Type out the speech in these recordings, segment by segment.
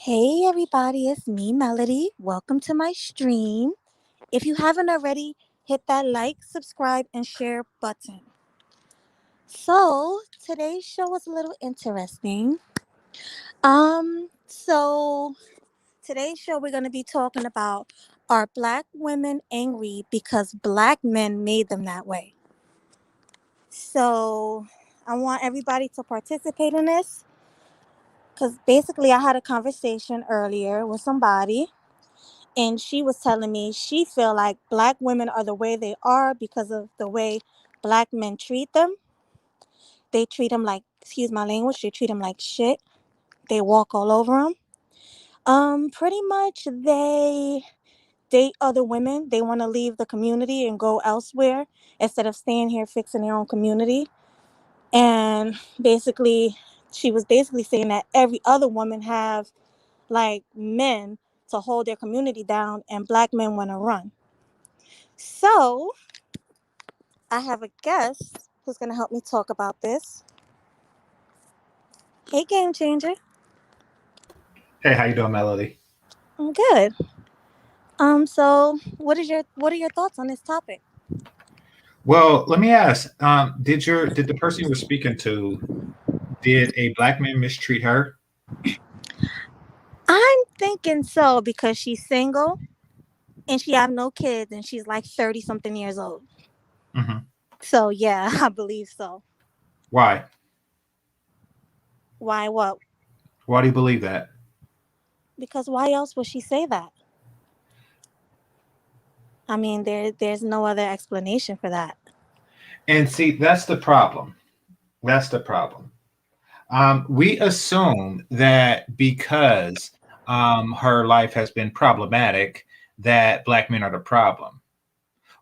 Hey everybody, it's me, Melody. Welcome to my stream. If you haven't already, hit that like, subscribe, and share button. So today's show was a little interesting. So today's show we're gonna be talking about, are black women angry because black men made them that way? So I want everybody to participate in this because basically I had a conversation earlier with somebody, and she was telling me she feel like black women are the way they are because of the way black men treat them. They treat them like, excuse my language, they treat them like shit. They walk all over them. Pretty much they date other women. They want to leave the community and go elsewhere instead of staying here fixing their own community. And basically, she was basically saying that every other woman have like men to hold their community down, and black men want to run. So I have a guest who's going to help me talk about this. Hey, Game Changer. Hey, how you doing, Melody? I'm good. So what are your thoughts on this topic? Well, let me ask. Did the person you were speaking to, did a black man mistreat her? I'm thinking so because she's single and she have no kids and she's like 30 something years old. Hmm. So yeah, I believe so. Why? Why what? Why do you believe that? Because why else would she say that? I mean, there's no other explanation for that. And see, that's the problem. That's the problem. We assume that because her life has been problematic, that black men are the problem.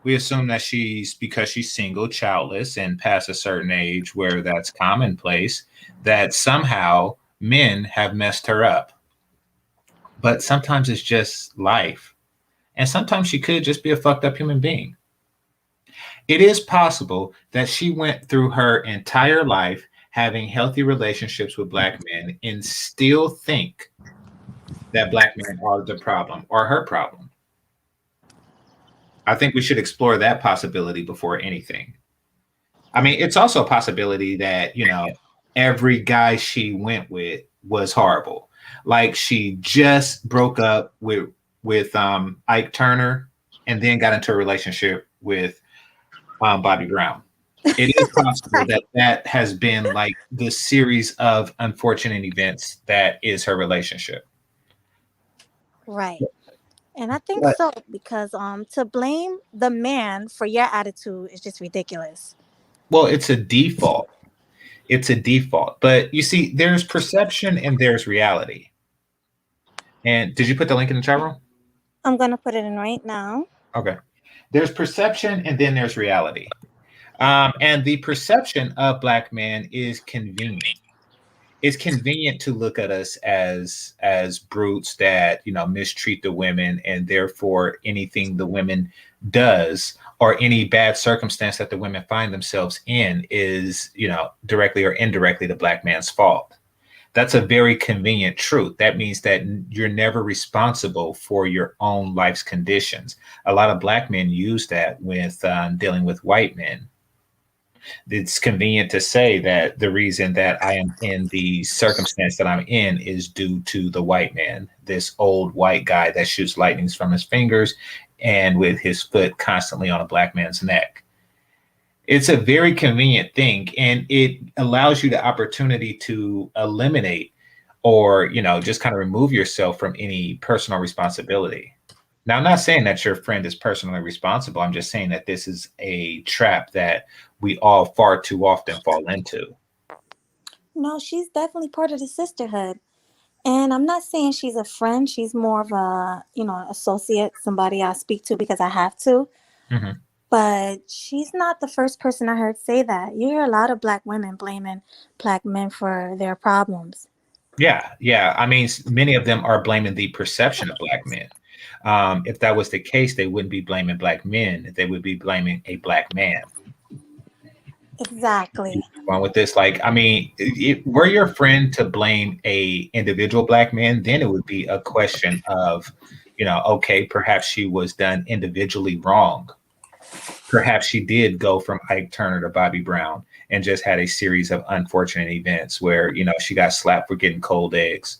We assume that because she's single, childless, and past a certain age where that's commonplace, that somehow men have messed her up. But sometimes it's just life. And sometimes she could just be a fucked up human being. It is possible that she went through her entire life having healthy relationships with black men and still think that black men are the problem or her problem. I think we should explore that possibility before anything. I mean, it's also a possibility that, every guy she went with was horrible. Like she just broke up with Ike Turner and then got into a relationship with Bobby Brown. It is possible Right. that that has been like the series of unfortunate events that is her relationship. Right. And I think But so because to blame the man for your attitude is just ridiculous. well, it's a default. It's a default. But you see, there's perception and there's reality. And did you put the link in the chat room? I'm gonna put it in right now. Okay. There's perception and then there's reality. And the perception of black men is convenient. It's convenient to look at us as brutes that mistreat the women, and therefore anything the women does or any bad circumstance that the women find themselves in is directly or indirectly the black man's fault. That's a very convenient truth. That means that you're never responsible for your own life's conditions. A lot of black men use that with dealing with white men. It's convenient to say that the reason that I am in the circumstance that I'm in is due to the white man, this old white guy that shoots lightnings from his fingers and with his foot constantly on a black man's neck. It's a very convenient thing, and it allows you the opportunity to eliminate or just kind of remove yourself from any personal responsibility. Now, I'm not saying that your friend is personally responsible. I'm just saying that this is a trap that we all far too often fall into. No, she's definitely part of the sisterhood. And I'm not saying she's a friend. She's more of a, associate, somebody I speak to because I have to. Hmm. But she's not the first person I heard say that. You hear a lot of black women blaming black men for their problems. Yeah, yeah. I mean, many of them are blaming the perception of black men. If that was the case, they wouldn't be blaming black men. They would be blaming a black man. Exactly. Going with this, like, I mean, were your friend to blame a individual black man, then it would be a question of, okay, perhaps she was done individually wrong. Perhaps she did go from Ike Turner to Bobby Brown and just had a series of unfortunate events where, she got slapped for getting cold eggs.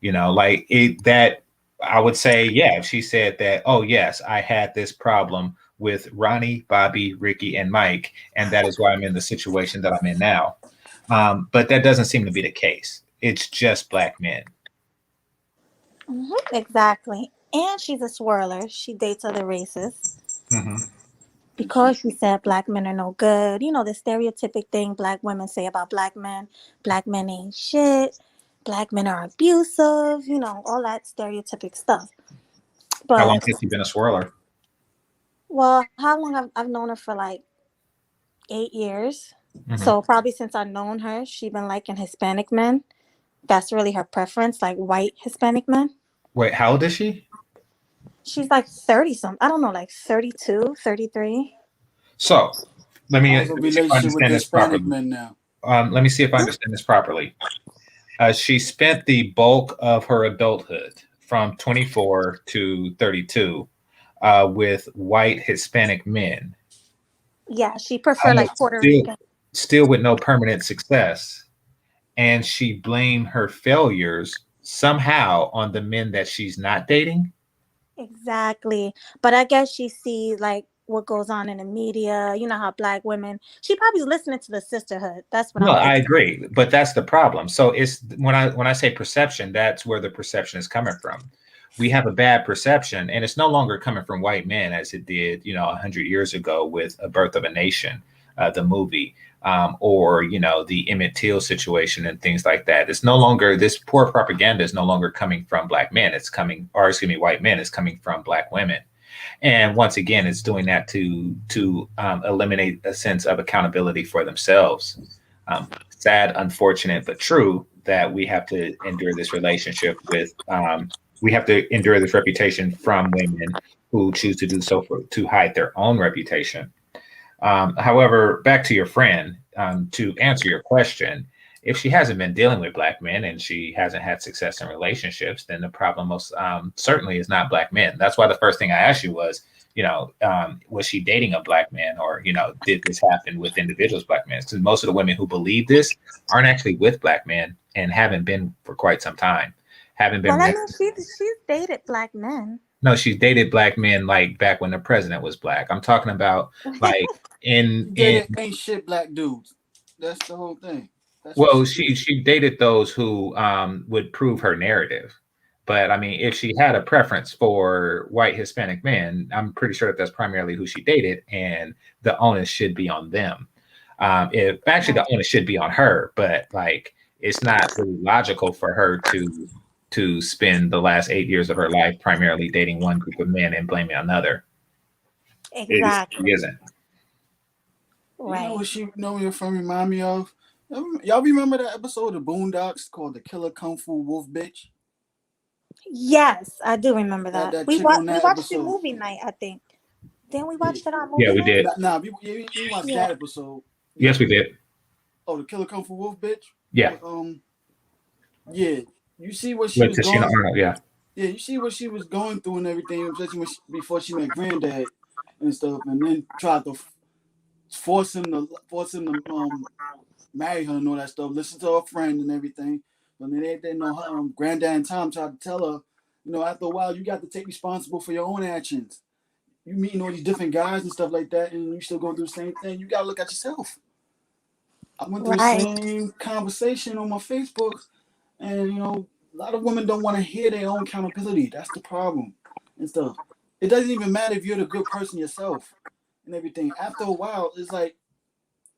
Like that, I would say, yeah, if she said that, oh, yes, I had this problem with Ronnie, Bobby, Ricky, and Mike, and that is why I'm in the situation that I'm in now. But that doesn't seem to be the case. It's just black men. Exactly. And she's a swirler. She dates other races Hmm. because she said black men are no good. You know, the stereotypic thing black women say about black men. Black men ain't shit. Black men are abusive. You know, all that stereotypic stuff. How long But, has he been a swirler? well, how long I've known her for like 8 years. Hmm. So probably since I've known her, she been liking Hispanic men. That's really her preference, like white Hispanic men. Wait, how old is she? She's like 30 something. I don't know, like 32, 33. So How's the let me see if I relationship with understand the this Hispanic properly. men now? Let me see if I understand this properly. She spent the bulk of her adulthood from 24 to 32 with white Hispanic men. Yeah, she prefer like Puerto Still, Rican. still with no permanent success, and she blamed her failures somehow on the men that she's not dating. Exactly. But I guess she sees like what goes on in the media. You know how black women. She probably listening to the sisterhood. That's what No, I'm I thinking. agree, but that's the problem. So it's when I say perception, that's where the perception is coming from. We have a bad perception, and it's no longer coming from white men as it did, 100 years ago with A Birth of a Nation, the movie, or the Emmett Till situation and things like that. It's no longer this poor propaganda is no longer coming from black men. It's coming, or excuse me, white men. It's coming from black women. And once again, it's doing that to eliminate a sense of accountability for themselves. Sad, unfortunate, but true that we have to endure this relationship with. We have to endure this reputation from women who choose to do so to hide their own reputation. However, back to your friend, to answer your question, if she hasn't been dealing with black men and she hasn't had success in relationships, then the problem most certainly is not black men. That's why the first thing I asked you was, was she dating a black man, or did this happen with individuals, black men? Because most of the women who believe this aren't actually with black men and haven't been for quite some time. Haven't Well, been. I mean, she's dated black men. No, she's dated black men like back when the president was black. I'm talking about like in She in dated ain't shit black dudes. That's the whole thing. That's what well, she she did. she dated those who would prove her narrative. But I mean, if she had a preference for white Hispanic men, I'm pretty sure that that's primarily who she dated, and the onus should be on them. If actually the Right. onus should be on her, but like it's not really logical for her to spend the last 8 years of her life primarily dating one group of men and blaming another. It Exactly. isn't. You know Right. what she know your friend remind me of? Y'all remember that episode of Boondocks called The Killer Kung Fu Wolf Bitch? Yes, I do remember That that. that We chick on we that watched it episode. movie night, I think. Then we Yeah, watched it on Yeah, movie we night. did. nah, we watched Yeah. that episode. Yes, Yeah. we did. Oh, The Killer Kung Fu Wolf Bitch. Yeah, With yeah. You see what she with was Tashina going. Arnold. Yeah. Yeah, you see what she was going through and everything, especially before she met Granddad and stuff, and then tried to force him to marry her and all that stuff. Listen to her friend and everything. But then they didn't know her, Granddad and Tom tried to tell her, after a while you got to take responsible for your own actions. You meeting all these different guys and stuff like that, and you still going through the same thing. You gotta look at yourself. I went through the Right. same conversation on my Facebook, and a lot of women don't want to hear their own accountability. That's the problem and stuff. It doesn't even matter if you're the good person yourself and everything. After a while, it's like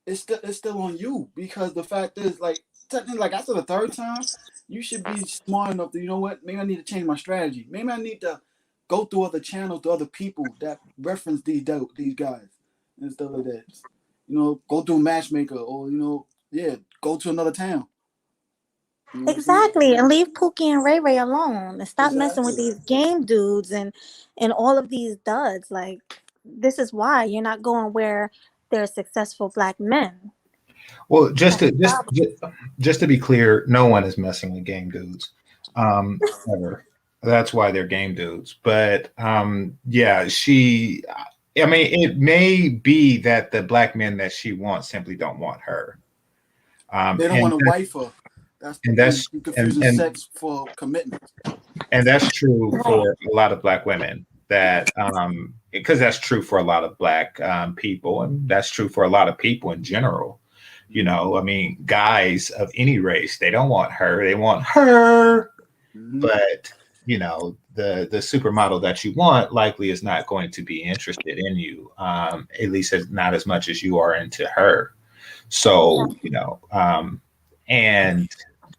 it's still on you, because the fact is, like, technically, like, after the third time, you should be smart enough to, maybe I need to change my strategy. Maybe I need to go through other channels to other people that reference these guys and stuff like that. Go through a matchmaker, or yeah, go to another town. See, Exactly. And leave Pookie and Ray Ray alone and stop messing with exactly. these game dudes and all of these duds. Like this is why you're not going where there's successful black men. Well, just That's to the problem. just to be clear, no one is messing with game dudes, ever. That's why they're game dudes. But yeah, she. I mean, it may be that the black men that she wants simply don't want her, They don't and want to wife her. That's the and thing. that's You're and confusing and sex for commitment. and that's true Right. for a lot of black women. That because that's true for a lot of black people, and that's true for a lot of people in general. You know, I mean, guys of any race, they don't want her; they want her. Mm-hmm. But the supermodel that you want likely is not going to be interested in you, at least not as much as you are into her. So and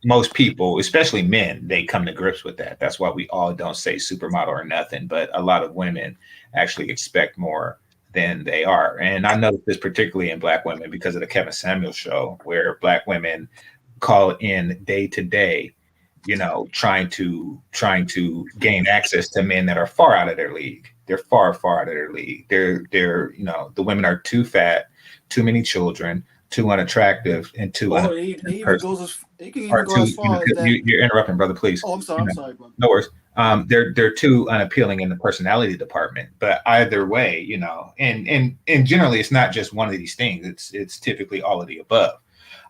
most people, especially men, they come to grips with that. That's why we all don't say supermodel or nothing, but a lot of women actually expect more than they are. And I noticed this particularly in black women because of the Kevin Samuels show, where black women call in day to day, trying to gain access to men that are far out of their league. They're far, far out of their league. The women are too fat, too many children, too unattractive, and too Or unappealing even goes as it can even or go too, as far as that. you're interrupting, brother, please. Oh, I'm sorry. I'm sorry, bro. No worries. They're too unappealing in the personality department. But either way, and generally, it's not just one of these things. It's typically all of the above.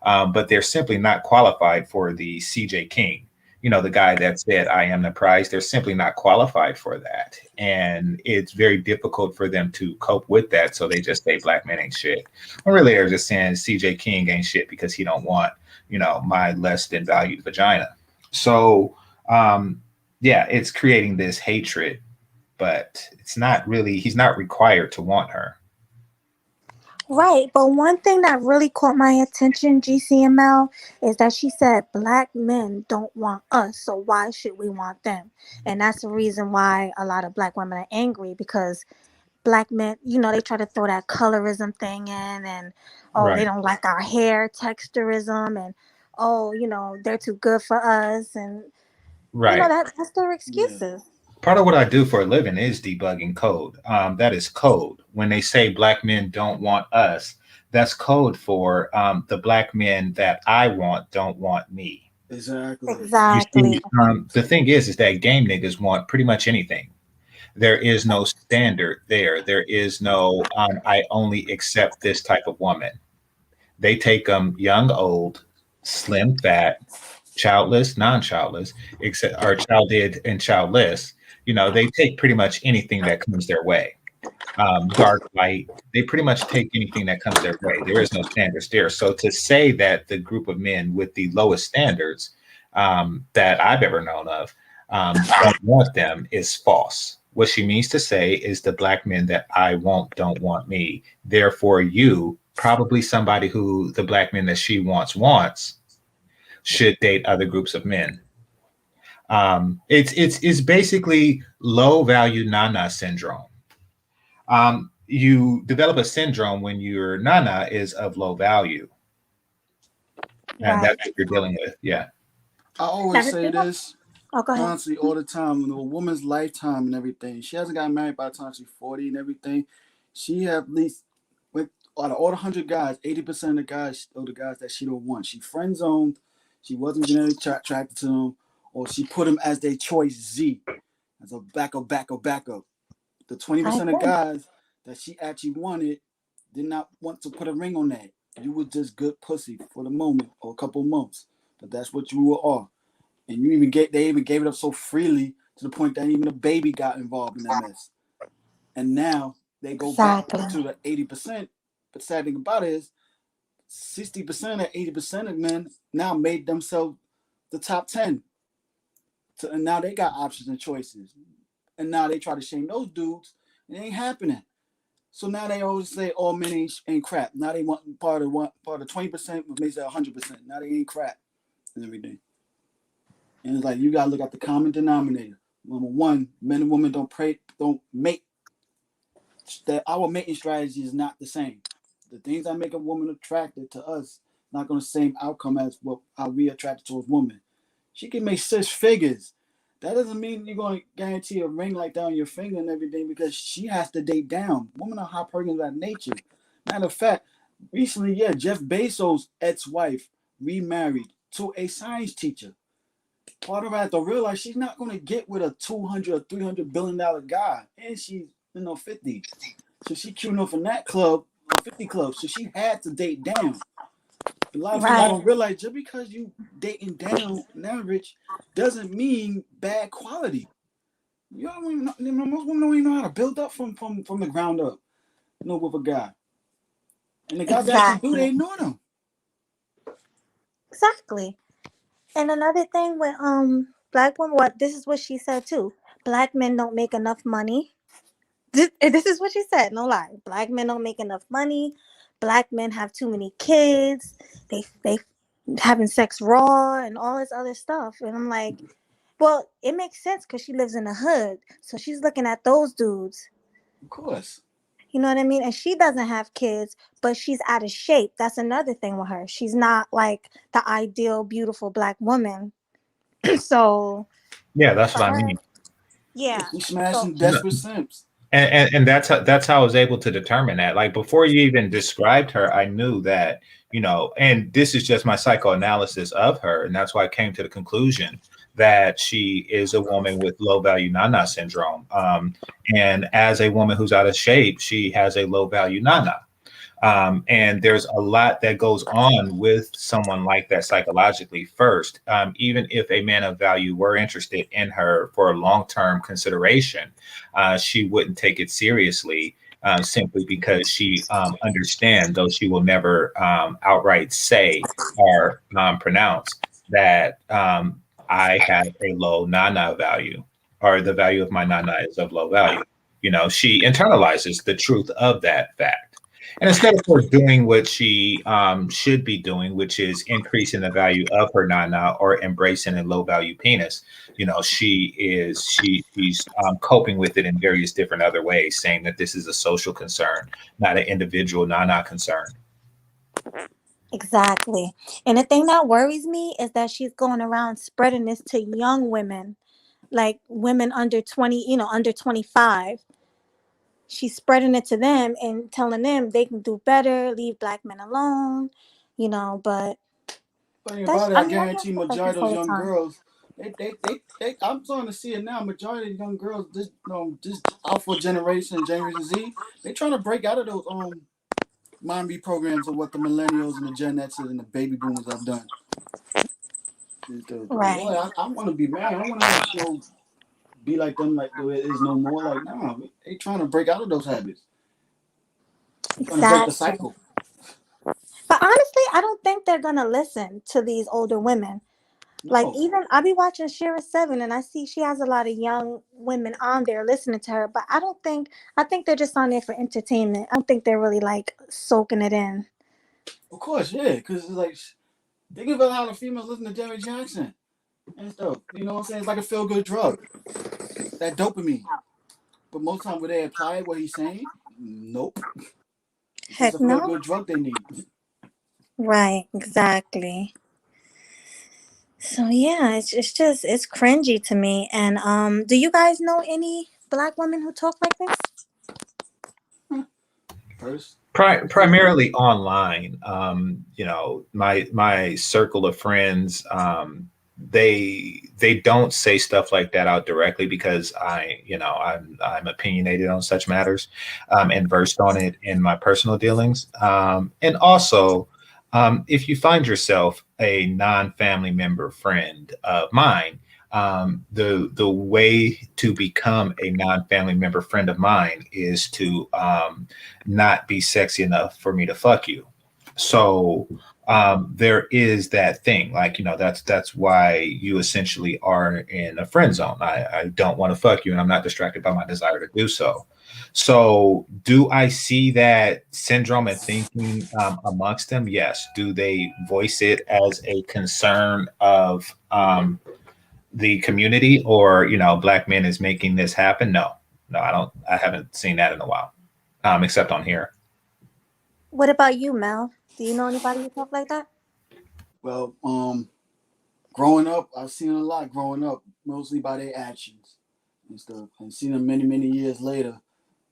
But they're simply not qualified for the CJ King. The guy that said, "I am the prize." They're simply not qualified for that, and it's very difficult for them to cope with that. So they just say, "Black men ain't shit." Or really, they're just saying CJ King ain't shit because he don't want, my less than valued vagina. So, yeah, it's creating this hatred, but it's not really, he's not required to want her. Right, but one thing that really caught my attention, GCML, is that she said black men don't want us, so why should we want them? And that's the reason why a lot of black women are angry because black men, they try to throw that colorism thing in and oh, they Right, don't like our hair texturism and oh, they're too good for us and right. that's their Yeah, excuses. Part of what I do for a living is debugging code. That is code. When they say black men don't want us, that's code for the black men that I want don't want me. exactly. You Exactly. see, the thing is that game niggas want pretty much anything. There is no standard there. There is no I only accept this type of woman. They take them young, old, slim, fat, childless, non-childless, except or childed and childless. They take pretty much anything that comes their way. Dark, light, they pretty much take anything that comes their way. There is no standards there. So to say that the group of men with the lowest standards that I've ever known of don't want them is false. What she means to say is the black men that I want don't want me. Therefore, you, probably somebody who the black men that she wants, should date other groups of men. It's basically low value nana syndrome. You develop a syndrome when your nana is of low value, and Right. that's what you're dealing with. Yeah, I Now always the say thing this oh, go ahead. constantly all the time. In a woman's lifetime and everything, she hasn't gotten married by the time she's 40 and everything. She have at least with out of all the 100 guys, 80% of the guys are the guys that she don't want. She friend zoned. She wasn't genetically attracted to them, or she put them as their choice Z, as a backup. The I 20% of agree. guys that she actually wanted did not want to put a ring on that. You were just good pussy for the moment or a couple months, but that's what you are. And they even gave it up so freely to the point that even the baby got involved in that mess. And now they go back Exactly. to the 80%. But the sad thing about it is 60% or 80% of men now made themselves the top 10. And now they got options and choices. And now they try to shame those dudes. It ain't happening. So now they always say all men ain't crap. Now they want part of 20%, but maybe say 100%. Now they ain't crap and everything. And it's like you gotta look at the common denominator. Number one, men and women don't mate. That our mating strategy is not the same. The things that make a woman attracted to us not gonna the same outcome as how we attracted to a woman. She can make 6 figures. That doesn't mean you're gonna guarantee a ring like that on your finger and everything because she has to date down. Women are high purging by nature. Matter of fact, recently, yeah, Jeff Bezos' ex-wife remarried to a science teacher. Part of her had to realize she's not going to get with a 200 or $300 billion guy, and she's 50. So she queuing up in that club, 50 club. So she had to date down. A lot of females Right. don't realize just because you dating down on average doesn't mean bad quality. You don't even know, most women don't even know how to build up from the ground up. With a guy, and the guys that actually do, Exactly. they ignore them. Exactly. And another thing with black women, what this is what she said too. Black men don't make enough money. This is what she said. No lie. Black men don't make enough money. Black men have too many kids. They having sex raw and all this other stuff. And I'm like, well, it makes sense because she lives in the hood, so she's looking at those dudes. Of course. You know what I mean? And she doesn't have kids, but she's out of shape. That's another thing with her. She's not like the ideal, beautiful black woman. So Yeah, that's for what I her, mean. yeah. She's So smashing desperate simps. And that's how I was able to determine that. Like before you even described her, I knew that, and this is just my psychoanalysis of her, and that's why I came to the conclusion that she is a woman with low value nana syndrome. And as a woman who's out of shape, she has a low value nana. And there's a lot that goes on with someone like that psychologically first. Even if a man of value were interested in her for a long-term consideration, she wouldn't take it seriously simply because she understands, though she will never outright say or pronounce that I have a low nana value, or the value of my nana is of low value. She internalizes the truth of that fact. And instead of her doing what she should be doing, which is increasing the value of her nana or embracing a low value penis, she's coping with it in various different other ways, saying that this is a social concern, not an individual nana concern. exactly. And the thing that worries me is that she's going around spreading this to young women, like women under 20, under 25. She's spreading it to them and telling them they can do better, leave black men alone, but Funny about it, I I mean, I hear guarantee stuff like majority this of all those the young time. girls, I'm starting to see it now. Majority of young girls, just Alpha generation, Generation Z, they trying to break out of those mind read programs of what the millennials and the Gen X's and the baby boomers have done. Right. I want to be mad. I want to be like them, like there is no more. Like, nah, they trying to break out of those habits, trying to break the Exactly. cycle. But honestly, I don't think they're gonna listen to these older women. Like No, even I be watching Shira Seven, and I see she has a lot of young women on there listening to her. But I don't think I think they're just on there for entertainment. I don't think they're really like soaking it in. of course, yeah, because it's like think about how the females listen to Jerry Jackson and stuff. You know what I'm saying? It's like a feel good drug, that dopamine. But most time, would they apply what he's saying? Nope. It's just a Heck feel no. good drug they need. Right. Exactly. So yeah, it's cringy to me. And do you guys know any black women who talk like this? First, Primarily online. My circle of friends, they don't say stuff like that out directly because I'm opinionated on such matters, and versed on it in my personal dealings. And also, if you find yourself a non-family member friend of mine, the way to become a non-family member friend of mine is to not be sexy enough for me to fuck you. So there is that thing, like, that's why you essentially are in a friend zone. I don't want to fuck you, and I'm not distracted by my desire to do so. So do I see that syndrome and thinking amongst them? Yes. Do they voice it as a concern of the community, or black men is making this happen? No, I haven't seen that in a while, except on here. What about you, Mel? Do you know anybody who talk like that? well, growing up, I've seen a lot growing up, mostly by their actions and stuff. And seeing them many, many years later,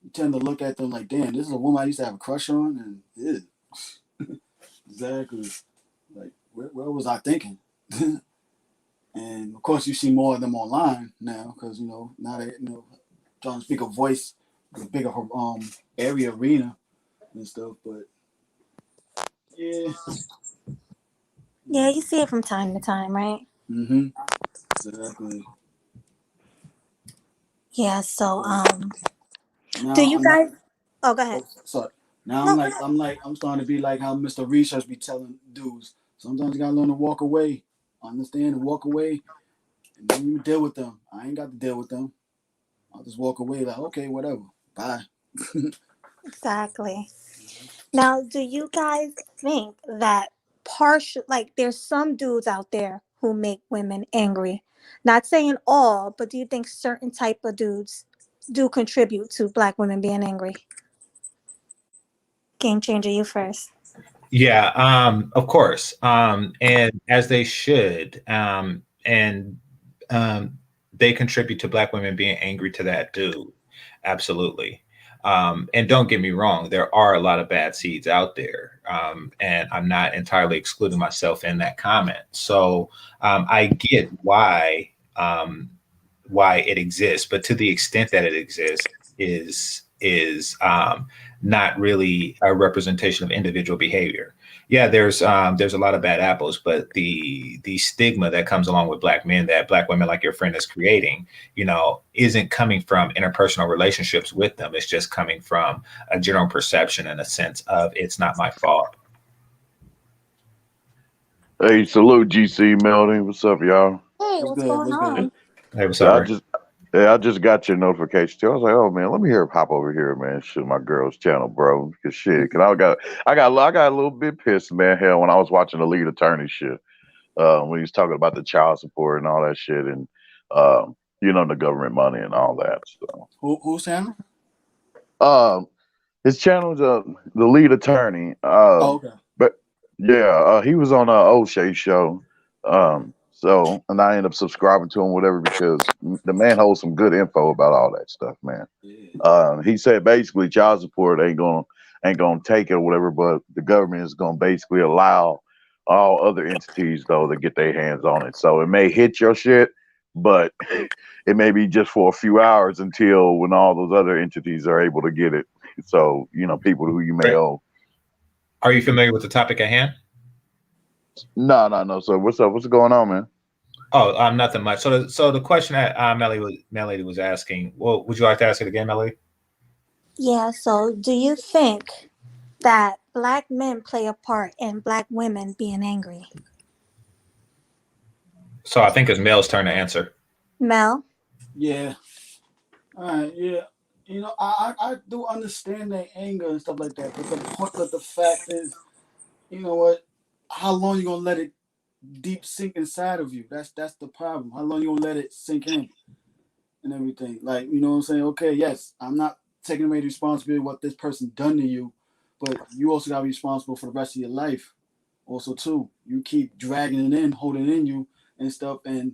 you tend to look at them like, damn, this is a woman I used to have a crush on, and ew. Exactly. Like, where was I thinking? And of course, you see more of them online now because now they trying to speak a voice, a bigger area arena and stuff. But yeah, Yeah, you see it from time to time, right? exactly. Yeah. So, So do now you I'm not. guys? Oh, go ahead. Oh, sorry. Now No, go ahead. I'm starting to be like how Mr. Research be telling dudes. Sometimes you gotta learn to walk away, understand and walk away, and then you deal with them. I ain't got to deal with them. I'll just walk away like, okay, whatever, bye. Exactly. Now, do you guys think that partial, like, there's some dudes out there who make women angry? Not saying all, but do you think certain type of dudes do contribute to black women being angry? Game changer, you first. Yeah, of course, and as they should, and um, they contribute to black women being angry to that dude. Absolutely. And don't get me wrong, there are a lot of bad seeds out there, and I'm not entirely excluding myself in that comment. So I get why it exists, but to the extent that it exists is not really a representation of individual behavior. Yeah, there's a lot of bad apples, but the stigma that comes along with black men that black women like your friend is creating, isn't coming from interpersonal relationships with them. It's just coming from a general perception and a sense of it's not my fault. Hey, salute GC Melody. What's up, y'all? Hey, What's what's good? going What's good? on? Hey, what's Yeah, up, I Ray? just I just got your notification too. I was like, oh man, let me hop over here, man. Shoot my girl's channel, bro. Cause shit, cause I got a little bit pissed, man. Hell, when I was watching the lead attorney shit, when he was talking about the child support and all that shit, and the government money and all that. So, Who's Sam? um, his channel's the lead attorney. Oh, okay. But yeah, he was on a O'Shea show. And I ended up subscribing to him, whatever, because the man holds some good info about all that stuff, man. Yeah. He said basically child support ain't gonna take it or whatever, but the government is gonna basically allow all other entities though to get their hands on it. So it may hit your shit, but it may be just for a few hours until when all those other entities are able to get it. So people who you may Ray, owe. are you familiar with the topic at hand? No. So what's up? What's going on, man? Oh, nothing much. So the question that Melody was asking, well, would you like to ask it again, Melody? Yeah, so do you think that black men play a part in black women being angry? So I think it's Mel's turn to answer. Mel? Yeah. All right. Yeah. I do understand their anger and stuff like that, but the fact is, you know what? How long you gonna let it deep sink inside of you? That's the problem. How long you gonna let it sink in and everything? Like, you know what I'm saying? Okay, yes, I'm not taking away the responsibility of what this person done to you, but you also gotta be responsible for the rest of your life. Also, too, you keep dragging it in, holding it in you and stuff, and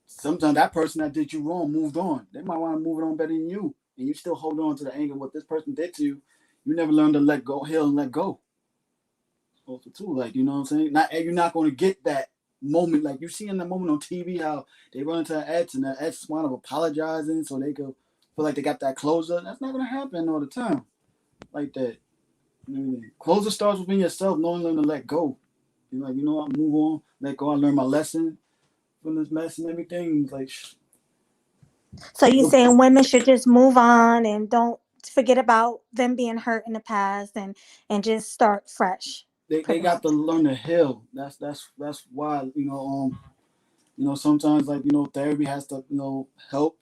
sometimes that person that did you wrong moved on. They might want to move it on better than you, and you still hold on to the anger of what this person did to you. You never learn to let go, heal, and let go. Also, too, like, you know what I'm saying? You're not going to get that moment like you see in the moment on TV how they run into an ex and the ex wind up apologizing so they could feel like they got that closure. That's not going to happen all the time like that. You know what I mean? Closure starts within yourself, knowing when to let go. You're like, I move on, let go. I learn my lesson from this mess and everything. Like, So you saying women should just move on and don't forget about them being hurt in the past and just start fresh, they pretty got much. to learn to heal. That's why sometimes like therapy has to help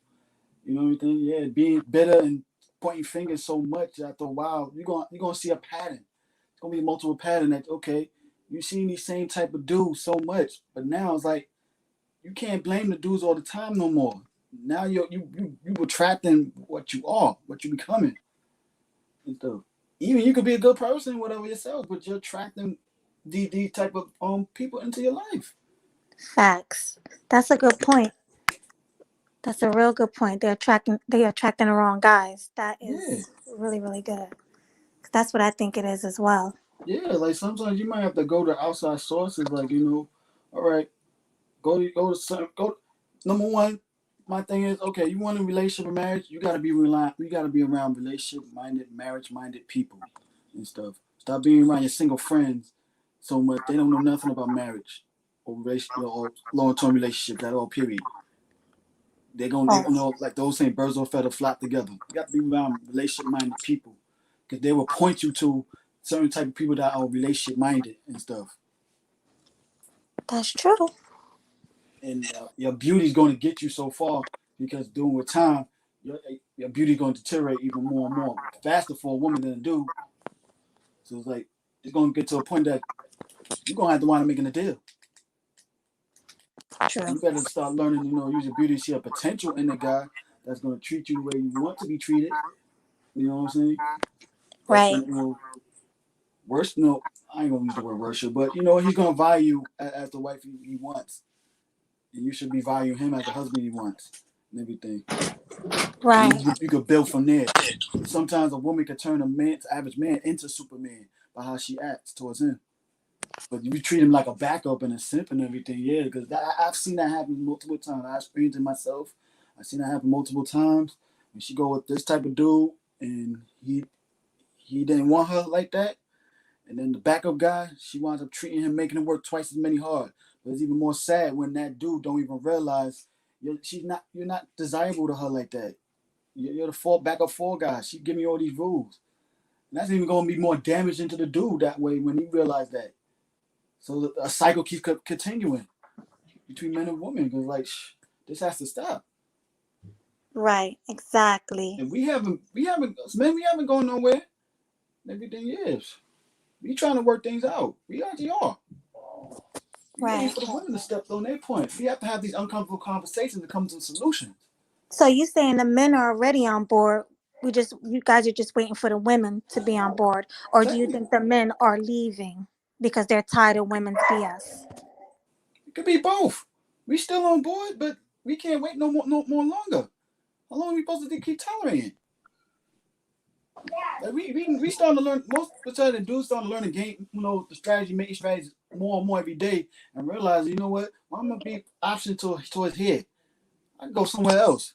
everything. Yeah, being bitter and pointing fingers so much after a while you're gonna see a pattern. It's gonna be a multiple pattern that okay you've seen these same type of dudes so much, but now it's like you can't blame the dudes all the time no more. Now you attracting what you are, what you becoming and stuff. Even you could be a good person, whatever yourself, but you're attracting these type of people into your life. Facts. That's a good point. That's a real good point. They're attracting the wrong guys. That Yeah, is really, really good. That's what I think it is as well. Yeah, like sometimes you might have to go to outside sources, like all right, go to some go. Number one, my thing is okay. You want a relationship or marriage, you gotta be reliant. You gotta be around relationship minded, marriage minded people and stuff. Stop being around your single friends so much. They don't know nothing about marriage or or long term relationships at all. Period. They Right. gonna like those same birds of a feather flock together. You got to be around relationship minded people because they will point you to certain type of people that are relationship minded and stuff. That's true. And your beauty is going to get you so far because doing with time, your beauty is going to deteriorate even more and more faster for a woman than a dude. So it's like it's going to get to a point that you're going to have to wind up making a deal. True. You better start learning, use your beauty to see a potential in a guy that's going to treat you the way you want to be treated. You know what I'm saying? That's Right. going to, worst, no, I ain't going to use the word worship, but he's going to value you as the wife he wants. And you should be valuing him as the husband he wants and everything. And then Right. you could build from there. And sometimes a woman could turn average man, into Superman by how she acts towards him. But you treat him like a backup and a simp and everything, yeah. Because I've seen that happen multiple times. I experienced it myself. I've seen that happen multiple times. When she go with this type of dude and he didn't want her like that, and then the backup guy, she winds up treating him, making him work twice as many hard. But it's even more sad when that dude don't even realize you're not desirable to her like that. You're the backup four guy. She give me all these rules. And that's even going to be more damaging to the dude that way when he realized that. So a cycle keeps continuing between men and women because like this has to stop. Right. Exactly. And we haven't gone nowhere. Everything is. We trying to work things out. We actually are. We waiting Right. for the women to step on their point. We have to have these uncomfortable conversations to come to solutions. So you saying the men are already on board? You guys are just waiting for the women to be on board, or do you Technically, think the men are leaving because they're tired of women's BS? it could be both. We still on board, but we can't wait no more longer. How long are we supposed to keep tolerating? Like we starting to learn most of the time the dudes starting to learn the game, the strategy, making strategies more and more every day and realize, you know what, well, I'm gonna be option towards here. I can go somewhere else.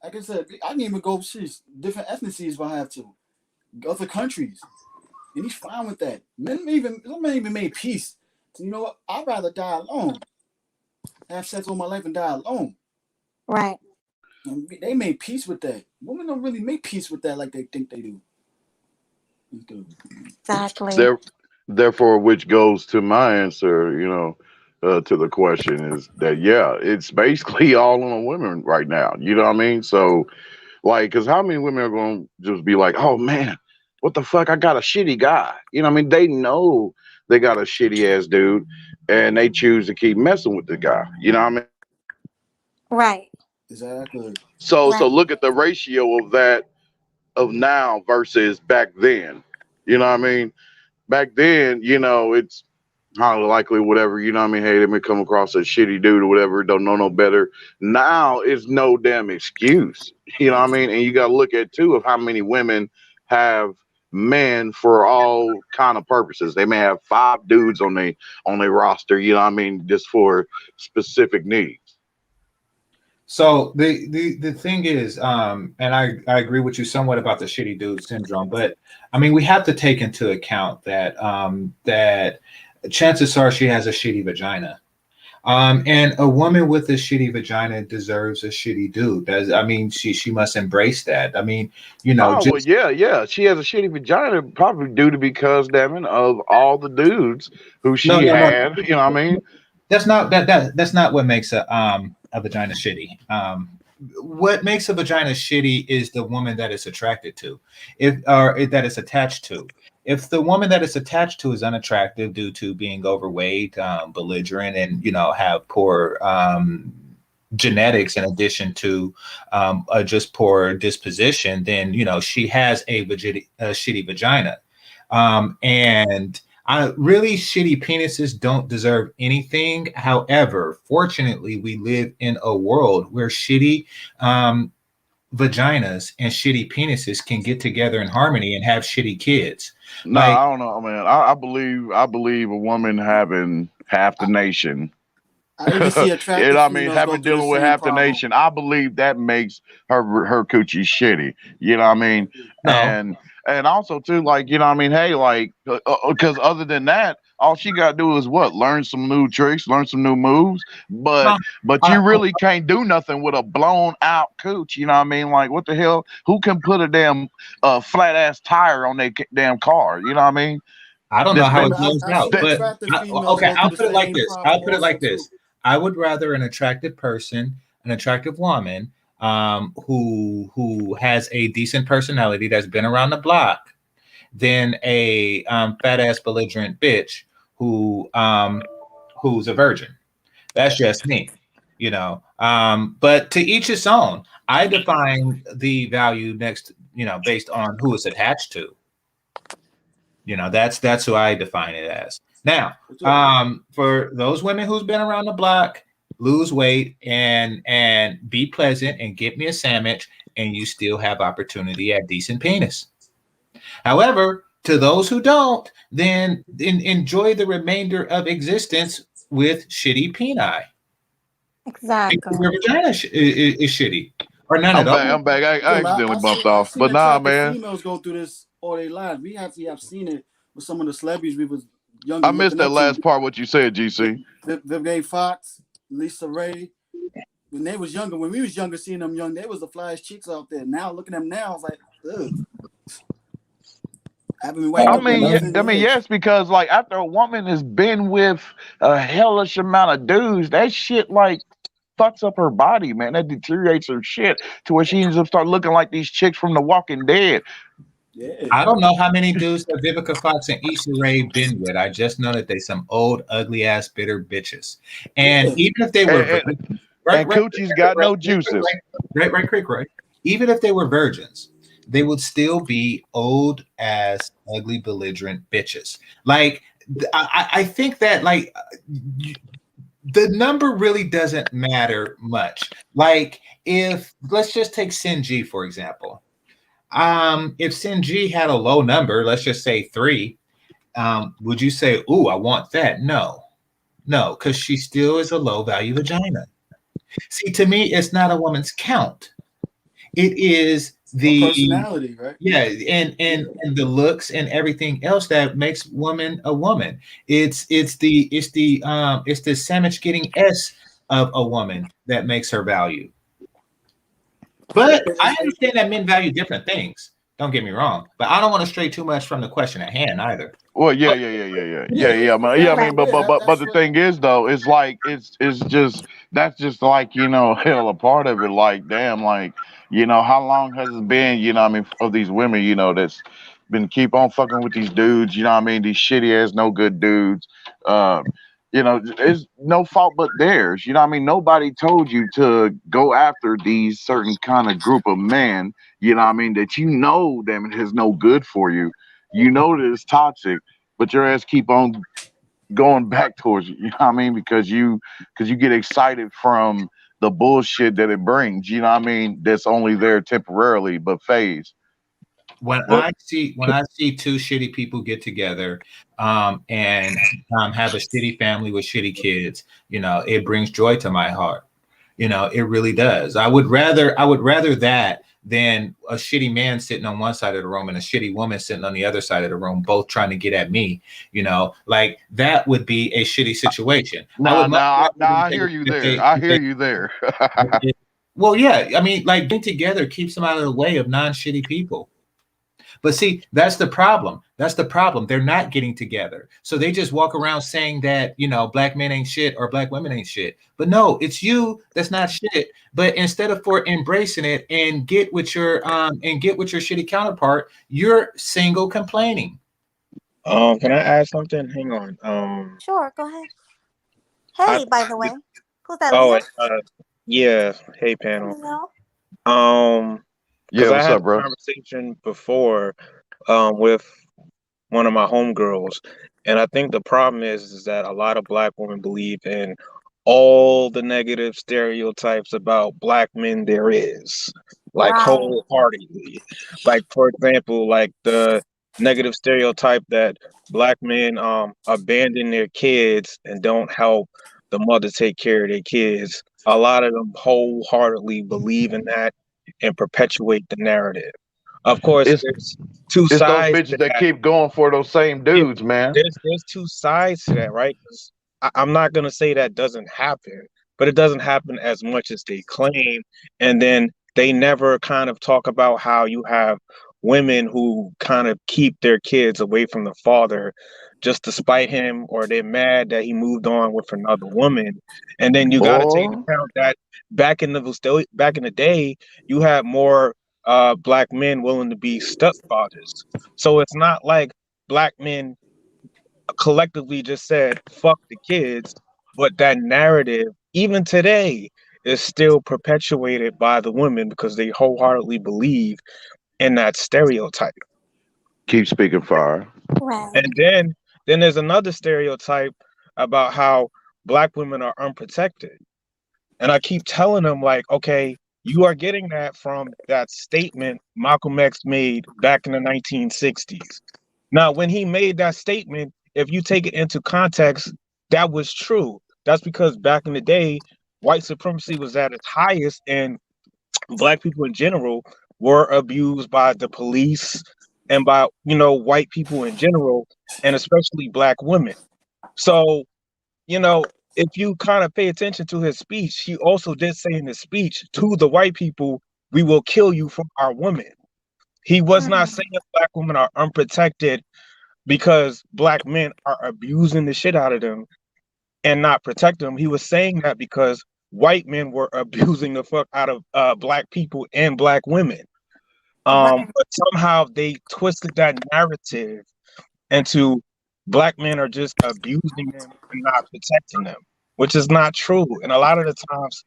Like I said, I can even go different ethnicities if I have to. Other countries. And he's fine with that. Some men even made peace. So you know what? I'd rather die alone. Have sex all my life and die alone. Right. And they made peace with that. Women don't really make peace with that like they think they do. Exactly. There, therefore, which goes to my answer, to the question is that yeah, it's basically all on the women right now. You know what I mean? So like, because how many women are going to just be like, oh man, what the fuck? I got a shitty guy. You know what I mean? They know they got a shitty ass dude and they choose to keep messing with the guy. You know what I mean? Right. Exactly. So Right. look at the ratio of that of now versus back then. You know what I mean? Back then, it's highly likely whatever, you know what I mean? Hey, they may come across a shitty dude or whatever, don't know no better. Now it's no damn excuse. You know what I mean? And you gotta look at too of how many women have men for all kind of purposes. They may have 5 dudes on their roster, you know what I mean, just for specific needs. So the thing is, and I agree with you somewhat about the shitty dude syndrome, but I mean we have to take into account that chances are she has a shitty vagina. And a woman with a shitty vagina deserves a shitty dude. I mean, she must embrace that. I mean, Oh well, just yeah, yeah. She has a shitty vagina, probably due to because, damn it, of all the dudes who no, she no, no. had. You know what I mean? That's not what makes a vagina shitty. What makes a vagina shitty is the woman that it's attracted to, if that it's attached to. If the woman that it's attached to is unattractive due to being overweight, belligerent, and have poor genetics in addition to a just poor disposition, then she has a shitty vagina. And really shitty penises don't deserve anything. However, fortunately, we live in a world where shitty vaginas and shitty penises can get together in harmony and have shitty kids. No, Like, I don't know, man. I believe a woman having half the nation. I even see You know attractive what I mean? females go Having through the dealing with same half the problem. nation, I believe that makes her coochie shitty. You know what I mean? no, And also too, like, you know what I mean? Hey, like, because other than that, all she got to do is what? Learn some new tricks, learn some new moves. no, But I, you really can't do nothing with a blown out cooch. You know what I mean? Like, what the hell? Who can put a damn flat ass tire on their damn car? You know what I mean? I don't know This how I it mean, makes I've, blows I've out, seen that. but attractive females okay, go through I'll the put it like same this. problem also too. I would rather an attractive person, an attractive woman, who has a decent personality that's been around the block, than a fat ass belligerent bitch who who's a virgin. That's just me, you know. But to each his own. I define the value next, based on who it's attached to. That's who I define it as. Now, For sure. for those women who's been around the block, lose weight and be pleasant and get me a sandwich, and you still have opportunity at decent penis. However, to those who don't, then enjoy the remainder of existence with shitty peni. Because Exactly. your vagina is shitty, or none at I'm back. all. I'm back. I Again, but accidentally bumped I've off, seen but nah, attractive man. females go through this all their lives. We actually have seen it with some of the celebrities we was younger I missed looking that up to. last part. What you said, GC? Vivian Fox, Lisa Ray. When they was younger, when we was younger, seeing them young, they was the flyest chicks out there. Now looking at them now, I was like, ugh. I haven't been white I girl in mean, about 10 years. yes, because like after a woman has been with a hellish amount of dudes, that shit like fucks up her body, man. That deteriorates her shit to where she ends up start looking like these chicks from The Walking Dead. Yeah. I don't know how many dudes that Vivica Fox and Issa Rae been with. I just know that they some old, ugly ass, bitter bitches. And Yeah. even if they were And, virgins, right, and right, Coochie's got no juices. right. Even if they were virgins, they would still be old ass, ugly, belligerent bitches. Like, I think that the number really doesn't matter much. Like, if let's just take Sinji for example. If Sinji had a low number, let's just say 3, would you say, "Ooh, I want that"? No, because she still is a low value vagina. See, to me, it's not a woman's count. It is Or the personality, right? yeah, and Yeah. and the looks and everything else that makes woman a woman. It's the sandwich getting S of a woman that makes her value. But I understand that men value different things. Don't get me wrong. But I don't want to stray too much from the question at hand either. Well, yeah, But yeah. I Exactly. mean, Right. but That's the what. thing is, though, it's like it's just that's just like hell a part of it. Like, damn, like how long has it been? I mean, of these women, that's been keep on fucking with these dudes. You know what I mean? These shitty ass, no good dudes. Uh, it's no fault but theirs. You know what I mean? Nobody told you to go after these certain kind of group of men. You know what I mean? That them it is no good for you. You know that it's toxic, but your ass keep on going back towards it. You know what I mean? Because you get excited from the bullshit that it brings. You know what I mean? That's only there temporarily, but phase. when Well, I see two shitty people get together, and have a shitty family with shitty kids, it brings joy to my heart. It really does. I would rather that than a shitty man sitting on one side of the room and a shitty woman sitting on the other side of the room, both trying to get at me. Like that would be a shitty situation. I would much rather them I hear you if there. they, I if hear they you there. well, yeah. I mean, like being together keeps them out of the way of non-shitty people. But see, that's the problem. That's the problem. They're not getting together. So they just walk around saying that, black men ain't shit or black women ain't shit. But no, it's you that's not shit. But instead of for embracing it and get with your shitty counterpart, you're single complaining. can I add something? Hang on. Sure, go ahead. I Hey, by the way, who's that, oh, Leo? and, yeah. Hey, Hey, panel. Leo. Because Yeah, I what's had up, a bro? conversation before, with one of my homegirls, and I think the problem is that a lot of black women believe in all the negative stereotypes about black men there is. like Right. wholeheartedly. Like for example, like the negative stereotype that black men abandon their kids and don't help the mother take care of their kids. A lot of them wholeheartedly believe in that and perpetuate the narrative. Of course, It's there's two it's those sides to bitches that that. keep going for those same Yeah, dudes, man. there's two sides to that, right? 'Cause I'm not gonna say that doesn't happen, but it doesn't happen as much as they claim. And then they never kind of talk about how you have women who kind of keep their kids away from the father just to spite him, or they're mad that he moved on with another woman. And then you got to take into Boy, account that back in the day, you had more black men willing to be stepfathers. So it's not like black men collectively just said fuck the kids, but that narrative even today is still perpetuated by the women because they wholeheartedly believe in that stereotype. keep speaking fire. Right. And then there's another stereotype about how black women are unprotected. And I keep telling them, like, okay, you are getting that from that statement Malcolm X made back in the 1960s. Now, when he made that statement, if you take it into context, that was true. That's because back in the day, white supremacy was at its highest, and black people in general were abused by the police and by, white people in general, and especially black women. So, you know, if you kind of pay attention to his speech, he also did say in his speech to the white people, we will kill you for our women. He was not Mm. saying black women are unprotected because black men are abusing the shit out of them and not protecting them. He was saying that because white men were abusing the fuck out of black people and black women. Right. But somehow they twisted that narrative into black men are just abusing them and not protecting them, which is not true. And a lot of the times,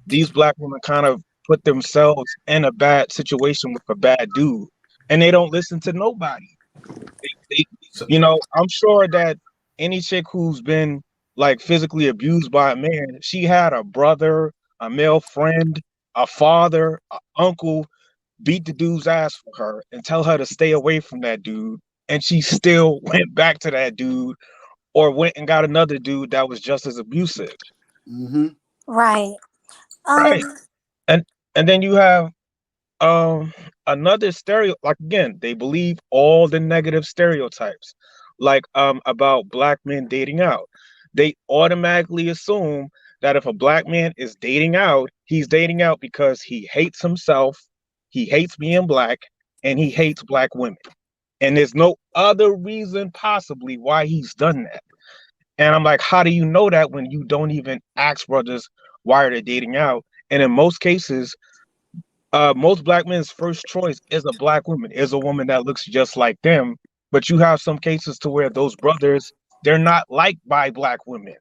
these black women kind of put themselves in a bad situation with a bad dude, and they don't listen to nobody. They, So, I'm sure that any chick who's been like physically abused by a man, she had a brother, a male friend, a father, a uncle beat the dude's ass for her and tell her to stay away from that dude, and she still went back to that dude or went and got another dude that was just as abusive, Mm-hmm. Right. right? Um. And then you have um another like again, they believe all the negative stereotypes, like about black men dating out. They automatically assume that if a black man is dating out, he's dating out because he hates himself, he hates being black, and he hates black women, and there's no other reason possibly why he's done that. And I'm like, how do you know that when you don't even ask brothers why are they dating out? And in most cases, most black men's first choice is a black woman, is a woman that looks just like them. But you have some cases to where those brothers, they're not liked by black women.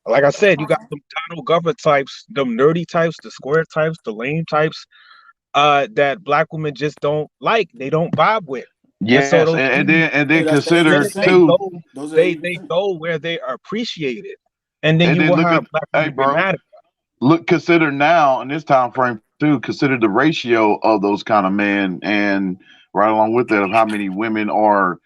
Like I said, you got some Donald Glover types, them nerdy types, the square types, the lame types, that black women just don't like. They don't vibe with. And so Yes, those dudes, and Hey, then that's the consider 80%. too, Those are they 80%. go where they are appreciated. And then and you then will look at, have black hey, women get bro, mad at look, consider now in this time frame too. Consider the ratio of those kind of men, and right along with that, of how many women are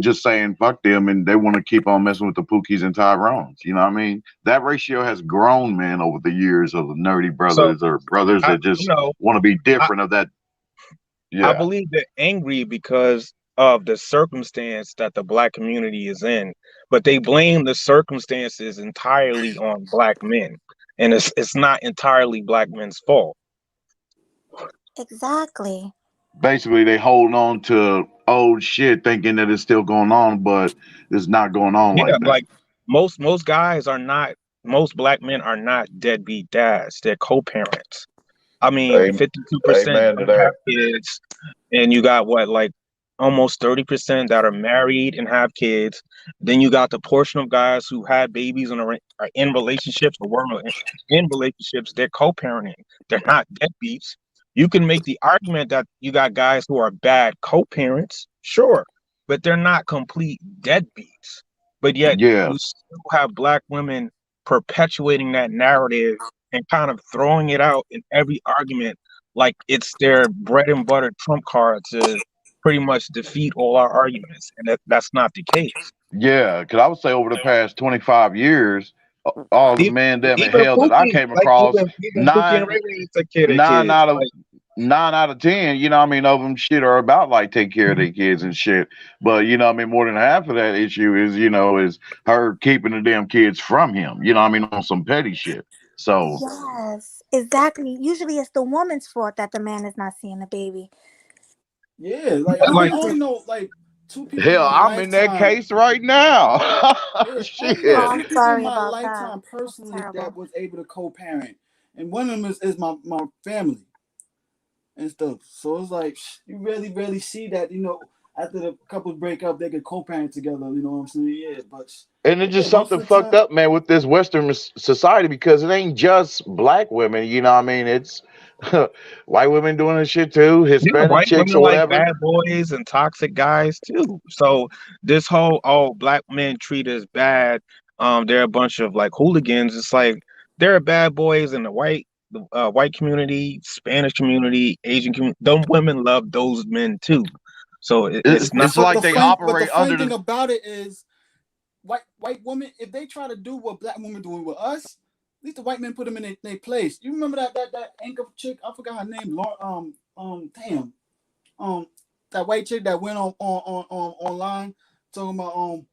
just saying fuck them and they want to keep on messing with the Pookies and Tyrones. You know what I mean? That ratio has grown, man, over the years of the nerdy so brothers or brothers I that you just know, want to be I, different of that. I Yeah. believe they're angry because of the circumstance that the black community is in, but they blame the circumstances entirely on black men, and it's not entirely black men's fault. Exactly. Basically, they hold on to old shit thinking that it's still going on, but it's not going on Yeah, like that. like most guys are not. Most black men are not deadbeat dads. They're co-parents. I mean, Amen. 52% Amen to don't have that. kids, and you got what, like almost 30% that are married and have kids. Then you got the portion of guys who had babies and are in relationships or were in relationships. They're co-parenting. They're not deadbeats. You can make the argument that you got guys who are bad co-parents, sure, but they're not complete deadbeats. But yet you Yes. still have black women perpetuating that narrative and kind of throwing it out in every argument like it's their bread and butter trump card to pretty much defeat all our arguments, and that's not the case. Yeah, because I would say over the past 25 years, all the Even, men that in even hell that I Pookie, came like across, even Pookie and nine Ray took care of their nine kids. out of Like, 9 out of 10, you know what I mean, of them shit are about like take care of their kids and shit. But you know what I mean, more than half of that issue is, is her keeping the damn kids from him, you know what I mean, on some petty shit. So Yes, exactly. Usually it's the woman's fault that the man is not seeing the baby. Yeah, like I like only know like two people in hell, my I'm in that lifetime. case right now. Yeah, I only know Oh, Shit. I'm two people in sorry my about that. lifetime That's personally that terrible. was able to co-parent, and one of them is my family and stuff. So it's like you really see that, after the couples break up, they can co-parent together. You know what I'm saying? Yeah, but And it's yeah, just most something of the fucked time, up, man, with this Western society because it ain't just black women, you know what I mean? It's white women doing this shit too, yeah, Hispanic white chicks women or like whatever. bad boys and toxic guys too. So this whole black men treat us bad, they're a bunch of like hooligans. It's like there are bad boys in the white community, Spanish community, Asian community. Them women love those men too. So the, it's It's, not the, it's fu- like the they funny but the operate funny under thing the. about it is white women, if they try to do what black women doing with us, at least the white men put them in their place. You remember that anchor chick? I forgot her name. Damn. That white chick that went on online talking about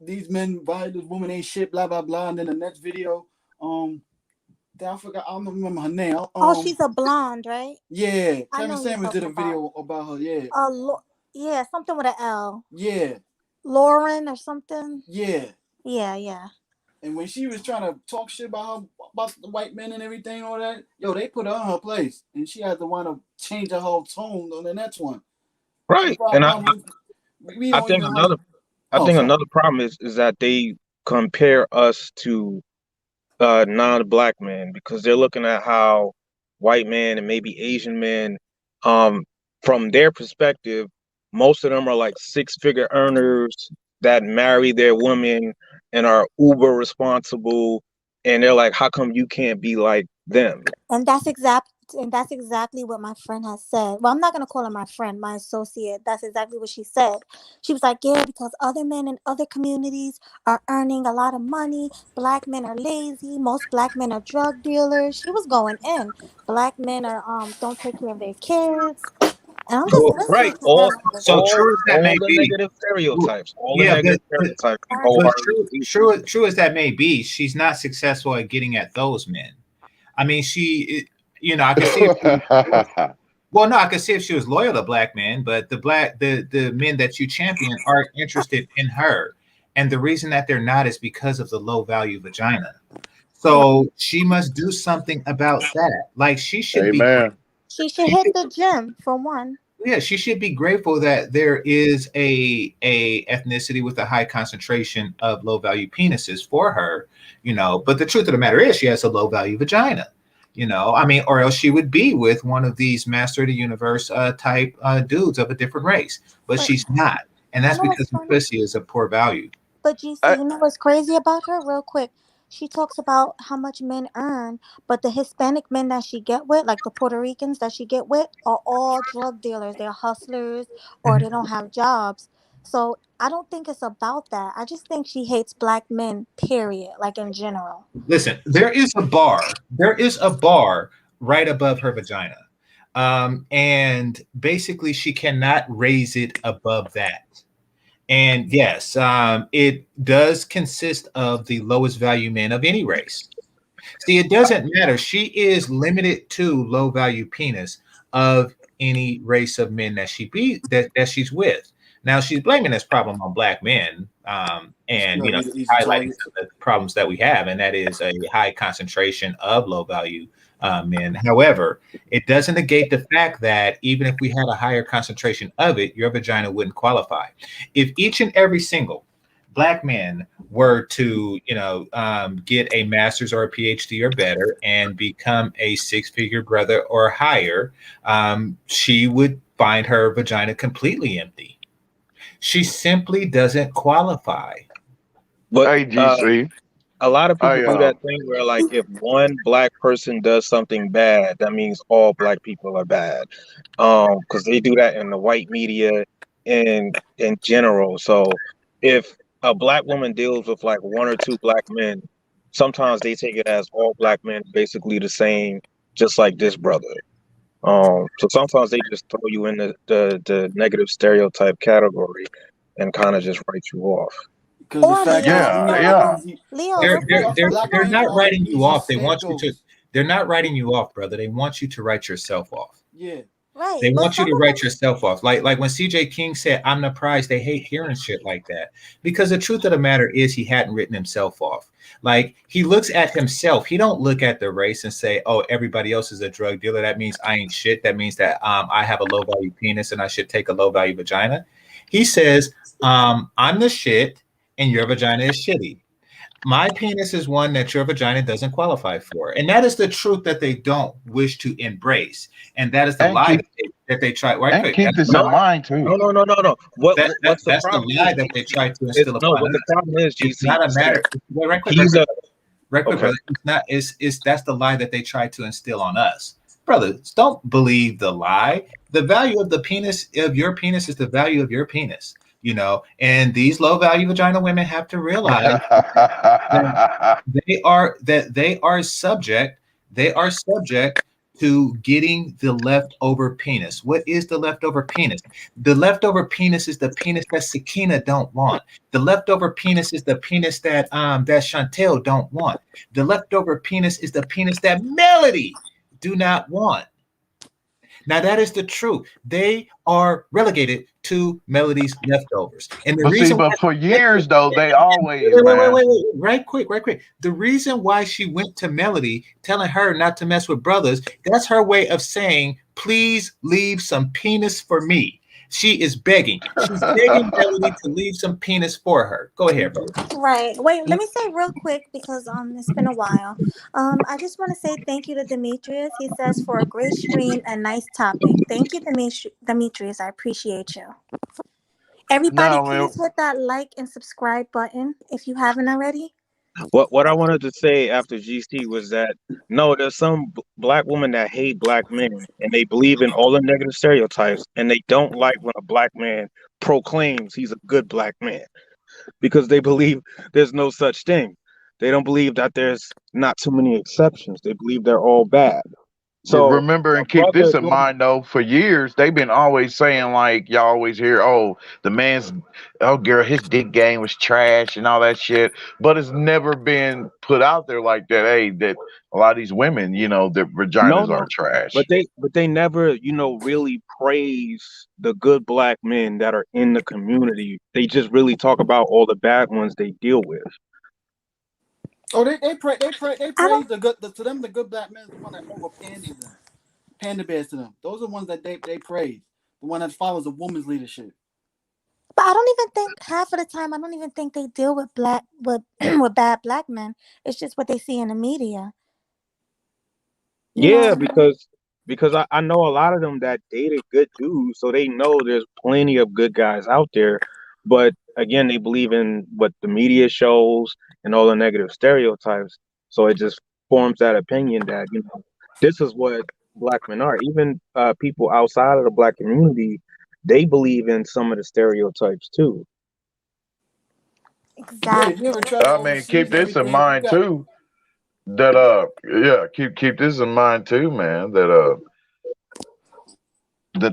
these men violate this woman ain't shit, blah blah blah, and then the next video, I forgot, I don't remember her name. Oh, she's a blonde, right? Yeah, I Kevin know who you're Samuels did talking a about. video about her. Yeah, Yeah, something with an L. yeah, Lauren or something. yeah. Yeah. And when she was trying to talk shit about the white men and everything, all that, yo, they put her in her place, and she had to want to change her whole tone on the next one. So the right. And problem is, we I don't think even have. another I Oh, think sorry. another problem is that they compare us to non-black men because they're looking at how white men and maybe Asian men, um, from their perspective, most of them are like six-figure earners that marry their women and are uber responsible, and they're like, how come you can't be like them? And that's exactly what my friend has said. Well, I'm not gonna call her my friend, my associate. That's exactly what she said. She was like, "Yeah, because other men in other communities are earning a lot of money. Black men are lazy. Most black men are drug dealers." She was going in. Black men are don't take care of their kids, and I'm just Well, right. listening to All them. Like, So true as that may all the be. negative Well, stereotypes, all the yeah, negative stereotypes we but wholeheartedly true, believe. true as that may be, she's not successful at getting at those men. I mean, I could see if she was, well, no, I could see if she was loyal to black men, but the men that you champion aren't interested in her, and the reason that they're not is because of the low value vagina. yeah, So she must do something about that. Like she should be Amen. she should hit the gym for one. Yeah, she should be grateful that there is a ethnicity with a high concentration of low value penises for her, But the truth of the matter is, she has a low value vagina, I mean, or else she would be with one of these master of the universe type dudes of a different race, but But she's not, and you that's know what's because the funny? pussy is of poor value. But GC, I, you know what's crazy about her? Real quick, she talks about how much men earn, but the Hispanic men that she get with, like the Puerto Ricans that she get with, are all drug dealers. They're hustlers, or they don't have jobs. So I don't think it's about that. I just think she hates black men. Period. Like in general. Listen, there is a bar. There is a bar right above her vagina. And basically, she cannot raise it above that. And yes, it does consist of the lowest value men of any race. See, it doesn't matter. She is limited to low value penis of any race of men that she's with. Now she's blaming this problem on black men, and That'd be the easy highlighting target. some of the problems that we have, and that is a high concentration of low value men. However, it doesn't negate the fact that even if we had a higher concentration of it, your vagina wouldn't qualify. If each and every single black man were to, get a master's or a PhD or better and become a six-figure brother or higher, she would find her vagina completely empty. She simply doesn't qualify. But AGC. a lot of people I do that thing where, like, if one black person does something bad, that means all black people are bad. Because they do that in the white media in general. So if a black woman deals with like one or two black men, sometimes they take it as all black men basically the same, just like this brother. So sometimes they just throw you in the negative stereotype category and kind of just write you off. Because the Or fact is, Leo, you yeah, know, or yeah. Leo, They're real quick. they're they're black they're men not are writing you easy off. They want you to. scapegoats. They're not writing you off, brother. They want you to write yourself off. Yeah. Right, They but want you some to of write them. yourself off. Like when CJ King said, "I'm the prize." They hate hearing shit like that because the truth of the matter is he hadn't written himself off. Like he looks at himself. He don't look at the race and say, "Oh, everybody else is a drug dealer. That means I ain't shit. That means that I have a low value penis and I should take a low value vagina." He says, "I'm the shit and your vagina is shitty. My penis is one that your vagina doesn't qualify for." And that is the truth that they don't wish to embrace. And that is the And lie keep that they try. Right and quick. keep That's this the No, in lie. mind too. no. What's the That's the problem lie is, that they GC? try to It's instill no, upon what the us. problem is, It's GC, not a is that matter. Wait, he's a right quick, okay. brother. It's not. It's that's the lie that they try to instill on us, brothers. Don't believe the lie. The value of the penis of your penis is the value of your penis. You know, and these low value vagina women have to realize that they are subject to getting the leftover penis. What is the leftover penis? The leftover penis is the penis that Sakina don't want. The leftover penis is the penis that Chantel don't want. The leftover penis is the penis that Melody do not want. Now that is the truth. They are relegated to Melody's leftovers. And the But see, reason but for why years though, they wait, always, wait, wait, wait, man. wait, wait, right quick. The reason why she went to Melody telling her not to mess with brothers, that's her way of saying, please leave some penis for me. She is begging. She's begging Melody to leave some penis for her. Go ahead, brother. Right. Wait, let me say real quick because it's been a while. I just want to say thank you to Demetrius. He says for a great stream and nice topic. Thank you, Demetrius. I appreciate you. Everybody, No, man. please hit that like and subscribe button if you haven't already. What I wanted to say after GC was that no, there's some black women that hate black men and they believe in all the negative stereotypes and they don't like when a black man proclaims he's a good black man because they believe there's no such thing. They don't believe that there's not too many exceptions. They believe they're all bad. So Remember a and keep brother this in doing mind though. For years, they've been always saying like y'all always hear, "Oh, the man's, oh girl, his dick game was trash and all that shit." But it's never been put out there like that. Hey, that a lot of these women, their no, vaginas are no, but trash. they never, really praise the good black men that are in the community. They just really talk about all the bad ones they deal with. Oh, they I don't. praise to them the good black men is the one that over pandies them, panda bears to them. Those are the ones that they praise. The one that follows a woman's leadership. But I don't even think half of the time. I don't even think they deal with black with with bad black men. It's just what they see in the media. You know Yeah, what I mean? because I know a lot of them that dated good dudes, so they know there's plenty of good guys out there. But again, they believe in what the media shows and all the negative stereotypes. So it just forms that opinion that, this is what black men are. Even people outside of the black community, they believe in some of the stereotypes too. Yeah, if you ever Exactly. travel I mean, overseas keep and this in everything, you mind got too. That yeah, keep this in mind too, man. That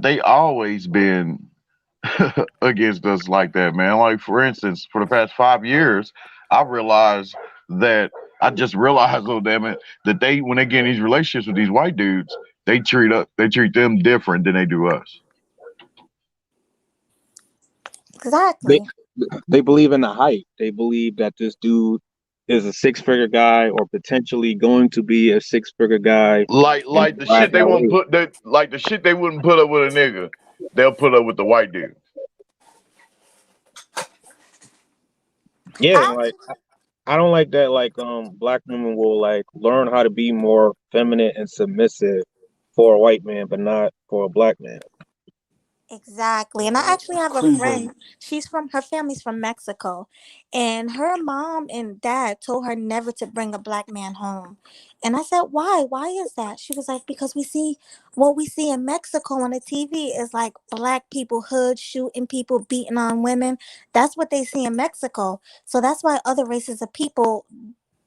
they always been against us like that, man. Like for instance, for the past 5 years, I realized that I just realized, oh damn it, that they when they get in these relationships with these white dudes, they treat them different than they do us. They Exactly. they believe in the hype. They believe that this dude is a six-figure guy or potentially going to be a six-figure guy in Like the Black shit they wouldn't LA. put that like the shit they wouldn't put up with a nigga, they'll put up with the white dude. Yeah, and I like actually, I don't like that like black women will like learn how to be more feminine and submissive for a white man, but not for a black man. Exactly. And I actually have a Cringeworthy. friend. Her family's from Mexico. And her mom and dad told her never to bring a black man home. And I said, why? Why is that? She was like, because what we see in Mexico on the TV is like black people hood shooting people, beating on women. That's what they see in Mexico. So that's why other races of people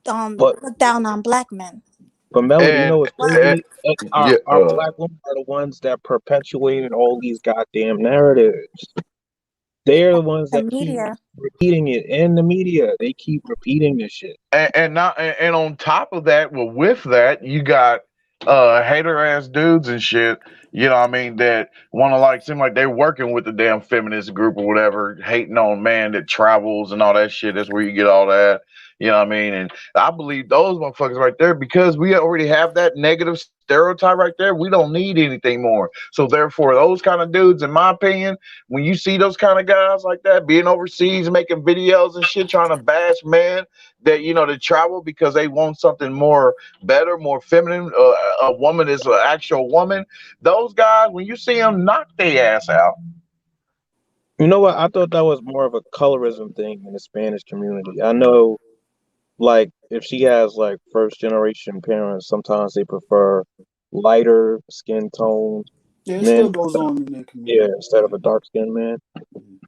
But look down on black men. Melody, you And know what's What? crazy? yeah, Our black women are the ones that perpetuated all these goddamn narratives. They're the ones The that keep media. repeating it in the media. They keep repeating this shit. and on top of that, well, with that, you got hater ass dudes and shit. You know what I mean? That want to like seem like they're working with the damn feminist group or whatever, hating on man that travels and all that shit. That's where you get all that. You know what I mean? And I believe those motherfuckers right there because we already have that negative stereotype right there. We don't need anything more. So therefore, those kind of dudes, in my opinion, when you see those kind of guys like that being overseas, making videos and shit, trying to bash men that that travel because they want something more better, more feminine. A woman is an actual woman. Those guys, when you see them, knock their ass out. You know what? I thought that was more of a colorism thing in the Spanish community. I know, like, if she has like first generation parents, sometimes they prefer lighter skin tones Yeah, it still men. goes on in their Yeah, community. instead of a dark skinned man. Mhm.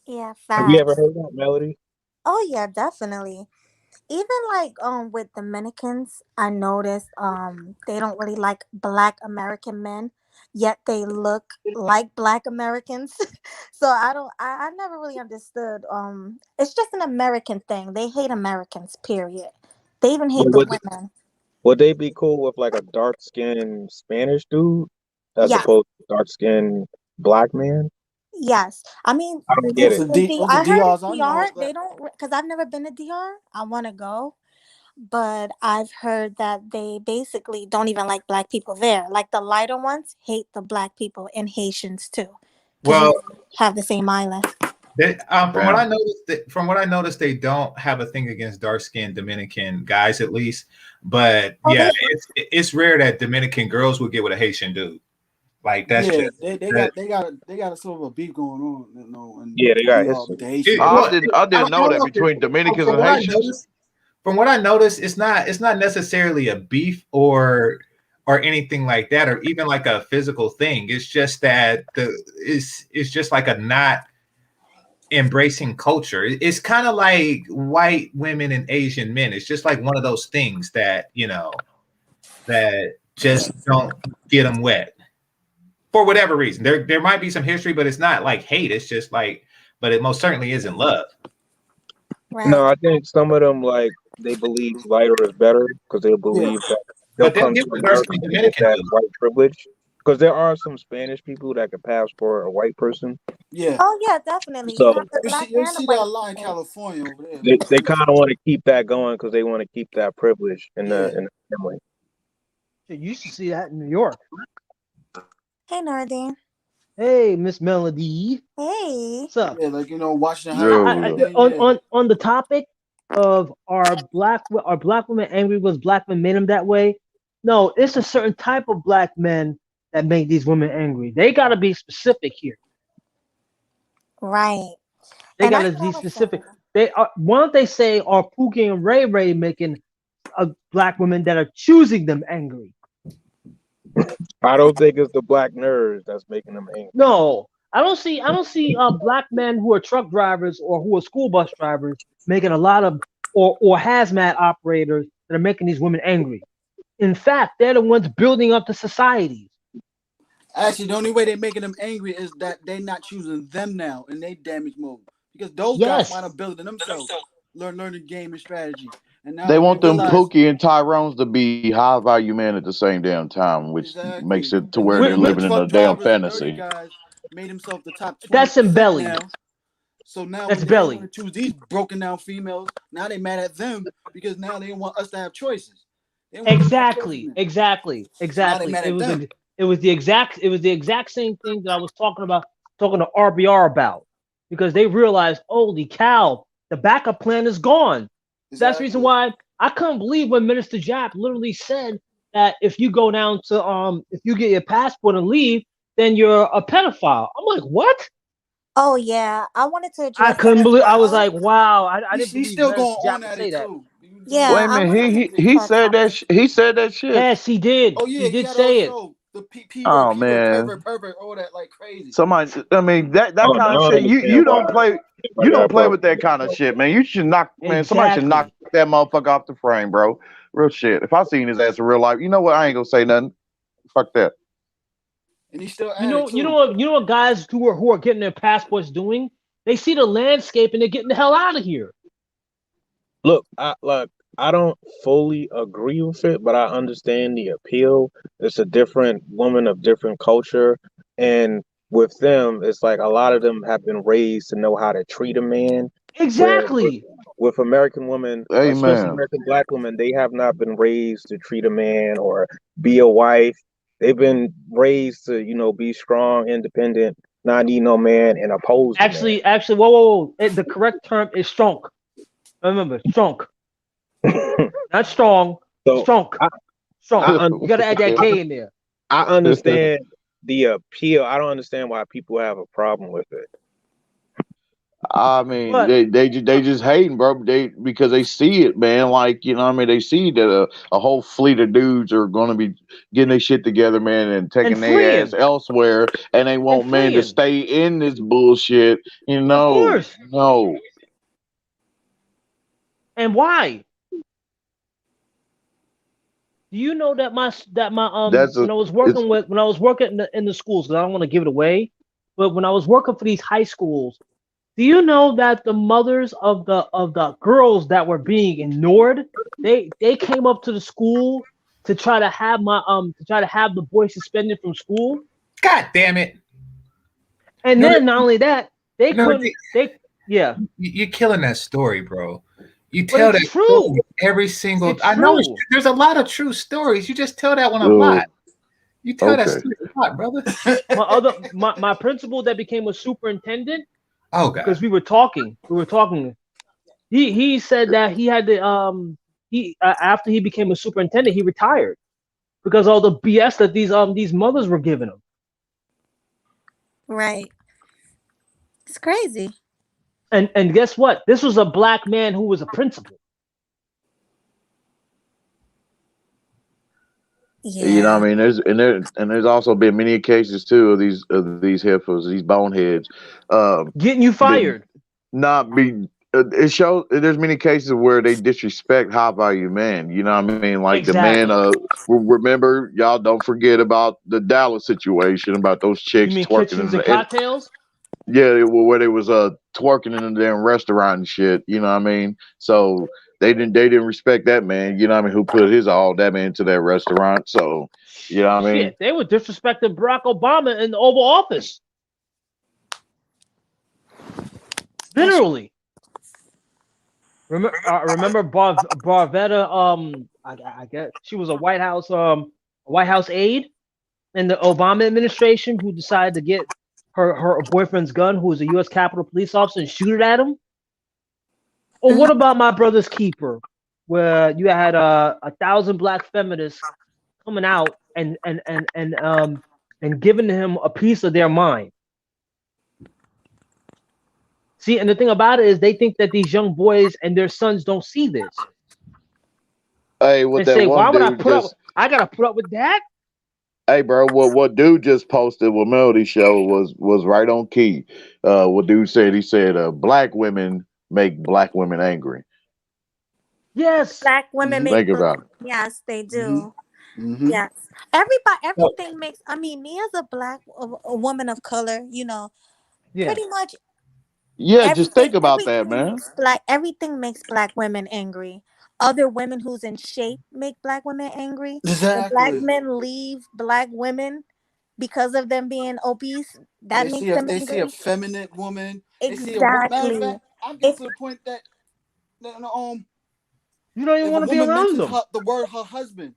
Yeah, Have you ever facts. heard that, Melody? Oh yeah, definitely. Even like with Dominicans, I noticed they don't really like black American men, yet they look like black Americans. So I never really understood. It's just an American thing. They hate Americans, period. They even hate But the women. would they be cool with like a dark skinned Spanish dude as Yes, opposed to dark skinned black man? yes. I mean, I don't get Most it. of the D. most of I the heard in DRs I know, DR they don't because I've never been to DR. I want to go, but I've heard that they basically don't even like black people there. Like the lighter ones hate the black people and Haitians too, because Well, we have the same island. Damn. from what I noticed, they don't have a thing against dark skinned Dominican guys, at least. But Oh, yeah, they it's rare that Dominican girls will get with a Haitian dude. Like that's yeah, just they that. got a sort of a beef going on, in Yeah, they got DR with the history. Haitians. Well, I I didn't don't know that know. between Dominicans From and what I Haitians. noticed, it's not necessarily a beef or anything like that, or even like a physical thing. It's just that it's just like a not embracing culture. It's kind of like white women and Asian men. It's just like one of those things that that just don't get them wet for whatever reason. There might be some history, but it's not like hate. It's just like, but it most certainly isn't love. No, right. I think some of them like they believe lighter is better because they Yeah, believe that they'll But they'll come get to with dark America skinned and get Dominican that dude. white privilege. Because there are some Spanish people that can pass for a white person, yeah. Oh yeah, definitely. You so have the black You and the see that a white lot in people. California over there. they kind of want to keep that going because they want to keep that privilege Yeah, in the family. You used to see that in New York. Hey, Nardine. Hey, Miss Melody, Hey. what's up? yeah, like Washington Heights and I, Yo, everything. Yeah, on the topic of are black women angry because black men made them that way? No, it's a certain type of black men that make these women angry. They got to be specific here. Right. They And got that's to what I be was specific. saying. They are. Why don't they say are Pookie and Ray Ray making black women that are choosing them angry? I don't think it's the black nerds that's making them angry. No, I don't see black men who are truck drivers or who are school bus drivers making a lot of or hazmat operators that are making these women angry. In fact, they're the ones building up the societies. actually, the only way they're making them angry is that they're not choosing them now in they damage mode because those guys Yes, wind up building themselves, learning game and strategy, and now they when they want them realize Pookie and Tyrones to be high value men at the same damn time, which makes exactly, it to and where they're them we living in truck a damn drivers and nerdy fantasy. guys made themselves the top that's in 20% belly. now. So now That's when they want belly. to choose these broken down females, now they mad at them because now they want us to have choices. They want us to have choices Exactly, now. exactly, So now they exactly. mad at them. It was the exact same thing that I was talking to RBR about because they realized, holy cow, the backup plan is gone. That's the reason Exactly. why I couldn't believe when Minister Japp literally said that if you go down to if you get your passport and leave, then you're a pedophile. I'm like, what? Oh yeah, I wanted to I address that couldn't as believe. I was well. like, wow. I didn't He's believe still Meredith going Jack on would at say it that. too. You know what I'm saying? Yeah, Wait a I minute, wanted to he touch said on that it. he said that shit. Yes, he did. Oh yeah, He he did had a whole say it. show. The Oh P word, man, pervert, all that like crazy. somebody. I mean that Oh, kind of now I shit. understand You why don't play. I You got a don't play problem with that with kind of shit, man. You should knock, man. Somebody should knock Exactly. that motherfucker off the frame, bro. Real shit. If I seen his ass in real life, you know what? I ain't gonna say nothing. Fuck that. And he's still You at it know, too. you know what guys who are getting their passports doing? They see the landscape and they're getting the hell out of here. Look, I don't fully agree with it, but I understand the appeal. It's a different woman of different culture, and with them, it's like a lot of them have been raised to know how to treat a man. Where Exactly. with American women, especially Amen. American black women, they have not been raised to treat a man or be a wife. They've been raised to, be strong, independent, not need no man, and oppose the Actually, whoa. The correct term is strong. Remember, strong, man. not strong. So Strong, I, strong. I, You gotta add that I K in there. I understand the appeal. I don't understand why people have a problem with it. I mean, But they just hating, bro. They because they see it, man. Like what I mean, they see that a whole fleet of dudes are gonna be getting their shit together, man, and and taking their ass freeing elsewhere, and they and want man to freeing, stay in this bullshit. of course. No. And why? Do you know that my That's a when I was it's working in the schools, because I don't want to give it away, but when I was working for these high schools, do you know that the mothers of the girls that were being ignored, they came up to the school to try to have the boy suspended from school, God damn it! and No, then not only that, they no, couldn't they yeah, you're killing that story, bro. You but tell it's that story true. every single. It's I know true. there's a lot of true stories. You just tell that one a lot. uh, You tell that okay. story a lot, brother. My principal that became a superintendent, Oh because God. we were talking. He said that he had to he after he became a superintendent, he retired because all the BS that these mothers were giving him. Right. It's crazy. And guess what? This was a black man who was a principal. Yeah. I mean, there's also been many cases too of these heifers, these boneheads, um, Getting you that fired. not be. It shows there's many cases where they disrespect high value men. You know what I mean? Like the man. Exactly. Remember, y'all don't forget about the Dallas situation about those You chicks mean twerking kitchens in and the. cocktails? Yeah, where they was twerking in the damn restaurant and shit. You know what I mean? So they didn't respect that man. You know what I mean? Who put his all that man into that restaurant? So you know what I mean? Shit, they were disrespecting Barack Obama in the Oval Office. That's Literally. Remember Barvetta? I guess she was a White House aide in the Obama administration who decided to get her boyfriend's gun, who was a U.S. Capitol police officer, and shoot it at him. Or mhm. what about my brother's keeper, where you had 1,000 black feminists coming out and giving him a piece of their mind. See, and the thing about it is they think that these young boys and their sons don't see this Hey, what and that say, one why would dude just I gotta put up with that? Hey, bro, what dude just posted with Melody Show was right on key. What dude said, he said, black women make black women angry. Yes. Black women Hmm. make Think black. about it. Yes, they Hmm. do. Hmm. Yes. Everybody, So, everything makes. I mean, me as a woman of color, Yeah. pretty much Yeah, just everything. think about that, Everything man. makes black women angry. Other women who's in shape make black women angry. When black Exactly. men leave black women because of them being obese, that makes them They see a angry. feminine woman. They see a matter of Exactly. fact. I'm getting It's to the point that You don't even if a want to be woman around mentions them. the word her husband,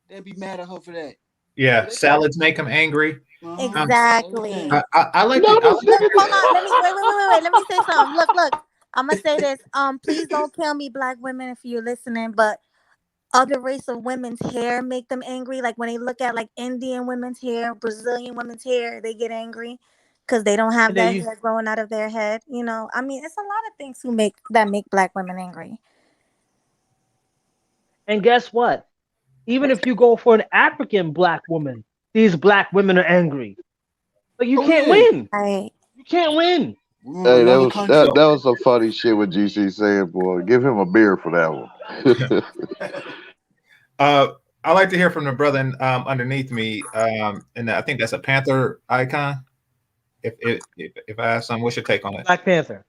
they'd be mad at her for that. So yeah, they can, salads make them angry. Um, exactly. everything. I like to. No, I this like Look, nigga. hold on. Let me wait. Let me say something. Look. I'm gonna say this. Please don't kill me, black women, if you're listening. But other race of women's hair make them angry. Like when they look at like Indian women's hair, Brazilian women's hair, they get angry because they don't have And then that you hair growing out of their head. You know, I mean, it's a lot of things that make black women angry. and guess what? Even if you go for an African black woman, these black women are angry. Like you Oh can't yeah, win. Right. You can't win. we're from Hey, that another was country. that was some funny shit what GC saying, boy. Give him a beer for that one. I like to hear from the brother underneath me, and I think that's a Panther icon. If I ask some, what's your take on it? Black Panther.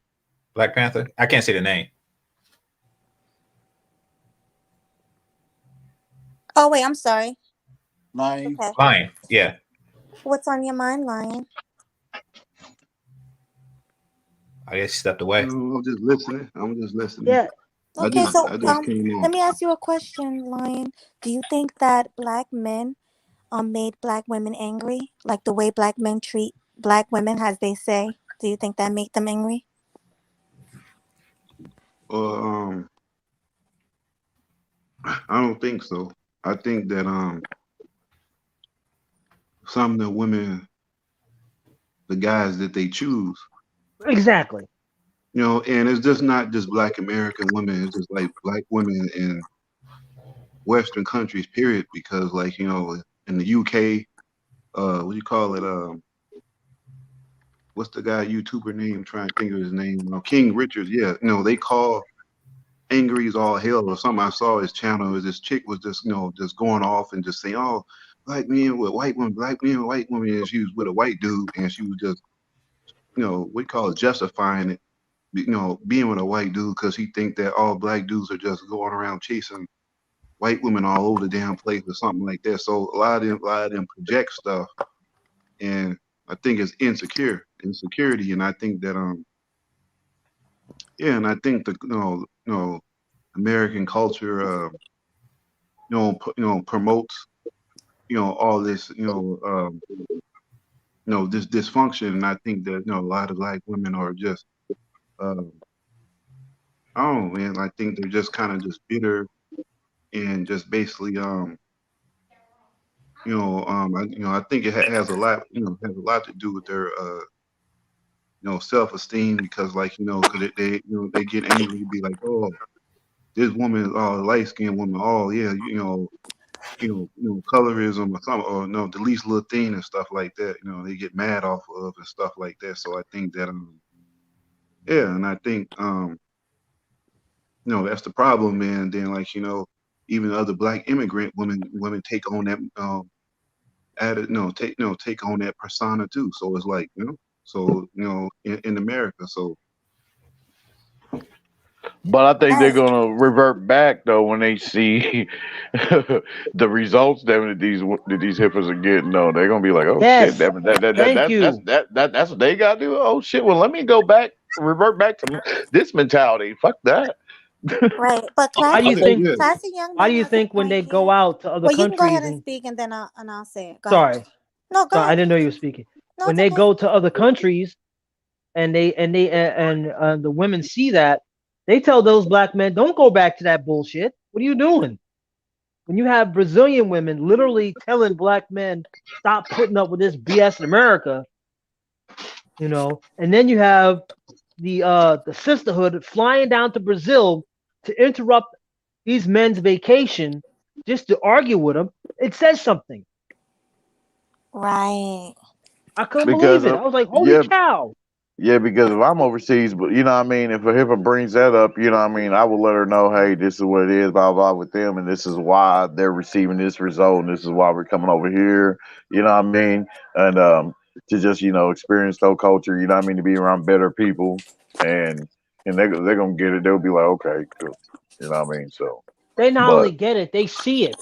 Black Panther. I can't say the name. Oh wait, I'm sorry. Lion. Okay. Lion. Yeah. What's on your mind, Lion? I guess he stepped away. No, I'm just listening. I'm just listening. Yeah. Okay, so I just came let on. me ask you a question, Lion. Do you think that black men made black women angry? Like the way black men treat black women, as they say. Do you think that make them angry? Uh, I don't think so. I think that some of the women, the guys that they choose, Exactly. you know, and it's just not just black American women. It's just like black women in Western countries, period. Because like you know, in the UK, what do you call it? What's the guy YouTuber name? I'm trying to think of his name. King Richards. Yeah, you know, they call angry as all hell or something. I saw his channel. This chick was just, you know, just going off and just saying, "Oh, black men with white women, black men with white women," and she was with a white dude, and she was just, you know, we call it justifying it, you know, being with a white dude because he think that all black dudes are just going around chasing white women all over the damn place or something like that. So a lot of them project stuff, and I think it's insecurity, and I think that yeah, and I think the American culture promotes all this this dysfunction, and I think that a lot of black women are just uh, I don't know, man. I think they're just kind of just bitter and just basically I think it has a lot to do with their self-esteem because like because they get angry, be like, oh, this woman, light-skinned woman, oh yeah, colorism or something, or no, the least little thing and stuff like that. They get mad off of and stuff like that. So I think that yeah, and I think that's the problem, man. Then like even other black immigrant women take on that added take on that persona too. So it's like in America. So But I think they're Right. gonna revert back though when they see the results that these hippos are getting. Though they're gonna be like, "Oh shit, Yes. Thank that's you. that's what they gotta do." Oh shit, well let me go back, revert back to this mentality. Fuck that. Right. But How do you okay, think? yeah. classy young How man do you has a think when point they go here. out to other Well, you can go ahead countries and and speak, and then I'll say it. Go ahead. sorry, No, go sorry, I ahead. didn't know you were speaking. No, When it's they okay. go to other countries and the women see that, they tell those black men, "Don't go back to that bullshit. What are you doing?" When you have Brazilian women literally telling black men, "Stop putting up with this BS in America," and then you have the sisterhood flying down to Brazil to interrupt these men's vacation just to argue with them. It says something. Right. I couldn't Because believe it. I was like, "Holy yeah, cow!" yeah, because if I'm overseas, but you know what I mean, if a hippo brings that up, you know what I mean, I will let her know, hey, this is what it is, blah blah with them, and this is why they're receiving this result, and this is why we're coming over here, you know what I mean, and to just experience their culture, you know what I mean, to be around better people, and they're gonna get it. They'll be like, okay, cool, you know what I mean. So, They not but only get it, they see it.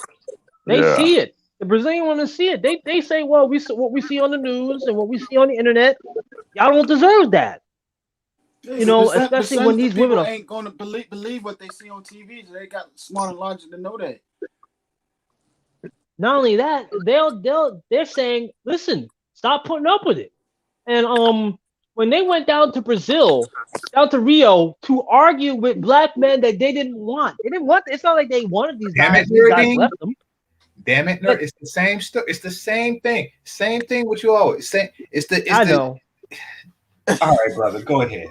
They yeah, see it. The Brazilian want to see it. They say, "Well, what we see on the news and what we see on the internet, y'all don't deserve that." Yeah, but Especially when percentage of these women people are. ain't gonna believe what they see on TV. So they got smart and logic to know that. Not only that, they're saying, "Listen, stop putting up with it." And when they went down to Brazil, down to Rio, to argue with black men that they didn't want. They didn't want. It's not like they wanted these Damn guys. it, These guys Nuruddin. left them. Damn it, But it's the same stuff. It's the same thing. Same thing. What you always say. I know. All right, brother. Go ahead.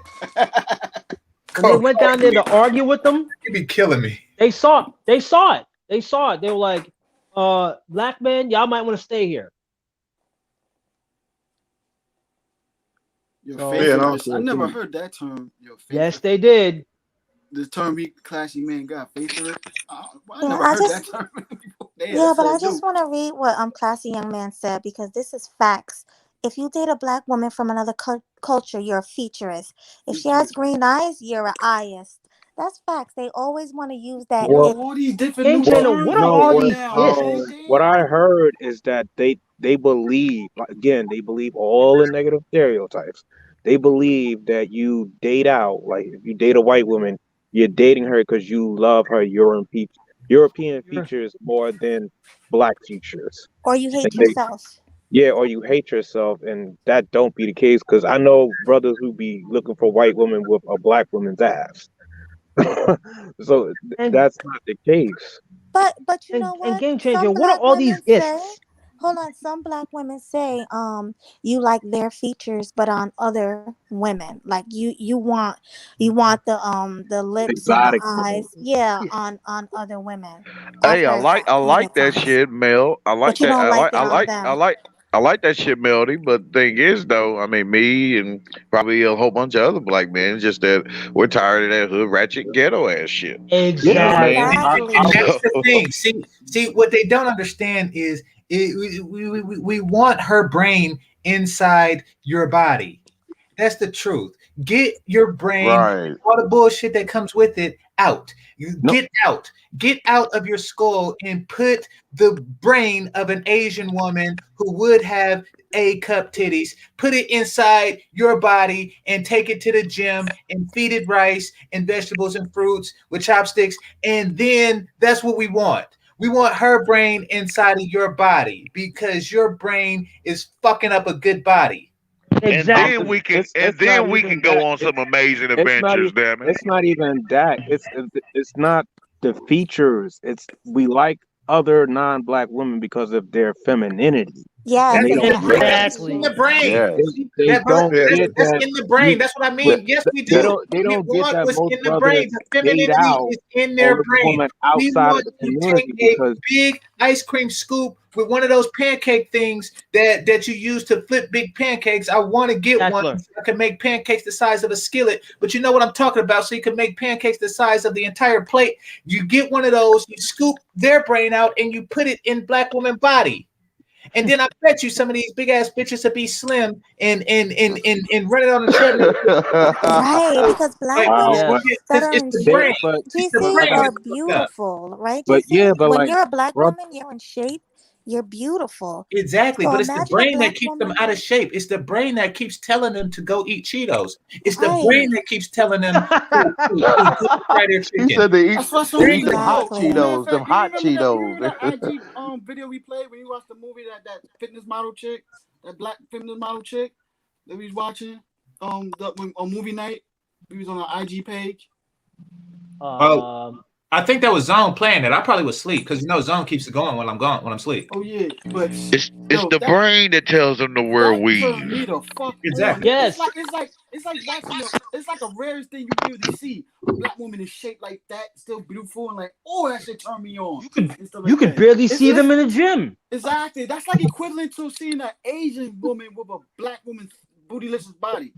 When they went down there to argue with them, You be killing me. they saw it. They saw it. They saw it. They were like, black men, y'all might want to stay here. Your So- favorite. Yeah, and also, I never too. heard that term. Your favorite. Yes, they did. The term we classy man got favorite. I Yeah, never I heard just- that term before. Damn, Yeah, that's but so I just dope. want to read what classy young man said, because this is facts. If you date a black woman from another culture, you're a featurist. If she has green eyes, you're a eyist. That's facts. They always want to use that. Yo, Well, all these different Game new Changer, terms what are no, all coming these now, ists? man. what I Damn. heard is that they believe, like, again, they believe all the negative stereotypes. They believe that you date out, like if you date a white woman, you're dating her because you love her European features more than black features. Or you And hate yourself. yeah, or you hate yourself, and that don't be the case, because I know brothers who be looking for white women with a black woman's ass. So And that's not the case. But you and, know and what? Game Changer, Some what are black all these women say, ists? hold on, some black women say, you like their features, but on other women. Like you want the lips and the Exotic women. eyes, yeah, Yeah. on other women. I've Hey, heard that I plenty like of that times. shit, Mel. I like But you that. don't like it on them. I like that shit, Melody. But the thing is, though, I mean, me and probably a whole bunch of other black men, it's just that we're tired of that hood ratchet ghetto ass shit. You know what I mean? Exactly. And Exactly. that's the So, thing. See, what they don't understand is we want her brain inside your body. That's the truth. Get your brain, right. all the bullshit that comes with it, out. You No, get out of your skull and put the brain of an Asian woman who would have A cup titties, put it inside your body and take it to the gym and feed it rice and vegetables and fruits with chopsticks. And then that's what we want. We want her brain inside of your body because your brain is fucking up a good body. And Exactly. then we can it's not even go that. on some amazing It's not adventures, even. damn it. It's not even that. It's not the features. It's we like other non-black women because of their femininity, and Yes, they That's in don't the brain. get. That's in the Exactly. brain. Yes. They That brother, don't Yeah, get that's that. in the brain. You That's what I the, mean. Yes, we they do. don't We get want that what's most in the brothers brain. The date femininity out is in their all the brain. woman We outside of want the to take community a because big ice cream scoop with one of those pancake things that you use to flip big pancakes. I want to get one Bachelor. so I can make pancakes the size of a skillet. But you know what I'm talking about. So you can make pancakes the size of the entire plate. You get one of those, you scoop their brain out, and you put it in black woman body. And then I bet you some of these big ass bitches will be slim and running on the treadmill. right. Because black Like, women but that are it's in the they shape, brain. but It's the GC, but brain like are that's fucked up. beautiful, right? but GC, yeah, but when like you're a black bro, woman, you're in shape, you're beautiful. Exactly, So but it's the imagine a brain that black keeps them woman, out of shape. It's the brain that keeps telling them to go eat Cheetos. It's the right? brain that keeps telling them to fry their He chicken. said That's what There some you them go. hot yo. Matter of Exactly. Cheetos, them fact, you hot remember Cheetos. that IG video we played when you watched the movie that fitness model chick, that black fitness model chick that we was watching on movie night. We was on our IG page. Oh, um, I think that was Zone playing it. I probably was asleep because Zone keeps it going when I'm gone when I'm asleep. Oh yeah, but It's yo, the brain that tells them to wear that turned me weave. the fuck on. Exactly. yes. It's like watching it's like a rarest thing you be able to see a black woman in shape like that, still beautiful and like, oh, that shit turn me on and stuff You like could that. barely see them in the gym. Exactly. That's like equivalent to seeing an Asian woman with a black woman's bootylicious body.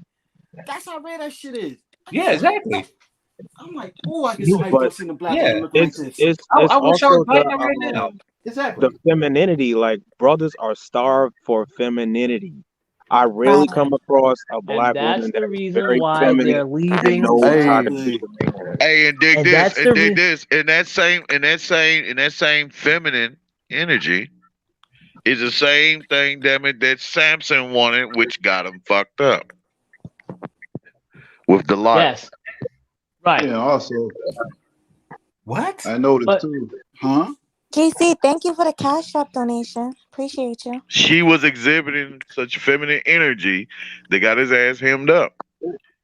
That's how rare that shit is. Yeah, exactly. I'm like, oh, I get so hyped but up seeing a black Yeah, woman looking like this. it's I wish I was also biting it right now. the Exactly. femininity. Like brothers are starved for femininity. I rarely Right. come across a And black that's woman the that is reason very why feminine they're and leaving. knows how to Hey, be Exactly. the man. hey, and dig And this, that's the in that same feminine energy is the same thing, damn it, that Samson wanted, which got him fucked up with Delilah. yes, right. Yeah, also What? I noticed But too. Huh? GC, thank you for the Cash App donation. Appreciate you. She was exhibiting such feminine energy. They got his ass hemmed up.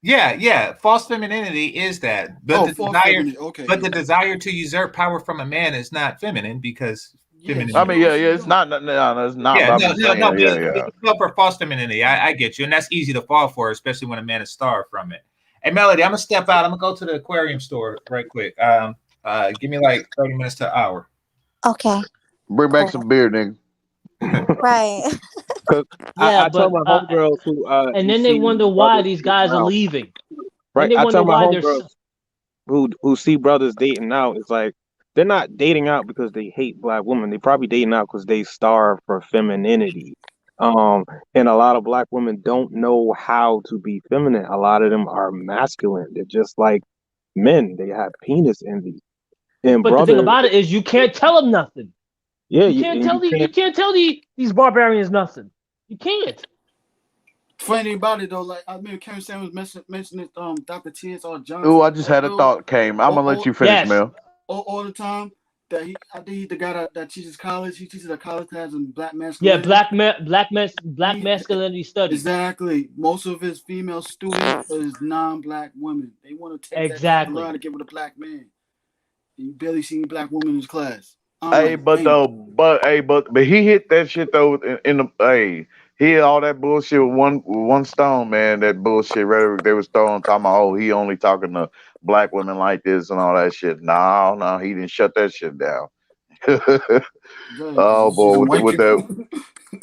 Yeah. False femininity is that, Oh, false feminine. Okay, but yeah. the desire to usurp power from a man is not feminine because Yeah, I femininity. mean, yeah, it's not. No, it's not. Yeah, But I'm no, just no, saying, no. yeah. But no, for false femininity, I get you, and that's easy to fall for, especially when a man is starved from it. Hey, Melody, I'm gonna step out. I'm gonna go to the aquarium store right quick. Give me like 30 minutes to an hour. Okay. Bring back Cool. some beer, nigga. Right. Because Yeah, I tell but my homegirls who and you then they see wonder why brothers these dating guys are out, leaving. Then right? they I wonder tell my why homegirls who see brothers dating out, it's like they're not dating out because they hate black women. They probably dating out because they starve for femininity. And a lot of black women don't know how to be feminine. A lot of them are masculine. They're just like men. They have penis envy. And But the thing brothers, about it is, you can't tell them nothing. yeah, You can't and tell you these. You can't. can't tell these barbarians nothing. You can't. Funny about it though, like I mean, Karen Sanders mentioned it. Dr. T.S.R. Ooh, Johnson. I just had a thought. Came. I'm gonna let you finish, Yes. Mel. All the time. That I think he's the guy that teaches college. He teaches a college class in black Yeah. masculinity. Black He masculinity studies. exactly. Most of his female students is non-black women. They want to take that class and learn how Exactly. to get with a black man. And you barely see any black women in his class. I'm Hey, like, but damn. though, but he hit that shit though in the he hit all that bullshit with one stone, man. That bullshit rhetoric they was throwing, talking about, oh, he only talking to black women like this and all that shit. No, he didn't shut that shit down. Good, 'cause Oh you see boy, some with white that, people.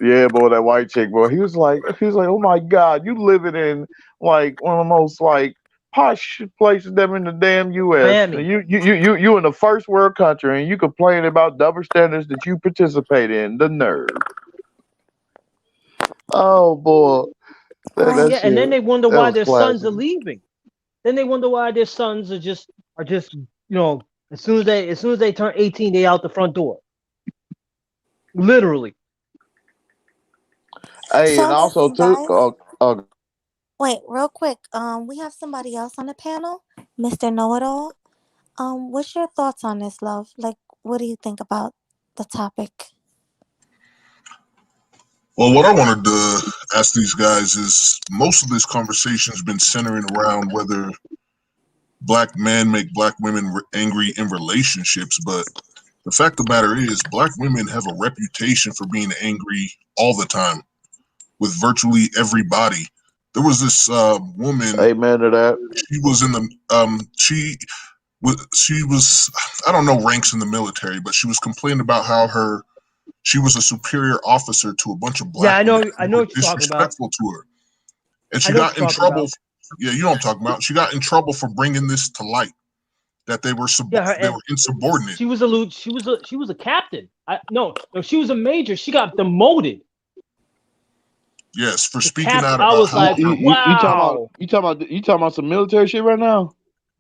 yeah, boy, that white chick, boy. He was like, oh my god, you living in like one of the most like posh places them in the damn U.S. Miami. You in the first world country, and you complain about double standards that you participate in. The nerve. Oh boy, that Right. Yeah. And shit, then they wonder that why was their sons classic. are leaving. Then they wonder why their sons are just as soon as they turn 18, they out the front door. Literally. Hey, and So also listen, too, guys. Wait, real quick. We have somebody else on the panel, Mr. Know-it-all. What's your thoughts on this, love? Like, what do you think about the topic? Well, what I wanted to ask these guys is most of this conversation has been centering around whether black men make black women angry in relationships, but the fact of the matter is black women have a reputation for being angry all the time with virtually everybody. There was this woman, amen to that. she was in the she was I don't know ranks in the military, but she was complaining about how she was a superior officer to a bunch of Yeah, black I women know. I who know were what you're talking about. disrespectful to her. And I she know what got you're in talking trouble. about. Yeah, you know what I'm talking about. She got in trouble for bringing this to light, that they were Yeah, they were insubordinate. she was a she was a captain. No, she was a major. She got demoted Yes, for to speaking captain. out I about was how like, her. wow. You talking about some military shit right now?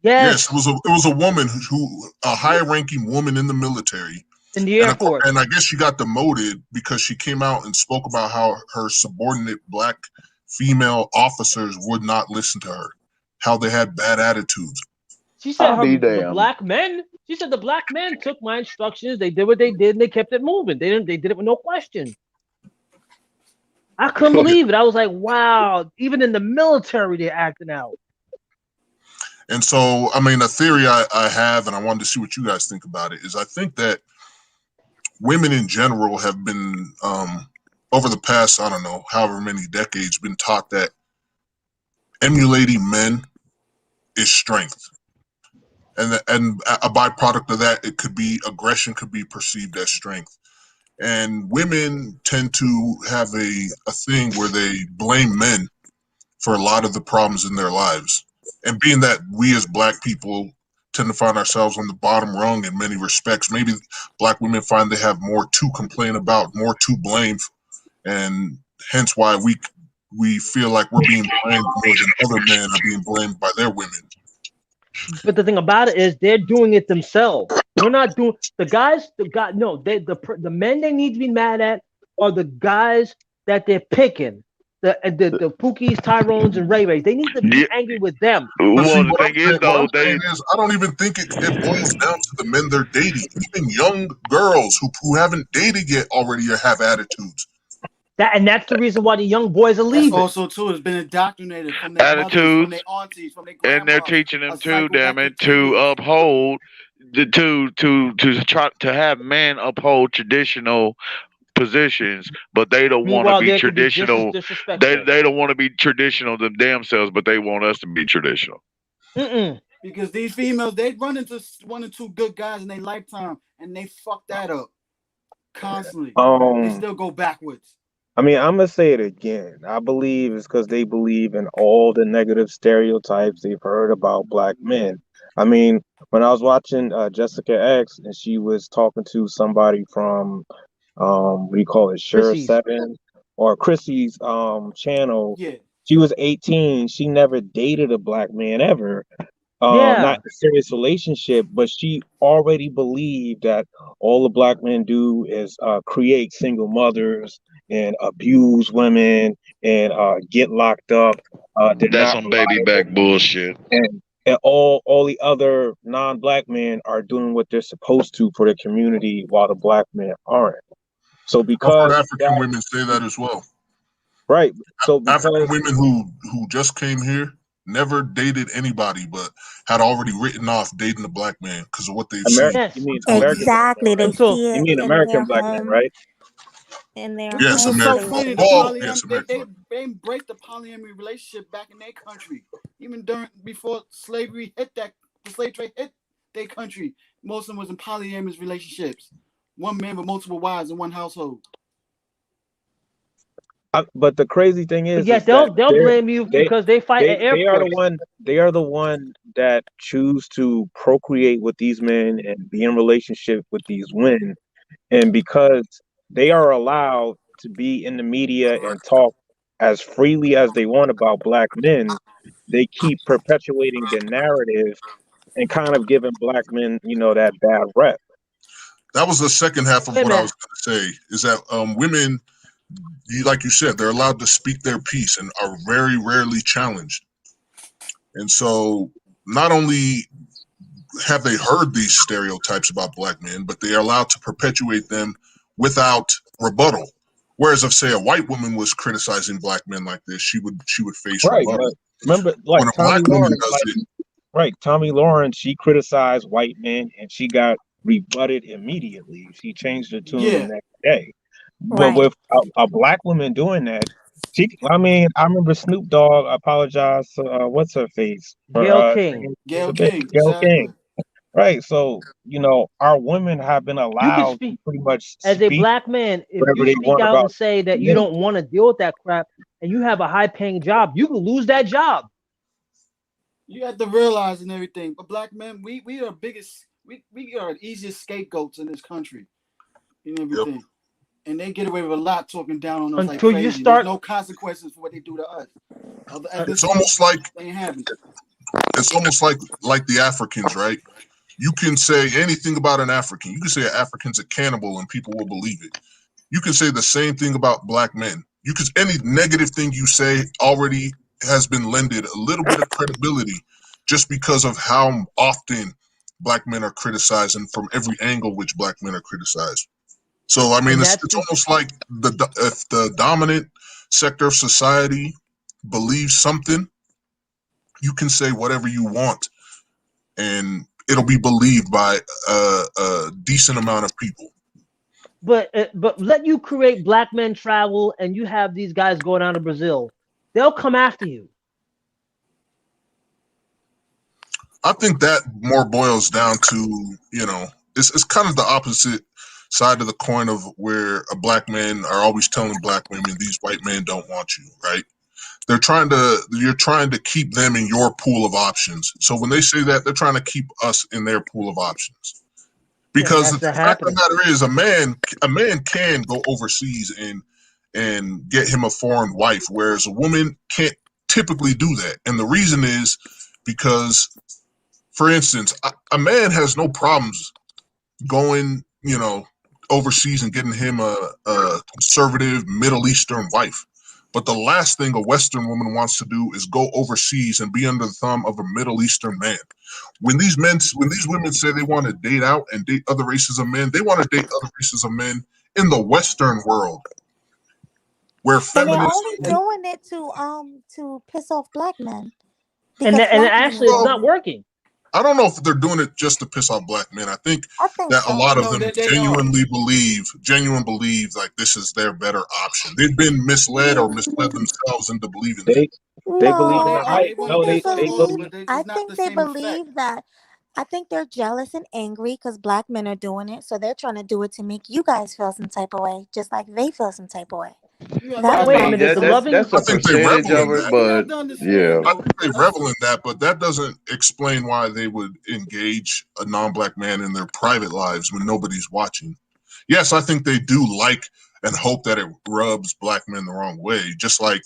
Yes, Yes, it was a woman who a high ranking woman in the military, in the Air Force. and I guess she got demoted because she came out and spoke about how her subordinate black female officers would not listen to her, how they had bad attitudes. She said I'll be the damned. black men. She said the black men took my instructions. They did what they did, and they kept it moving. They did it with no question. I couldn't believe it. I was like, wow. Even in the military, they're acting out. And so, I mean, a theory I have, and I wanted to see what you guys think about it, is I think that women in general have been, over the past, I don't know, however many decades, been taught that emulating men is strength. And a byproduct of that, it could be aggression, could be perceived as strength. And women tend to have a thing where they blame men for a lot of the problems in their lives. And being that we as black people tend to find ourselves on the bottom rung in many respects, maybe black women find they have more to complain about, more to blame, and hence why we feel like we're being blamed more than other men are being blamed by their women. But the thing about it is, they're doing it themselves. They're not doing the guys. No, the men they need to be mad at are the guys that they're picking. the Pookies, Tyrones, and Ray Rays. They need to be Yeah. angry with them. But see, Well, the what thing is, I'm though, they saying is, I don't even think it boils down to the men they're dating. Even young girls who haven't dated yet already have attitudes. That's the reason why the young boys are That's leaving. also too. It's been indoctrinated from their mothers, from attitudes, their aunties, from their and they're grandmas. teaching A them too. cycle Damn back to it, to 10 years. uphold to try to have men uphold traditional positions, but they don't want to Meanwhile, be they could be just as traditional. They disrespectful. they don't want to be traditional themselves, but they want us to be traditional. Mm-mm. Because these females, they run into one or two good guys in their lifetime, and they fuck that up constantly. They still go backwards. I mean, I'm gonna say it again. I believe it's because they believe in all the negative stereotypes they've heard about black men. I mean, when I was watching Jessica X and she was talking to somebody from what do you call it, Sure Chrissy's. Seven or Chrissy's channel, Yeah. she was 18. She never dated a black man ever. Yeah. Not a serious relationship, but she already believed that all the black men do is create single mothers and abuse women and get locked up. They're That's not some baby reliable, back bullshit. and all the other non-black men are doing what they're supposed to for the community, while the black men aren't. So I've heard because African women say that as well. right, so African because women who just came here never dated anybody, but had already written off dating a black man because of what they've seen. American, Yes. you mean American black men, Exactly. They right? So see You it mean in American their black men, home, right? in their Which Yes, is so American. home funny. The Oh, yes, American. they embraced the polyamory relationship back in their country, even before slavery hit the slave trade hit their country. Most of them was in polyamorous relationships, one man with multiple wives in one household. But the crazy thing but is yet that they'll blame you they because they fight at they are the airports. one that choose to procreate with these men and be in relationship with these women, and because they are allowed to be in the media and talk as freely as they want about black men, they keep perpetuating the narrative and kind of giving black men, that bad rep. That was the second half of Wait a what I minute. was going to say. Is that women, like you said, they're allowed to speak their piece and are very rarely challenged. And so, not only have they heard these stereotypes about black men, but they are allowed to perpetuate them without rebuttal. Whereas if, say, a white woman was criticizing black men like this, she would face Right, but rebuttal. remember, When like a Tommy black woman Lawrence, does it, right? Tommy Lawrence, she criticized white men and she got rebutted immediately. She changed her tune the Yeah, next day. But right? with a black woman doing that, I mean, I remember Snoop Dogg apologized to what's her face for Gail King. Gail the bit, King, Gail exactly. King, right? So our women have been You can allowed to speak pretty much as a speak black man. If whatever you they speak want out and about say that you men. don't want to deal with that crap and you have a high paying job, you can lose that job. You have to realize and everything. But black men, we are biggest, we are the easiest scapegoats in this country and yep. everything. And they get away with a lot talking down on us like Until you crazy. There's start no consequences for what they do to us. Other It's ethnicities, almost like they ain't having it. the Africans, right? You can say anything about an African. You can say an African's a cannibal and people will believe it. You can say the same thing about black men. Any negative thing you say already has been lended a little bit of credibility just because of how often black men are criticized and from every angle which black men are criticized. So I mean, and it's that's almost like if the dominant sector of society believes something, you can say whatever you want, and it'll be believed by a decent amount of people. but let you create black men travel and you have these guys go down to Brazil, they'll come after you. I think that more boils down to, it's kind of the opposite side of the coin of where a black men are always telling black women, these white men don't want you, right? You're trying to keep them in your pool of options. So when they say that, they're trying to keep us in their pool of options. Yeah, Because that's the not fact of happening. the matter is, a man can go overseas and get him a foreign wife, whereas a woman can't typically do that. And the reason is because, for instance, a man has no problems going, overseas and getting him a conservative Middle Eastern wife. But the last thing a Western woman wants to do is go overseas and be under the thumb of a Middle Eastern man. When these women say they want to date out and date other races of men, they want to date other races of men in the Western world, where And they're feminists. only doing it to piss off black men And because and black men actually, are it's doing not it. working. I don't know if they're doing it just to piss off black men. I think I think that a so. lot of No, them they are. genuinely believe like this is their better option. They've been misled or misled themselves into believing that. They believe No, in No, the I hype. they think want to No, they piss us they off, believe. believe. but I it's not think the they same effect. believe that. I think they're jealous and angry because black men are doing it, so they're trying to do it to make you guys feel some type of way, just like they feel some type of way. You have to That's Wait a why. understand minute. this The though. loving that's I a think they percentage revel of in it, that. You but have to yeah. understand I though. think they revel in that, but that doesn't explain why they would engage a non-black man in their private lives when nobody's watching. Yes, I think they do like and hope that it rubs black men the wrong way, just like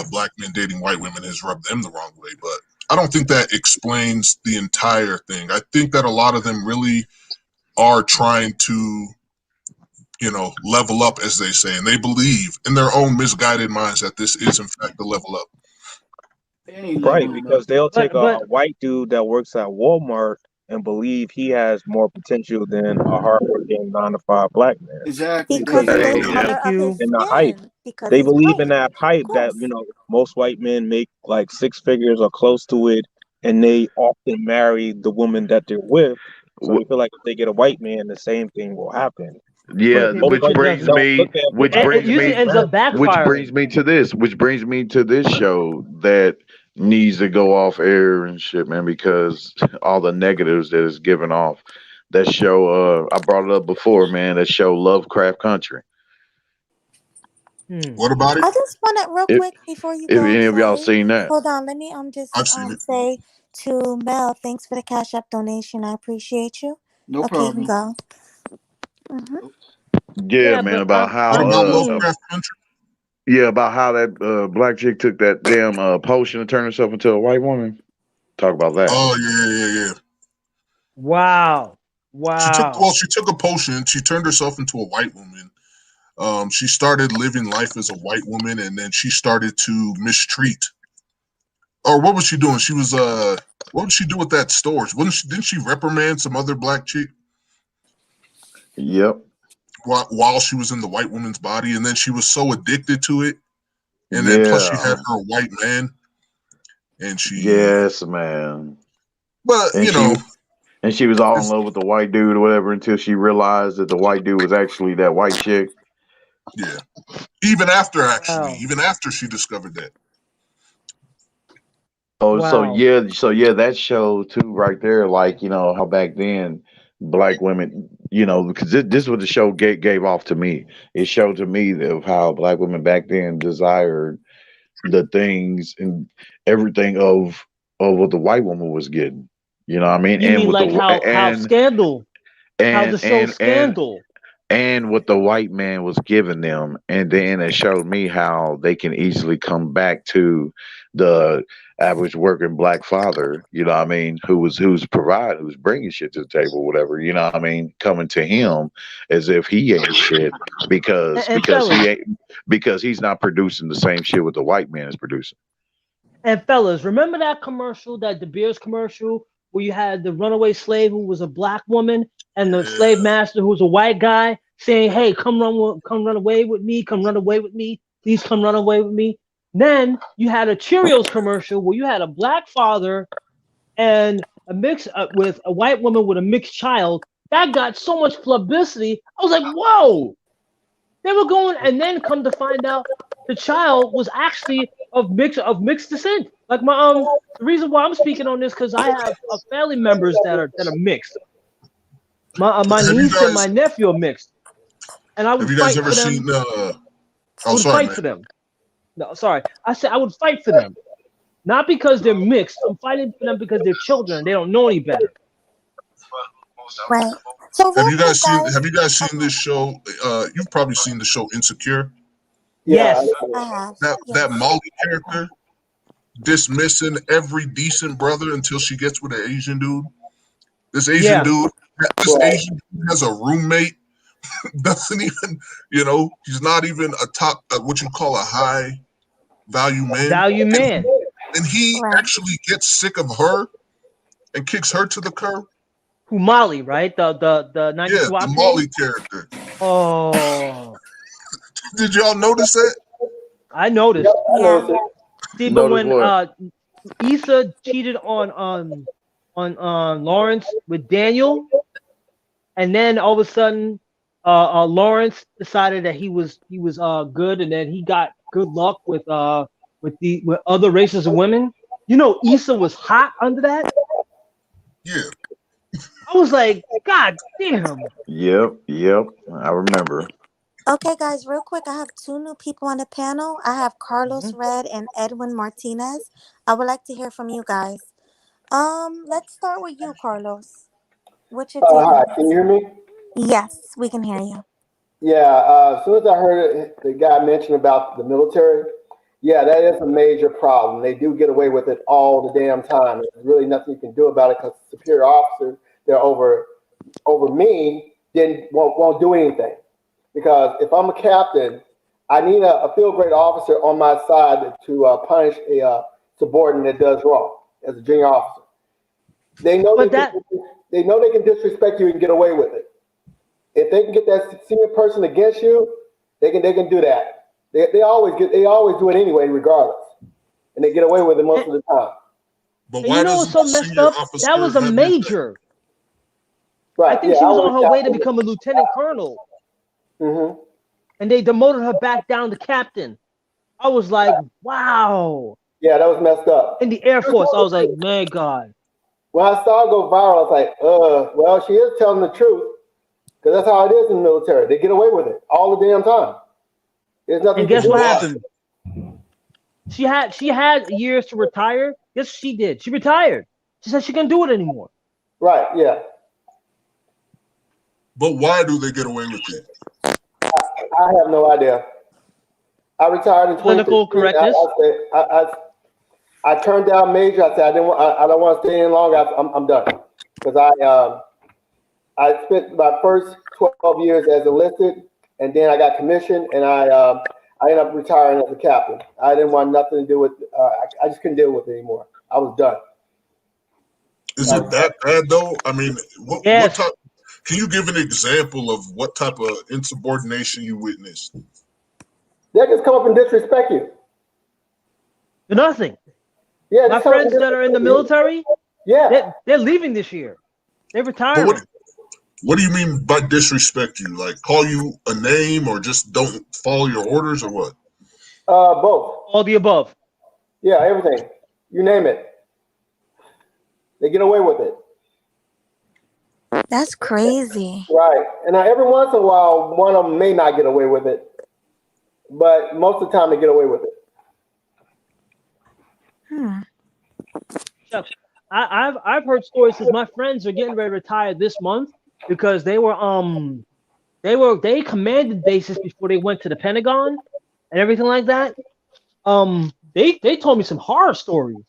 black men dating white women has rubbed them the wrong way. But I don't think that explains the entire thing. I think that a lot of them really are trying to, level up, as they say, and they believe in their own misguided minds that this is in fact a level up. They ain't Right, leveling up. because they'll take a but white dude that works at Walmart and believe he has more potential than a hardworking 9 to 5 black man Exactly. because Because they of the Hey, believe color thank of his you. in the hype. skin. Because They he's believe in white. that Of hype that course. most white men make like 6 figures or close to it, and they often marry the woman that they're with. So they feel like if they get a white man, the same thing will happen. But yeah, most It, which white it men brings doesn't. don't me, look at which women It in brings the usually me, same ends way. up which backfiring. brings me to this, show that needs to go off air and shit, man, because all the negatives that it's giving off. That show, I brought it up before, man. That show, Lovecraft Country. Hmm. What about it? I just want to real If quick before you if go. I'm any of y'all sorry. seen that, Hold on. Let me I've just seen it. say to Mel, thanks for the Cash App donation. I appreciate you. No Okay, you can problem. go. hmm yeah, Yeah, man, but about What how, about seen. Lovecraft Country? yeah, about how that black chick took that damn potion and turned herself into a white woman. Talk about that. Oh yeah. Wow, wow. She took a potion. She turned herself into a white woman. She started living life as a white woman, and then she started to mistreat. Or what was she doing? She was what did she do with that store? Didn't she reprimand some other black chick Yep. while she was in the white woman's body? And then she was so addicted to it, and then plus she had Yeah. her white man, and she. Yes, man. But And she was all in love with the white dude or whatever until she realized that the white dude was actually that white chick. yeah. Even Wow. after she discovered that. Oh, Wow. so yeah, that show too, right there. Like how back then black women, because this is what the show gave off to me. It showed to me of how black women back then desired the things and everything of what the white woman was getting. You know what I mean? You And mean with like the how Scandal, how the show and Scandal? what the white man was giving them, and then it showed me how they can easily come back to the average working black father, what I mean, who's providing, who's bringing shit to the table, whatever, what I mean, coming to him as if he ain't shit because And because he fellas, ain't because he's not producing the same shit what the white man is producing. remember that commercial, that De Beers commercial, where you had the runaway slave who was a black woman and the slave Yeah. master who was a white guy saying, "Hey, come run away with me, come run away with me, please come run away with me." Then you had a Cheerios commercial where you had a black father and a mix with a white woman with a mixed child. That got so much publicity. I was like, "Whoa!" They were going, and then come to find out the child was actually of mixed descent. Like the reason why I'm speaking on this because I have family members that are mixed. My Have you niece and my guys nephew are mixed, and I would fight ever for them. seen I oh would sorry fight man. for them. No, sorry, I said I would fight for them, not because they're mixed. I'm fighting for them because they're children. They don't know any better. Right. So real quick, guys. Have you guys seen this show? You've probably seen the show Insecure. Yeah. Yes, I have. That Yes. Molly character dismissing every decent brother until she gets with an Asian dude. This Asian yeah, dude, this Asian dude has a roommate doesn't even, he's not even a top, what you call a high value man. Value man. And he Right. actually gets sick of her and kicks her to the curb. Who Molly, right? The 92 Yeah, the octane? Molly character. Oh, Did y'all notice that? I noticed. I noticed it. See, but Notice when what? Issa cheated on Lawrence with Daniel, and then all of a sudden, Lawrence decided that he was good, and then he got good luck with other races of women. You know, Issa was hot under that. Yeah. I was like, God damn. Yep. I remember. Okay, guys, real quick, I have two new people on the panel. I have Carlos Red and Edwin Martinez. I would like to hear from you guys. Let's start with you, Carlos. What's your take Hi, on can you this? hear me? Yes, we can hear you. Yeah, as soon as I heard the guy mention about the military, yeah, that is a major problem. They do get away with it all the damn time. There's really nothing you can do about it because superior officers, they're over me, then won't do anything. Because if I'm a captain, I need a field grade officer on my side to punish a subordinate that does wrong as a junior officer. They know they know they can disrespect you and get away with it. If they can get that senior person against you, they can do that. They always do it anyway, regardless, and they get away with it most of the time. But And why you know doesn't what's so the messed senior up? officer That was a have his major. Right? I think Yeah, she I was was on a her way to captain. become a lieutenant colonel, and they demoted her back down to captain. I was like, wow. Yeah, that was messed up. In the Air Force, I was like, man, God. When I saw it go viral, I was like, well, she is telling the truth, because that's how it is in the military. They get away with it all the damn time. There's nothing. And guess you can what do. happened? She had years to retire. Yes, she did. She retired. She said she couldn't do it anymore. Right? Yeah. But why do they get away with it? I have no idea. I retired in 2016. Political correctness. I turned down major. I said I don't want to stay any longer. I'm done, because I spent my first 12 years as enlisted, and then I got commissioned, and I ended up retiring as a captain. I didn't want nothing to do with. I just couldn't deal with it anymore. I was done. Is it that bad though? I mean, what type? Can you give an example of what type of insubordination you witnessed? They just come up and disrespect you. Nothing. Yeah, my friends that are in the military, they're leaving this year. They're retiring. What do you mean by disrespect you? Like call you a name or just don't follow your orders or what? Both. All the above. Yeah, everything. You name it. They get away with it. That's crazy. Right. And every once in a while, one of them may not get away with it, but most of the time they get away with it. Chuck, I've heard stories since my friends are getting ready to retire this month because they commanded bases before they went to the Pentagon and everything like that. They told me some horror stories.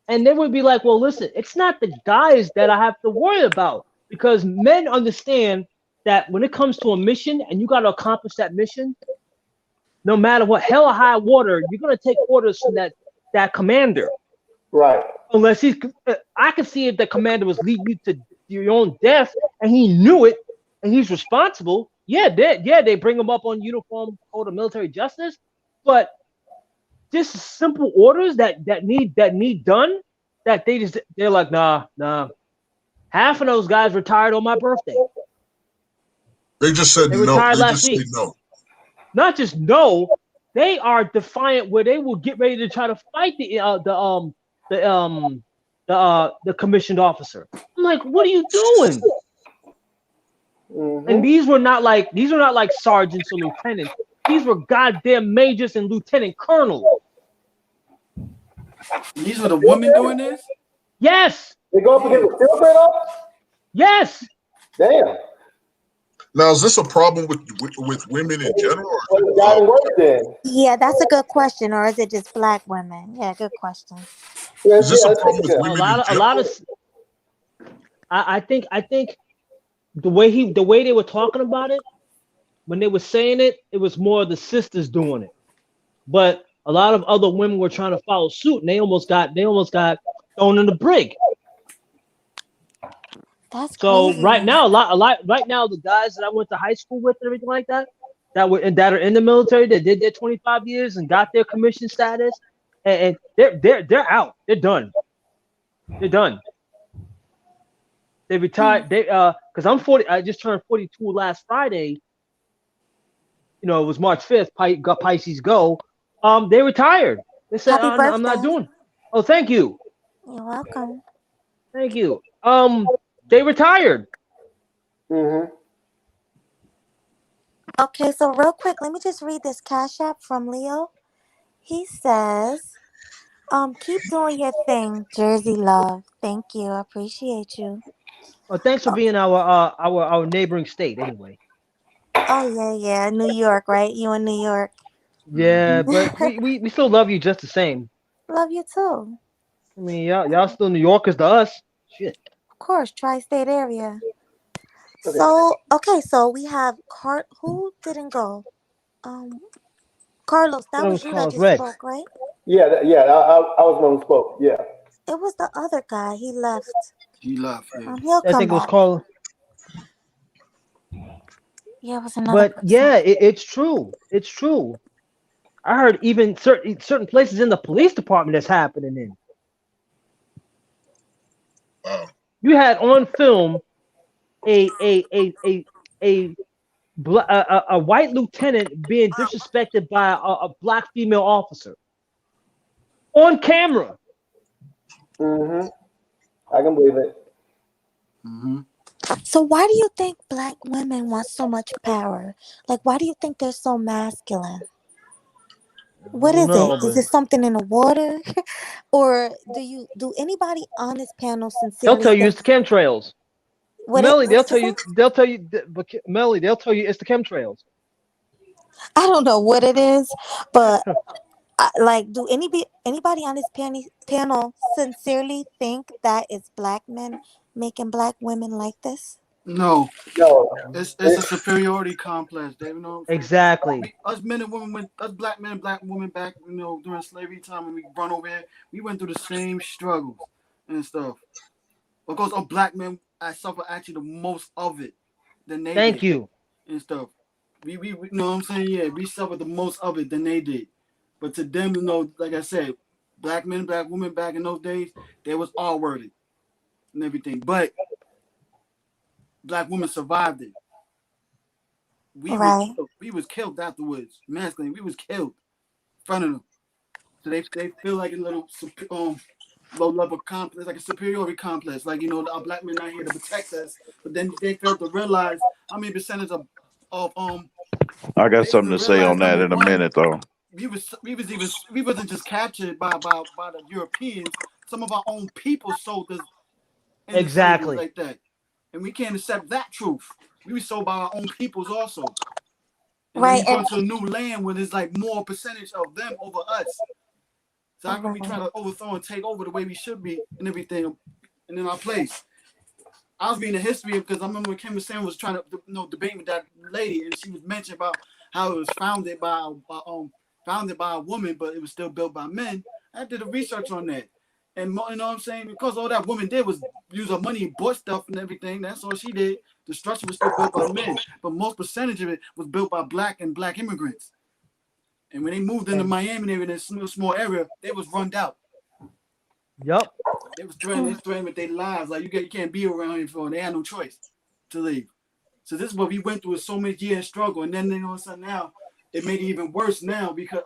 And they would be like, well, listen, it's not the guys that I have to worry about, because men understand that when it comes to a mission and you got to accomplish that mission, no matter what, hell or high water, you're going to take orders from that commander. Right. Unless I can see if the commander was leading you to your own death and he knew it and he's responsible. They bring him up on uniform code of military justice, but just simple orders that need done, that they're like, nah. Half of those guys retired on my birthday. They just said they no. Retired they last just week. said no. Not just no, they are defiant where they will get ready to try to fight the commissioned officer. I'm like, what are you doing? And these were not like sergeants or lieutenants. These were goddamn majors and lieutenant colonels. These were the women doing this? Yes. They go up against the field grade officer? Yes. Damn. Now, is this a problem with women in general? Yeah, that's a good question. Or is it just black women? Yeah, good question. Is this a problem with women in general? I think the way they were talking about it, when they were saying it, it was more the sisters doing it. But a lot of other women were trying to follow suit, and they almost got thrown in the brig. That's So crazy. right now, right now, the guys that I went to high school with and everything like that, that are in the military, that did their 25 years and got their commission status, and they're out. They're done. They're done. They retired. They because I'm 40. I just turned 42 last Friday. You know, it was March 5th. Got Pisces go. They retired. They said, Happy I'm not birthday. doing. Oh, thank you. You're welcome. Thank you. They retired. Mm-hmm. Okay, so real quick, let me just read this Cash App from Leo. He says, keep doing your thing, Jersey love. Thank you. I appreciate you. Well, thanks for Oh, being our neighboring state anyway. oh yeah. New York, right? You in New York. Yeah, but we still love you just the same. Love you too. I mean, y'all still New Yorkers to us. Shit. Of course, tri-state area. Okay. So we have who didn't go? Carlos, that That was was you that Carlos just Red. spoke, right? Yeah, I was the one who spoke. Yeah. It was the other guy. He left. He left. Yeah. He'll I come think it was back. Carlos. Yeah, it was another But person. yeah, it's true. It's true. I heard even certain places in the police department that's happening in. Wow. You had on film a white lieutenant being disrespected by a black female officer on camera. Mm-hmm. I can believe it. Mm-hmm. So why do you think black women want so much power? Like, why do you think they're so masculine? What I is don't know, it? Is but it something in the water? Or do anybody on this panel they'll sincerely tell you think it's the chemtrails. Melly, what did you say? Melly, they'll tell you it's the chemtrails. I don't know what it is, but like, do anybody on this panel sincerely think that it's black men making black women like this? No, No. it's a superiority complex. They, you know, Exactly. us men and women, us black men and black women back, you know, during slavery time when we run over here, we went through the same struggles and stuff. Because of black men, I suffer actually the most of it than they Thank did you. and stuff. We you know what I'm saying? Yeah, we suffered the most of it than they did. But to them, you know, like I said, black men, black women back in those days, they was all worthy and everything. But black women survived it. Right. We was killed afterwards. Masculine, we was killed in front of them. So they feel like a little low level complex, like a superiority complex. Like, you know, our black men not here to protect us. But then they failed to realize how many percentage of I got they failed something to to say realize on that number in a one, minute, though. we wasn't just captured by the Europeans. Some of our own people sold us into slavery Exactly. like that. And we can't accept that truth. We were sold by our own peoples also. And then Right. we go to a new land where there's like more percentage of them over us. So how can we try to overthrow and take over the way we should be and everything and in our place? I was reading the history because I remember when Kim Sam was trying to debate with that lady, and she was mentioning about how it was founded by a woman, but it was still built by men. I did a research on that. And you know what I'm saying? Because all that woman did was use her money and bought stuff and everything. That's all she did. The structure was still built by men. But most percentage of it was built by black immigrants. And when they moved into Miami area, in a small area, they was run out. Yup. They was threatened with their lives. Like, you can't be around here for. They had no choice to leave. So this is what we went through with so many years struggle. And then, you know, so now it made it even worse now because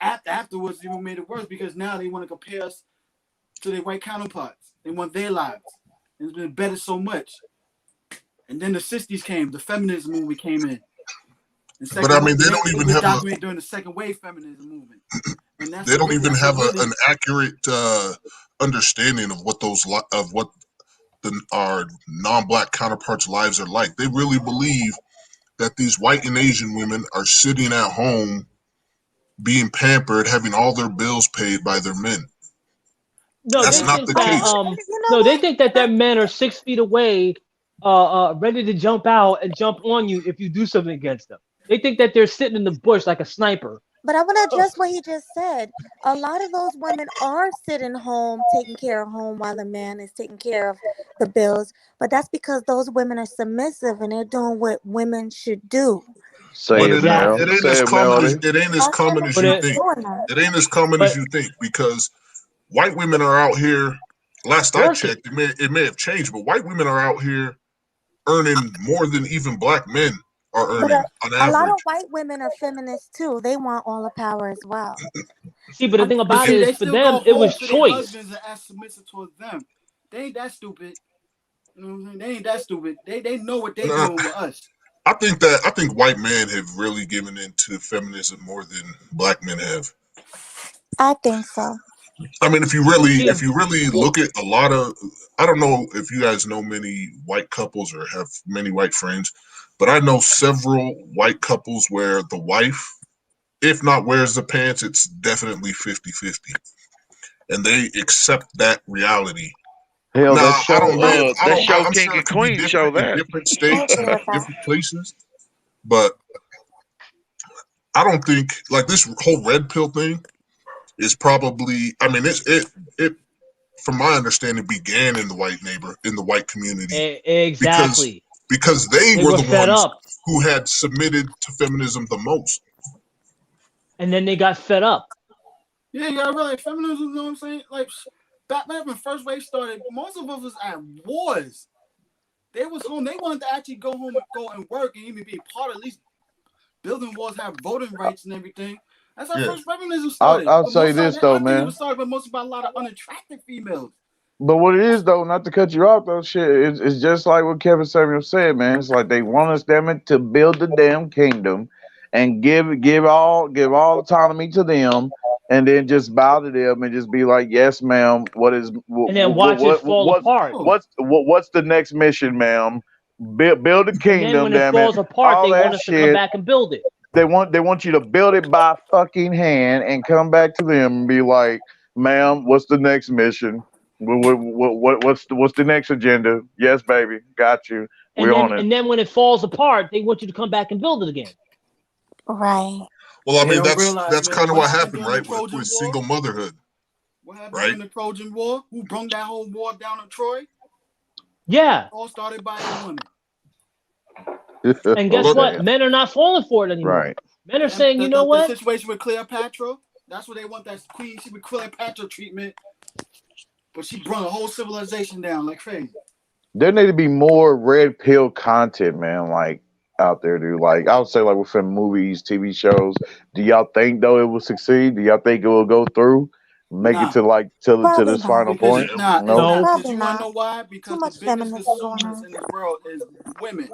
afterwards it even made it worse because now they want to compare us to their white counterparts. They want their lives. And it's been better so much. And then the 60s came, the feminism movement came in. But I mean, they don't even have documented during the second wave feminism movement. And that's they don't really, even have really, an accurate understanding of what our non-black counterparts' lives are like. They really believe that these white and Asian women are sitting at home, being pampered, having all their bills paid by their men. No, That's they not think the that case. You know no, they what? think that their men are 6 feet away, ready to jump out and jump on you if you do something against them. They think that they're sitting in the bush like a sniper. But I want to address what he just said. A lot of those women are sitting home, taking care of home while the man is taking care of the bills. But that's because those women are submissive and they're doing what women should do. Say But it, Mel. Exactly. it ain't as Say it, common as Melody. it ain't as That's common women as But you that's it, think. doing that. It ain't as common as but you think because white women are out here. Last I working. checked, it may have changed, but white women are out here earning more than even black men are But earning on a lot of average. white women are feminists too. They want all the power as well. See, but the I'm thing But about it see, is, they for still go them, it home was to their choice. husbands and act submissive towards them. They ain't that stupid. You know what I'm saying? They ain't that stupid. They know what they Nah, doing with us. I think white men have really given into feminism more than black men have. I think so. I mean, See, if you really look at a lot of, I don't know if you guys know many white couples or have many white friends, but I know several white couples where the wife, if not wears the pants, it's definitely 50-50. And they accept that reality. Hell, that Now, show, That that show I'm King sure it and could be Queen show different in that. different I states agree and with that. different places, but I don't think like this whole red pill thing is probably, I mean, it from my understanding began in the white community because exactly. they They were were the fed ones up, who had submitted to feminism the most. and then they got fed up. Yeah, you gotta realize feminism, you know what I'm saying? Like back when first wave started, most of us was at wars. They was home. They wanted to actually go home and go and work and even be part of at least building wars, have voting rights and everything. That's how Yeah. first feminism started. I'll But say most of this that, I though, don't think it man. was started, but mostly by a lot of unattractive females. But what it is though, not to cut you off though, shit, it's just like what Kevin Samuel said, man. It's like they want us damn it to build the damn kingdom and give all autonomy to them, and then just bow to them and just be like, yes, ma'am. And then watch it fall apart. Oh, What's the next mission, ma'am? Build a And then kingdom, when it damn it. falls apart, All they that want us to come shit. back and build it. They want you to build it by fucking hand and come back to them and be like, ma'am, what's the next mission? What's the next agenda? Yes, baby, got you. And We're then on it. and then when it falls apart, they want you to come back and build it again. Right. Well, I they mean, don't realize, that's man, kind of what what happened happened, during the right, Trojan with War? single motherhood, What happened right? during the Trojan War? Who brung that whole war down on Troy? Yeah. All started by a woman. And Oh guess But what? damn. Men are not falling for it anymore. Right. Men are saying, you know The what? situation with Cleopatra, that's what they want, that queen. She with Cleopatra treatment, but she brought a whole civilization down like crazy. There need to be more red pill content, man. Like out there, dude. Like I would say, like within movies, TV shows. Do y'all think though it will succeed? Do y'all think it will go through? Make it Nah, to like to Probably this not. final because yeah, point? it's not. It's No. No. not. Because Probably you want to not. know why? Too Because the much biggest feminism going consumers on. in this world is women.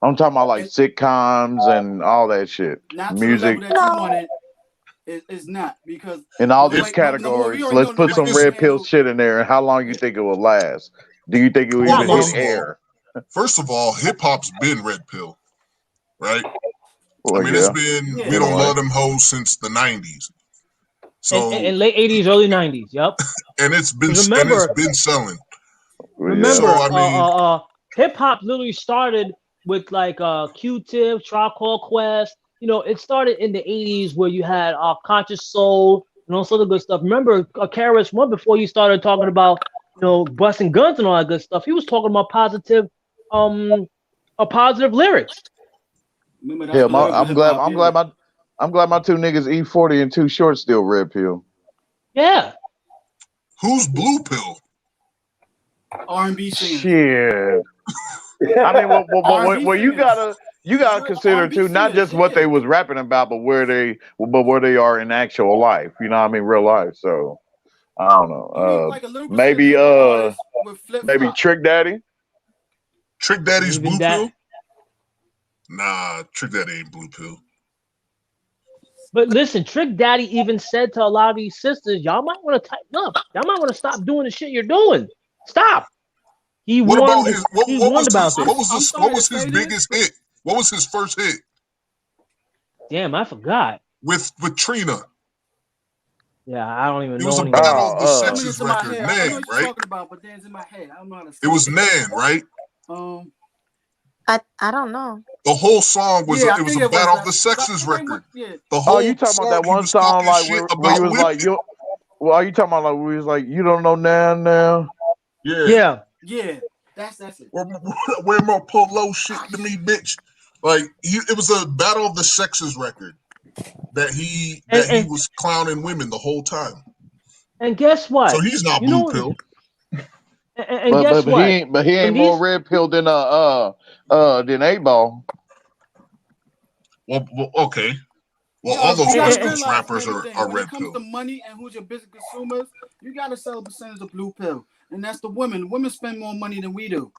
I'm talking about like And sitcoms and all that shit, not to the level music, that you No. want it. It's not. Because and all the these way, if number one, we categories. already Let's know put if some nobody this can red pill handle. shit in there. And how long you think it will last? Do you think it will well, Not even hit long. air? first of all, hip hop's been red pill, right? I Well, mean, it's yeah, been we Yeah. in a don't way. love them hoes since the '90s, so In late 80s, early 90s. Yep. and Because it's remember, been selling. Well, yeah. So remember, I mean, hip hop literally started with like Q-Tip, Tribe Called Quest. You know, it started in the 80s where you had Conscious Soul and all sort of good stuff. Remember, KRS One, before you started talking about, you know, busting guns and all that good stuff, he was talking about um, positive lyrics. Remember, that's Hell, the lyrical hip hop era. I'm glad my two niggas E40 and Too Short still red pill. Yeah. who's blue pill? R&B singers. Shit. I mean, R&B well, you singers. gotta consider R&B too, not singers. just what Yeah. they was rapping about, but where they are in actual life. You know what I mean? Real life. So I don't know. Give me like a lyrical Maybe hip hop artist with flip maybe flop. Trick Daddy. Trick Daddy's Even blue that. pill? Nah, Trick Daddy ain't blue pill. But listen, Trick Daddy even said to a lot of these sisters, y'all might want to tighten up. Y'all might want to stop doing the shit you're doing. Stop. He What about warned his he warned about I'm, this. I'm what sorry to was his say this, biggest but hit? What was his first hit Damn, I forgot. with Trina? Yeah, I don't even It was know a anymore. battle of the coming sexes into my record, head. I know Nan, what you're right? talking about, but then it's in my head. I don't know how to It say was it. Nan, right? I don't know. The whole song was Yeah, I it was think a it was battle of that. the sexes record. Yeah. The Oh, whole you talking about song that he one was song talking like shit where he about was women. like you? Well, are you talking about like where he was like you don't know now? Yeah. Yeah. That's it. Wear more polo shit to me, bitch. Like it was a battle of the sexes record that he And was clowning women the whole time. and guess what? So he's not You blue know, pill. and But guess what? he ain't When more these red pill than 8-ball. Well, okay. Well, Yeah, all those you West gotta Coast realize rappers are when red it comes pill. to money and who's your business consumers, you gotta sell a percentage of blue pill, and that's the women. Women spend more money than we do.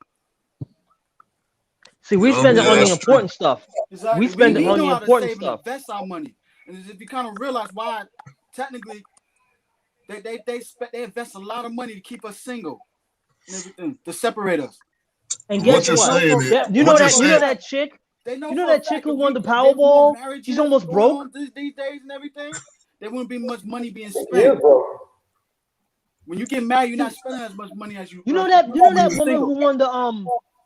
see, we spend it Yeah, on the that's true. important stuff. Exactly. We spend it We on know the how to important save and stuff. invest our money, and if you kind of realize why, technically, they invest a lot of money to keep us single and everything to separate us. And What guess you're what? saying is, You know what you're that saying, chick. They know You know for a that chick fact who if won the there's more Powerball? She's marriages almost going broke. on these days and everything, there wouldn't be much money being Yeah, spent. bro. When you get married, you're not spending as much money as you You know when that you're woman single. who won the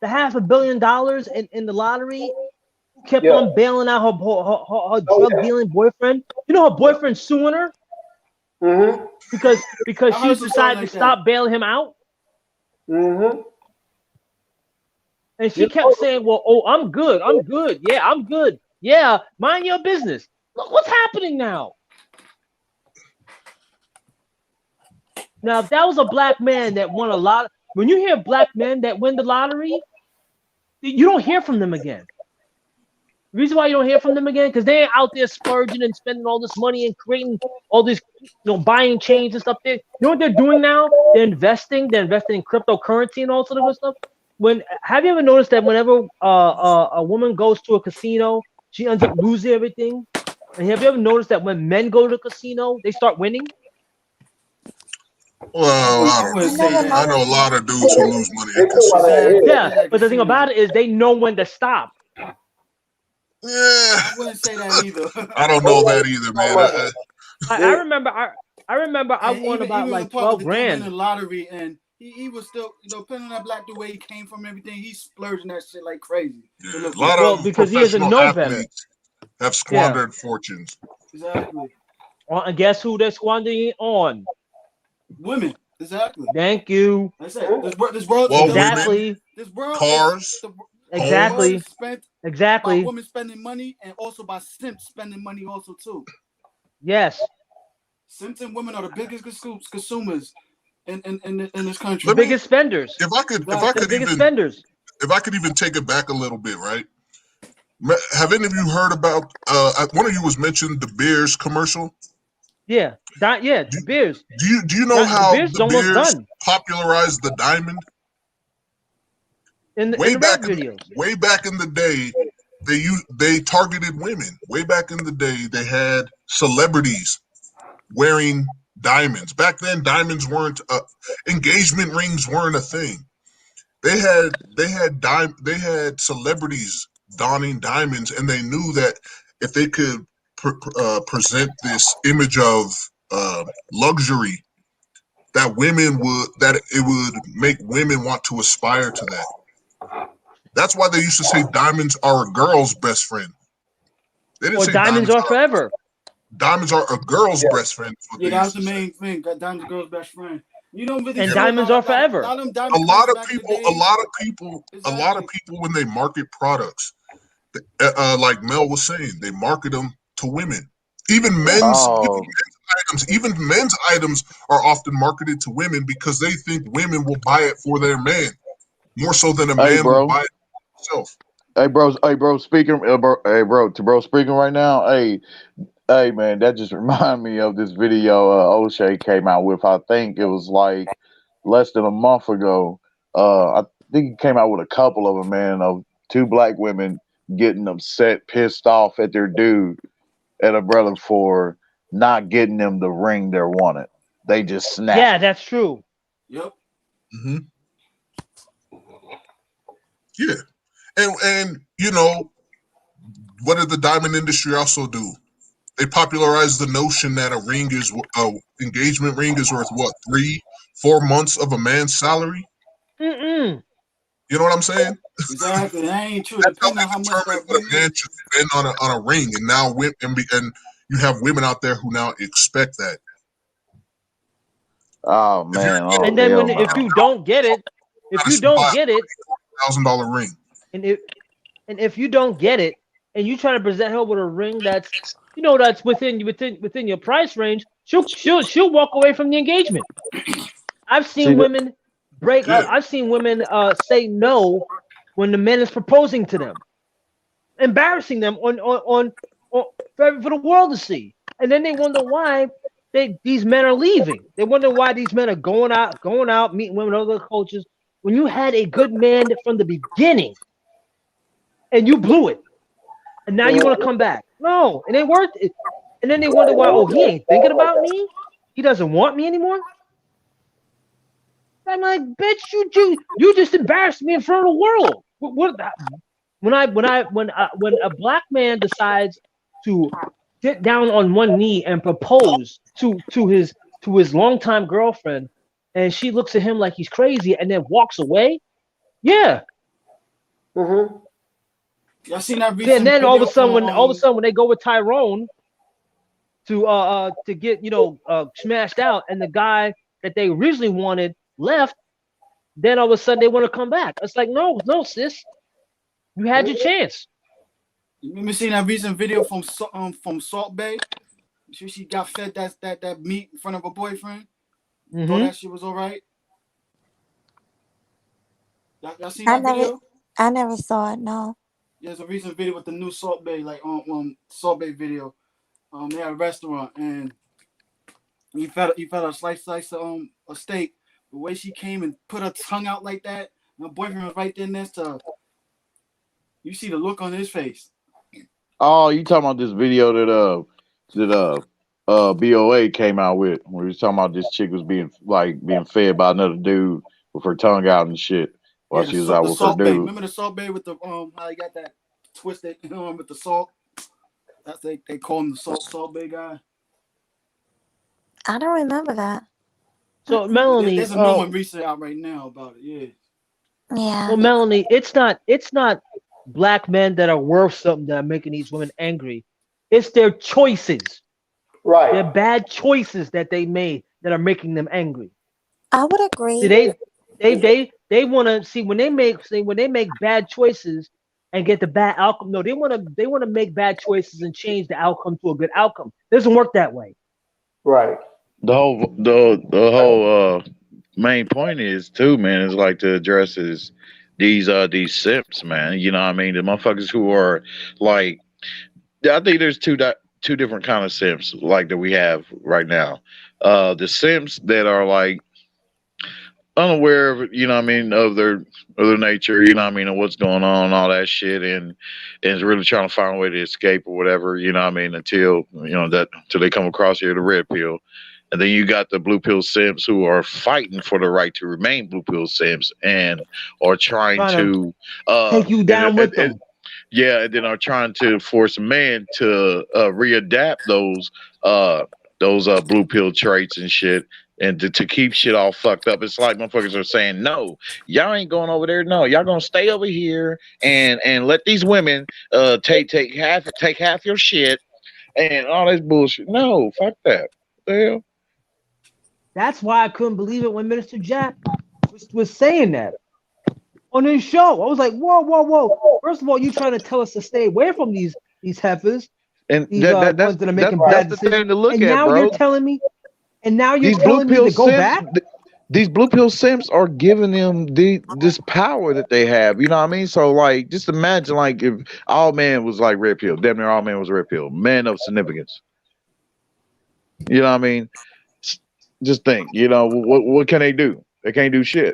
$500 million in the lottery, who kept Yeah. on bailing out her Oh, drug yeah. dealing boyfriend. You know her boyfriend suing her Mm-hmm. because I she heard some story decided like to stop bailing him out, Mm-hmm. and You she kept saying, "Well, oh, I'm good. Yeah, I'm good. Yeah, mind your business." Look what's happening now. Now, if that was a black man that won a lot, when you hear black men that win the lottery, you don't hear from them again. The reason why you don't hear from them again, because they ain't out there splurging and spending all this money and creating all these, buying chains and stuff. You know what they're doing now? They're investing. They're investing in cryptocurrency and all sort of good stuff. Have you ever noticed that whenever a woman goes to a casino, she ends up losing everything? And have you ever noticed that when men go to the casino, they start winning? well, I I don't wouldn't I know, say never man. I that. know a noticed lot that. of dudes who lose money They in talk about casinos. that head. Yeah, but the thing about it is they know when to stop. Yeah, I wouldn't say that either. I don't know that either, man. I remember I And won about even when like part of 12 the dude winning grand. the lottery, and he was still, depending on that black dude where he came from and everything, he's splurging that shit like crazy. Yeah, To look a lot good. Well, of because he doesn't professional know better. athletes have Yeah. squandered fortunes. Exactly. Well, and guess who they're squandering it on? Women. Exactly. Thank you. I said this world Well, still women, Exactly. this world cars, the homes. world Exactly. is spent by Exactly. women spending money and also by simps spending money also too. Yes. Simps and women are the biggest consumers in this country. The Let me, biggest spenders. if I could, Exactly. The biggest spenders. if I could even take it back a little bit, right? Have any of you heard about? One of you was mentioned the Beers commercial. Yeah. The beers. Do you know The how beers is the almost Beers done popularized the diamond? in Way the rap back in the day, they targeted women. Way back in the day, they had celebrities wearing diamonds. Back then, diamonds weren't engagement rings weren't a thing. They had celebrities donning diamonds, and they knew that if they could present this image of luxury, that it would make women want to aspire to that. That's why they used to say diamonds are a girl's best friend. They didn't Or say diamonds are forever. diamonds are a girl's best friend. Is what Yeah, they that was used the to say. main thing. That diamond's the girl's best friend. You don't really And see diamonds are forever. a lot of them A diamond lot commercials of back in the people, days. a lot of people, when they market products, like Mel was saying, they market them to women. Even Oh, men's items are often marketed to women because they think women will buy it for their man more so than a hey, man will bro. buy it for himself. Hey, bro. Speaking, bro. Speaking right now. Hey, man. That just reminded me of this video O'Shea came out with. I think it was like less than a month ago. I think he came out with a couple of them, man, of two black women getting upset, pissed off at their dude, at a brother for not getting them the ring they wanted. They just snapped. Yeah, that's true. Yep. Mm-hmm. Yeah, and what did the diamond industry also do? They popularized the notion that engagement ring is worth what 3-4 months of a man's salary. Mm-mm. You know what I'm saying? Exactly. That ain't true. That's how Depending on how they much determine that what a woman. man should spend on a ring, and now and you have women out there who now expect that. Oh If you're man, getting And oh then hell when if no. you don't get it, if gotta you buy don't a get it, $1,000 ring. and if you don't get it, and you try to present her with a ring that's that's within your price range, she'll walk away from the engagement. I've See seen that? women break up. Yeah. I've seen women say no when the man is proposing to them, embarrassing them on for the world to see, and then they wonder why these men are leaving. They wonder why these men are going out, meeting women of other cultures. When you had a good man from the beginning, and you blew it, and now you want to come back. No, it ain't worth it. And then they wonder why. Oh, he ain't thinking about me. He doesn't want me anymore. I'm like, bitch, you just embarrassed me in front of the world. When a black man decides to sit down on one knee and propose to his longtime girlfriend, and she looks at him like he's crazy and then walks away. Yeah. Mm-hmm. Y'all seen that And recent then all of video a sudden from when they go with Tyrone to get smashed out, and the guy that they originally wanted left, then all of a sudden they want to come back. It's like, no, sis, you had your chance. You remember seeing that recent video from Salt Bay? She got fed that meat in front of her boyfriend. Thought that shit was all right. Y'all seen that video? I never saw it. No. Yeah, there's a recent video with the new Salt Bay, like Salt Bay video. They had a restaurant and he fed a slice of a steak. The way she came and put her tongue out like that, and her boyfriend was right there next to her. You see the look on his face. Oh, you talking about this video that BOA came out with, where he was talking about this chick was being fed by another dude with her tongue out and shit while Yeah, she was out the with her Salt Bay. dude. Remember the Salt Bay with the how they got that twisted with the salt. That's they call him the Salt Bay guy. I don't remember that. So Melanie, There's a new one recently out right now about it. Yeah. Yeah. So Melanie, it's not black men that are worth something that are making these women angry. It's their choices. Right. Their bad choices that they made that are making them angry. I would agree. See, they want to see when they make bad choices and get the bad outcome. No, they want to make bad choices and change the outcome to a good outcome. It doesn't work that way. Right. The whole main point is too, man, is like to address is these simps, man. You know what I mean? The motherfuckers who are like, I think there's two different kind of simps like that we have right now. The simps that are like unaware of, you know what I mean, of their nature, you know what I mean, and what's going on, all that shit, and is really trying to find a way to escape or whatever, you know what I mean, until they come across here the red pill. And then you got the blue pill simps who are fighting for the right to remain blue pill simps and are trying to take you down with them. Yeah, and then are trying to force men to readapt those blue pill traits and shit, and to keep shit all fucked up. It's like motherfuckers are saying, no, y'all ain't going over there. No, y'all gonna stay over here and let these women take half your shit and all this bullshit. No, fuck that. What the hell? That's why I couldn't believe it when Minister Jack was saying that on his show. I was like, whoa. First of all, you trying to tell us to stay away from these heifers, And these ones that are making bad that's the thing decisions. to look And at, now bro. you're telling me, These blue pill to go simps, back? these blue pill simps are giving them this power that they have. You know what I mean? So like, just imagine like if all men was like red pill, damn near all men was red pill, men of significance. You know what I mean? Just think, what can they do? They can't do shit.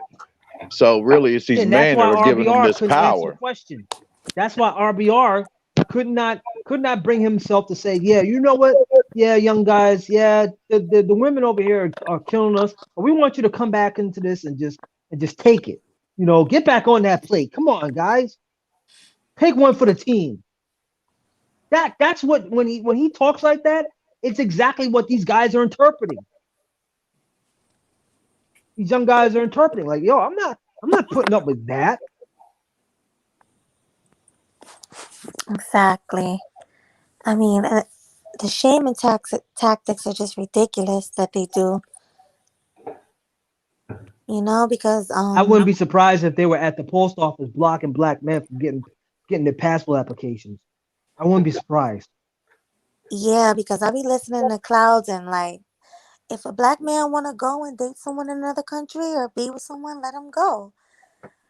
So really, it's these And that's men that why are giving them RBR this couldn't answer the power. question. That's why RBR could not bring himself to say, yeah, you know what? Yeah, young guys, yeah, the women over here are killing us, but we want you to come back into this and just take it. Get back on that plate. Come on, guys. Take one for the team. That's what when he talks like that, it's exactly what these guys are interpreting. These young guys are interpreting like, yo, I'm not putting up with that. Exactly. I mean, the shaming tactics are just ridiculous that they do. Because I wouldn't be surprised if they were at the post office blocking black men from getting their passport applications. I wouldn't be surprised. yeah, because I be listening to Clouds and like, if a black man want to go and date someone in another country or be with someone, let him go.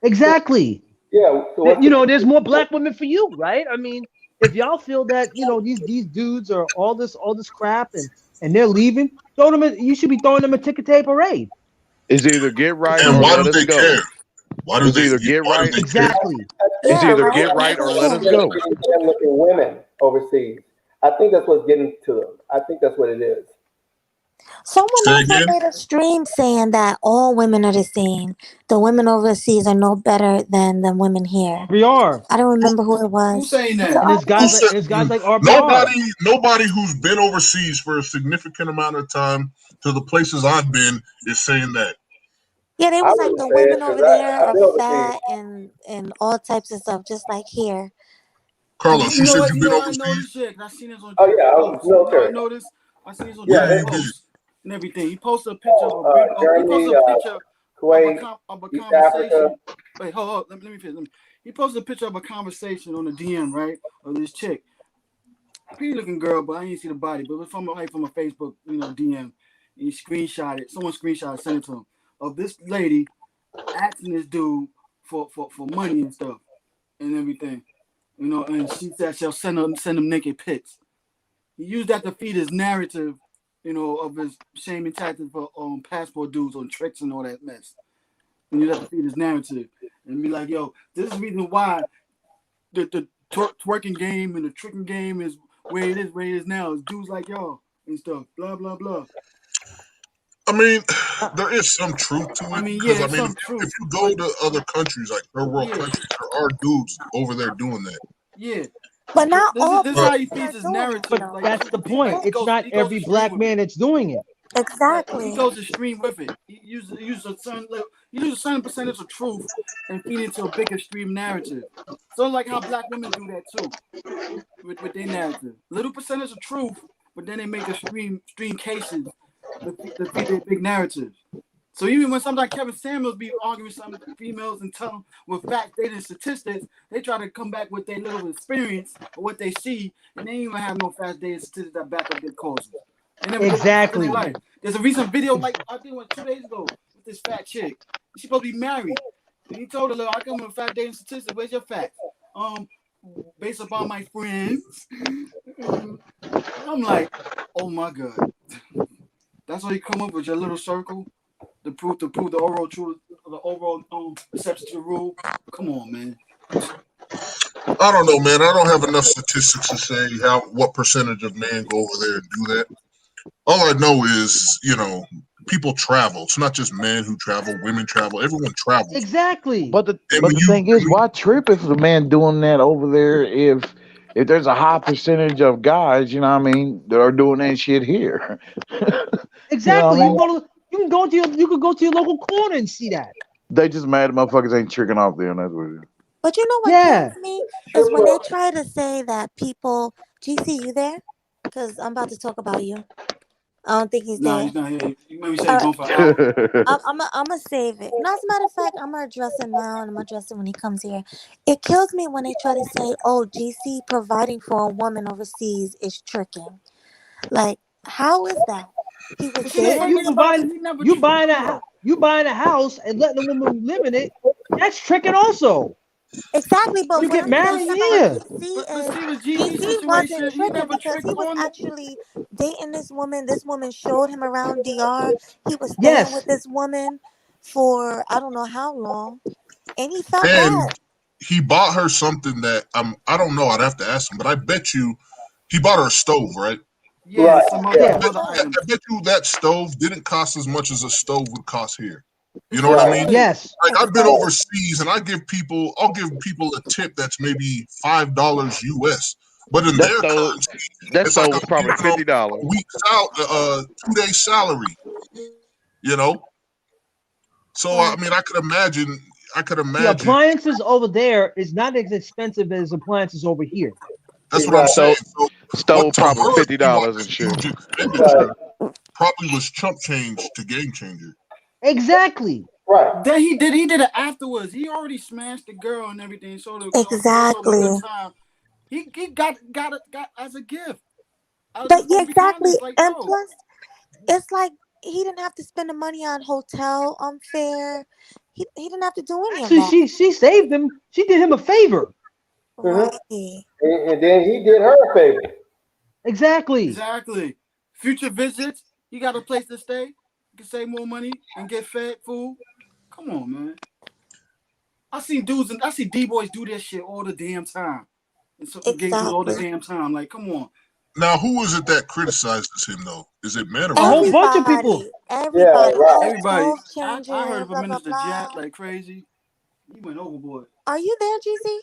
Exactly. Yeah. So what's the There's more black women for you, right? I mean, if y'all feel that these dudes are all this crap and they're leaving, throw them. You should be throwing them a ticker tape parade. It's either get right And or why let do us they go. care? Why do It's they? either get Why do right. they care? Exactly. It's Yeah, either right. get right or let us getting go. looking women overseas? I think that's what's getting to them. I think that's what it is. Someone Say else had again. made a stream saying that all women are the same. The women overseas are no better than the women here. We are. I don't remember who it Who's was. saying Was it that? And it's Who guys like RBG? said and it's guys like RBR. nobody who's been overseas for a significant amount of time to the places I've been is saying that. Yeah, they I was like wouldn't the say it women because over there I've are been overseas. fat and all types of stuff, just like here. And Carlos, you you know said what? you've You been know what I overseas? noticed? Yeah, 'cause I seen this on Oh Jerry yeah, I was post. You know what I military. noticed? I seen this on Where Yeah, do Jerry they you did? post and everything. He posted a picture of a video. He Germany, posted a picture of Kuwait, a East Africa. conversation. Wait, hold on. Let me finish. He posted a picture of a conversation on the DM, right, of this chick, pretty looking girl, but I didn't see the body. But it was from a Facebook, DM. And he screenshot it. Someone screenshot it, sent it to him of this lady asking this dude for money and stuff and everything. And she said she'll send him naked pics. He used that to feed his narrative, of his shaming tactics for passport dudes on tricks and all that mess. And you have to feed his narrative and be like, yo, this is the reason why the twerking game and the tricking game is where it is now. It's dudes like y'all and stuff. Blah blah blah. I mean, Uh, there is some truth to I it mean, yeah, because I it's mean, some if truth, you go but to other countries like third world yeah, countries, there are dudes over there doing that. yeah. But not all This is But how black he men are feeds his doing it but narrative. though. Like that's he, the he like point. he It's goes not he goes every extreme black with it. man that's doing it. Like he Exactly. goes extreme with it. He uses a certain percentage of truth and feed into a big extreme narrative. So like how black women do that too with their narrative. Little percentage of truth, but then they make extreme cases to feed their big narratives. So even when sometimes Kevin Samuels be arguing with some females and tell them with facts, data, and statistics, they try to come back with their little experience or what they see, and they ain't even have no facts, data, and statistics that back up their causes. They never go deep in their Exactly. life. There's a recent video, Ex- like I think it was 2 days ago, with this fat chick. She's supposed to be married. And he told her, look, I come with fat data and statistics. Where's your facts? Based upon my friends. I'm like, oh my God. That's why you come up with your little circle to prove the overall truth, the overall exception to the rule. Come on, man. I don't know, man. I don't have enough statistics to say what percentage of men go over there and do that. All I know is, people travel. It's not just men who travel, women travel, everyone travels. exactly. But the And but the thing is, why trip if the man doing that over there if there's a high percentage of guys, you know what I mean, that are doing that shit here. You know what Exactly. well, You can go to you could go to your local corner and see that. They just mad motherfuckers ain't tricking off there, and that's what it is. But you know what kills Yeah. me is when Triple. they try to say that people. GC, you there? Because I'm about to talk about you. I don't think he's Nah, there. he's not here. You maybe say All he's right. gone for an hour. I'm gonna save it. No, as a matter of fact, I'm gonna address it now, and I'm gonna address it when he comes here. It kills me when they try to say, "Oh, GC providing for a woman overseas is tricking." Like, how is that? He was But see, the Yeah, dating funny you thing this. about it, providing he never you tricked buying her. you buying a house and letting a woman live in it. That's tricking also. Exactly, but You what get I'm But married, saying about yeah. GC but is see the GC GC wasn't situation, he tricking never because tricked he was on. actually dating this woman. This woman showed him around DR. He was staying with Yes. this woman for I don't know how long, and he felt and bad. he bought her something that I don't know. I'd have to ask him, but I bet you he bought her a stove, right? Yeah, and Right. some other Yeah. Yeah. some other I items. bet you that stove didn't cost as much as a stove would cost here. You It's know what all I Right. mean? good. Yes. Like I've been Exactly. overseas and I'll give people a tip that's maybe $5 US, but in That their stove currency, that it's like stove I'm was probably giving them $50. a week's out, 2 days salary. You know, so I Right. mean, I could imagine. I could The imagine. appliances over there is not as expensive as appliances over here. That's what I'm saying. So Stove what to probably us seemed like $50 a and shit. huge expenditure probably was chump change to game changer. Exactly. Right. Then he did it afterwards. He already smashed the girl and everything. So the Exactly. good time. He got as a gift. But yeah, Every time exactly. it's like, And yo, plus, it's like he didn't have to spend the money on hotel fare. He didn't have to do any of Actually, that. she saved him. She did him a favor. Right. And then he did her a favor. Exactly. Future visits. He got a place to stay. You can save more money and get fed food. Come on, man. I see D-boys do this shit all the damn time. And so gay dudes all the damn time. Like, come on. Now, who is it that criticizes him though? Is it men or A whole women? bunch of people. Everybody. Everybody. Changer, I heard of a blah, blah, minister blah. Jack like crazy. He went overboard. Are you there, GC?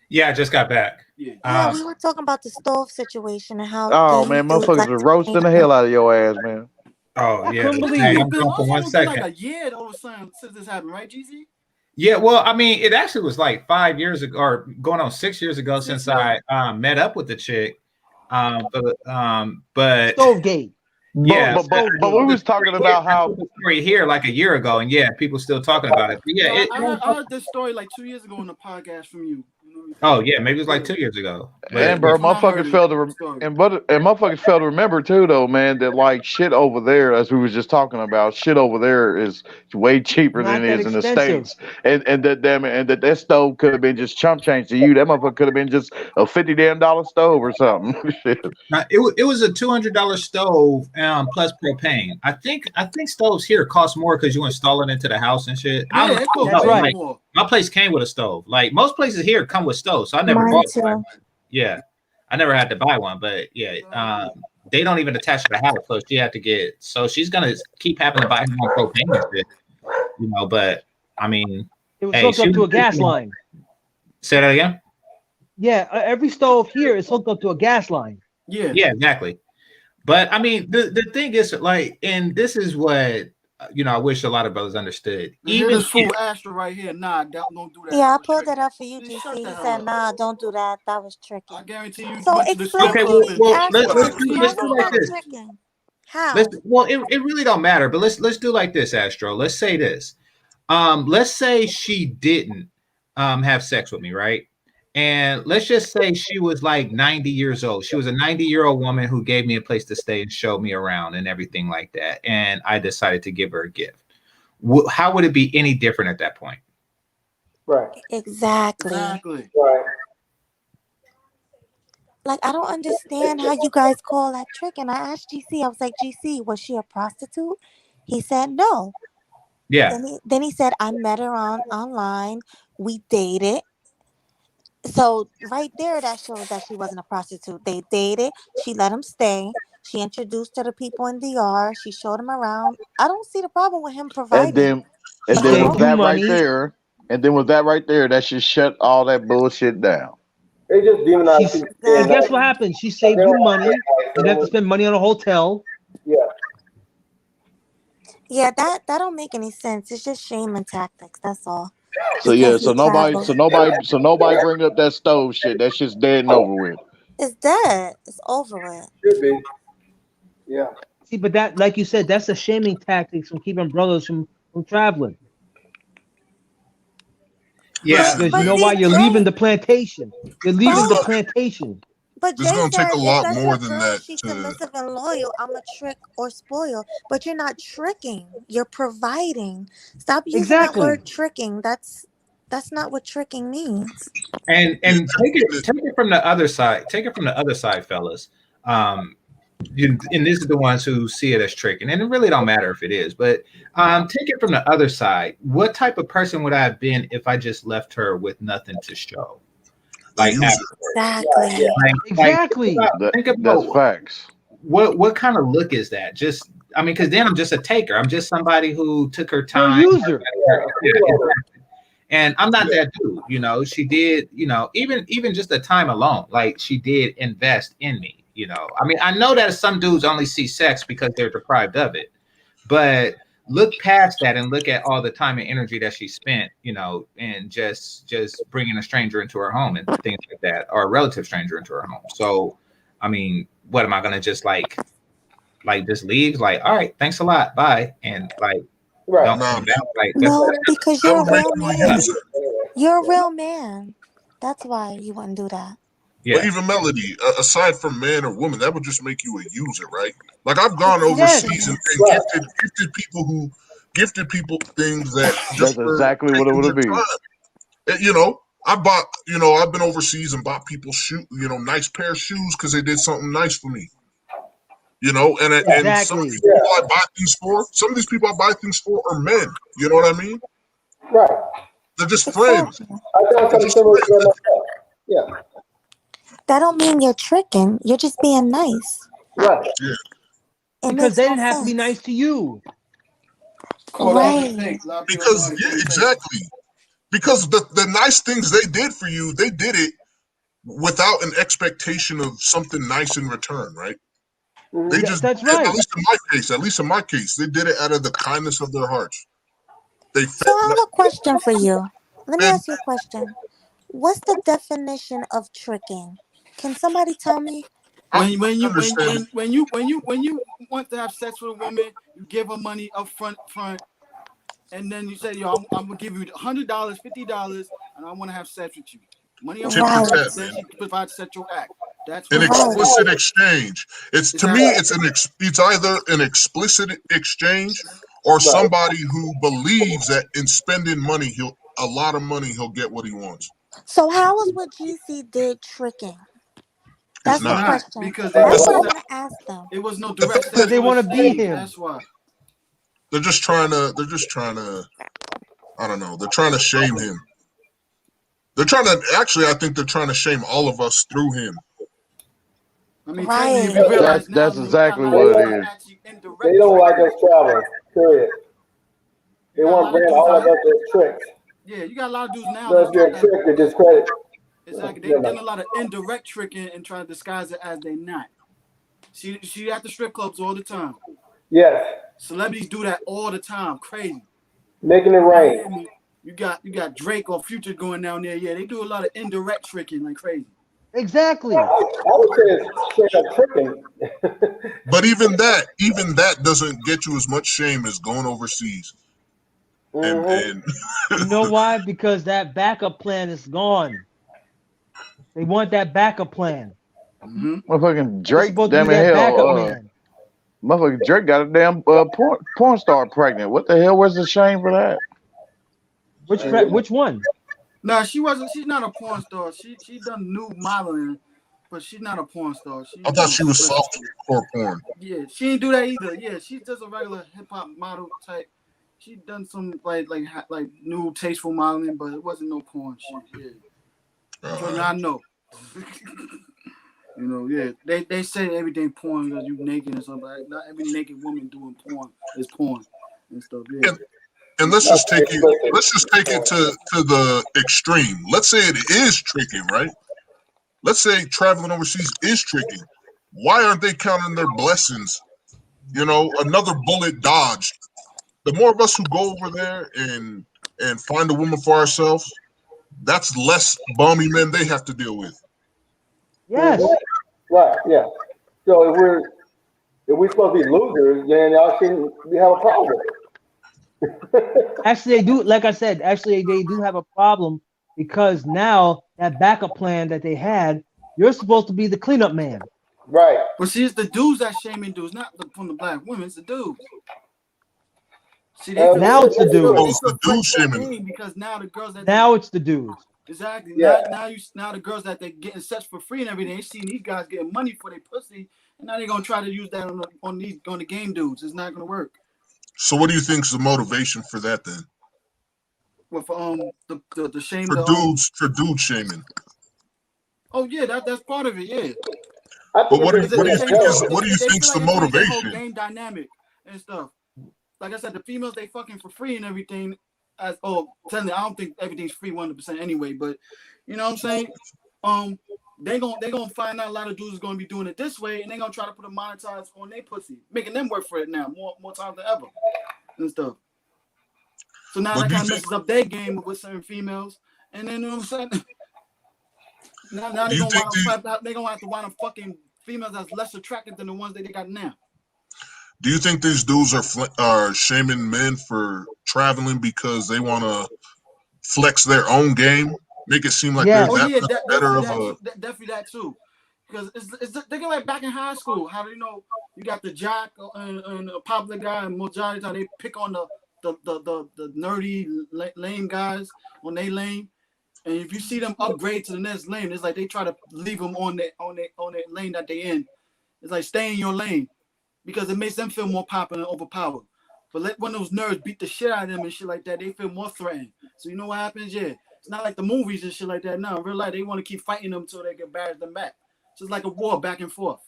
Yeah, I just got back. Yeah, we were talking about the stove situation and how. Oh gay man, dudes motherfuckers like are to roasting the hell out of your ass, man. Oh yeah, couldn't believe Hey, it. I'm gone for 1 It's been second. like a year all of a sudden since this happened, right, GC? Yeah, well, I mean, it actually was like 5 years ago, or going on 6 years ago, since I met up with the chick. But Stovegate. yeah, But we was talking about how story here like a year ago, and yeah, people still talking about it. But yeah, I heard this story like 2 years ago on the podcast from you. Oh yeah, maybe it was like 2 years ago. and bro, motherfuckers failed to motherfuckers failed to remember too, though, man, that like shit over there, as we was just talking about, shit over there is way cheaper Not than it that is in the expensive. States, and that damn it, and that stove could have been just chump change to you. That motherfucker could have been just a $50 stove or something. Shit. Now, it was a $200 stove plus propane. I think stoves here cost more because you install it into the house and shit. I don't know. That's right. Like, my place came with a stove. Like most places here come with stoves, so I never Mine bought too. one. Yeah, I never had to buy one, but yeah, they don't even attach to the house, so she had to get. So she's gonna keep having to buy more propane and shit, you know. But I mean, It was hooked up to a gas line. Say that again. Yeah, every stove here is hooked up to a gas line. Yeah, exactly. But I mean, the thing is, like, and this is what I wish a lot of brothers understood. Even this fool Astra right here, nah, don't do that. Yeah, I pulled it up for you, See, GC. shut He the hell said, up. "Nah, don't do that. That was tricky." I guarantee you. So went to the explain strip to club me, and- well, Astra, let's how do was like that this. tricking? How? Well, it really don't matter. But let's do like this, Astro. Let's say this. Let's say she didn't have sex with me, right? And let's just say she was like 90 years old. She was a 90-year-old woman who gave me a place to stay and showed me around and everything like that. And I decided to give her a gift. How would it be any different at that point? Right. Exactly. Right. Like, I don't understand how you guys call that trick. And I asked GC, I was like, GC, was she a prostitute? He said no. Yeah. Then he said, I met her online. We dated. So right there, that shows that she wasn't a prostitute. They dated. She let him stay. She introduced her to people in DR. She showed him around. I don't see the problem with him providing. And then with that right there, that should shut all that bullshit down. They just demonize people. And guess what happened? She saved you money. You didn't have to spend money on a hotel. Yeah. Yeah, that don't make any sense. It's just shaming tactics. That's all. So yeah, so nobody bring up that stove shit. That shit's dead and over with. It's dead. It's over with. Should be. Yeah. See, but that, like you said, that's a shaming tactics from keeping brothers from traveling. Yeah, because you know why? You're leaving the plantation. You're leaving the plantation. But it's going to take a lot more than that. She's submissive and loyal. I'm a trick or spoil. But you're not tricking. You're providing. Stop using that word tricking. That's not what tricking means. And take it from the other side. Take it from the other side, fellas. And this is the ones who see it as tricking, and it really don't matter if it is. But take it from the other side. What type of person would I have been if I just left her with nothing to show? Like exactly. Think about that's facts. What kind of look is that? Just because then I'm just a taker. I'm just somebody who took her time. User. And I'm not that dude. She did. Even just the time alone, like she did invest in me. I know that some dudes only see sex because they're deprived of it, but look past that and look at all the time and energy that she spent, and just bringing a stranger into her home and things like that, or a relative stranger into her home. So, I mean, what am I gonna just like just leave? Like, all right, thanks a lot, bye, and like don't come back. Like No, because that you're a would make real you a man. user. You're a real man. That's why you wouldn't do that. Yeah. But even Melody, aside from man or woman, that would just make you a user, right? Like I've gone overseas and gifted people things that just That's were exactly what it taking would their be. time. I bought, I've been overseas and bought people nice pair of shoes because they did something nice for me. And some of Exactly. these people I buy things for are men. You know what I mean? Right. They're just friends. Exactly. I've done something similar to that myself. Yeah. That don't mean you're tricking. You're just being nice. Right. Yeah. It Because makes they no didn't have to be sense. nice to you. Right. Because exactly. Because the nice things they did for you, they did it without an expectation of something nice in return, right? They just That's right. At least in my case, they did it out of the kindness of their hearts. They So I have a question for you. Let me fed ask you a question. What's the definition of tricking? Can somebody tell me? When you want to have sex with a woman, you give her money up front, and then you say, "Yo, I'm gonna give you $100, $50, and I want to have sex with you." Money up tip front, for tat, then man. she provides sexual act. That's An what explicit exchange. To me, Exactly. it's either an explicit exchange or somebody who believes that in spending money, a lot of money, he'll get what he wants. So how is what GC did tricking? It's That's the not. not question. because That's what I want to ask them. it was no The direct fact that They sexual want to be exchange. him. That's why. they're just trying to. I don't know. They're trying to shame him. They're trying to actually. I think they're trying to shame all of us through him. I mean, technically, if Right. you realize now, That's you got a exactly lot of what dudes it that are is. actually indirect. They don't like us traveling. Period. They You got a want lot to of brand dudes all of out. us as tricks. Yeah, you got a lot of dudes now So if that's you're like a that. trick, you're discredited. Exactly. They Yeah, done a lot of indirect tricking and trying to disguise it as they not. She at the strip clubs all the time. yes. Celebrities do that all the time. Crazy. Making it rain. Miami, you got Drake or Future going down there. Yeah, they do a lot of indirect tricking like crazy. Exactly. I would say it's straight up tricking. But even that doesn't get you as much shame as going overseas. And You know why? Because that backup plan is gone. They want that backup plan. Motherfucking They're Drake, supposed to be damn it, that backup hell, man. motherfucking Drake got a damn porn star pregnant. What the hell was the shame for that? Which one? Nah, she wasn't. She's not a porn star. She done nude modeling, but she's not a porn star. She I thought she was softcore porn. Yeah, she ain't do that either. Yeah, she's just a regular hip hop model type. She done some like new tasteful modeling, but it wasn't no porn shit. Yeah, trust me, I know. Yeah, they say everything porn because you naked and something. Like, not every naked woman doing porn is porn and stuff. Yeah. And let's just take it to the extreme. Let's say it is tricking, right? Let's say traveling overseas is tricking. Why aren't they counting their blessings? Another bullet dodged. The more of us who go over there and find a woman for ourselves, that's less balmy men they have to deal with. Yes. Right. Yeah. So if we're supposed to be losers, then y'all shouldn't have a problem. Actually, they do. Like I said, actually, they do have a problem because now that backup plan that they had, you're supposed to be the cleanup man. Right. But see, it's the dudes that shaming dudes, not from the black women. It's the dudes. See, now it's the dudes. Oh, it's the dudes shaming. Because now the girls that now it's the dudes. Exactly. Yeah. Now the girls that they getting sex for free and everything, they seen these guys getting money for their pussy, and now they're gonna try to use that on the game dudes. It's not gonna work. So what do you think is the motivation for that then? With the shame for dude shaming. Oh yeah, that's part of it. Yeah. But what do you think is the motivation? The whole game dynamic and stuff. Like I said, the females they fucking for free and everything. Telling you, I don't think everything's free 100% anyway. But you know what I'm saying? They gonna find out a lot of dudes is gonna be doing it this way, and they gonna try to put a monetize on their pussy, making them work for it now more times than ever. and stuff. So now But that do you kind of think messes up their game with certain females, and then you know what I'm saying. Now do they're you gonna think wind these up they're gonna have to wind up fucking females that's less attractive than the ones that they got now. do you think these dudes are shaming men for traveling because they want to flex their own game, make it seem like they're Yes. Oh that yeah, much better definitely of that a? too. Definitely that too. Because it's thinking like back in high school, how you know you got the jock and a popular guy and majority how they pick on the nerdy lame guys on their lane, and if you see them upgrade to the next lane, it's like they try to leave them on that lane that they in. It's like stay in your lane because it makes them feel more popular and overpowered. But let one of those nerds beat the shit out of them and shit like that, they feel more threatened. So you know what happens? Yeah, it's not like the movies and shit like that. No, in real life, they want to keep fighting them until they can barrage them back. So it's like a war back and forth.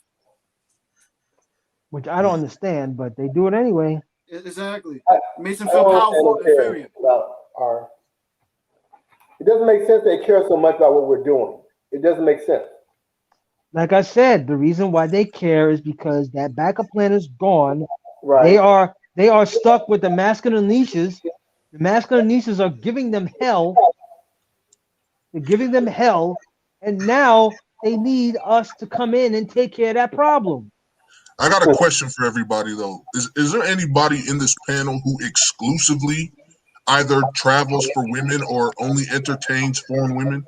Which I don't understand, but they do it anyway. Exactly. I, It makes them I feel don't powerful understand and they care inferior. about our. It doesn't make sense they care so much about what we're doing. It doesn't make sense. Like I said, the reason why they care is because that backup plan is gone. Right. They are stuck with the masculine niches. The masculine niches are giving them hell. They're giving them hell, and now they need us to come in and take care of that problem. I got a question for everybody though. Is there anybody in this panel who exclusively either travels for women or only entertains foreign women?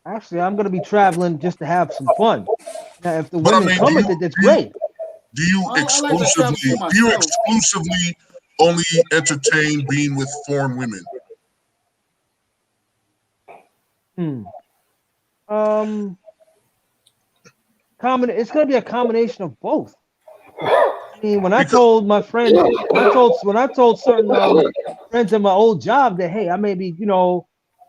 Actually, I'm going to be traveling just to have some fun. Now, if the But I women mean, come with it, that's great. do you I like to travel for myself. exclusively only entertain being with foreign women? It's going to be a combination of both. I mean, when I told my friend, when I told certain friends at my old job that, hey, I may be,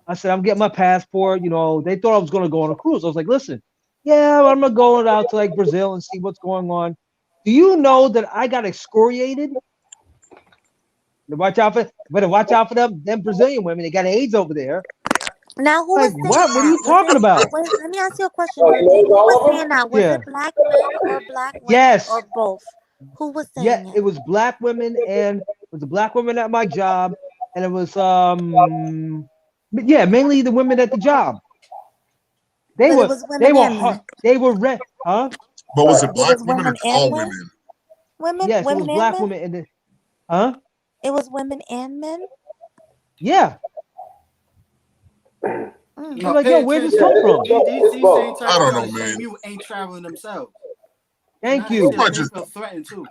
I said I'm getting my passport. They thought I was going to go on a cruise. I was like, listen, yeah, I'm going to go out to like Brazil and see what's going on. Do you know that I got excoriated? Better watch out for them Brazilian women. They got AIDS over there. Now, who Like was saying what? What are you that? Was talking it? about? Wait, let me ask you a question, Oh, you Dirty. know Who all was of them? saying that? Was Yeah. it black men or black women Yes. or both? Who was Yeah, saying it it? was black women, and it was a black woman at my job, and it was mainly the women at the job. They But it were was women and hard. men. They were red, huh? But was it It black was women or women just and all men. women? Yes, it was Women and black men. women and huh? It was women and men. Yeah. Mm. Now I'm like, yo, pay where'd this Yeah, attention. come from? These same I type of don't people know, that shame man. you ain't traveling themselves. So now Thank they you. feel I they just feel threatened too.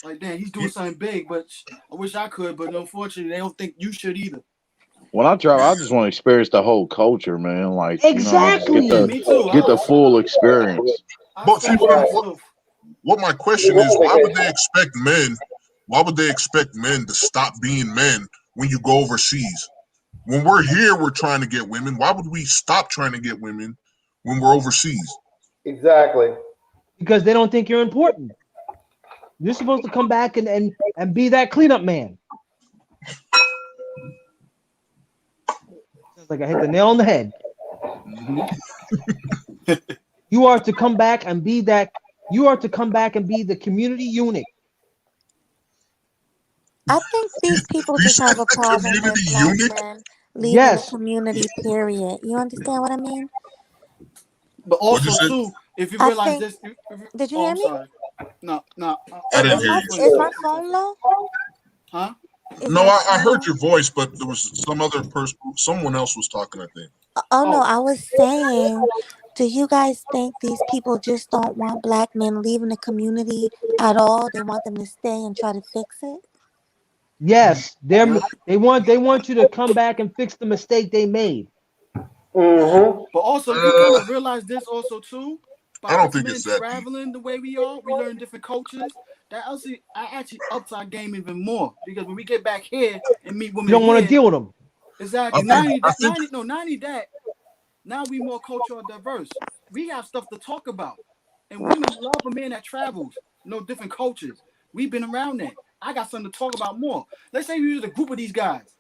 Like damn, he's doing you, something big, but I wish I could. But unfortunately, they don't think you should either. When I travel, I just want to experience the whole culture, man. Like, just get Yeah, Exactly. me too. the full experience. I but see spend what myself. my question is, why would they expect men? Why would they expect men to stop being men when you go overseas? When we're here, we're trying to get women. Why would we stop trying to get women when we're overseas? Exactly. Because they don't think you're important. You're supposed to come back and be that cleanup man. It's like I hit the nail on the head. You are to come back and be that. You are to come back and be the community unit. I think these people You just said have a the problem with community black unit. men leaving the Yes. community. Period. You understand what I mean? But What'd you also say? too, if you I realize think. this, Did you oh, hear I'm me? sorry. No, no. I didn't Is hear my you. is Explain. my phone low? Huh? Is No, my I phone heard low? your voice, but there was some other person, someone else was talking, I think. Oh no, Oh, I was saying, do you guys think these people just don't want black men leaving the community at all? They want them to stay and try to fix it? Yes. yep. They want you to come back and fix the mistake they made. Mm-hmm. But also, if you kind of realize this also too, by I don't us think men it's that deep. traveling the way we are, we learn different cultures. That actually ups our game even more because when we get back here and meet You women don't want to here, deal with them. exactly. Not only that. Now we more cultural diverse. We have stuff to talk about, and women love a man that travels, different cultures. We've been around that. I got something to talk about more. Let's say we was a group of these guys,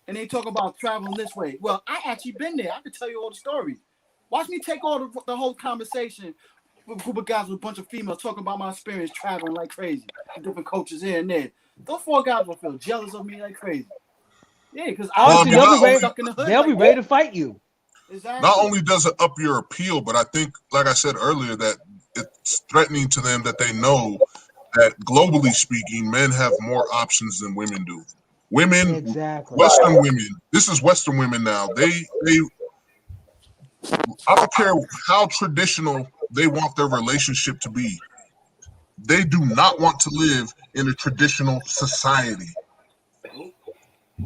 and they talk about traveling this way. Well, I actually been there. I can tell you all the stories. Watch me take all the whole conversation a group of guys with a bunch of females talking about my experience traveling like crazy to different cultures here and there. Those 4 guys will feel jealous of me like crazy. Yeah, because I Honestly, never not been only stuck in the hood. they'll like be ready to fight you. Exactly. not only does it up your appeal, but I think, like I said earlier, that it's threatening to them that they know that globally speaking, men have more options than women do. Women, Exactly. Western women, this is Western women now. They I don't care how traditional they want their relationship to be. They do not want to live in a traditional society.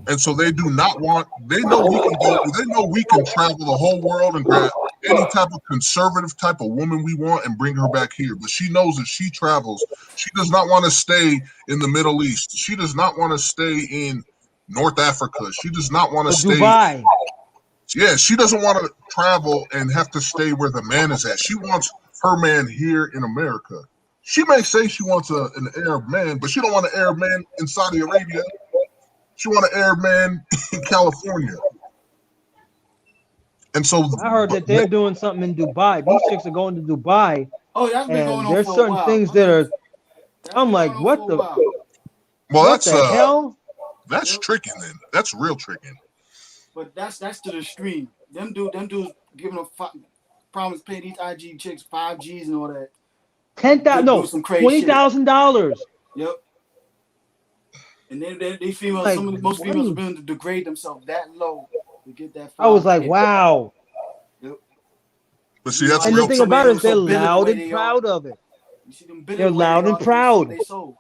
And so they do not want, they know we can go, they know we can travel the whole world and grab any type of conservative type of woman we want and bring her back here. But she knows if she travels, she does not want to stay in the Middle East. She does not want to stay in North Africa. She does not want to stay. Dubai. Yeah, she doesn't want to travel and have to stay where the man is at. She wants her man here in America. She may say she wants an Arab man, but she don't want an Arab man in Saudi Arabia. She want an Arab man in California. And so I heard that they're doing something in Dubai. These chicks are going to Dubai. Oh, that's been going And on there's for a certain while. things that are. That's I'm been like, going on what for a the? while. Well, What that's the hell? That's tricking then. That's real tricking. But that's to the extreme. Them dudes giving them promise pay these IG chicks 5Gs and all that. $10,000, no, some crazy $20,000. Yep. And then they females, Like, most females are willing to degrade themselves that low to get that. I was like, wow. Yep. But see, that's And real. the thing about it is they're loud and proud of it. You see them they're loud and proud. They sold.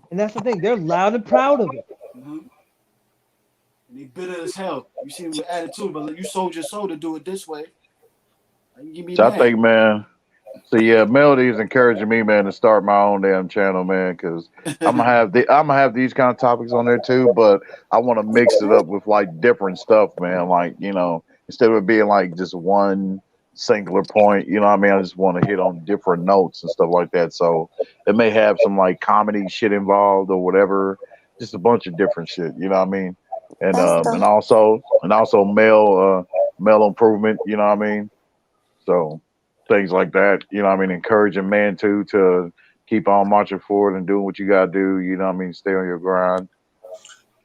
And that's the thing. They're loud and proud of it. Mm-hmm. And they bitter as hell. You see them with attitude, but you sold your soul to do it this way. So I think, man. So yeah, Melody is encouraging me, man, to start my own damn channel, man, because I'm gonna have these kind of topics on there too, but I want to mix it up with like different stuff, man. Like, you know, instead of it being like just one singular point, you know what I mean? I just want to hit on different notes and stuff like that. So it may have some like comedy shit involved or whatever, just a bunch of different shit, you know what I mean? And also male improvement, you know what I mean? So things like that, you know what I mean? Encouraging men to keep on marching forward and doing what you gotta do, you know what I mean? Stay on your grind.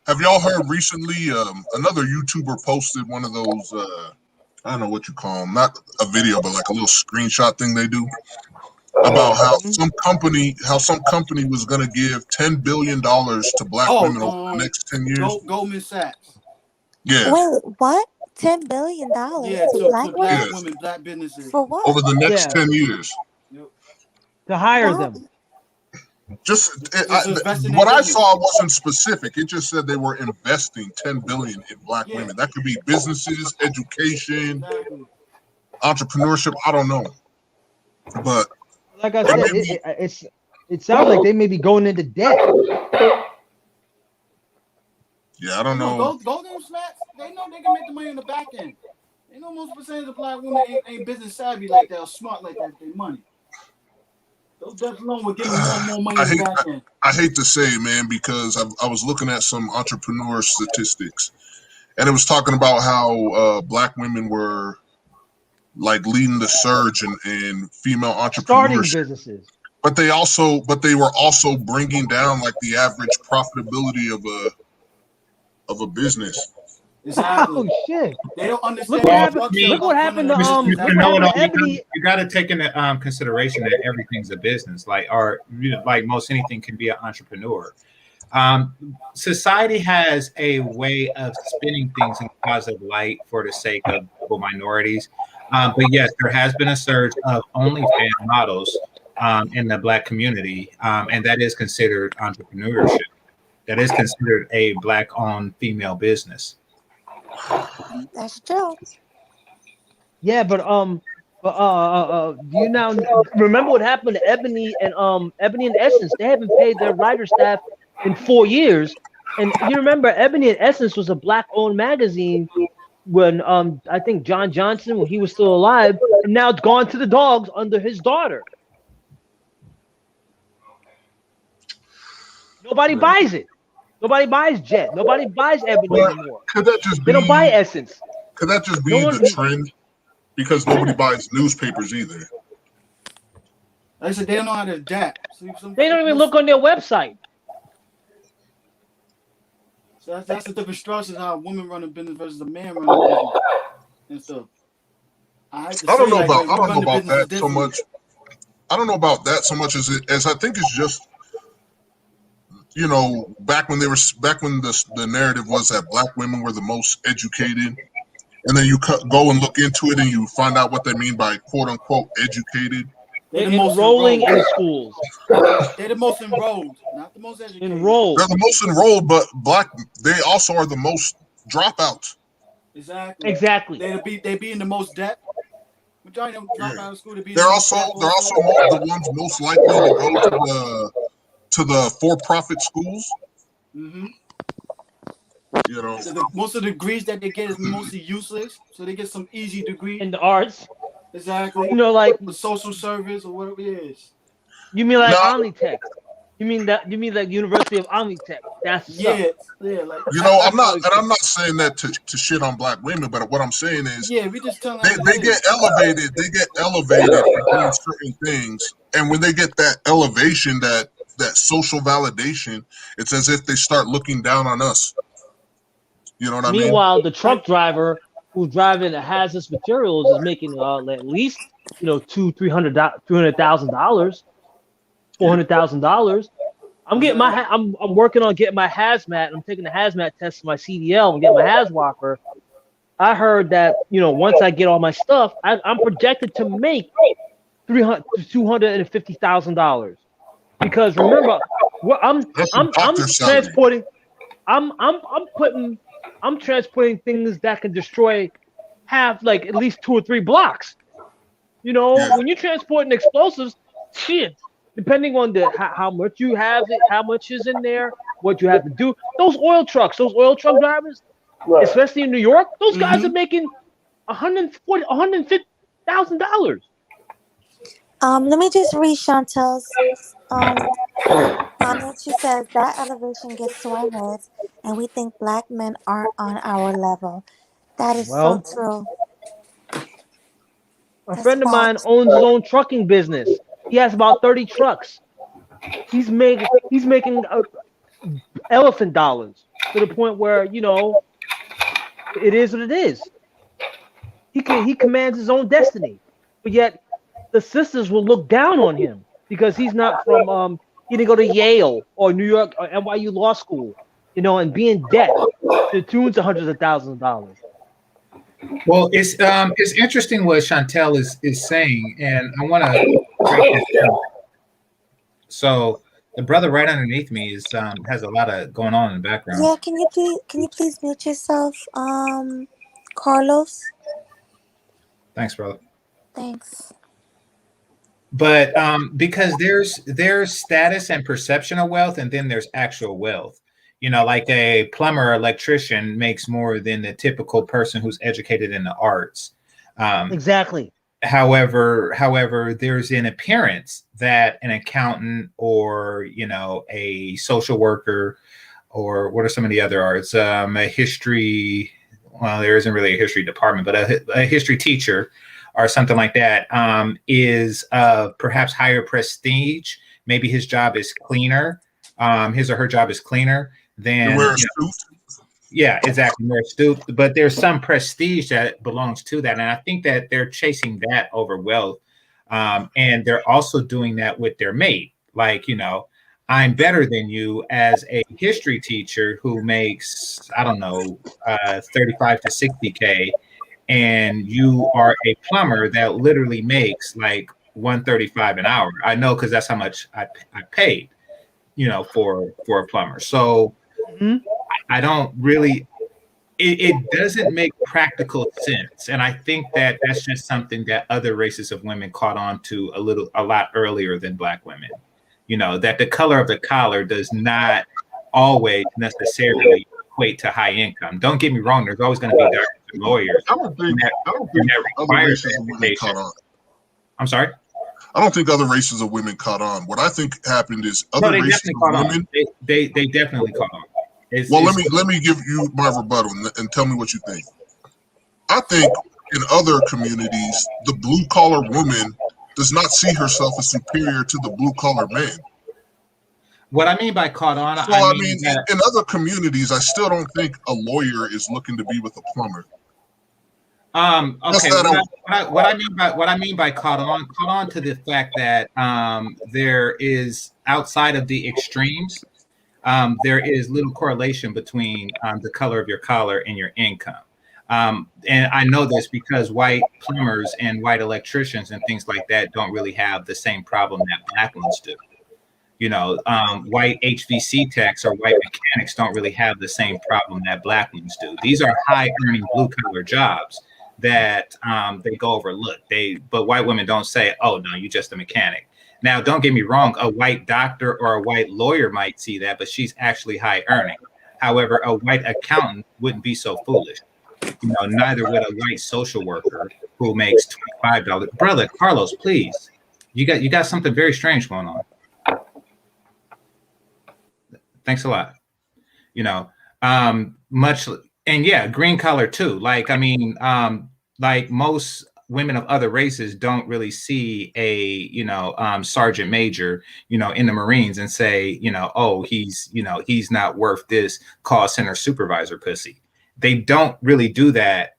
Have y'all heard recently, another YouTuber posted one of those, I don't know what you call them, not a video, but like a little screenshot thing they do about how some company was going to give $10 billion to black women over the next 10 years. Goldman Sachs. Yeah. Wait, what? $10 billion to black women, black businesses. For what? Over the next 10 years. Yep. To hire them. What I saw wasn't specific. It just said they were investing $10 billion in black women. That could be businesses, education, entrepreneurship. I don't know, but like I said, it sounds like they may be going into debt. Yeah, I don't know. Go them smacks. They know they can make the money in the back end. They know most percentage of black women ain't business savvy like that or smart like that with their money. Those debts alone will give them more money in the back end. I hate to say, man, because I was looking at some entrepreneur statistics, and it was talking about how black women were like leading the surge in female entrepreneurship. Starting businesses. But they were also bringing down like the average profitability of a business. Exactly. Oh shit! They don't understand. Look what happened to Ebony. You got to take into consideration that everything's a business. Like most anything can be an entrepreneur. Society has a way of spinning things in a positive light for the sake of minorities. But yes, there has been a surge of OnlyFans models in the black community, and that is considered entrepreneurship. That is considered a black-owned female business. That's true. Yeah, but do you now remember what happened to Ebony and Essence? They haven't paid their writer staff in 4 years, and you remember Ebony and Essence was a black-owned magazine when I think John Johnson, when he was still alive, and now it's gone to the dogs under his daughter. Nobody buys it. Nobody buys Jet. Nobody buys Ebony anymore. Could that just be? They don't buy Essence. Could that just be the trend? because nobody buys newspapers either. Like I said, they don't know how to adapt. They don't even look on their website. So that's the different structures how a woman run a business versus a man run a business and stuff. I don't know about that so much. I don't know about that so much as I think it's just, you know, back when the narrative was that black women were the most educated, and then you go and look into it and you find out what they mean by quote unquote educated. They're the most enrolling in schools. They're the most enrolled, not the most educated. Enrolled. They're the most enrolled, but they also are the most dropouts. Exactly. They be in the most debt. Majority of them drop out of school to be. They're also the ones most likely to go to the for-profit schools. Mm-hmm. You know, so most of the degrees that they get is mostly useless. So they get some easy degree in the arts. Exactly. You know, like the social service or whatever it is. You mean like Omnitech? You mean like University of Omnitech? That's like you know, I'm not saying that to shit on black women, but what I'm saying is we just tell they get elevated. They get elevated for doing certain things, and when they get that elevation, that social validation, it's as if they start looking down on us. You know what I mean? Meanwhile, the truck driver who's driving the hazardous materials is making at least $200,000, $400,000. I'm getting I'm working on getting my hazmat. I'm taking the hazmat test for my CDL and get my hazwalker. I heard that once I get all my stuff, I'm projected to make $250,000 because remember, I'm transporting. I'm transporting things that can destroy at least 2 or 3 blocks. When you're transporting explosives, shit, depending on how much you have it, how much is in there, what you have to do. Those oil truck drivers, especially in New York, those guys are making $150,000. Let me just read Chantel's comment. She says that elevation gets to our heads, and we think black men aren't on our level. That is so true. A friend of mine owns his own trucking business. He has about 30 trucks. He's making elephant dollars to the point where it is what it is. He commands his own destiny, but yet the sisters will look down on him because he's not from he didn't go to Yale or New York or NYU law school, and be in debt to tunes of hundreds of thousands of dollars. Well, it's interesting what Chantel is saying, and I want to break this down. So the brother right underneath me has a lot of going on in the background. Yeah, can you please mute yourself, Carlos? Thanks, brother. Thanks. But because there's status and perception of wealth, and then there's actual wealth. Like a plumber or electrician makes more than the typical person who's educated in the arts. Exactly. However, there's an appearance that an accountant or a social worker, or what are some of the other arts? A history. Well, there isn't really a history department, but a history teacher or something like that is perhaps higher prestige. Maybe his job is cleaner. His or her job is cleaner than. Yeah, exactly. More astute, but there's some prestige that belongs to that, and I think that they're chasing that over wealth, and they're also doing that with their mate. Like, I'm better than you as a history teacher who makes 35 to 60K, and you are a plumber that literally makes like $135 an hour. I know because that's how much I paid, for a plumber. So. Mm-hmm. I don't really, it doesn't make practical sense. And I think that that's just something that other races of women caught on to a lot earlier than black women. That the color of the collar does not always necessarily equate to high income. Don't get me wrong. There's always going to be doctors and lawyers. I don't think other races of women caught on. I'm sorry? I don't think other races of women caught on. What I think happened is other races of women. They definitely caught on. Let me give you my rebuttal and tell me what you think. I think in other communities, the blue collar woman does not see herself as superior to the blue collar man. What I mean by caught on, So I I mean mean, that. in other communities, I still don't think a lawyer is looking to be with a plumber. Okay. What I mean by caught on to the fact that there is outside of the extremes, there is little correlation between the color of your collar and your income. And I know this because white plumbers and white electricians and things like that don't really have the same problem that black ones do. White HVC techs or white mechanics don't really have the same problem that black ones do. These are high earning blue collar jobs that they go overlooked. But white women don't say, "Oh no, you're just a mechanic." Now, don't get me wrong, a white doctor or a white lawyer might see that, but she's actually high earning. However, a white accountant wouldn't be so foolish. Neither would a white social worker who makes $25. Brother Carlos, please, you got something very strange going on. Thanks a lot. Much, and yeah, green collar too. Like, I mean, like most women of other races don't really see a, sergeant major, in the Marines and say, oh, he's not worth this call center supervisor pussy. They don't really do that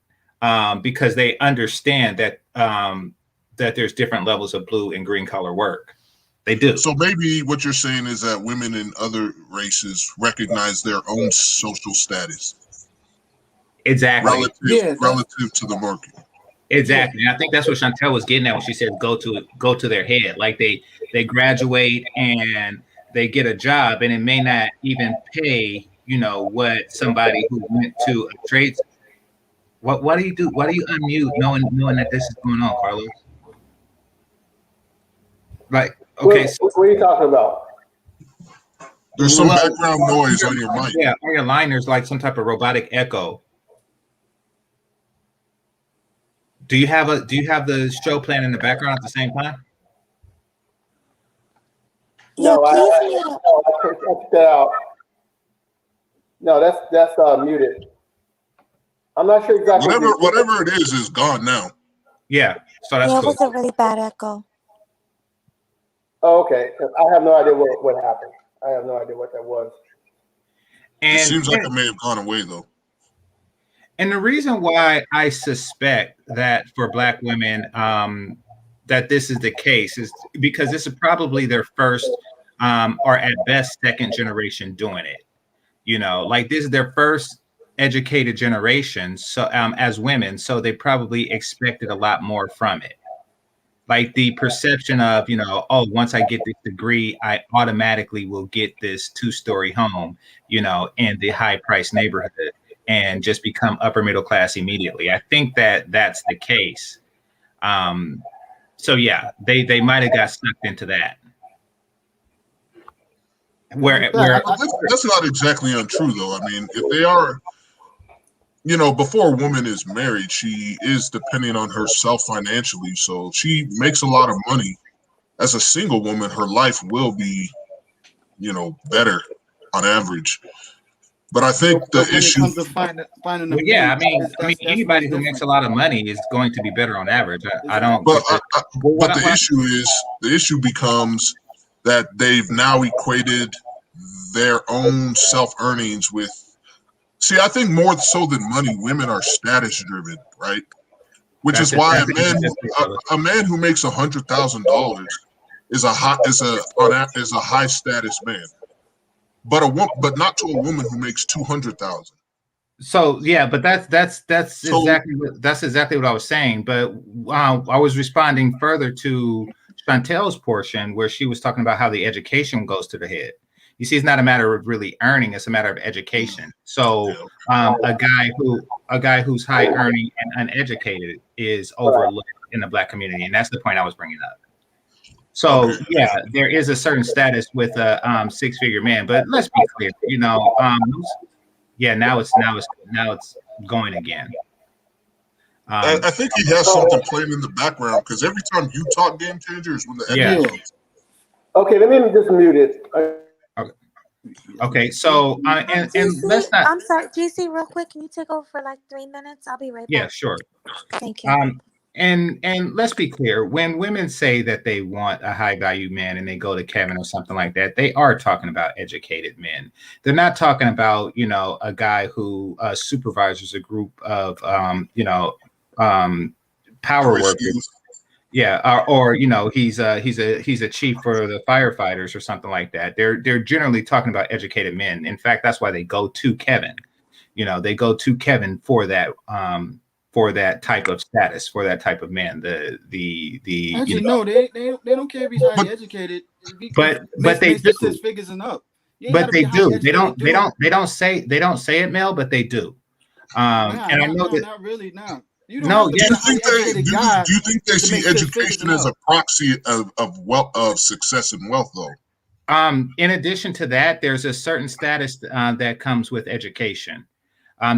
because they understand that that there's different levels of blue and green collar work. They do. So maybe what you're saying is that women in other races recognize their own social status. Exactly. Relative to the market. Exactly. And I think that's what Chantel was getting at when she said go to their head. Like they graduate and they get a job and it may not even pay, what somebody who went to a trade. What do you do? Why do you unmute knowing that this is going on, Carlos? Like, okay. What are you talking about? There's some background noise on your mic. Yeah, on your line, there's like some type of robotic echo. Do you have the show playing in the background at the same time? No, I took that out. No, that's muted. I'm not sure exactly. Whatever it is gone now. Yeah, so that's it cool. was a really bad echo. Oh, okay. I have no idea what happened. I have no idea what that was. And it seems like it may have gone away though. And the reason why I suspect that for Black women that this is the case is because this is probably their first or at best second generation doing it. Like this is their first educated generation. So as women, so they probably expected a lot more from it. Like the perception of, oh, once I get this degree, I automatically will get this 2-story home, in the high price neighborhood and just become upper middle class immediately. I think that that's the case. So yeah, they might have got sucked into that. Where that's not exactly untrue though. I mean, if they are, before a woman is married, she is depending on herself financially. So if she makes a lot of money as a single woman, her life will be, better on average. But I think the issue comes to finding I mean anybody who makes a lot of money is going to be better on average. I don't. But the issue becomes that they've now equated their own self earnings with. See, I think more so than money, women are status driven, right? Which is why a man who makes $100,000 is a high status man. But not to a woman who makes 200,000. So yeah, but that's exactly what I was saying. But I was responding further to Chantel's portion where she was talking about how the education goes to the head. You see, it's not a matter of really earning; it's a matter of education. So a guy who's high earning and uneducated is overlooked in the Black community, and that's the point I was bringing up. So yeah, there is a certain status with a 6-figure man, but let's be clear, now it's going again. I think he has something playing in the background because every time you talk Game Changer is when the echo comes. Okay, let me just mute it. Okay. Okay, so and let's GC, not. I'm sorry, GC, real quick. Can you take over for like 3 minutes? I'll be right Yeah, back. sure. Thank you. And let's be clear, when women say that they want a high value man and they go to Kevin or something like that, they are talking about educated men. They're not talking about, a guy who supervises a group of power Chris workers. Hughes. Yeah, or he's a chief for the firefighters or something like that. They're generally talking about educated men. In fact, that's why they go to Kevin. They go to Kevin for that type of status, for that type of man. Actually, no, they don't care if he's highly educated. But they Makes the 6 do. figures and up. You ain't But gotta they be highly do. They educated. don't say it, Mel, but they do. And I know that. Not really. No, you don't No, have to yes. be a highly educated guy. Do you think they to see make 6 figures education and as a up. proxy of wealth, of success and wealth, though? In addition to that, there's a certain status that comes with education.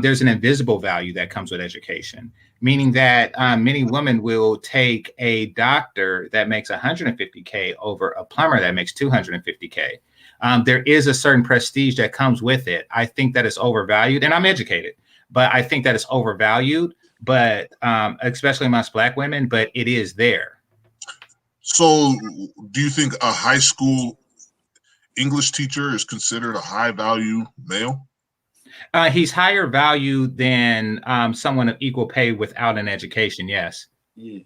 There's an invisible value that comes with education, meaning that many women will take a doctor that makes 150K over a plumber that makes 250K. There is a certain prestige that comes with it. I think that it's overvalued, and I'm educated, but I think that it's overvalued, but especially amongst Black women, but it is there. So do you think a high school English teacher is considered a high value male? He's higher value than someone of equal pay without an education. Yes. Yeah.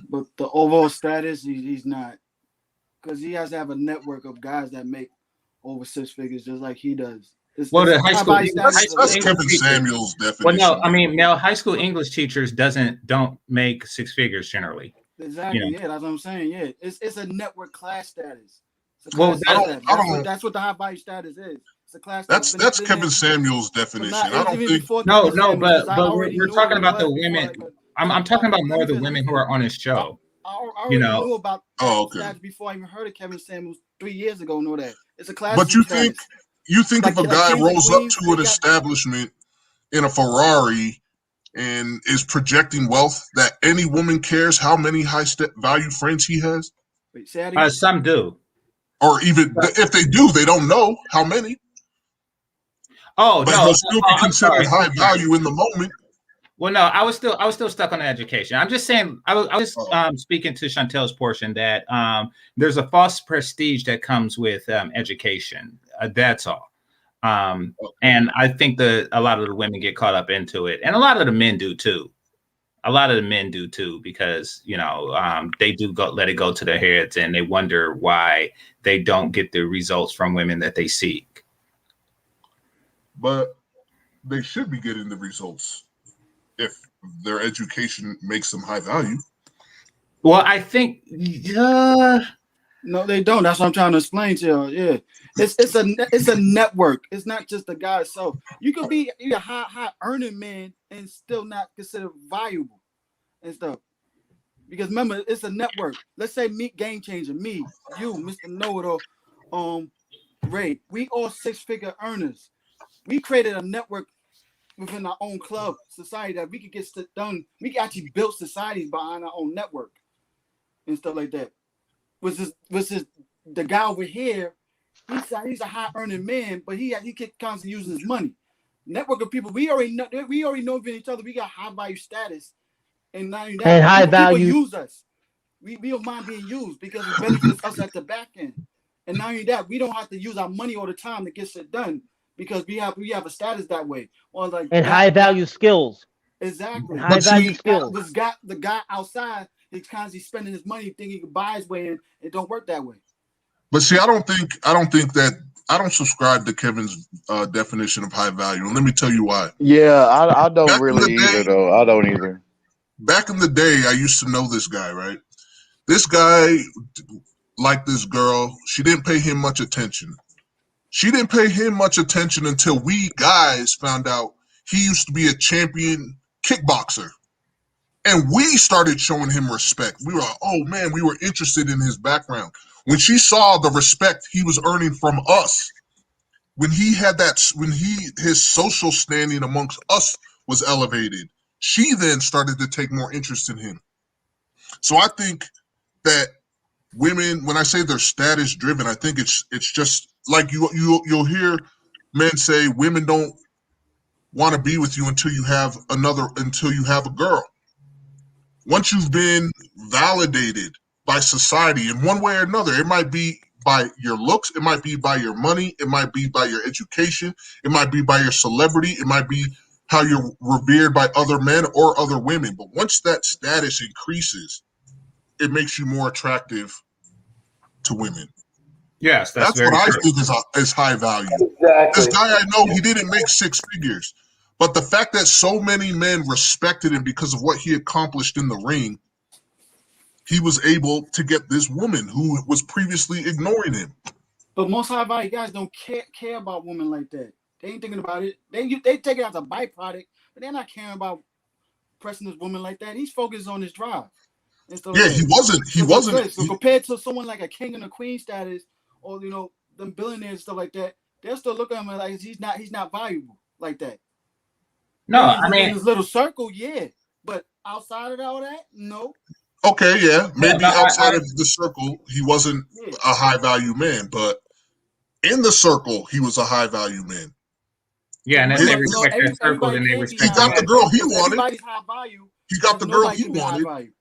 But the overall status, he's not, because he has to have a network of guys that make over 6 figures, just like he does. The high school that's Kevin Samuel's definition. Well, no, I mean, Mel, high school English teachers don't make 6 figures generally. Exactly. Yeah, that's what I'm saying. Yeah, it's a network class status. Well, that's what the high value status is. It's a class. That's Kevin Samuel's definition. I don't think. No, but we're talking about the women. I'm talking about more of the women who are on his show. I already knew about stats before I even heard of Kevin Samuels 3 years ago. Know that it's a class. But you think if a guy rolls up to an establishment in a Ferrari and is projecting wealth, that any woman cares how many high value friends he has? Some do. Or even if they do, they don't know how many. Oh, but no, he'll still be considered high value in the moment. Well, no, I was still stuck on the education. I'm just saying, I was speaking to Chantel's portion that there's a false prestige that comes with education. That's all. And I think a lot of the women get caught up into it, and a lot of the men do too. Because they do let it go to their heads, and they wonder why they don't get the results from women that they seek. But they should be getting the results if their education makes them high value. Well, I think no, they don't. That's what I'm trying to explain to you. Yeah, it's a network. It's not just the guy itself. You could be a high earning man and still not considered valuable and stuff. Because remember, it's a network. Let's say Game Changer, me, you, Mr. Know-It-All, Ray. We all 6-figure earners. We created a network within our own club society that we could get stuff done. We can actually build societies behind our own network and stuff like that. Was the guy over here? He's a high earning man, but he constantly using his money. Network of people we already know of each other. We got high value status, and now and high value people use us. We don't mind being used because it benefits us at the back end. And not only that, we don't have to use our money all the time to get shit done because we have a status that way. Or like high value skills. Exactly. High value skills. The guy outside is constantly spending his money thinking he can buy his way in. It don't work that way. But see, I don't subscribe to Kevin's definition of high value, and let me tell you why. Yeah, I don't really either, though. I don't either. Back in the day, I used to know this guy, right? This guy liked this girl. She didn't pay him much attention. She didn't pay him much attention until we guys found out he used to be a champion kickboxer. And we started showing him respect. We were like, oh man, we were interested in his background. When she saw the respect he was earning from us, when his social standing amongst us was elevated, she then started to take more interest in him. So I think that women, when I say they're status driven, I think it's just like you'll hear men say women don't want to be with you until you have a girl. Once you've been validated by society in one way or another, it might be by your looks, it might be by your money, it might be by your education, it might be by your celebrity, it might be how you're revered by other men or other women. But once that status increases, it makes you more attractive to women. Yes, that's That's very what I true. think is high value. Exactly. This guy I know, he didn't make six figures, but the fact that so many men respected him because of what he accomplished in the ring, he was able to get this woman who was previously ignoring him. But most high value guys don't care about women like that. They ain't thinking about it. They take it as a byproduct, but they're not caring about pressing this woman like that. He's focused on his drive and stuff. Yeah, like he that. wasn't. He wasn't. So compared to someone like a king and a queen status, or them billionaires and stuff like that, they'll still look at him like he's not valuable like that. No, Maybe I mean, in his little circle, yeah, but outside of all that, no. Okay, yeah, maybe no, outside of the circle, he wasn't a high value man, but in the circle, he was a high value man. yeah, and if His- they respect that circle, then they can't be respect he got the the girl he Because wanted. everybody's high value. He got the girl Nobody he can be high wanted. value.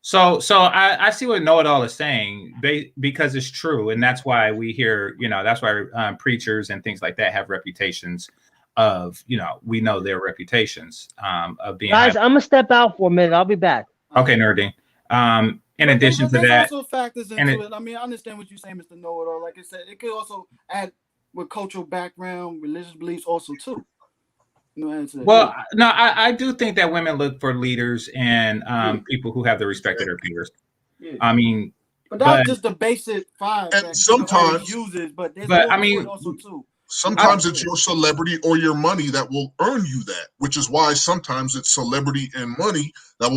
So I see what Know-It-All is saying because it's true, and that's why we hear, that's why preachers and things like that have reputations of, we know their reputations of being. Guys, I'm gonna step out for a minute. I'll be back. Okay, Nerdine. In addition to there's that, also factors into it. I mean, I understand what you're saying, Mr. Know-It-All. Like I said, it could also add with cultural background, religious beliefs, also too. Well, no, I do think that women look for leaders and people who have the respect of their peers. Yeah. I mean, but that's just the basic vibe And that sometimes uses. But there's but more I mean, to it also too. Sometimes it's your celebrity or your money that will earn you that, which is why sometimes it's celebrity and money that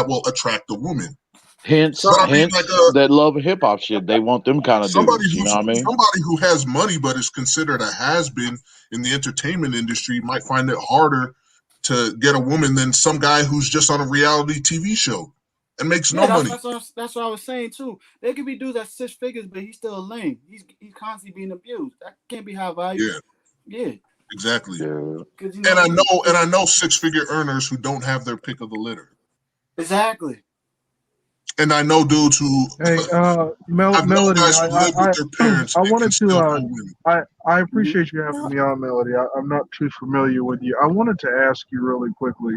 will attract a woman. Hence, that love and hip hop shit. They want them kind of dudes. You know what I mean? Somebody who has money but is considered a has-been in the entertainment industry might find it harder to get a woman than some guy who's just on a reality TV show and makes no money. That's what I was saying too. There could be dudes at 6 figures, but he's still a lame. He's constantly being abused. That can't be high value. Yeah. Exactly. Yeah. And I know 6-figure earners who don't have their pick of the litter. Exactly. And I know dudes who Melody, guys who live with their parents. I wanted to I appreciate you having me on, Melody. I'm not too familiar with you. I wanted to ask you really quickly,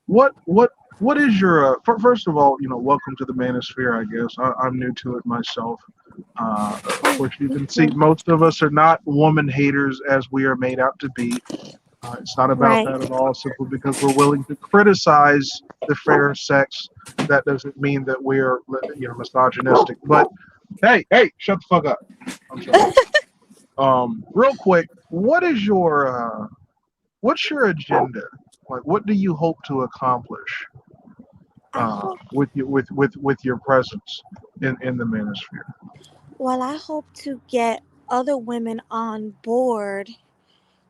what is your first of all, welcome to the manosphere, I guess. I'm new to it myself. Of course, you can see most of us are not woman haters as we are made out to be. It's not about that at all, simply because we're willing to criticize the fair sex. That doesn't mean that we're misogynistic. But hey, shut the fuck up. I'm sorry. Real quick, what's your agenda? Like, what do you hope to accomplish with your presence in the manosphere? Well, I hope to get other women on board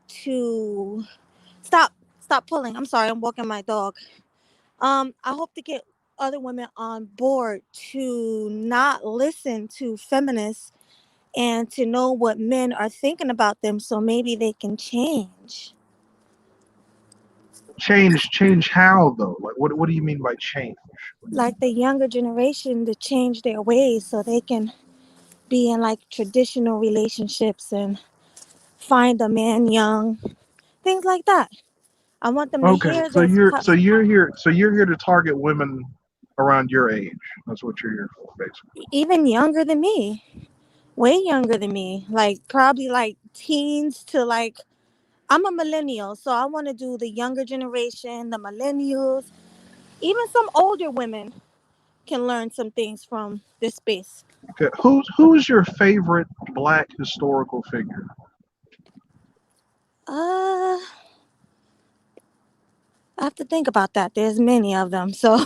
to stop pulling. I'm sorry, I'm walking my dog. I hope to get other women on board to not listen to feminists and to know what men are thinking about them, so maybe they can change. Change how though? Like what do you mean by change? Like the younger generation to change their ways so they can be in like traditional relationships and find a man young, things like that. I want them to hear so this. you're here to target women around your age. That's what you're here for, basically. Even younger than me, way younger than me, like probably like teens to like, I'm a millennial, so I want to do the younger generation, the millennials, even some older women can learn some things from this space. Okay, who's your favorite Black historical figure? I have to think about that. There's many of them, so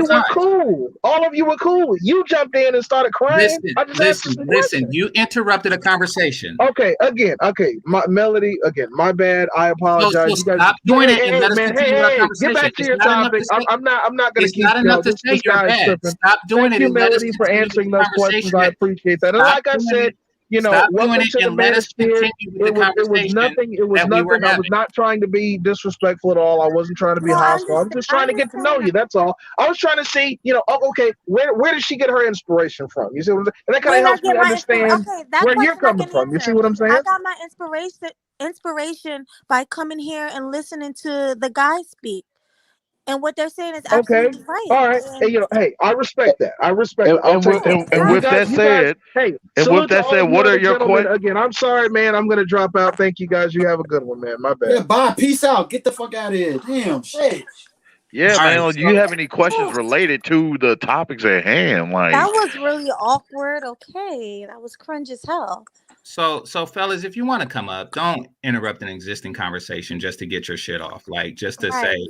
you were times. cool. All of you were cool. You jumped in and started crying. I just asked you some questions. You interrupted a conversation. Okay, my Melody, my bad. I apologize. So stop doing it and let us continue our conversation. Get back to your topic. I'm not gonna it's keep not enough to this say you're guy's bad. tripping. Stop doing Thank it you, and let us Melody, for continue answering the those questions. conversation. I appreciate that. And Stop like I doing said, it. Stop doing welcome it to the and let us manosphere. continue with the conversation It was that we were nothing. I was having. not trying to be disrespectful at all. I wasn't trying to be No, I hostile. I was understand. just I trying to get to know understand. you. That's all. I was trying to see, okay, where did she get her inspiration from? You see what I'm saying? And that kind Where of did I helps me get my inspiration? understand Okay, that where you're question I coming can from. You see answer. what I'm I saying? got my inspiration by coming here and listening to the guys speak, and what they're saying is Okay. absolutely right. All right. And Hey, I respect that. I respect And, it. I'll and, take with, that. and You with guys, that exactly. said, hey, and with salute to that all said, of you what are other your gentlemen. questions? Again, I'm sorry, man. I'm going to drop out. Thank you, guys. You have a good one, man. My bad. Yeah, bye. Peace out. Get the fuck out of here. Damn, shit. Yeah, All right. man. Do you have any questions related to the topics at hand? That Like, was really awkward. Okay, that was cringe as hell. So fellas, if you want to come up, don't interrupt an existing conversation just to get your shit off. Like just to say, Right.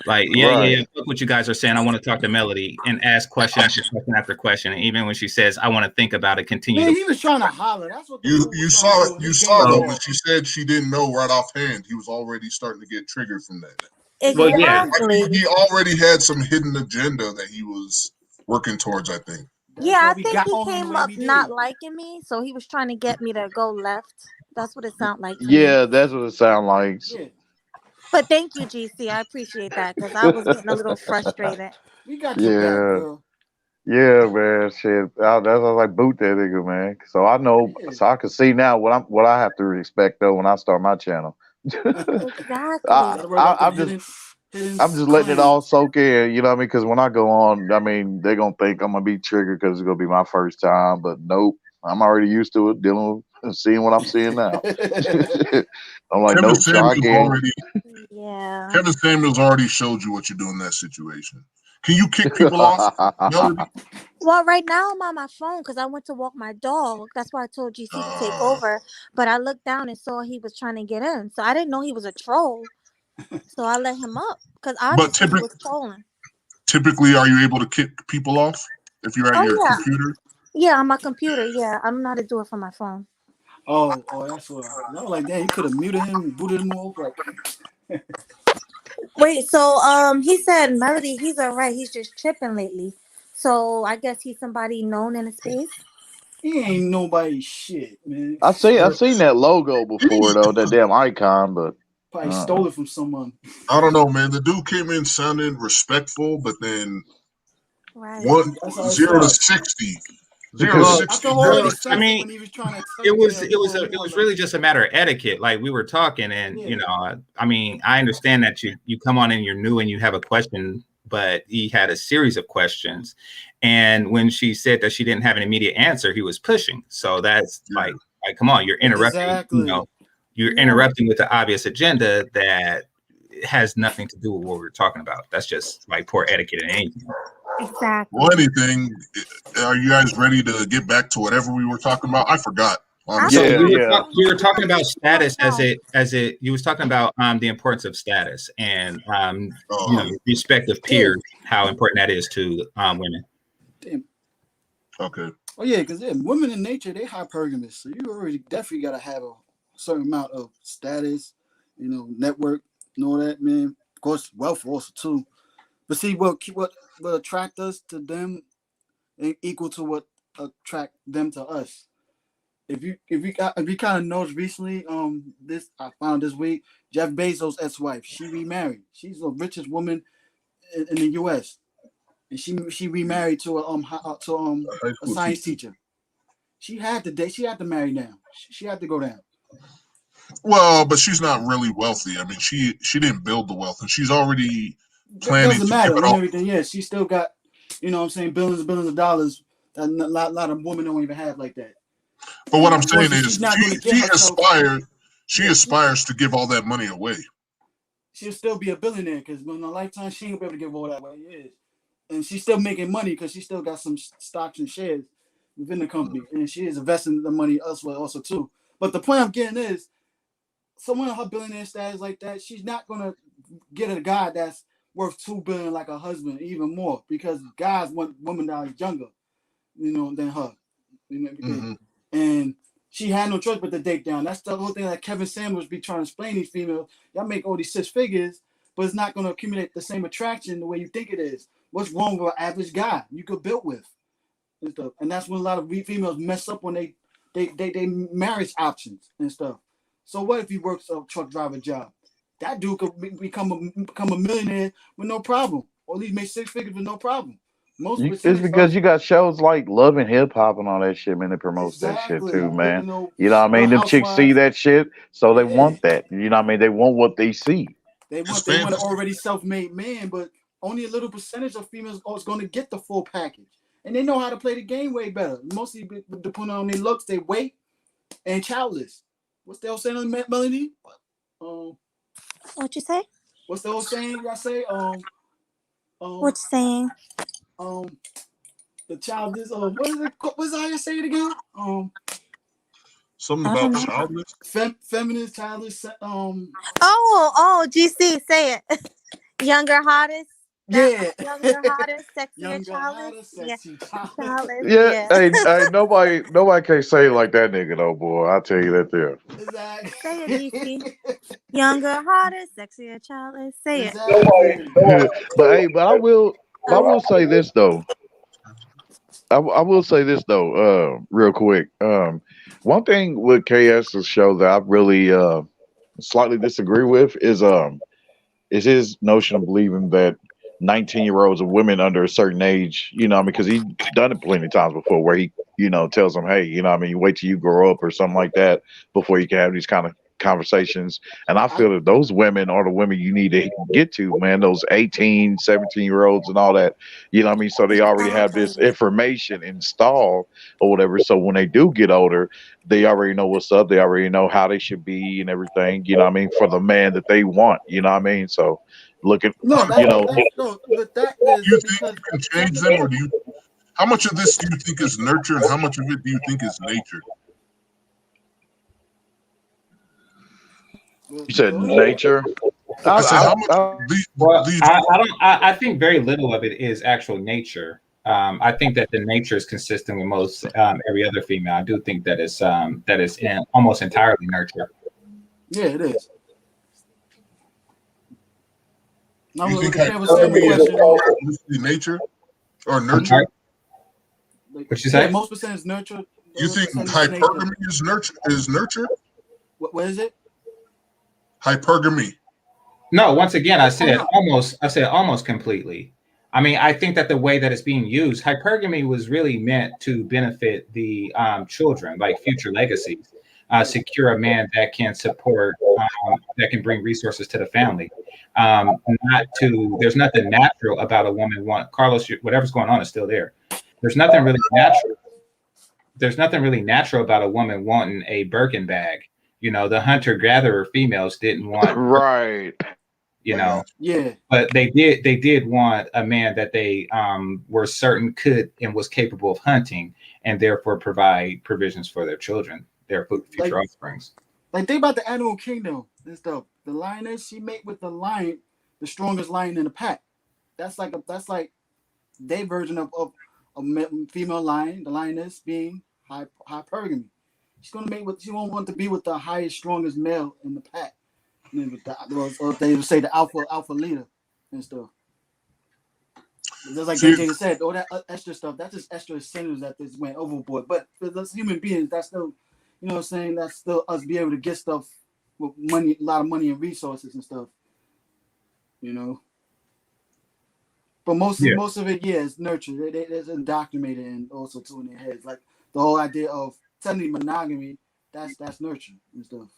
like, right. look what you guys are saying. I want to talk to Melody and ask question after question after question. And even when she says, I want to think about it, continue Man, to he was trying to holler. That's what the fool You was trying to saw it. do. You He saw gained though it when all. she said she didn't know right offhand. He was already starting to get triggered from that. Well, yeah. I think Exactly. he already had some hidden agenda that he was working towards. I think. That's Yeah, why I we think got he on him the came way up we not did. liking me, so he was trying to get me to go left. That's what it sounded like to me. Yeah, that's what it sounds like. Yeah, But thank you, GC. I appreciate that because I was getting a little frustrated. we got your back, Yeah. girl. Yeah, man. Shit. That's why I was like boot that nigga, man. So I know, Yeah. so I can see now what I have to expect though when I start my channel. Exactly. Gotta worry about them I'm hidden just letting it all claims. soak in, you know what I mean? Because when I go on, I mean, they're gonna think I'm gonna be triggered because it's gonna be my first time, but nope, I'm already used to it, dealing with seeing what I'm seeing now. I'm like, Kevin nope, try Samuels again. already. Yeah. Kevin Samuels already showed you what you do in that situation. Can you kick people off, Melody? Well, right now I'm on my phone because I went to walk my dog. That's why I told GC to take over. But I looked down and saw he was trying to get in. So I didn't know he was a troll. So I let him up because But obviously he was trolling. typically, are you able to kick people off if you're at Oh, your yeah. computer? Yeah, on my computer. Yeah, I don't know how to do it from my phone. Oh, that's what. I was like, damn, you could have muted him, booted him off. Like, Wait, so he said Melody, he's all right. He's just tripping lately. So I guess he's somebody known in the space. he ain't nobody shit, man. I've seen that logo before though, that damn icon, but Probably stole it from someone. I don't know, man. The dude came in sounding respectful, but then Right. That's how it 0 to starts. 60. 0 to Well, Well, I 60 can very already well, I sense it quick. mean, when he was trying to tell it you, was damn, it was more a, and it more. was Like, really just a matter of etiquette. Like we were talking, and yeah. I mean, I understand that you come on and you're new and you have a question, but he had a series of questions, and when she said that she didn't have an immediate answer, he was pushing. So that's like come on, you're interrupting. Exactly. You're interrupting with the obvious agenda that has nothing to do with what we're talking about. That's just like poor etiquette and anything. Exactly. Well, anything. Are you guys ready to get back to whatever we were talking about? I forgot. So Honestly. we were talking about status as it you was talking about the importance of status and respect of peers, how important that is to women. Damn. Okay. Oh yeah, because women in nature they hypergamous, so you already definitely gotta have a certain amount of status, network, and all that, man. Of course, wealth also too. But see, what attract us to them ain't equal to what attract them to us. If you kind of noticed recently, this I found this week, Jeff Bezos' ex-wife, she remarried. She's the richest woman in the U.S. and she remarried to a science teacher. She had to date. She had to marry now. She had to go down. Well, but she's not really wealthy. I mean, she didn't build the wealth, and she's already It planning doesn't to give matter it and all. everything. Yeah, she still got, what I'm saying, billions and billions of dollars that a lot of women don't even have like that. But what I'm And saying she's is, not going to get she herself. aspires. She aspires to give all that money away. She'll still be a billionaire because in a lifetime she ain't gonna be able to give all that away. And she's still making money because she still got some stocks and shares within the company, and she is investing the money elsewhere also too. But the point I'm getting is, someone in her billionaire status like that, she's not gonna get a guy that's worth $2 billion like a husband, even more, because guys want women that are younger, than her. And she had no choice but to date down. That's the whole thing that Kevin Samuels be trying to explain these females. Y'all make all these 6 figures, but it's not gonna accumulate the same attraction the way you think it is. What's wrong with an average guy you could build with? And that's when a lot of females mess up when they they marriage options and stuff. So what if he works a truck driver job? That dude could become a millionaire with no problem, or at least make 6 figures with no problem. Most It's percentage because of you got shows like Love and Hip Hop and all that shit, man. It promotes that shit exactly, too, man. you You know what I Real mean? Them chicks see Housewives. that shit, so they Yeah, want that. You know what I mean? They want what they see. It's they want an fantasy. already self-made man, but only a little percentage of females are going to get the full package, and they know how to play the game way better. Mostly depending on their looks, their weight, and childless. What's the old saying, Melanie? Um, What you say? what's the old saying y'all say? What Um, you saying? um, the child is what is it? What's how you say it again? Something I about don't know. childless. Feminist, childish. Oh, GC, say it. Younger, hottest. That Yeah. younger, hottest, sexier, Younger, childless. hotter, Yeah, sexy child. childless. Yeah, Yeah. hey, nobody can say it like that nigga though, boy. I'll tell you that there. Say it, GC. Exactly. Younger, hottest, sexier, childless. Say it. Exactly. But I will say this though. I will say this though, real quick. One thing with KS's show that I really slightly disagree with is his notion of believing that 19-year-olds or women under a certain age, you know, I mean, because he's done it plenty of times before where he, you know, tells them, hey, you know, I mean, you wait till you grow up or something like that before you can have these kind of conversations. And I I feel that those women are the women you need to get to, man, those 18, 17-year-olds and all that, you know what I mean? So they already have this Exactly. information installed or whatever. So when they do get older, they already know what's up. They already know how they should be and everything, you know what I mean, for the man that they want, you know what I mean? So looking, no, you know, that's no, but that is Do you think because you can check change this them, or out. do you? How much of this do you think is nurture, and how much of it do you think is nature? you said Go ahead. nature. I said, how much I Well, do you? I don't. I think very little of it is actual nature. I think that the nature is consistent with most every other female. I do think that is almost entirely nurture. Yeah, it is. Now You what think the pair was saying the hypergamy is question. mostly nature or I'm sorry. nurture? Like, What you yeah, say? most percent is nurture. You Most think percent is nature. hypergamy is nurture? Is nurture What is it? hypergamy? No. Once again, Oh no. I said almost completely. I mean, I think that the way that it's being used, hypergamy was really meant to benefit the children, like future legacies. Secure a man that can support, that can bring resources to the family. Not to. There's nothing natural about a woman want Carlos. Whatever's going on is still there. There's nothing really natural. There's nothing really natural about a woman wanting a Birkin bag. You know, the hunter gatherer females didn't want, right. you I know, got Yeah. but they did want a man that they were certain could and was capable of hunting, and therefore provide provisions for their children, their Like future offsprings. think about the animal kingdom and stuff. The lioness, she mate with the lion, the strongest lion in the pack. That's like their version of a female lion, the lioness being hypergamy. She's gonna mate with. She won't want to be with the highest, strongest male in the pack. And then with or they would say the alpha leader and stuff. Just like see. JJ said, all that extra stuff, that's just extra incentives that just went overboard. But for us human beings, that's still, you know what I'm saying, that's still us be able to get stuff with money, a lot of money and resources and stuff, you know. But Yeah, most of it, yeah, is nurture. It's indoctrinated and also too in their heads. Like the whole idea of telling monogamy, that's nurture and stuff.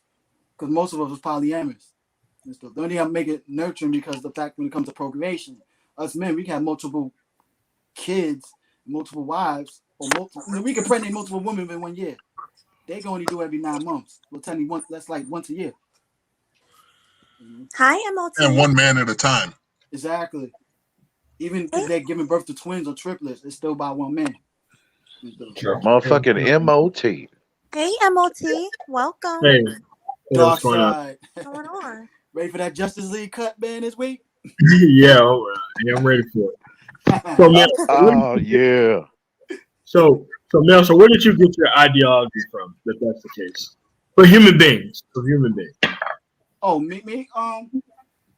Because most of us was polyamorous and stuff. The only thing I make it nurturing because the fact when it comes to procreation, us men, we can have multiple kids, multiple wives, or multiple. We can pregnant multiple women in 1 year. They can only do it every 9 months. We'll tell you that's like once a year. Hi, And MOT. one man at a time. Exactly. Even Hey, if they're giving birth to twins or triplets, it's still by one man. sure. Motherfucking MOT. hey, MOT. Welcome. Hey, what's Dark going on? side. What's going on? Ready for that Justice League cut, man, this week? Yeah, all right. Yeah, I'm ready for it. So, Mel, Oh yeah. Mel, so where did you get your ideology from? That that's the case for human beings. For human beings. Oh, me.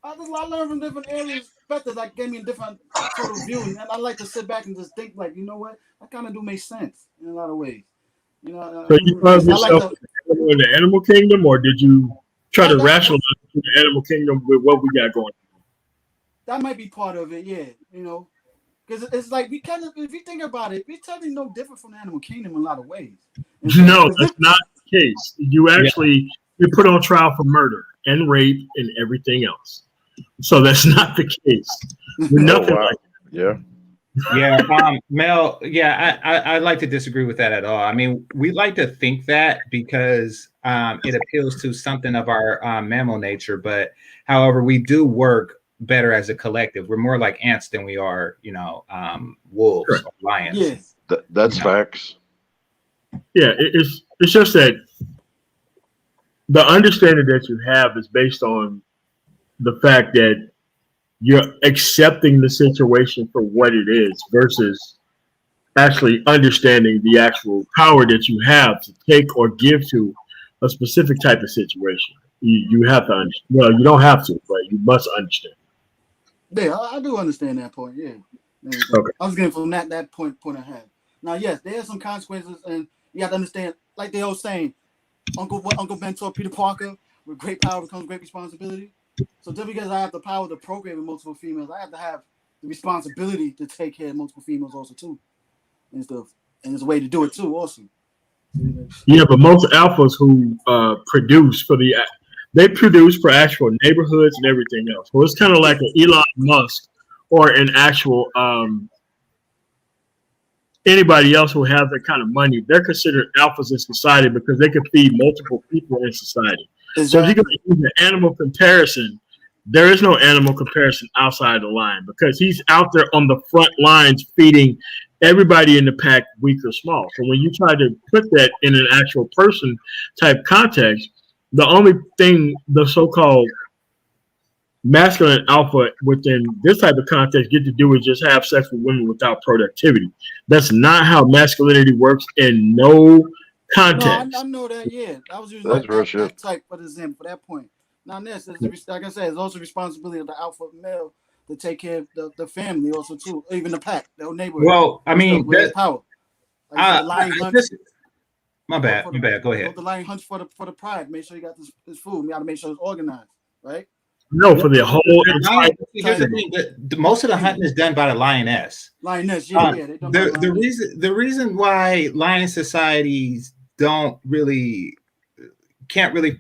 I learned from different areas, perspectives that gave me a different total view, and I like to sit back and just think, like, you know what, that kind of do make sense in a lot of ways. You know, So you found I like yourself to. in the animal kingdom, or did you try to That, rationalize the animal kingdom with what we got going? that might be part of it, yeah. You know, because it's like we kind of, if you think about it, we're totally no different from the animal kingdom in a lot of ways. And so, No, that's not the case. You actually you're put on trial for murder and rape and everything else. So that's not the case. We're Oh nothing wow. like Yeah. Yeah, Mel. Yeah, I like to disagree with that at all. I mean, we like to think that because it appeals to something of our mammal nature. But however, we do work better as a collective. We're more like ants than we are, wolves correct. or lions. yeah, That's You know? facts. Yeah, it's just that the understanding that you have is based on the fact that you're accepting the situation for what it is versus actually understanding the actual power that you have to take or give to a specific type of situation. You have to understand. Well, you don't have to, but you must understand. yeah, I do understand that point. Yeah, Okay. I was getting from that point I had. Now, yes, there are some consequences, and you have to understand, like the old saying, Uncle Ben told Peter Parker, with great power comes great responsibility. So just because I have the power to procreate with multiple females, I have to have the responsibility to take care of multiple females also too, and stuff. And there's a way to do it too, also. Yeah, but most alphas who they produce for actual neighborhoods and everything else. So it's kind of like an Elon Musk or an actual anybody else who has that kind of money. They're considered alphas in society because they can feed multiple people in society. Exactly. So if you're going to use an animal comparison, there is no animal comparison outside the line because he's out there on the front lines feeding everybody in the pack, weak or small. So when you try to put that in an actual person type context, the only thing the so-called masculine alpha within this type of context get to do is just have sex with women without productivity. That's not how masculinity works in no context. No, I know that. Yeah, I was using That's real shit. that type for example for that point. Now, this is like I said, it's also responsibility of the alpha male to take care of the family also too, even the pack, the whole neighborhood. Well, I mean, with his power. Like you said, the lion hunts. My bad. Go ahead. The lion hunts for the pride. Make sure you got this food. We got to make sure it's organized, right? No, for the whole entire. Here's the thing: most of the hunting is done by the lioness. Lioness, yeah. They done by the reason why lion societies can't really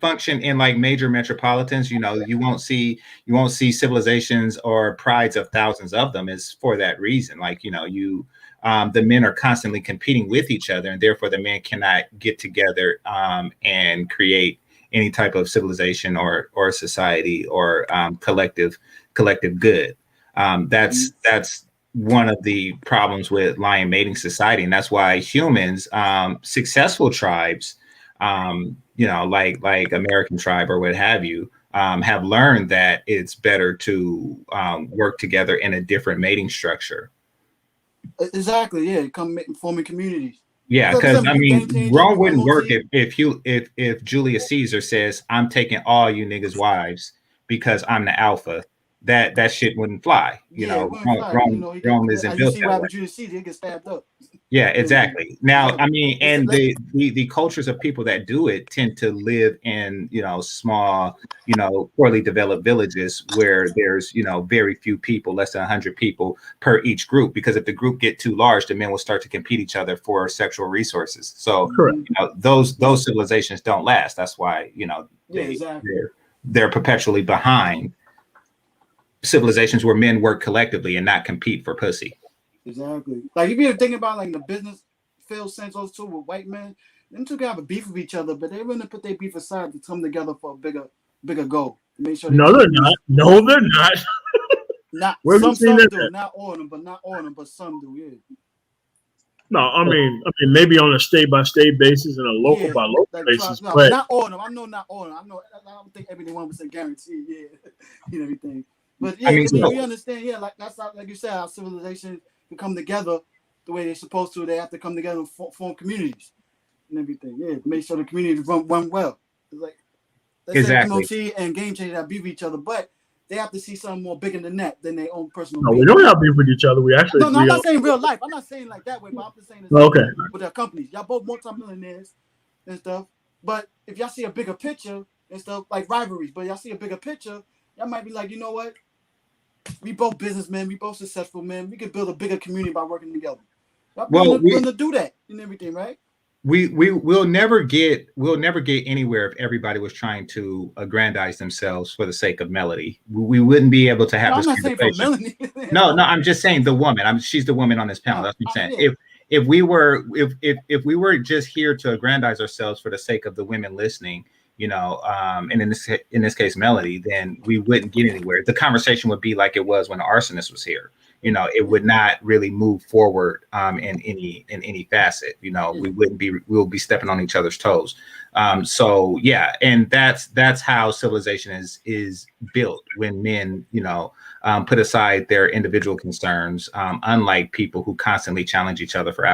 function in like major metropolitans, you won't see civilizations or prides of thousands of them, is for that reason. Like, the men are constantly competing with each other, and therefore the men cannot get together and create any type of civilization or society or collective good. That's one of the problems with lion mating society, and that's why humans, successful tribes, like American tribe or what have you, have learned that it's better to work together in a different mating structure. Exactly, yeah. Forming communities. Yeah, because I mean, Rome wouldn't work if Julius Caesar says, "I'm taking all you niggas' wives because I'm the alpha." That shit wouldn't fly. Rome isn't built that way. Julius Caesar, he gets stabbed up. Yeah, exactly. Now, I mean, and the cultures of people that do it tend to live in, small, poorly developed villages where there's, very few people, less than 100 people per each group. Because if the group get too large, the men will start to compete each other for sexual resources. So, those civilizations don't last. That's why, they're perpetually behind civilizations where men work collectively and not compete for pussy. Exactly. Like if you're thinking about like the business field sense also with white men, them two have a beef with each other, but they're willing to put their beef aside to come together for a bigger goal. Make sure No, they're not. No, they're not. Not some do, not all of them, but some do, yeah. No, I mean maybe on a state by state basis and a local by local basis, but not all of them. I know not all of them. I don't think everything 1% guaranteed, yeah. Everything. But yeah, we understand, like that's how, like you said, our civilization can come together the way they're supposed to. They have to come together and form communities and everything. Yeah, make sure the communities run well. It's like let's say MOT and Game Changer that beef each other, but they have to see something more bigger than that than their own personal. No, being. we don't have beef with each other. We actually No, I'm agree not on. saying real life. I'm not saying like that way, but I'm just saying Okay. with their companies. Y'all both multimillionaires and stuff. But if y'all see a bigger picture and stuff like rivalries, but y'all see a bigger picture, y'all might be like, you know what? We both businessmen, we both successful men. We could build a bigger community by working together. Y'all willing to do that and everything, right? We'll never get anywhere if everybody was trying to aggrandize themselves for the sake of melody. We wouldn't be able to have this conversation. No, I'm just saying the woman. She's the woman on this panel. That's what I'm saying. Yeah. If we were just here to aggrandize ourselves for the sake of the women listening, you know, and in this case melody, then we wouldn't get anywhere. The conversation would be like it was when the arsonist was here. You know, it would not really move forward in any facet. You know, we'll be stepping on each other's toes. So yeah, and that's how civilization is built when men, you know, put aside their individual concerns, unlike people who constantly challenge each other for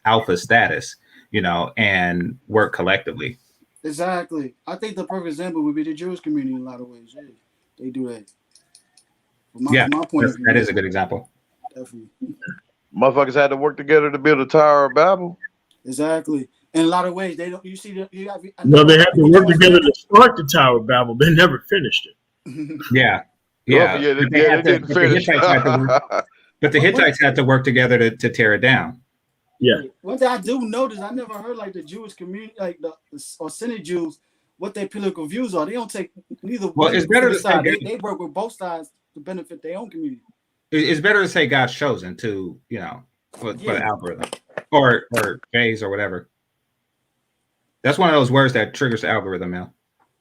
alpha status, you know, and work collectively. Exactly. I think the perfect example would be the Jewish community in a lot of ways. Yeah, they do that. From my point of view, that is a good example. Definitely. Motherfuckers had to work together to build a Tower of Babel. Exactly. In a lot of ways, they don't. You see, no, they had to work together to start the Tower of Babel. They never finished it. Yeah. They didn't finish. But the Hittites had to work together to tear it down. Yeah. One thing I do notice, I never heard like the Jewish community, like the Senate Jews, what their political views are. They don't take neither. Well, it's better to say they work with both sides to benefit their own community. It's better to say God's chosen to, you know, for the algorithm or phase or whatever. That's one of those words that triggers the algorithm, Mel.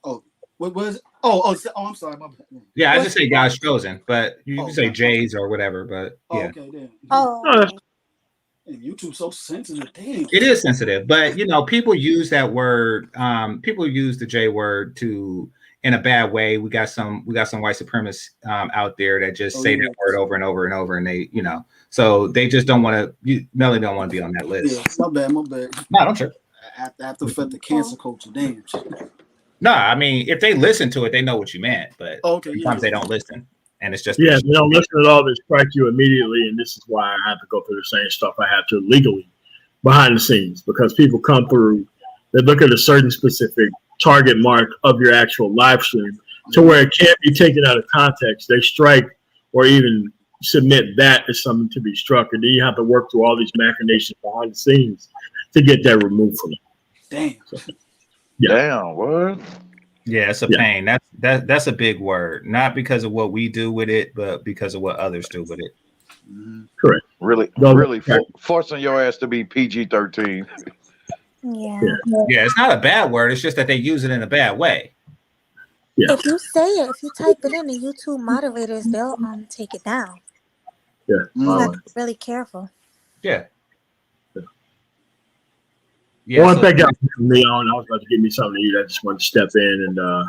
Oh, what was? Oh, I'm sorry, my bad. Yeah, I just say God's chosen, but you can say J's or whatever. But yeah. Okay, then. Oh. YouTube's so sensitive. Damn. It is sensitive, but you know, people use that word. People use the J word in a bad way. We got some white supremacists out there that just say that word over and over and over, and they, you know, so they just don't want to. Melly don't want to be on that list. Yeah, my bad. No, don't trip. I have to fit the cancel culture. Damn. No, I mean, if they listen to it, they know what you meant, but sometimes they don't listen. And it's just they don't listen at all. They strike you immediately, and this is why I have to go through the same stuff I have to legally behind the scenes, because people come through, they look at a certain specific target mark of your actual live stream to where it can't be taken out of context. They strike or even submit that as something to be struck, and then you have to work through all these machinations behind the scenes to get that removed from you. Damn. So, Damn, what? Yeah, it's a pain. That's a big word. Not because of what we do with it, but because of what others do with it. Correct. Really forcing your ass to be PG-13. Yeah. Yeah, it's not a bad word. It's just that they use it in a bad way. Yeah. If you say it, if you type it in, the YouTube moderators, they'll take it down. Yeah. You have to be really careful. Yeah. Yeah, well, thank y'all for having me on. I was about to give me something to eat. I just wanted to step in and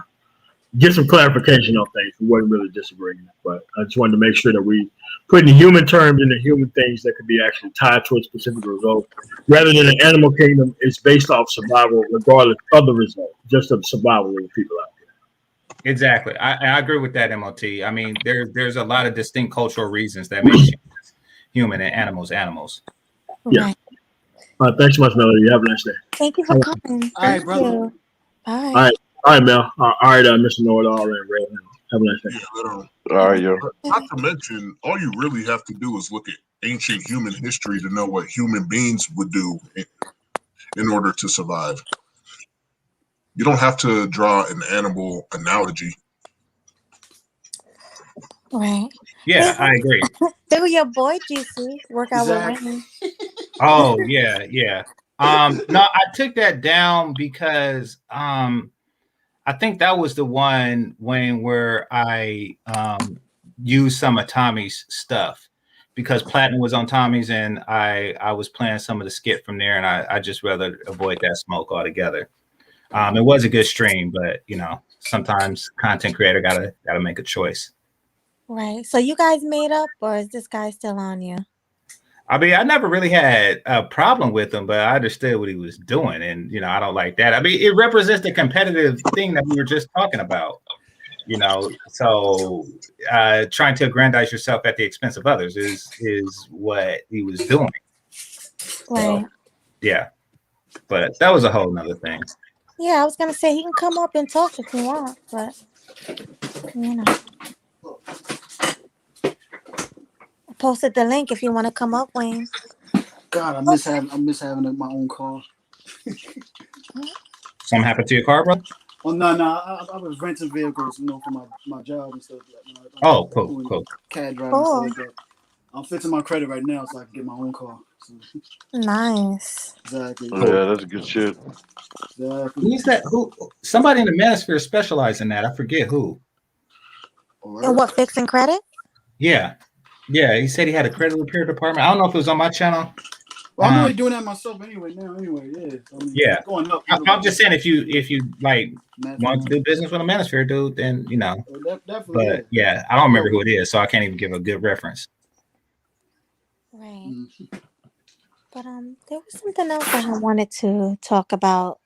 get some clarification on things. We wasn't really disagreeing, but I just wanted to make sure that we put in human terms into human things that could be actually tied to a specific result, rather than an animal kingdom. It's based off survival, regardless of the result, just of survival of the people out there. Exactly, I agree with that, MOT. I mean, there's a lot of distinct cultural reasons that make human and animals. Yeah. Right. Thanks so much, Melody. You have a nice day. Thank you for coming. All right, brother. Bye. All right, Mel. All right, Mr. Know-it-all and Ray. Have a nice day. Yeah, all right, yo. Not to mention, all you really have to do is look at ancient human history to know what human beings would do in order to survive. You don't have to draw an animal analogy. Right. Yeah, I agree. They were your boy, GC. Work out with women. Oh, yeah. No, I took that down because I think that was the one where I used some of Tommy's stuff, because Platinum was on Tommy's and I was playing some of the skit from there, and I just rather avoid that smoke altogether. It was a good stream, but you know, sometimes content creator gotta make a choice. Right. So you guys made up, or is this guy still on you? I mean, I never really had a problem with him, but I understood what he was doing, and you know, I don't like that. I mean, it represents the competitive thing that we were just talking about. You know, so trying to aggrandize yourself at the expense of others is what he was doing. Right. So, yeah, but that was a whole nother thing. Yeah, I was gonna say he can come up and talk if you want, but you know, I posted the link if you want to come up, Wayne. God, I miss having my own car. Something happened to your car, bro? Oh no, I was renting vehicles, you know, for my job and stuff. You know, Oh, cool. CAD driving and stuff like that. I'm fixing my credit right now so I can get my own car. So. Nice. Exactly. Yeah, that's good shit. Exactly. Who's that? Who? Somebody in the manosphere specializes in that. I forget who. And what, fixing credit? Yeah. He said he had a credit repair department. I don't know if it was on my channel. Well, I'm already doing that myself anyway. Yeah. I mean, yeah. It's going up. I'm just saying, if you like want to do business with a manosphere dude, then you know. Definitely. But yeah, I don't remember who it is, so I can't even give a good reference. Right. But there was something else I wanted to talk about.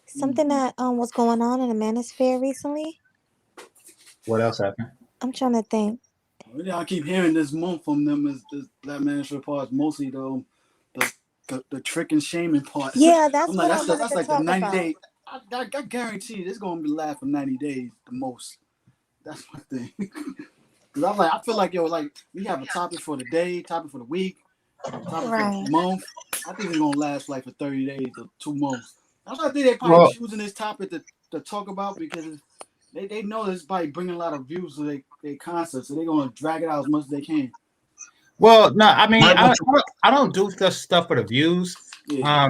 Something that was going on in the manosphere recently. What else happened? I'm trying to think. I keep hearing this month from them is that manosphere part, mostly the trick and shaming part. Yeah, that's I'm what like, I wanted that's to like talk the 90 about. day. I guarantee you, it's gonna be last for 90 days the most. That's my thing. Because I'm like, I feel like we have a topic for the day, topic for the week, topic for the month. I think it's gonna last like for 30 days or 2 months. I think they're probably choosing this topic to talk about because they know this is probably bringing a lot of views to their concept, so they're gonna drag it out as much as they can. Well, no, I mean, I don't do stuff for the views. Yeah.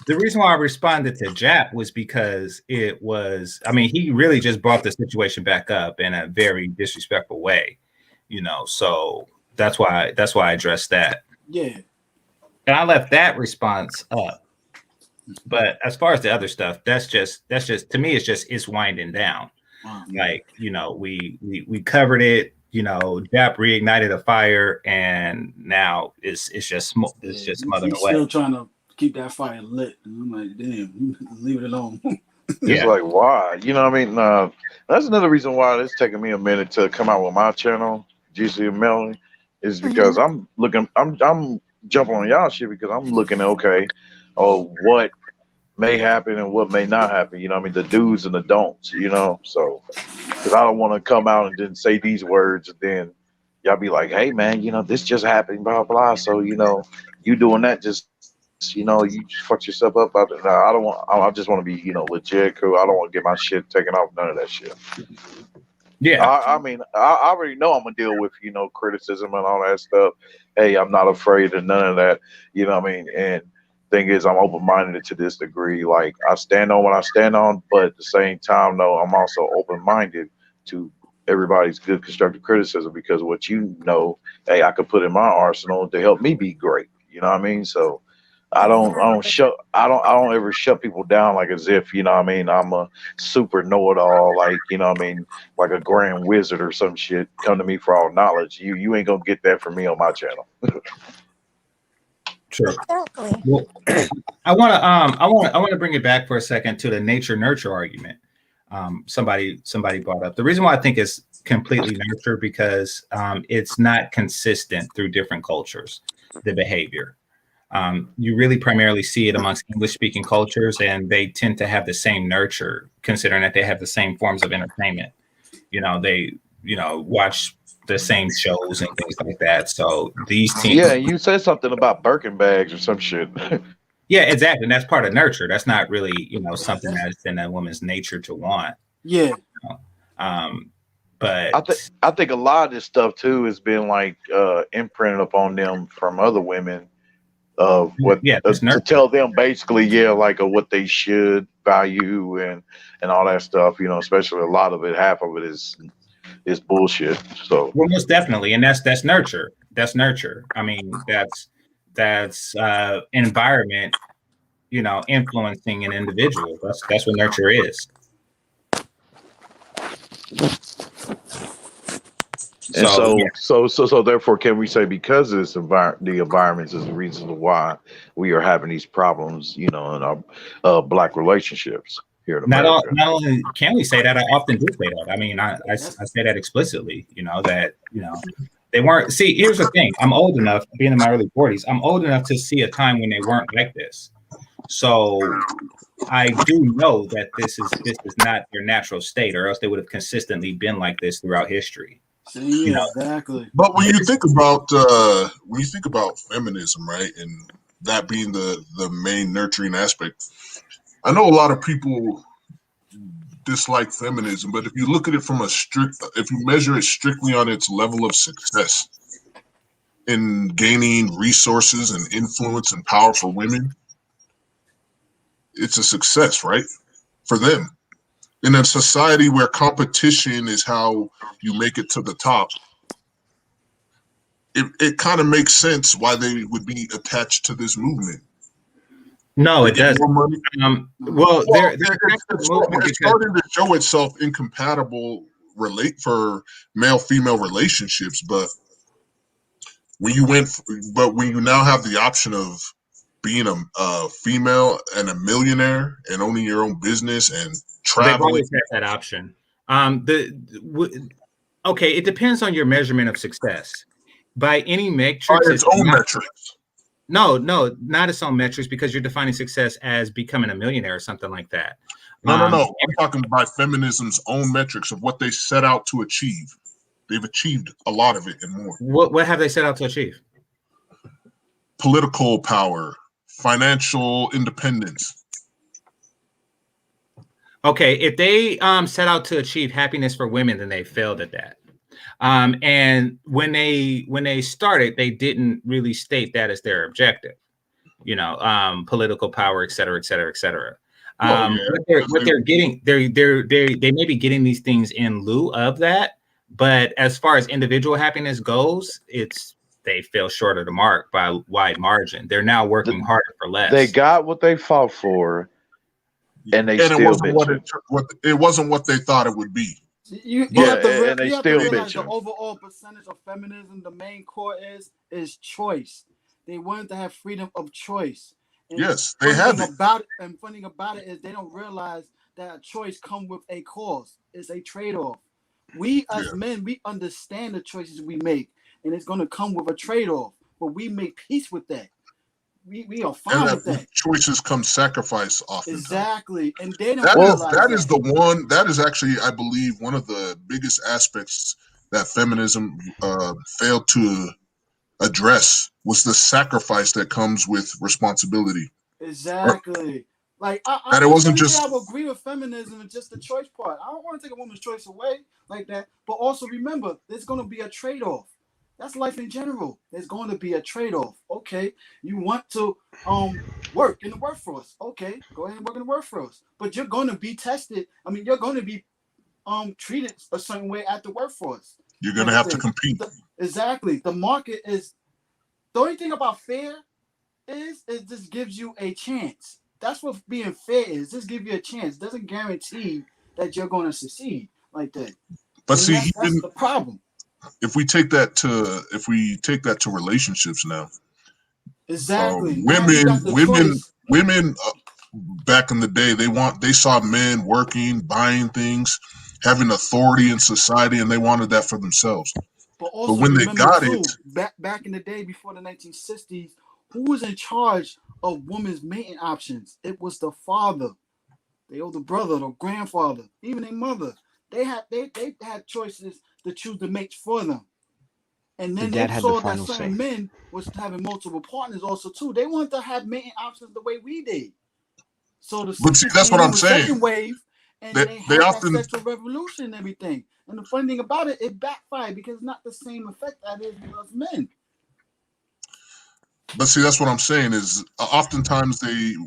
The reason why I responded to Jap was because it was, I mean, he really just brought the situation back up in a very disrespectful way, you know. So that's why I addressed that. Yeah. And I left that response up. But as far as the other stuff, that's just to me, it's winding down. Wow. Like, you know, we covered it. You know, Jap reignited a fire, and now it's just smothering away. Still trying to keep that fire lit. And I'm like, damn, leave it alone. It's like, why? You know what I mean? That's another reason why it's taking me a minute to come out with my channel, GC and Melanie, is because I'm jumping on y'all shit because I'm looking at, what may happen and what may not happen. You know what I mean? The do's and the don'ts, you know? So, because I don't want to come out and then say these words and then y'all be like, hey, man, you know, this just happened, blah, blah. So, you know, you doing that just, you know, you just fucked yourself up. I don't want, I just want to be, you know, legit, cool. I don't want to get my shit taken off, none of that shit. Yeah. I mean, I already know I'm going to deal with, you know, criticism and all that stuff. Hey, I'm not afraid of none of that. You know what I mean? And thing is, I'm open-minded to this degree. Like, I stand on what I stand on, but at the same time, though, I'm also open-minded to everybody's good constructive criticism because what you know, hey, I could put in my arsenal to help me be great. You know what I mean? So I don't ever shut people down like as if, you know what I mean, I'm a super know-it-all, like, you know what I mean, like a grand wizard or some shit. Come to me for all knowledge. You ain't gonna get that from me on my channel. Sure. Exactly. Well, I want to bring it back for a second to the nature nurture argument. Somebody brought up the reason why I think it's completely nurture because it's not consistent through different cultures. The behavior, you really primarily see it amongst English speaking cultures, and they tend to have the same nurture, considering that they have the same forms of entertainment. You know, they watch the same shows and things like that. So these teams. Yeah, you said something about Birkin bags or some shit. Yeah, exactly. And that's part of nurture. That's not really, you know, something that's in a woman's nature to want. Yeah. You know? But I think a lot of this stuff too has been like imprinted upon them from other women of what to tell them basically, like what they should value and all that stuff. You know, especially a lot of it, half of it is bullshit. So well, most definitely, and that's nurture. That's nurture. I mean, that's environment, you know, influencing an individual. That's what nurture is. And so therefore, can we say because of this the environment is the reason why we are having these problems, you know, in our black relationships? here in Not America. not only can we say that, I often do say that. I mean, I say that explicitly. That they weren't. See, here's the thing. I'm old enough, being in my early 40s. I'm old enough to see a time when they weren't like this. So I do know that this is not their natural state, or else they would have consistently been like this throughout history. Exactly. But when you think about feminism, right, and that being the main nurturing aspect, I know a lot of people dislike feminism, but if you look at it from if you measure it strictly on its level of success in gaining resources and influence and power for women, it's a success, right? For them. In a society where competition is how you make it to the top, it kind of makes sense why they would be attached to this movement. No, it doesn't. Well, it's starting to show itself incompatible for male-female relationships, but when you now have the option of being a female and a millionaire and owning your own business and traveling, they've always had that option. Okay, it depends on your measurement of success. By any metrics, its own metrics. No, not its own metrics, because you're defining success as becoming a millionaire or something like that. No. I'm talking by feminism's own metrics of what they set out to achieve. They've achieved a lot of it and more. What have they set out to achieve? Political power, financial independence. Okay, if they set out to achieve happiness for women, then they failed at that. And when they started, they didn't really state that as their objective. Political power, et cetera, et cetera, et cetera. What they're getting, they may be getting these things in lieu of that, but as far as individual happiness goes, they fell short of the mark by a wide margin. They're now working harder for less. They got what they fought for, and it wasn't what they thought it would be. You have to realize bitching. the overall percentage of feminism, the main core is choice. They wanted to have freedom of choice. And yes, they have it. Funny about it is they don't realize that a choice comes with a cost. It's a trade-off. We as men, we understand the choices we make, and it's going to come with a trade-off. But we make peace with that. We are fine with that. Choices come sacrifice often. Exactly. And they don't that is actually, I believe, one of the biggest aspects that feminism failed to address was the sacrifice that comes with responsibility. Exactly. I would agree with feminism and just the choice part. I don't want to take a woman's choice away like that. But also remember, there's going to be a trade-off. That's life in general. There's going to be a trade-off. Okay, you want to work in the workforce. Okay, go ahead and work in the workforce. But you're going to be tested. I mean, you're going to be treated a certain way at the workforce. You're going to have to compete. Exactly. The market is... The only thing about fair is it just gives you a chance. That's what being fair is. Just give you a chance. It doesn't guarantee that you're going to succeed like that. But that's the problem. If we take that to relationships now, exactly. Women back in the day, they saw men working, buying things, having authority in society, and they wanted that for themselves. But when they got it, back in the day before the 1960s, who was in charge of women's mating options? It was the father, the older brother, the grandfather, even their mother. They had choices to choose the mates for them. And then they saw that certain men was having multiple partners also too. They wanted to have mating options the way we did. So that's what I'm saying. Second wave, and they had that sexual revolution and everything. And the funny thing about it, it backfired because it's not the same effect that is with us men. But see, that's what I'm saying is oftentimes this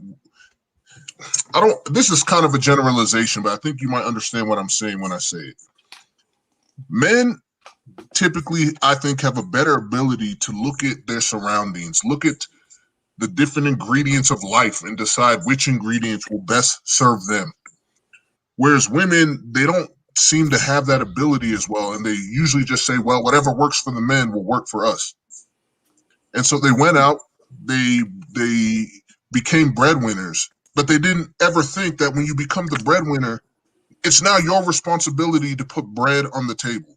is kind of a generalization, but I think you might understand what I'm saying when I say it. Men typically, I think, have a better ability to look at their surroundings, look at the different ingredients of life and decide which ingredients will best serve them. Whereas women, they don't seem to have that ability as well. And they usually just say, well, whatever works for the men will work for us. And so they went out, they became breadwinners. but they didn't ever think that when you become the breadwinner, it's now your responsibility to put bread on the table.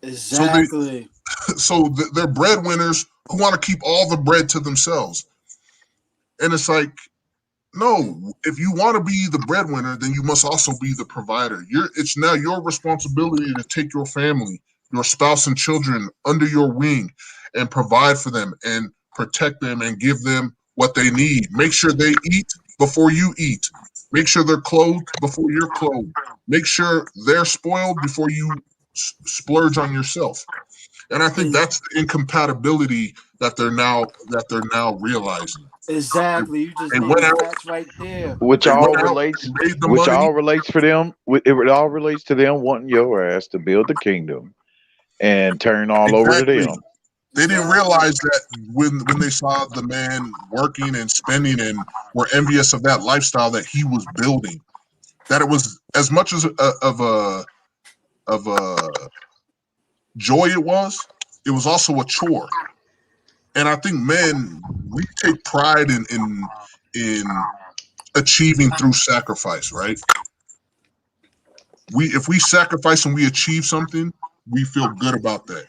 Exactly. So they're breadwinners who want to keep all the bread to themselves. And it's like, no, if you want to be the breadwinner, then you must also be the provider. It's now your responsibility to take your family, your spouse and children under your wing and provide for them and protect them and give them what they need. Make sure they eat before you eat. Make sure they're clothed before you're clothed. Make sure they're spoiled before you splurge on yourself. And I think that's the incompatibility that they're now realizing. Exactly. You just They named went the out. facts right there. Which They all went out relates, and made the which money. all relates for them. It all relates to them wanting your ass to build the kingdom and turn all over to Exactly. them. They didn't realize that when they saw the man working and spending and were envious of that lifestyle that he was building, that it was as much as of a joy it was also a chore. And I think men, we take pride in achieving through sacrifice, right? If we sacrifice and we achieve something, we feel good about that.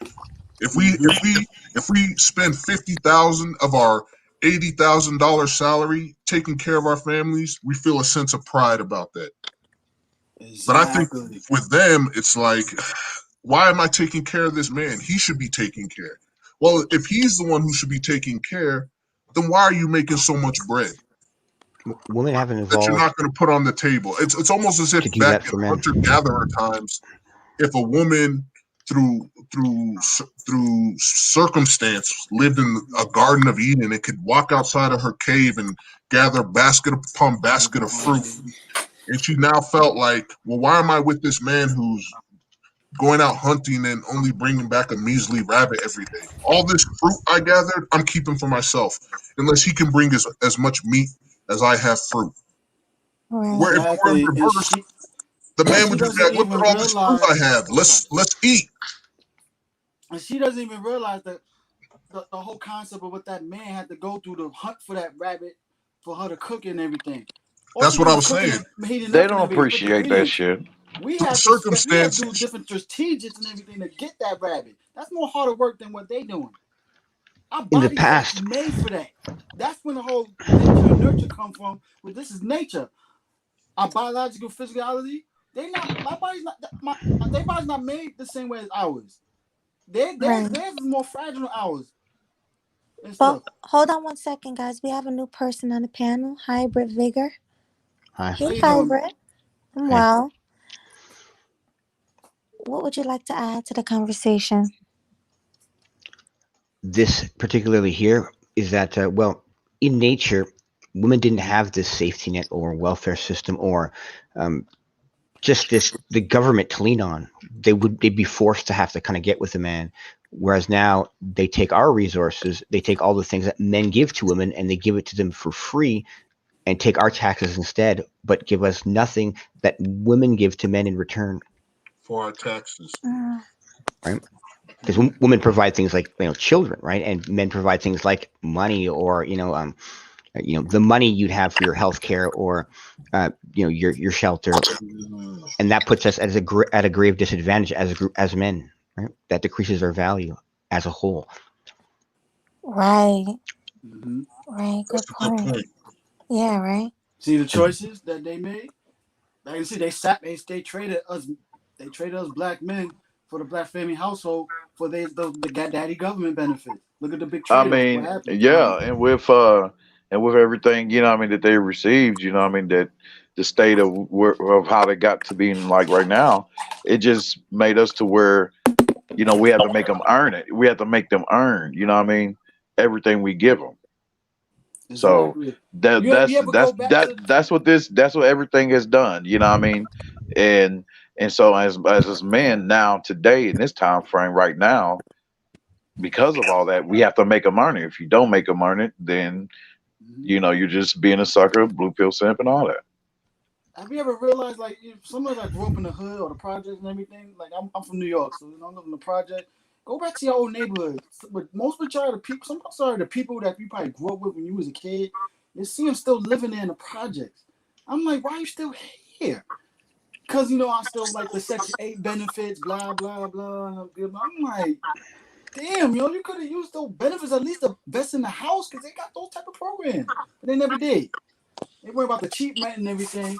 If we spend 50,000 of our $80,000 salary taking care of our families, we feel a sense of pride about that. But I think Exactly. with them, it's like, why am I taking care of this man? He should be taking care. Well, if he's the one who should be taking care, then why are you making so much bread Women haven't that you're evolved not going to put on the table? It's almost as if to do back that in for men. hunter-gatherer times, if a woman through circumstance lived in a Garden of Eden and could walk outside of her cave and gather basket upon basket of fruit, and she now felt like, well, why am I with this man who's going out hunting and only bringing back a measly rabbit every day? All this fruit I gathered, I'm keeping for myself, unless he can bring as much meat as I have fruit. Right. Where if it were in Exactly. And reverse, the man she would just be doesn't like, look even at all this fruit I realize, have. Let's eat. and she doesn't even realize that the whole concept of what that man had to go through to hunt for that rabbit for her to cook and everything. All That's she what did I was was cook saying. and heating They up and don't everything, put the appreciate that ingredients. shit. We Through had to do circumstances, different strategies and everything to get that rabbit. That's more harder work than what they doing. Our In the body's past, made for that. That's when the whole nature and nurture come from. Well, this is nature. Our biological physicality, my body's not their body's not made the same way as ours. Right. Theirs is more fragile than ours and But stuff. hold on one second, guys. We have a new person on the panel, Hybrid Vigor. hi. How Hey, you doing? Hybrid. I'm Hey. well. What would you like to add to the conversation? This particularly here is that well, in nature, women didn't have this safety net or welfare system or um, just the government to lean on. They'd be forced to have to kind of get with a man. Whereas now they take our resources, they take all the things that men give to women and they give it to them for free and take our taxes instead, but give us nothing that women give to men in return, for our taxes. right? Because women provide things like children, right, and men provide things like money or the money you'd have for your health care or your shelter, and that puts us at a grave disadvantage as men, right? That decreases our value as a whole. Right. Mm-hmm. Right. Good That's a good point. point. Yeah. Right. See the choices that they made. Like you see, they traded us. They traded us black men for the black family household for the daddy government benefits. Look at the big I trade off. What mean, happened? You know. yeah, and with everything, I mean, that they received, I mean, that the state of how they got to being like right now, it just made us to where, we have to make them earn it. We have to make them earn, what I mean, everything we give them. So Exactly. that You ever go back to? that's what everything has done, what I mean? And so as men now today in this time frame right now, because of all that, we have to make them earn it. If you don't make them earn it, then you're just being a sucker, blue pill simp, and all that. Have you ever realized, like, if somebody that grew up in the hood or the projects and everything? Like, I'm from New York, so I live in the project. Go back to your old neighborhood. But most of the people, the people that you probably grew up with when you was a kid, You see them still living there in the projects. I'm like, why are you still here? Because, you know, I still like the Section 8 benefits, blah, blah, blah. I'm like, damn, yo, you could have used those benefits at least to invest in the house because they got those type of programs. But they never did. They worry about the cheap rent and everything.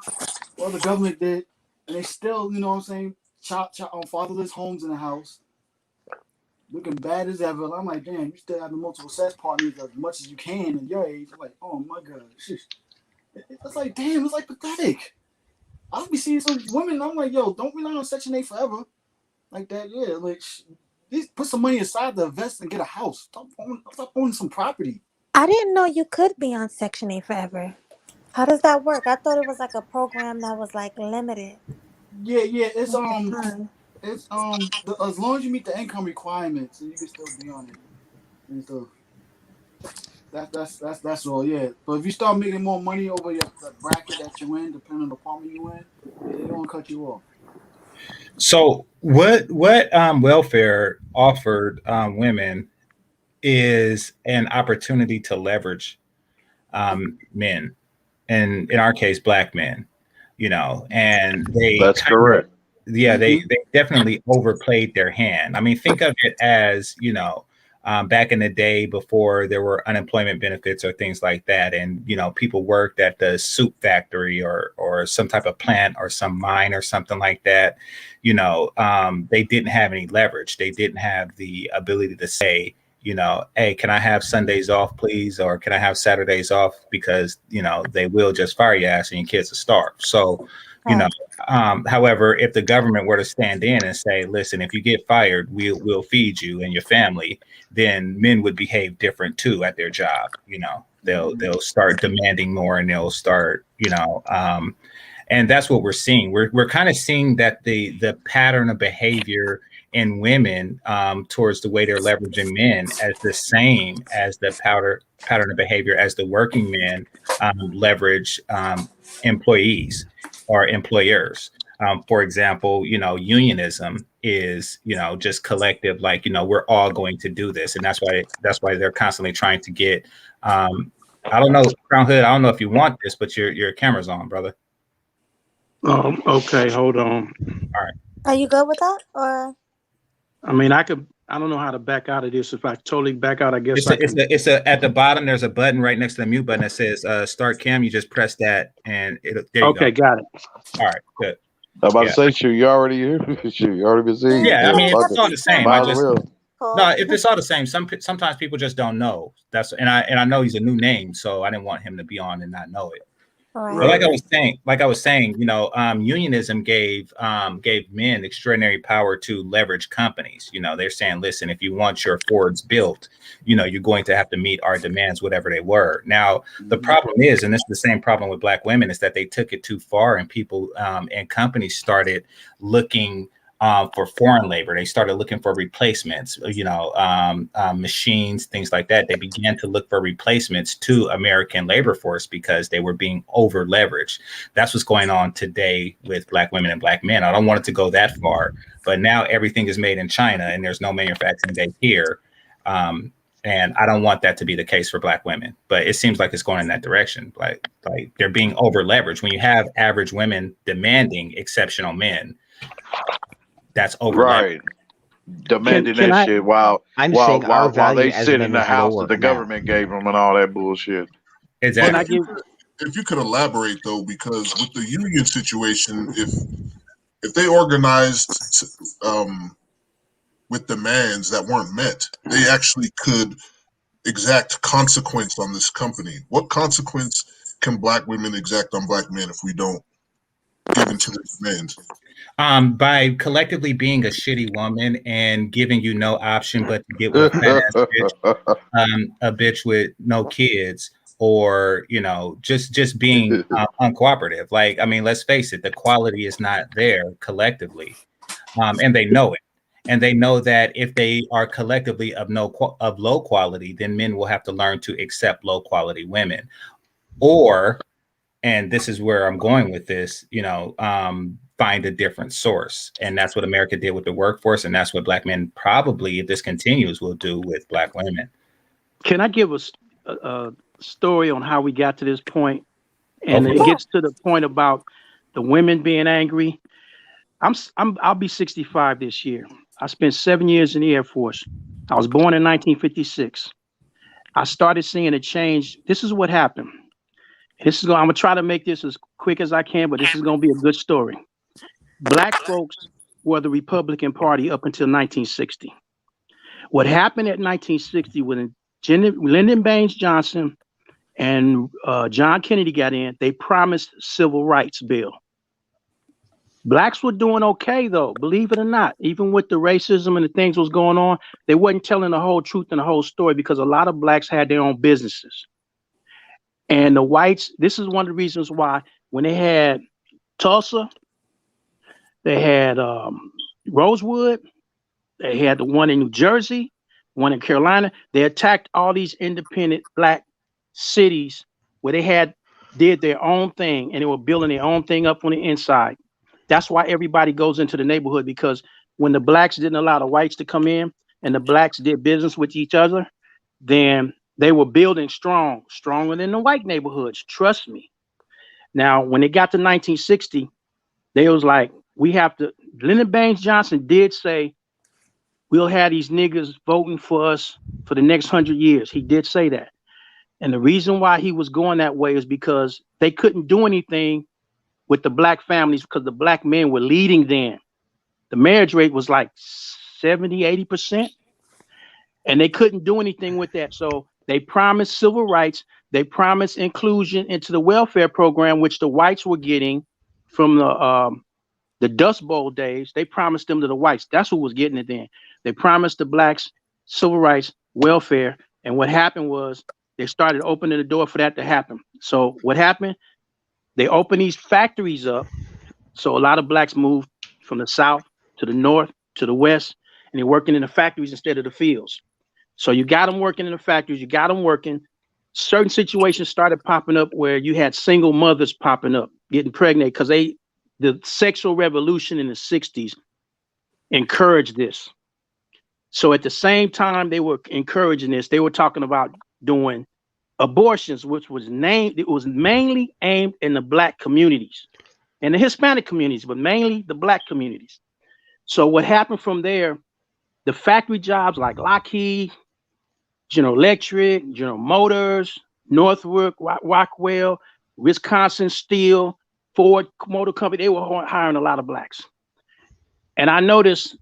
Well, the government did. And they still, you know what I'm saying, on fatherless homes in the house. Looking bad as ever. I'm like, damn, you still having multiple sex partners as much as you can in your age. I'm like, oh my God. It's like, damn, it's like pathetic. I'll be seeing some women. I'm like, yo, don't rely on Section 8 forever. Like that, yeah. Like, put some money aside to invest and get a house. Stop owning some property. I didn't know you could be on Section 8 forever. How does that work? I thought it was like a program that was like limited. Yeah. It's Okay. as long as you meet the income requirements, you can still be on it. And so that's all. Yeah. But if you start making more money over the bracket that you're in, depending on the apartment you're in, they don't cut you off. So what welfare offered women is an opportunity to leverage men, and in our case, black men. You know, and That's correct. They definitely overplayed their hand. I mean, think of it as, you know, back in the day before there were unemployment benefits or things like that, and you know, people worked at the soup factory or some type of plant or some mine or something like that. You know, they didn't have any leverage. They didn't have the ability to say, you know, hey, can I have Sundays off, please? Or can I have Saturdays off? Because, you know, they will just fire your ass and your kids will starve. So, you know, however, if the government were to stand in and say, listen, if you get fired, we'll feed you and your family, then men would behave different too at their job. You know, they'll start demanding more, and they'll start, you know, and that's what we're seeing. We're kind of seeing that the pattern of behavior in women towards the way they're leveraging men as the same as the pattern of behavior as the working men leverage employees or employers. For example, you know, unionism is, you know, just collective, like, you know, we're all going to do this. And that's why they're constantly trying to get, I don't know, Crown Hood, I don't know if you want this, but your camera's on, brother. Okay, hold on. All right. Are you good with that? Or I mean, I don't know how to back out of this. If I totally back out, I guess it's at the bottom. There's a button right next to the mute button that says start cam. You just press that, and there you go. Got it. All right, good. I'm about to say, shoot, you already here? Shoot, you already been seeing? Yeah, I mean, it's all the same. No, if it's all the same, sometimes people just don't know. And I know he's a new name, so I didn't want him to be on and not know it. Right. But like I was saying, you know, unionism gave men extraordinary power to leverage companies. You know, they're saying, listen, if you want your Fords built, you know, you're going to have to meet our demands, whatever they were. Now, the problem is, and this is the same problem with black women, is that they took it too far, and people and companies started looking for foreign labor. They started looking for replacements, you know, machines, things like that. They began to look for replacements to American labor force because they were being over leveraged. That's what's going on today with black women and black men. I don't want it to go that far, but now everything is made in China and there's no manufacturing base here. And I don't want that to be the case for black women, but it seems like it's going in that direction. Like they're being over leveraged. When you have average women demanding exceptional men, that's over. Right. Demanding that shit while they sit in the house that the government gave them and all that bullshit. Exactly. If you could elaborate though, because with the union situation, if they organized with demands that weren't met, they actually could exact consequence on this company. What consequence can black women exact on black men if we don't give into their demands? By collectively being a shitty woman and giving you no option but to get with a fat ass bitch, a bitch with no kids, or, you know, just being uncooperative. Like, I mean, let's face it, the quality is not there collectively, and they know it. And they know that if they are collectively of low quality, then men will have to learn to accept low quality women, or, and this is where I'm going with this, you know, find a different source. And that's what America did with the workforce. And that's what black men probably, if this continues, will do with black women. Can I give us story on how we got to this point, and Okay. it gets to the point about the women being angry. I'll be 65 this year. I spent 7 years in the Air Force. I was born in 1956. I started seeing a change. This is what happened. I'm gonna try to make this as quick as I can, but this is gonna be a good story. Black folks were the Republican Party up until 1960. What happened at 1960 when Lyndon Baines Johnson and John Kennedy got in, they promised civil rights bill. Blacks were doing okay though, believe it or not. Even with the racism and the things was going on, they wasn't telling the whole truth and the whole story because a lot of blacks had their own businesses. And the whites, this is one of the reasons why when they had Tulsa, they had Rosewood, they had the one in New Jersey, one in Carolina. They attacked all these independent black cities where they did their own thing and they were building their own thing up on the inside. That's why everybody goes into the neighborhood, because when the blacks didn't allow the whites to come in and the blacks did business with each other, then they were building stronger than the white neighborhoods. Trust me. Now, when it got to 1960, they was like, Lyndon Baines Johnson did say, we'll have these niggas voting for us for the next 100 years. He did say that. And the reason why he was going that way is because they couldn't do anything with the black families because the black men were leading them. The marriage rate was like 70, 80%. And they couldn't do anything with that. So they promised civil rights. They promised inclusion into the welfare program, which the whites were getting from the Dust Bowl days. They promised them to the whites. That's who was getting it then. They promised the blacks civil rights, welfare. And what happened was they started opening the door for that to happen. So what happened? They opened these factories up. So a lot of blacks moved from the South to the North to the West, and they're working in the factories instead of the fields. So you got them working in the factories, you got them working. Certain situations started popping up where you had single mothers popping up, getting pregnant, because the sexual revolution in the 60s encouraged this. So at the same time they were encouraging this, they were talking about doing abortions, which was mainly aimed in the black communities and the Hispanic communities, but mainly the black communities. So what happened from there, the factory jobs like Lockheed, General Electric, General Motors, Northwood, Rockwell, Wisconsin Steel, Ford Motor Company, they were hiring a lot of blacks. And I noticed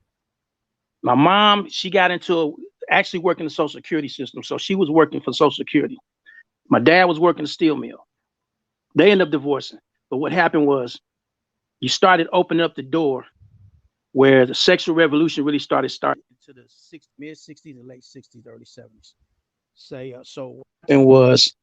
my mom, she got into actually working the Social Security system. So she was working for Social Security. My dad was working the steel mill. They ended up divorcing. But what happened was you started opening up the door where the sexual revolution really started into the mid 60s and late 60s, early 70s. So what happened was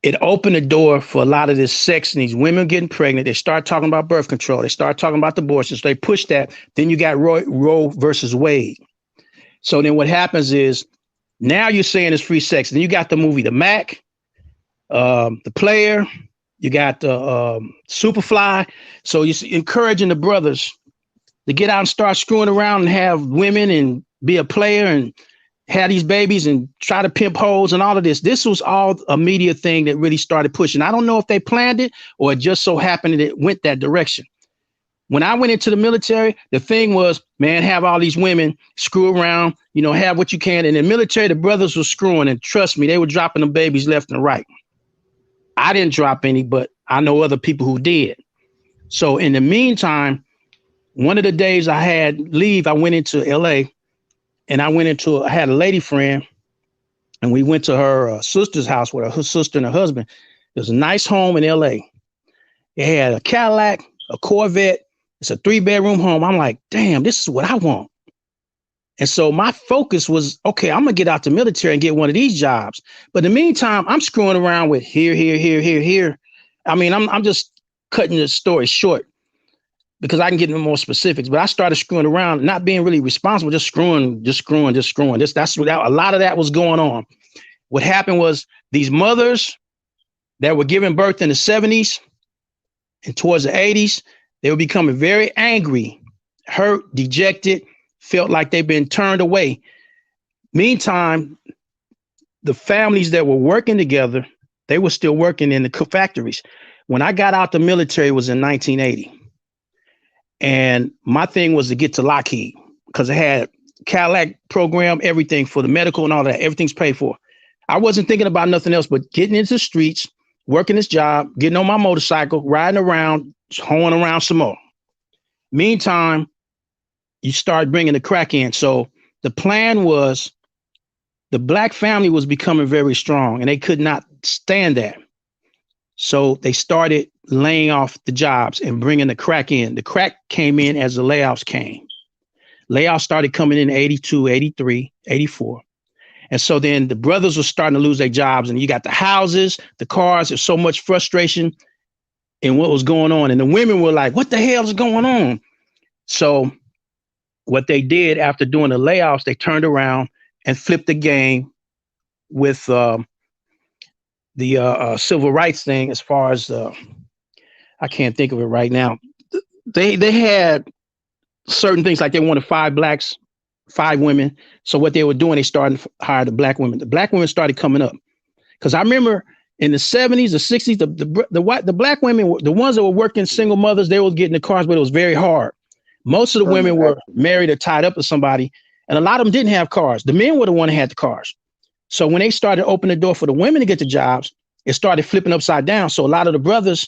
it opened the door for a lot of this sex and these women getting pregnant. They start talking about birth control. They start talking about abortions. They pushed that. Then you got Roe versus Wade. So then what happens is now you're saying it's free sex. Then you got the movie The Mac, The Player. You got Superfly. So you're encouraging the brothers to get out and start screwing around and have women and be a player and have these babies and try to pimp hoes and all of this. This was all a media thing that really started pushing. I don't know if they planned it or it just so happened that it went that direction. When I went into the military, the thing was, man, have all these women screw around, have what you can. And in the military, the brothers were screwing, and trust me, they were dropping the babies left and right. I didn't drop any, but I know other people who did. So in the meantime, one of the days I had leave, I went into LA and I had a lady friend and we went to her sister's house with her sister and her husband. It was a nice home in LA. It had a Cadillac, a Corvette. It's a 3-bedroom home. I'm like, damn, this is what I want. And so my focus was, okay, I'm going to get out the military and get one of these jobs. But in the meantime, I'm screwing around with here. I mean, I'm just cutting the story short because I can get into more specifics. But I started screwing around, not being really responsible, just screwing. That's what a lot of that was going on. What happened was these mothers that were giving birth in the 70s and towards the 80s, they were becoming very angry, hurt, dejected, felt like they've been turned away. Meantime, the families that were working together, they were still working in the factories. When I got out the military, it was in 1980. And my thing was to get to Lockheed because it had Cadillac program, everything for the medical and all that. Everything's paid for. I wasn't thinking about nothing else but getting into the streets, working this job, getting on my motorcycle, riding around, hoeing around some more. Meantime, you start bringing the crack in. So the plan was the black family was becoming very strong and they could not stand that. So they started laying off the jobs and bringing the crack in. The crack came in as the layoffs came. Layoffs started coming in 82, 83, 84. And so then the brothers were starting to lose their jobs and you got the houses, the cars. There's so much frustration in what was going on. And the women were like, what the hell is going on? So what they did after doing the layoffs, they turned around and flipped the game with the civil rights thing. As far as I can't think of it right now. They had certain things like they wanted 5 blacks, 5 women. So what they were doing, they started to hire the black women. The black women started coming up because I remember in the 70s, the 60s, the black women, the ones that were working single mothers, they were getting the cars, but it was very hard. Most of the women were married or tied up with somebody, and a lot of them didn't have cars. The men were the one that had the cars. So when they started opening the door for the women to get the jobs, it started flipping upside down. So a lot of the brothers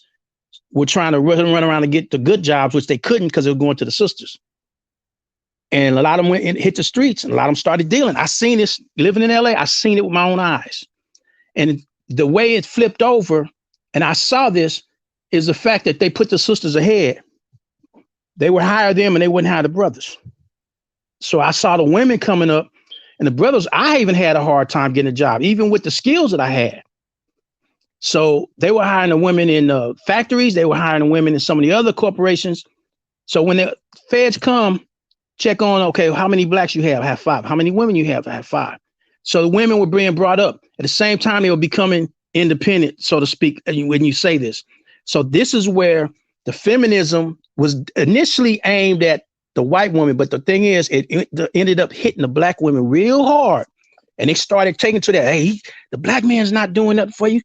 were trying to run around and get the good jobs, which they couldn't because they were going to the sisters. And a lot of them went and hit the streets, and a lot of them started dealing. I seen this living in LA. I seen it with my own eyes. And the way it flipped over, and I saw this, is the fact that they put the sisters ahead. They would hire them and they wouldn't hire the brothers. So I saw the women coming up and the brothers, I even had a hard time getting a job, even with the skills that I had. So they were hiring the women in factories. They were hiring the women in some of the other corporations. So when the feds come, check on, okay, how many blacks you have? I have 5. How many women you have? I have 5. So the women were being brought up. At the same time, they were becoming independent, so to speak, when you say this. So this is where the feminism was initially aimed at the white woman. But the thing is, it ended up hitting the black women real hard. And they started taking to that, hey, the black man's not doing nothing for you.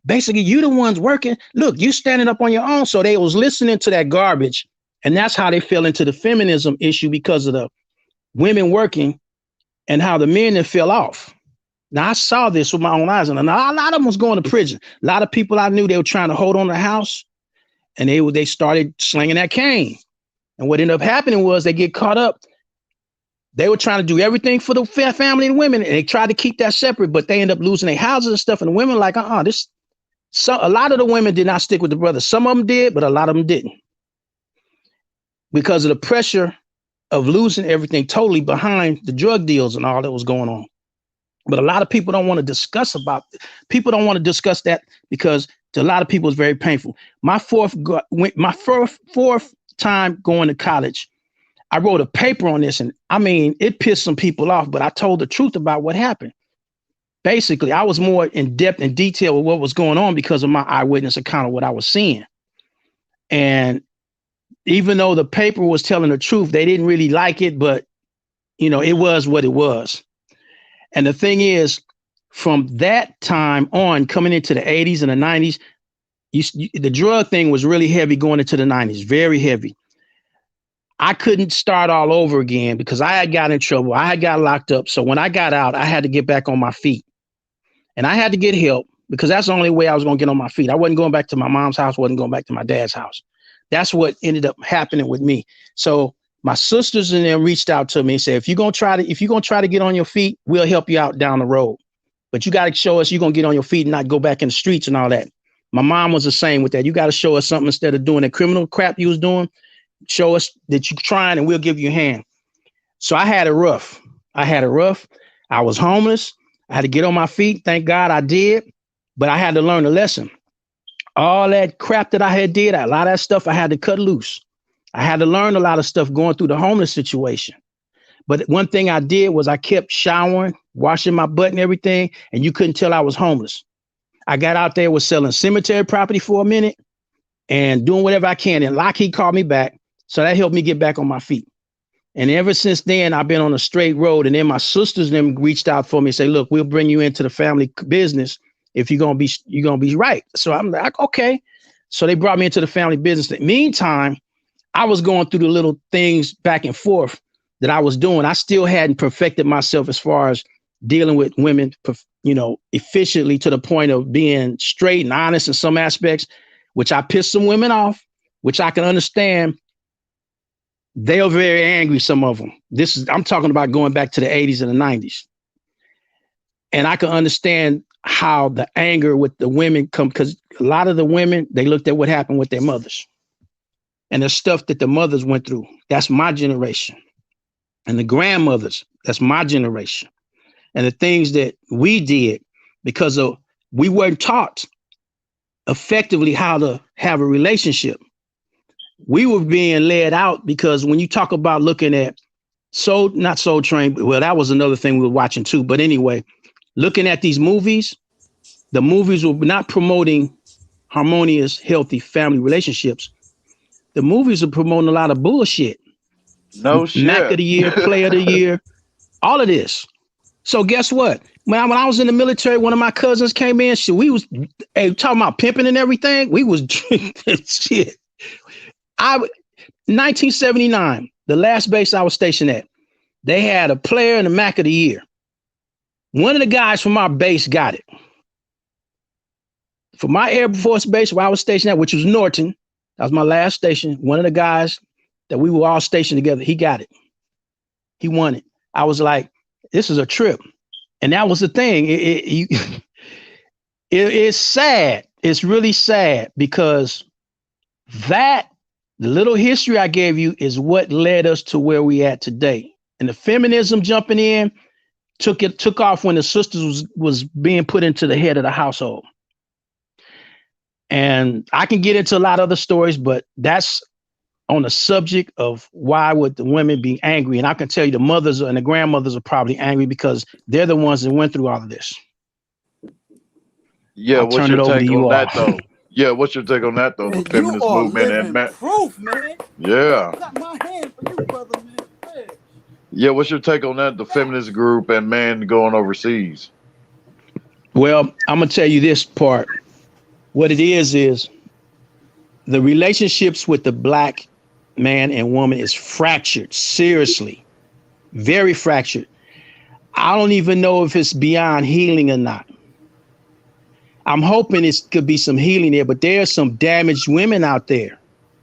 Basically, you the ones working. Look, you standing up on your own. So they was listening to that garbage. And that's how they fell into the feminism issue because of the women working and how the men then fell off. Now, I saw this with my own eyes, and a lot of them was going to prison. A lot of people I knew, they were trying to hold on to the house, and they started slinging that cane. And what ended up happening was they get caught up. They were trying to do everything for the family and women, and they tried to keep that separate, but they end up losing their houses and stuff. And the women like, a lot of the women did not stick with the brothers. Some of them did, but a lot of them didn't. Because of the pressure of losing everything totally behind the drug deals and all that was going on. But a lot of people don't want to discuss that because to a lot of people it's very painful. My fourth time going to college, I wrote a paper on this, and I mean, it pissed some people off, but I told the truth about what happened. Basically, I was more in depth and detail with what was going on because of my eyewitness account of what I was seeing. And even though the paper was telling the truth, they didn't really like it, but it was what it was. And the thing is, from that time on, coming into the 80s and the 90s, the drug thing was really heavy going into the 90s, very heavy. I couldn't start all over again because I had got in trouble. I had got locked up. So when I got out, I had to get back on my feet. And I had to get help because that's the only way I was going to get on my feet. I wasn't going back to my mom's house, wasn't going back to my dad's house. That's what ended up happening with me. So my sisters and them reached out to me and said, if you're going to try to get on your feet, we'll help you out down the road. But you got to show us you're going to get on your feet and not go back in the streets and all that. My mom was the same with that. You got to show us something instead of doing the criminal crap you was doing. Show us that you're trying and we'll give you a hand. So I had it rough. I was homeless. I had to get on my feet. Thank God I did. But I had to learn a lesson. All that crap that I had did, a lot of that stuff I had to cut loose. I had to learn a lot of stuff going through the homeless situation. But one thing I did was I kept showering, washing my butt and everything, and you couldn't tell I was homeless. I got out there, was selling cemetery property for a minute and doing whatever I can. And Lockheed called me back. So that helped me get back on my feet. And ever since then, I've been on a straight road. And then my sisters them reached out for me and say, look, we'll bring you into the family business if you're gonna be right. So I'm like, okay. So they brought me into the family business. In the meantime, I was going through the little things back and forth that I was doing. I still hadn't perfected myself as far as dealing with women, efficiently to the point of being straight and honest in some aspects, which I pissed some women off, which I can understand. They are very angry, some of them. I'm talking about going back to the 80s and the 90s. And I can understand how the anger with the women come, because a lot of the women, they looked at what happened with their mothers and the stuff that the mothers went through. That's my generation. And the grandmothers, that's my generation. And the things that we did because we weren't taught effectively how to have a relationship. We were being led out because when you talk about looking at not Soul Train, well, that was another thing we were watching too. But anyway, looking at these movies, the movies were not promoting harmonious, healthy family relationships. The movies are promoting a lot of bullshit. No shit. Mac of the year, play of the year, all of this. So guess what? When I was in the military, one of my cousins came in. We was talking about pimping and everything. We was drinking shit. 1979, the last base I was stationed at, they had a player in the Mac of the year. One of the guys from our base got it. For my Air Force base where I was stationed at, which was Norton, that was my last station. One of the guys that we were all stationed together, he got it. He won it. I was like, this is a trip. And that was the thing. It's sad. It's really sad because the little history I gave you is what led us to where we at today. And the feminism jumping in took off when the sisters was being put into the head of the household. And I can get into a lot of other stories, but that's on the subject of why would the women be angry. And I can tell you the mothers and the grandmothers are probably angry because they're the ones that went through all of this. Yeah, I'll what's turn it your over to take you on that all. though? Yeah, what's your take on that though? The Man, you feminist are movement living and proof, man. yeah. I got my hand for you, brother, man. Yeah. Yeah, what's your take on that? The feminist group and men going overseas. Well, I'm gonna tell you this part. What it is the relationships with the black man and woman is fractured, seriously, very fractured. I don't even know if it's beyond healing or not. I'm hoping it could be some healing there, but there's some damaged women out there.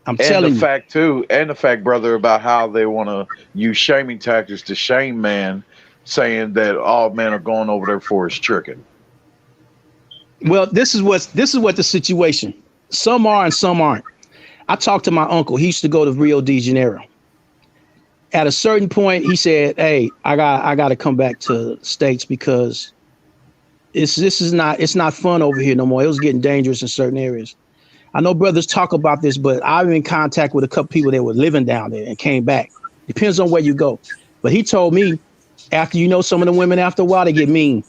I'm telling you. And the fact, brother, about how they want to use shaming tactics to shame man, saying that all men are going over there for is tricking. Well, this is what the situation. Some are and some aren't. I talked to my uncle. He used to go to Rio de Janeiro. At a certain point, he said, "Hey, I got to come back to the States because it's not fun over here no more. It was getting dangerous in certain areas." I know brothers talk about this, but I'm in contact with a couple people that were living down there and came back. Depends on where you go. But he told me after you know some of the women after a while, they get mean.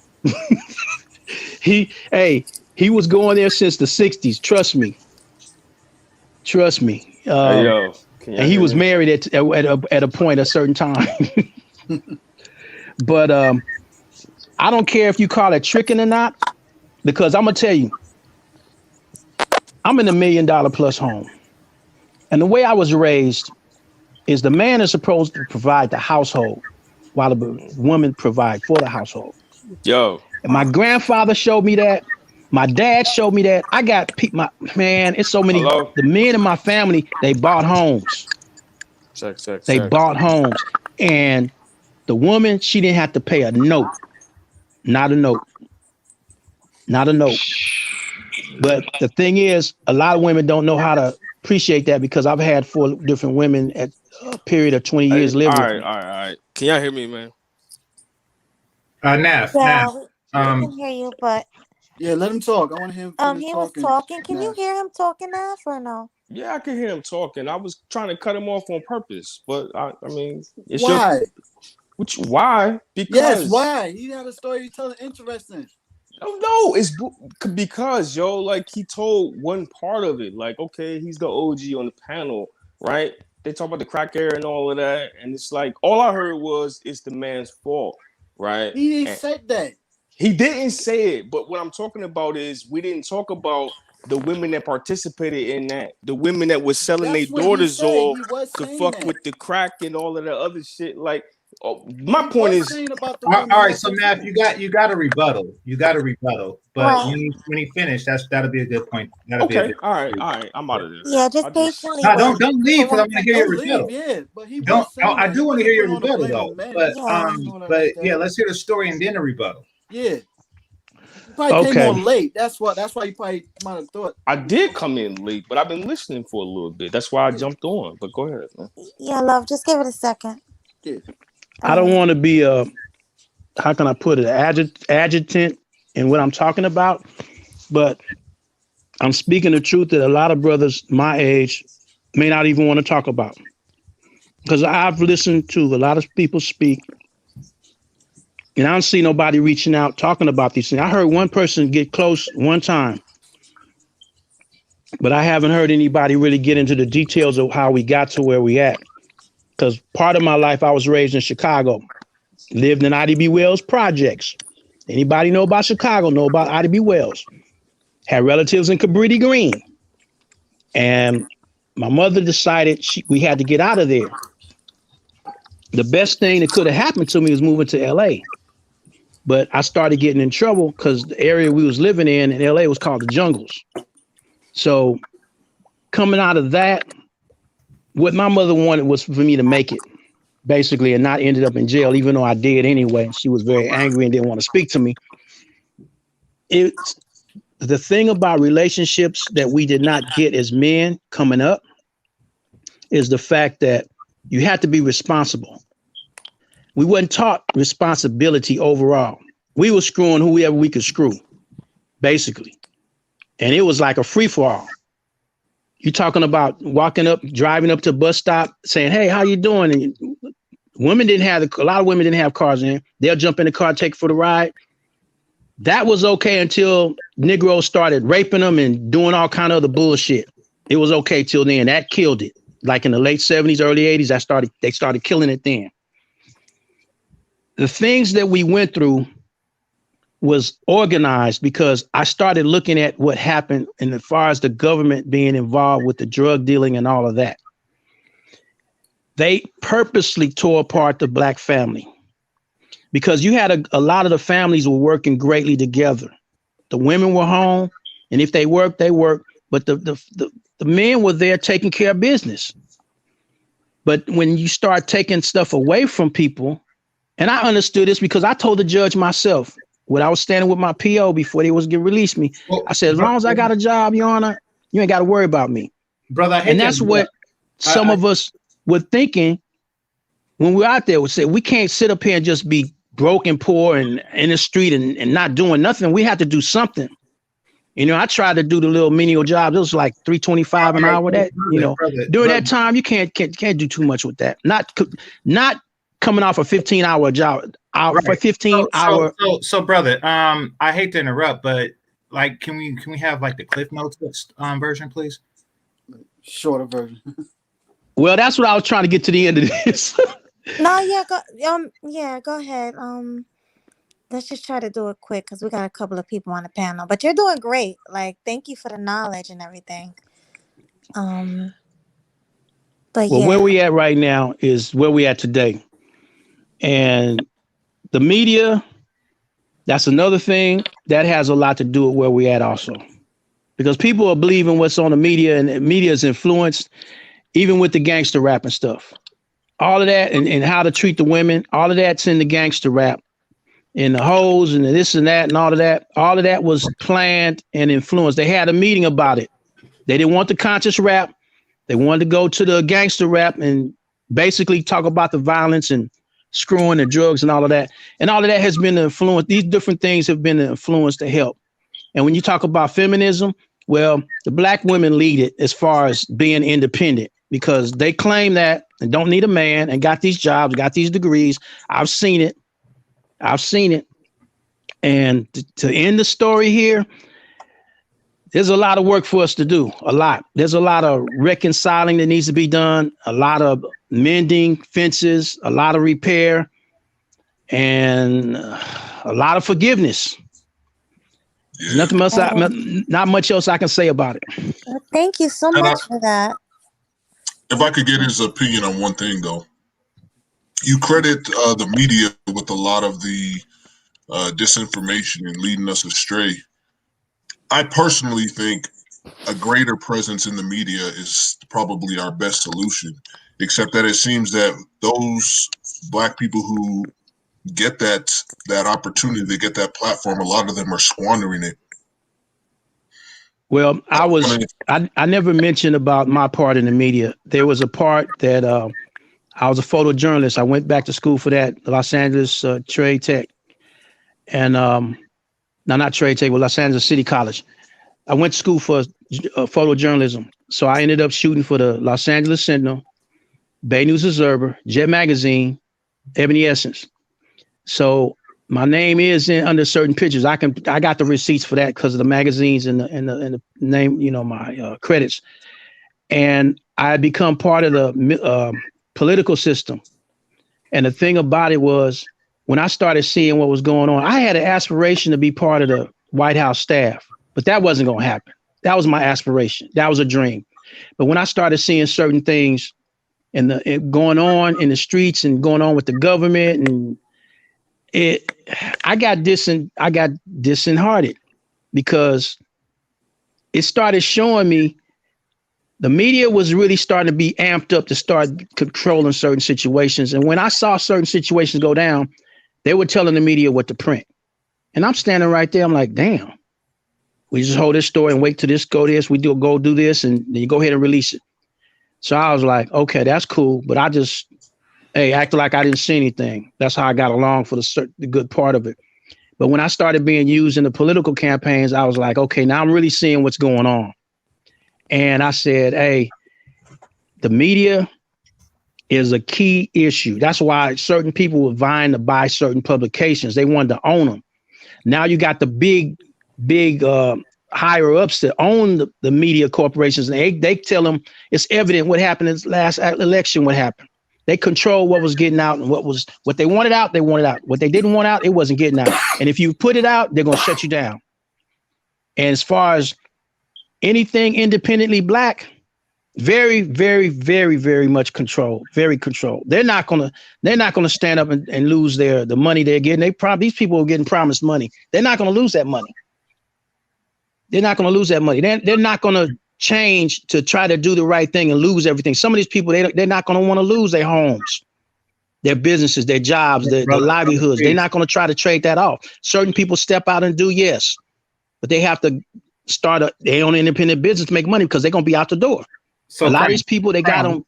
He was going there since the 60s. Trust me. Hey, yo, And he was married at a point, a certain time. But I don't care if you call it tricking or not, because I'm going to tell you, I'm in $1 million plus home. And the way I was raised is the man is supposed to provide the household while the woman provide for the household. Yo. And my grandfather showed me that. My dad showed me that. I got it's so many. Hello? The men in my family, they bought homes. They bought homes. And the woman, she didn't have to pay a note. Not a note. But the thing is, a lot of women don't know how to appreciate that because I've had 4 different women at a period of 20 years living with me. All right. Can y'all hear me, man? Naf. Yeah, we can hear you, but yeah, let him talk. I want to hear him. He was talking. Can you hear him talking now or no? Yeah, I can hear him talking. I was trying to cut him off on purpose, but I mean, it's why? Why? Because yes, why? He had a story he telling interesting. No, it's because like he told one part of it. Like, okay, he's the OG on the panel, right? they talk about the crack era and all of that, and it's like all I heard was it's the man's fault, right? He didn't And say that. he didn't say it, but what I'm talking about is we didn't talk about the women that participated in that, the women that was selling their That's what he daughters said. off He was to saying fuck that. with the crack and all of the other shit. Like, my He point was is, saying about the All women right, that so was Matt, doing. you got a rebuttal. You got a rebuttal. But Right. when he finished, that'll be a good point. That'll be a okay, good all point. right, I'm out of this. Yeah, just I just patiently No, wait. don't leave because I want to hear your Don't leave, rebuttal. yeah. But he Don't. was saying I that. do He want to hear wasn't your putting all the rebuttal blame though. on men. But All that like that. yeah, let's hear the story and then the rebuttal. Yeah. You probably came Okay. on late. That's why you probably might have thought. I did come in late, but I've been listening for a little bit. That's why I jumped on. But go ahead, man. Yeah, love, just give it a second. Yeah. I don't want to be a, how can I put it, adjutant in what I'm talking about, but I'm speaking the truth that a lot of brothers my age may not even want to talk about. Because I've listened to a lot of people speak, and I don't see nobody reaching out talking about these things. I heard one person get close one time, but I haven't heard anybody really get into the details of how we got to where we at. Because part of my life, I was raised in Chicago, lived in IDB Wells projects. Anybody know about Chicago, know about IDB Wells. Had relatives in Cabrini Green. And my mother decided we had to get out of there. The best thing that could have happened to me was moving to LA. But I started getting in trouble because the area we was living in LA was called the Jungles. So coming out of that, what my mother wanted was for me to make it, basically, and not ended up in jail, even though I did anyway. She was very angry and didn't want to speak to me. It's the thing about relationships that we did not get as men coming up is the fact that you had to be responsible. We wasn't taught responsibility overall. We were screwing whoever we could screw, basically. And it was like a free-for-all. You're talking about driving up to a bus stop, saying, "Hey, how you doing?" And women didn't have a lot of women didn't have cars in. They'll jump in the car, take for the ride. That was okay until Negroes started raping them and doing all kind of other bullshit. It was okay till then. That killed it. Like in the late 70s, early 80s, they started killing it then. The things that we went through was organized because I started looking at what happened in as far as the government being involved with the drug dealing and all of that. They purposely tore apart the black family because you had a lot of the families were working greatly together. The women were home, and if they worked, they worked, but the men were there taking care of business. But when you start taking stuff away from people, and I understood this because I told the judge myself, when I was standing with my PO before they was going to release me, I said, as long as I got a job, Your Honor, you ain't got to worry about me. Brother, I hate and that's what some of us were thinking when we were out there. We said, we can't sit up here and just be broke and poor and in the street and not doing nothing. We have to do something. You know, I tried to do the little menial jobs. It was like $3.25 an hour. That, you know, during that time, you can't do too much with that. Not coming off a 15-hour job. For 15 hour. So brother, I hate to interrupt, but like, can we have like the Cliff Notes version, please? Shorter version. Well, that's what I was trying to get to the end of this. No, go ahead. Let's just try to do it quick because we got a couple of people on the panel. But you're doing great. Like, thank you for the knowledge and everything. But well, where we at right now is where we at today, and the media. That's another thing that has a lot to do with where we at also, because people are believing what's on the media, and the media is influenced, even with the gangster rap and stuff. All of that and how to treat the women, all of that's in the gangster rap. And the hoes and the this and that and all of that was planned and influenced. They had a meeting about it. They didn't want the conscious rap. They wanted to go to the gangster rap and basically talk about the violence and screwing and drugs and all of that. And all of that has been influenced. These different things have been influenced to help. And when you talk about feminism, well, the black women lead it as far as being independent because they claim that and don't need a man and got these jobs, got these degrees. I've seen it. And to end the story here, There's a lot of work for us to do. A lot. There's a lot of reconciling that needs to be done. A lot of mending fences. A lot of repair, and a lot of forgiveness. There's nothing else. Not much else I can say about it. Thank you so much for that. If I could get his opinion on one thing, though, you credit the media with a lot of the disinformation and leading us astray. I personally think a greater presence in the media is probably our best solution, except that it seems that those Black people who get that opportunity, they get that platform, a lot of them are squandering it. Well, I never mentioned about my part in the media. There was a part that I was a photojournalist. I went back to school for that, Los Angeles Trade Tech. And no, not Trade Tech, but Los Angeles City College. I went to school for photojournalism. So I ended up shooting for the Los Angeles Sentinel, Bay News Observer, Jet Magazine, Ebony Essence. So my name is under certain pictures. I got the receipts for that because of the magazines and the name, my credits. And I had become part of the political system. And the thing about it was, when I started seeing what was going on, I had an aspiration to be part of the White House staff, but that wasn't going to happen. That was my aspiration. That was a dream. But when I started seeing certain things and going on in the streets and going on with the government, and I got disheartened because it started showing me the media was really starting to be amped up to start controlling certain situations. And when I saw certain situations go down, they were telling the media what to print. And I'm standing right there. I'm like, damn, we just hold this story and wait till this go this. We go do this, and then you go ahead and release it. So I was like, okay, that's cool. But I just, acted like I didn't see anything. That's how I got along for the good part of it. But when I started being used in the political campaigns, I was like, okay, now I'm really seeing what's going on. And I said, hey, the media is a key issue. That's why certain people were vying to buy certain publications. They wanted to own them. Now you got the big higher ups that own the media corporations, and they tell them it's evident what happened in the last election. What happened? They control what was getting out, and what they wanted out, they wanted out. What they didn't want out, it wasn't getting out. And if you put it out, they're gonna shut you down. And as far as anything independently Black, very, very, very, very much controlled. Very controlled. They're not gonna stand up and lose the money they're getting. These people are getting promised money. They're not gonna lose that money. They're not gonna lose that money. They're not gonna change to try to do the right thing and lose everything. Some of these people, they're not gonna want to lose their homes, their businesses, their jobs, their livelihoods. They're not gonna try to trade that off. Certain people step out and do, yes, but they have to start their own independent business to make money because they're gonna be out the door. So a lot of these people, they got them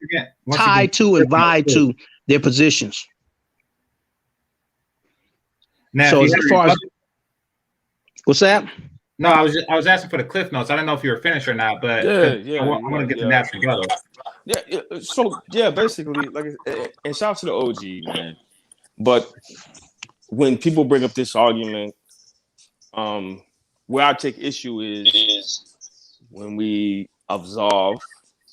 tied to and vied to their positions. Now, so as far as what's that? No, I was asking for the cliff notes. I don't know if you were finished or not, but I want to get the natural together. Yeah. So basically, and shout out to the OG, man. But when people bring up this argument, where I take issue is when we absolve.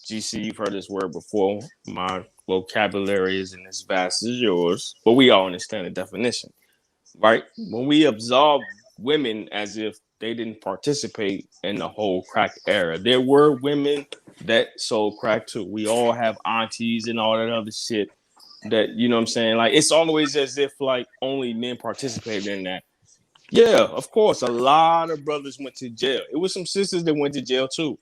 GC, you've heard this word before. My vocabulary isn't as vast as yours, but we all understand the definition, right? When we absolve women as if they didn't participate in the whole crack era. There were women that sold crack too. We all have aunties and all that other shit that, you know what I'm saying? Like, it's always as if like only men participated in that. Yeah, of course, a lot of brothers went to jail. It was some sisters that went to jail too,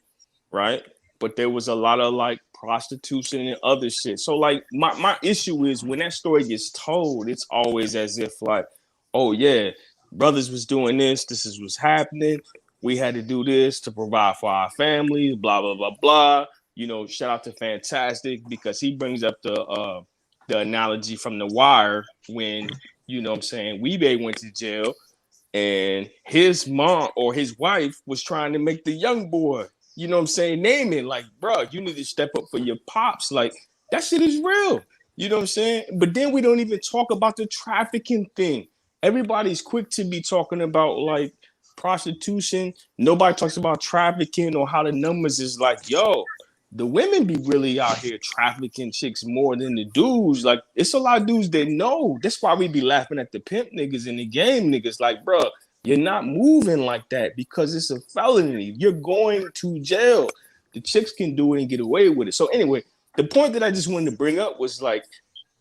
right? But there was a lot of like prostitution and other shit. So like my issue is when that story gets told, it's always as if like, oh yeah, brothers was doing this is what's happening. We had to do this to provide for our families, blah, blah, blah, blah. You know, shout out to Fantastic because he brings up the analogy from The Wire when, you know what I'm saying, Weebay went to jail and his mom or his wife was trying to make the young boy, you know what I'm saying, name it. Like, bro, you need to step up for your pops. Like, that shit is real. You know what I'm saying? But then we don't even talk about the trafficking thing. Everybody's quick to be talking about like prostitution. Nobody talks about trafficking or how the numbers is like, yo, the women be really out here trafficking chicks more than the dudes. Like, it's a lot of dudes that know. That's why we be laughing at the pimp niggas and the game niggas. Like, bro, you're not moving like that because it's a felony. You're going to jail. The chicks can do it and get away with it. So anyway, the point that I just wanted to bring up was like,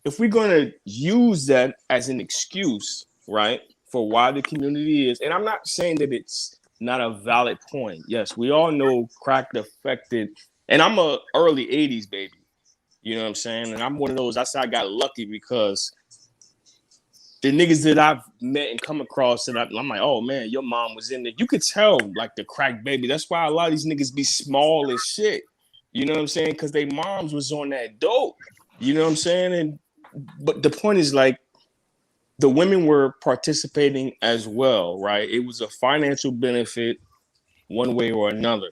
if we're going to use that as an excuse, right, for why the community is, and I'm not saying that it's not a valid point. Yes, we all know crack affected, and I'm a early 80s baby. You know what I'm saying? And I'm one of those, I say I got lucky because the niggas that I've met and come across, and I'm like, oh man, your mom was in there. You could tell, like, the crack baby. That's why a lot of these niggas be small as shit. You know what I'm saying? Because they moms was on that dope. You know what I'm saying? But the point is, like, the women were participating as well, right? It was a financial benefit one way or another,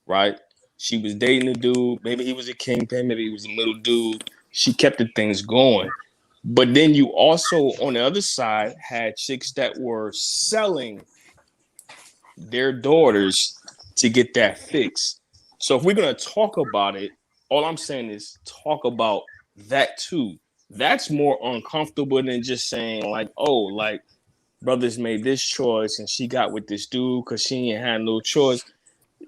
right? She was dating a dude. Maybe he was a kingpin. Maybe he was a middle dude. She kept the things going. But then you also, on the other side, had chicks that were selling their daughters to get that fix. So if we're going to talk about it, all I'm saying is talk about that too. That's more uncomfortable than just saying like, oh, like brothers made this choice and she got with this dude because she ain't had no choice.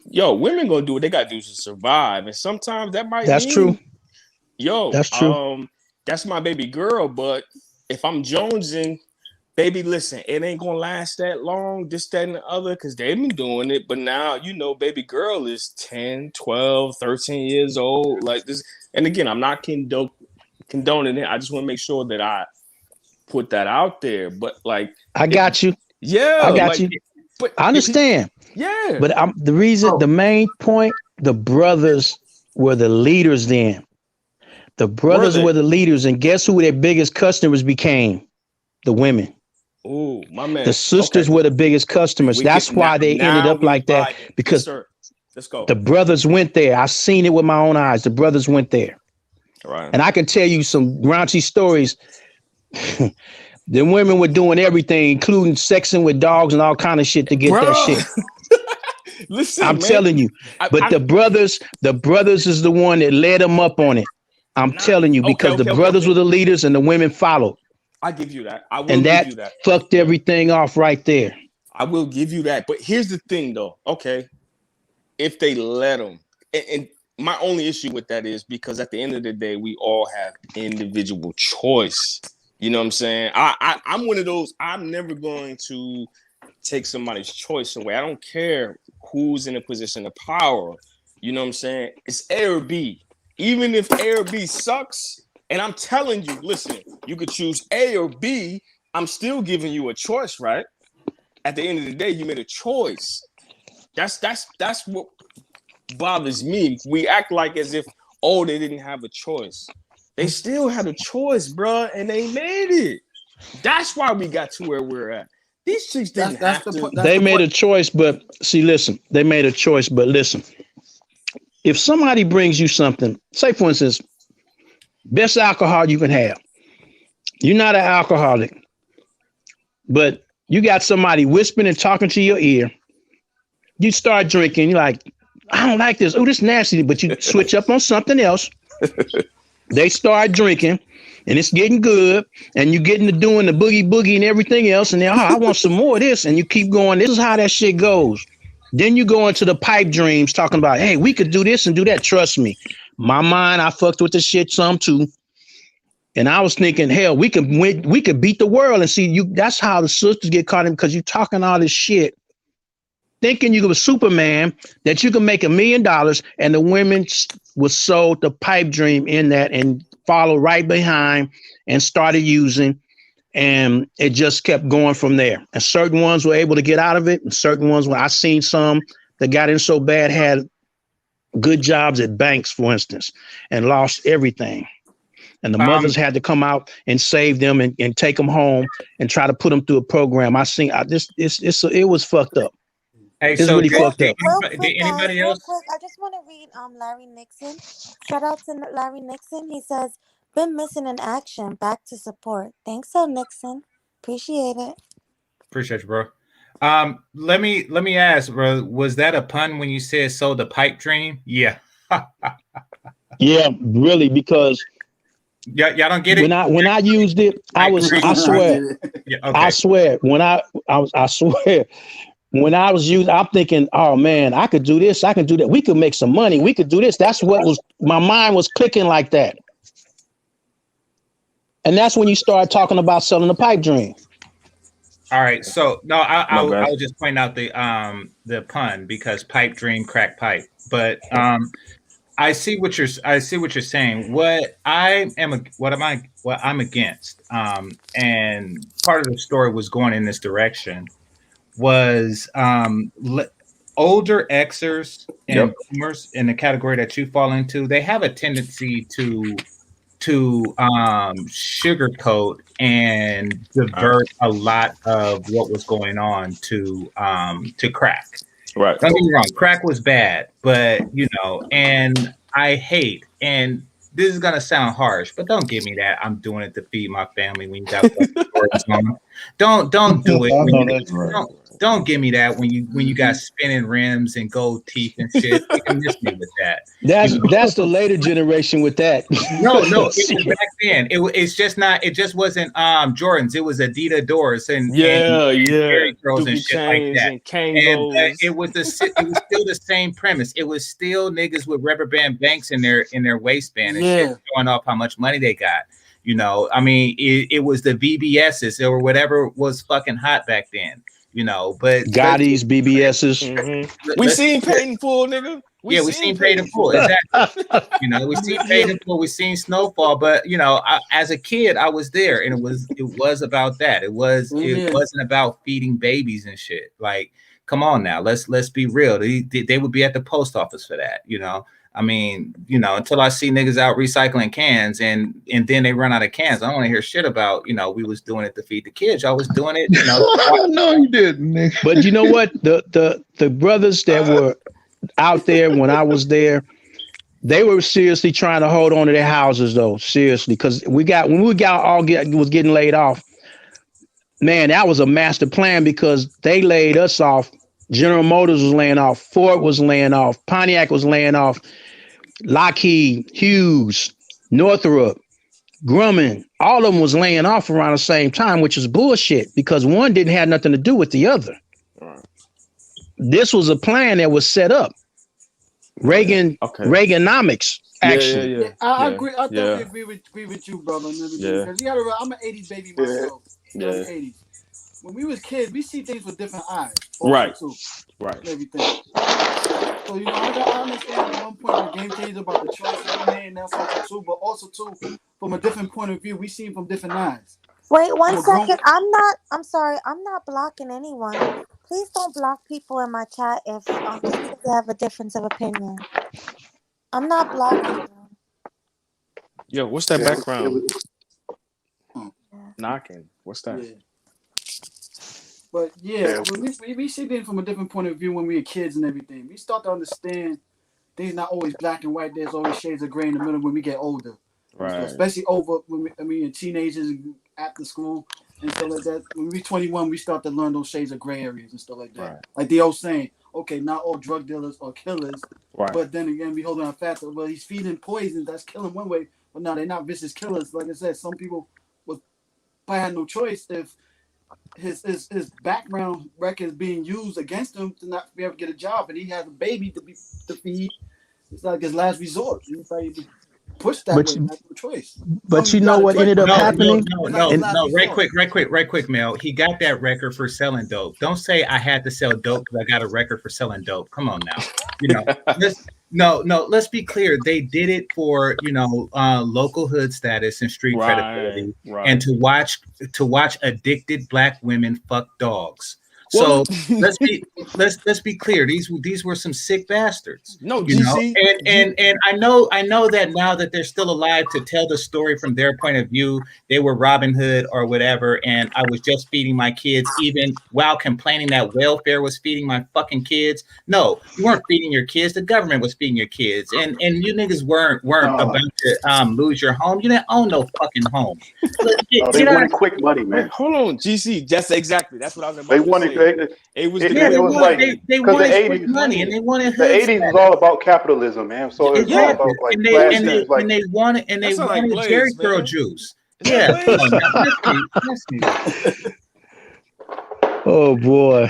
Yo, women gonna do what they gotta do to survive. And sometimes that might That's mean, true. yo, That's true. That's my baby girl. But if I'm jonesing, baby, listen, it ain't gonna last that long, this, that, and the other, because they've been doing it. But now, you know, baby girl is 10, 12, 13 years old. Like this. And again, I'm not condoning it. I just want to make sure that I put that out there. But like, I got you. Yeah, I got like, you. But I understand. Yeah. But the main point, the brothers were the leaders then. The brothers were the leaders, and guess who their biggest customers became? The women. Oh, my man. The sisters were the biggest customers. That's why they ended up like that, because sir. Let's go. the brothers went there. I've seen it with my own eyes. The brothers went there. Right. And I can tell you some raunchy stories. The women were doing everything, including sexing with dogs and all kind of shit to get that shit. Listen, I'm telling you. But the brothers is the one that led them up on it. I'm telling you, because the brothers were the leaders and the women followed. I give you that. I will And give you that. fucked everything off right there. I will give you that. But here's the thing, though. Okay, if they let them, and my only issue with that is because at the end of the day, we all have individual choice. You know what I'm saying? I'm one of those. I'm never going to take somebody's choice away. I don't care who's in a position of power. You know what I'm saying? It's A or B. Even if A or B sucks, and I'm telling you, listen, you could choose A or B. I'm still giving you a choice, right? At the end of the day, you made a choice. That's what bothers me. We act like as if, oh, they didn't have a choice. They still had a choice, bro, and they made it. That's why we got to where we're at. These chicks didn't have to. They made a choice, but see, listen, they made a choice, but listen. If somebody brings you something, say for instance, best alcohol you can have. You're not an alcoholic, but you got somebody whispering and talking to your ear. You start drinking, you're like, I don't like this. Oh, this is nasty, but you switch up on something else. They start drinking and it's getting good, and you getting to doing the boogie and everything else, and then, I want some more of this, and you keep going. This is how that shit goes. Then you go into the pipe dreams talking about, hey, we could do this and do that. Trust me. My mind, I fucked with the shit some too. And I was thinking, hell, we could beat the world. And see, that's how the sisters get caught in, because you talking all this shit, thinking you were Superman, that you can make $1 million, and the women was sold the pipe dream in that and followed right behind and started using, and it just kept going from there. And certain ones were able to get out of it, and certain ones I seen some that got in so bad had good jobs at banks, for instance, and lost everything. And the mothers had to come out and save them and take them home and try to put them through a program. It was fucked up. Hey, it's so really fucked up. Did anybody else? Real quick, I just want to read Larry Nixon. Shout out to Larry Nixon. He says, been missing in action. Back to support. Thanks, so Nixon. Appreciate it. Appreciate you, bro. Let me ask, bro. Was that a pun when you said "sold the pipe dream"? Yeah. Yeah, really, because y'all don't get it. When I used it, I swear, yeah, okay. I swear, I swear, when I was using, I'm thinking, oh man, I could do this, I can do that. We could make some money. We could do this. That's what was my mind was clicking like that. And that's when you start talking about selling the pipe dream. All right, so no, I'll just point out the pun because pipe dream, crack pipe. But I see what you're saying. What I'm against, and part of the story was going in this direction, was older Xers and boomers in the category that you fall into. They have a tendency to sugarcoat and divert a lot of what was going on to crack. Right. Don't get me wrong, crack was bad, but and I hate, and this is gonna sound harsh, but don't give me that. I'm doing it to feed my family when you got on. Don't do it. Don't give me that when you got spinning rims and gold teeth and shit. You can miss me with that. That's the later generation with that. No, it was back then. It's just not. It just wasn't Jordans. It was Adidas doors and Jerry curls and shit like that. And it was still the same premise. It was still niggas with rubber band banks in their waistband and shit, showing off how much money they got. I mean, it was the VBSs or whatever was fucking hot back then. But Gotti's, BBSs. Mm-hmm. We seen paid in full, nigga. We seen paid in full. Exactly. We seen paid in full. We seen Snowfall. But as a kid, I was there, and it was about that. It wasn't about feeding babies and shit. Like, come on now, let's be real. They would be at the post office for that. I mean, until I see niggas out recycling cans and then they run out of cans, I don't want to hear shit about, we was doing it to feed the kids. I was doing it, No, you didn't, Nick. But you know what? The brothers that were out there when I was there, they were seriously trying to hold on to their houses though. Seriously. Because when we was getting laid off, man, that was a master plan because they laid us off. General Motors was laying off. Ford was laying off. Pontiac was laying off. Lockheed, Hughes, Northrop, Grumman, all of them was laying off around the same time, which is bullshit because one didn't have nothing to do with the other. This was a plan that was set up. Reaganomics, actually. Yeah. I agree. I totally agree with you, brother. Because I'm an 80s baby myself. Yeah. 80s. When we was kids, we see things with different eyes. Right. Everything. So I understand at one point the game changed about the choice we made, and that's also true. But also too, from a different point of view, we see them from different eyes. Wait 1 second. I'm sorry. I'm not blocking anyone. Please don't block people in my chat if they have a difference of opinion. I'm not blocking them. Yo, what's that background? Knocking. What's that? Yeah. But when we see things from a different point of view when we were kids and everything, we start to understand things not always black and white. There's always shades of gray in the middle when we get older. Right. So especially when we teenagers after school and stuff like that. When we 21, we start to learn those shades of gray areas and stuff like that. Right. Like the old saying, okay, not all drug dealers are killers. Right. But then again, we hold on fast. Well, he's feeding poison. That's killing one way. But no, they're not vicious killers. Like I said, some people would probably have no choice if his background record is being used against him to not be able to get a job, and he has a baby to feed. It's like his last resort. He probably pushed that way, not no choice. But you know what ended up happening? No, right quick, Mel. He got that record for selling dope. Don't say I had to sell dope because I got a record for selling dope. Come on now. Let's be clear. They did it for local hood status and street credibility, and to watch addicted black women fuck dogs. So let's be clear. These were some sick bastards. No, GC. And I know that now that they're still alive to tell the story from their point of view, they were Robin Hood or whatever. And I was just feeding my kids, even while complaining that welfare was feeding my fucking kids. No, you weren't feeding your kids. The government was feeding your kids. And you niggas weren't about to lose your home. You didn't own no fucking home. They wanted quick money, man. Hold on, GC. That's what I was about They to wanted say. It was It, the it quick was money. like they because the wanted quick 80s, money and they wanted the hood 80s was status. all about capitalism, man. So it was all Exactly. about like And Who they is and flashy. It they that? was like and they wanted That sound like Jerry Blaze, curl man. juice. Is that Yeah, come Blaze? on now. Bless me with it. Oh boy.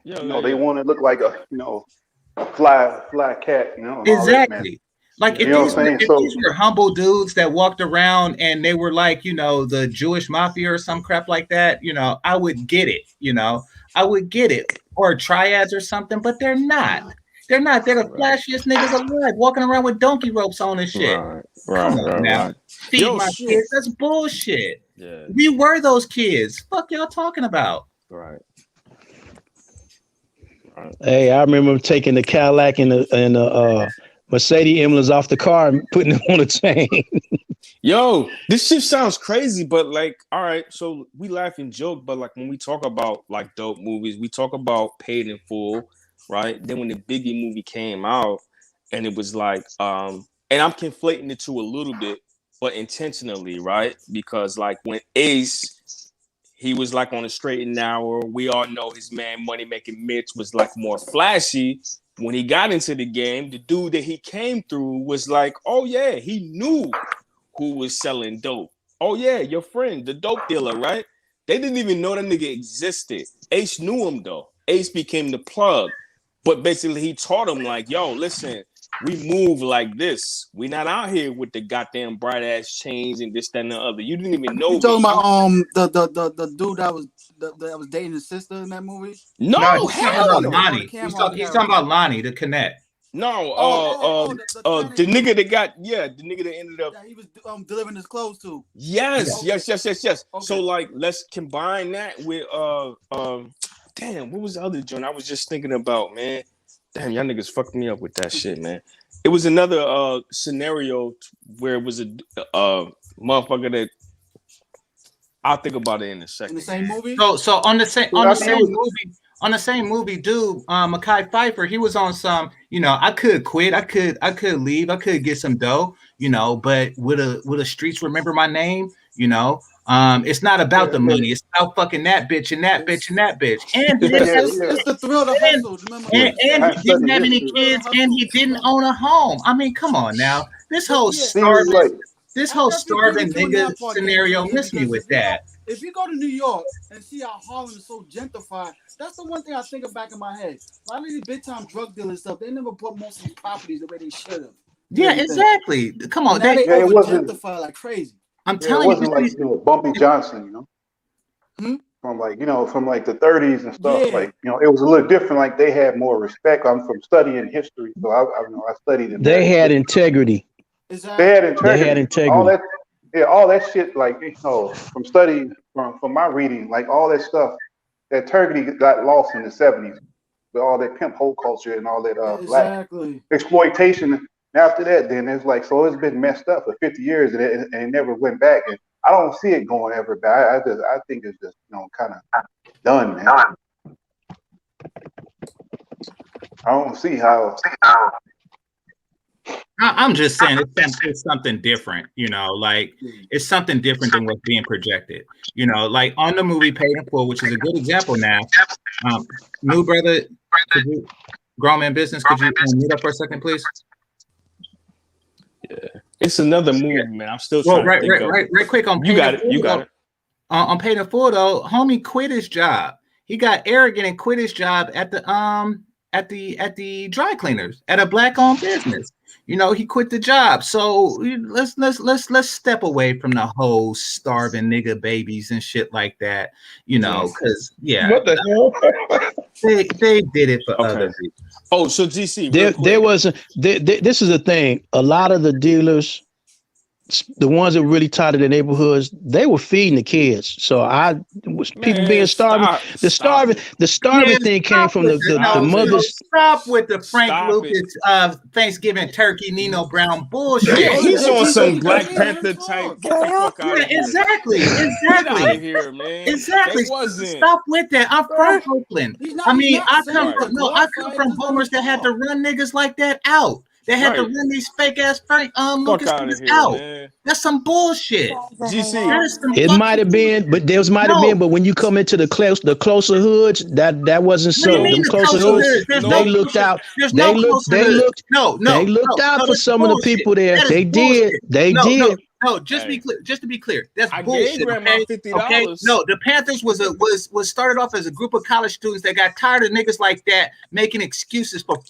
they want to look like a a fly cat, and all that, man. Exactly. Like You know what I'm saying? if So these were humble dudes that walked around and they were like, the Jewish mafia or some crap like that, I would get it, I would get it. Or triads or something, but they're not. They're not. They're the flashiest niggas alive, walking around with donkey ropes on and shit. Come on now. Feed Yo, my shit. kids. That's bullshit. Yeah. We were those kids. Fuck y'all talking about. Right. Hey, I remember taking the Cadillac and the Mercedes emblems off the car and putting them on a chain. Yo, this shit sounds crazy, but like, all right, so we laugh and joke, but like when we talk about like dope movies, we talk about Paid in Full, right? Then when the Biggie movie came out, and it was like, and I'm conflating the two a little bit, but intentionally, right? Because like when Ace, he was like on a straight and narrow. We all know his man Money Making Mitch was like more flashy. When he got into the game, the dude that he came through was like, oh yeah, he knew who was selling dope. Oh yeah, your friend, the dope dealer, right? They didn't even know that nigga existed. Ace knew him though. Ace became the plug. But basically he taught him like, yo, listen, we move like this. We not out here with the goddamn bright ass chains and this, that, and the other. You didn't even know. You talking about the dude that was dating his sister in that movie? No, he's talking hell about no. Lonnie. He's talking about Lonnie, the Connect. No, the nigga that got the nigga that ended up he was delivering his clothes to. Yes. Okay. So like let's combine that with damn, what was the other joint I was just thinking about, man? Damn, y'all niggas fucked me up with that shit, man. It was another scenario where it was a motherfucker that I'll think about it in a second. In the same movie? So on the same movie, dude, Mekhi Phifer, he was on some, I could quit, I could leave, I could get some dough, but will the streets remember my name? It's not about the money, it's about fucking that bitch and that bitch and that bitch. And he didn't have, it's the thrill of hustle. and he didn't have any kids, and he didn't own a home. I mean, come on now. This whole starving nigga scenario missed me with that. If you go to New York and see how Harlem is so gentrified, that's the one thing I think of back in my head. A lot of these big time drug dealers stuff, they never put most of these properties the way they should have. Yeah, exactly. Come on, they it wasn't gentrified like crazy. I'm telling you, it wasn't like Bumpy Johnson, from like the 30s and stuff. Yeah. Like it was a little different. Like they had more respect. I'm from studying history, so I studied. They had integrity. They had integrity. All that shit, like from studying, from my reading, like all that stuff, that integrity got lost in the 70s with all that pimp hoe culture and all that black exploitation. And after that, then it's like, so it's been messed up for 50 years and it never went back. And I don't see it going ever back. I think it's just kind of done, man. I don't see how. I'm just saying it's something different, like it's something different than what's being projected, like on the movie Paid in Full, which is a good example now. New brother, grown man business, could you mute up for a second, please? Yeah, it's another movie, man. I'm still trying to think of right quick on you got it. On Paid in Full though, homie quit his job. He got arrogant and quit his job at the dry cleaners at a black-owned business. He quit the job. So let's step away from the whole starving nigga babies and shit like that. Because what the hell? they did it for other people. Oh, so GC, there was this is the thing. A lot of the dealers, the ones that were really tied to the neighborhoods, they were feeding the kids. So people being starving. The starving thing came from the mothers. Stop with the Frank Lucas Thanksgiving turkey Nino Brown bullshit. Yeah, he's on some Black Panther type. Exactly. Get out of here, man. Exactly. Stop with that. I'm from Oakland. I come from boomers that had to run niggas like that out. They had to Right. run these fake ass Fuck Lucas out of niggas here, out. man. That's some bullshit. GC. That is some It might have been, but there might have been. No. But when you come into the closer hoods, that wasn't What do you so. mean Them the closer closer hoods, hood? There's they no looked closer. out. There's no closer They hood. looked. No, They looked out no, for that's some of the bullshit. people there. That is They bullshit. did. They No, did. just be clear. Just to be clear, that's I gave bullshit. grandma Okay, $50. okay. No, the Panthers was started off as a group of college students that got tired of niggas like that making excuses for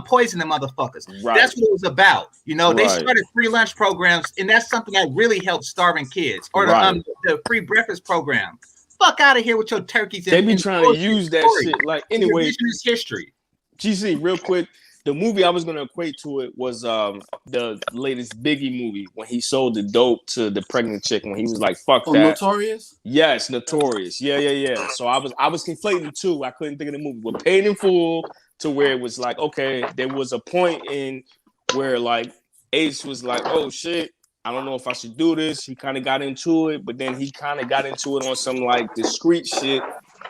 poisoning motherfuckers. Right. That's what it was about. You know, they Right. started free lunch programs, and that's something that really helped starving kids. Or Right. the free breakfast program. Fuck out of here with your turkeys. They be and trying to use that stories. shit. Like, anyway, Revisionist history. GC, real quick. The movie I was gonna equate to it was the latest Biggie movie when he sold the dope to the pregnant chick when he was like, "Fuck that." Notorious? Yes, Notorious. Yeah. So I was conflating the two. I couldn't think of the movie, but Paid in Full to where it was like, okay, there was a point in where like Ace was like, "Oh shit, I don't know if I should do this." He kind of got into it, but then he kind of got into it on some like discreet shit,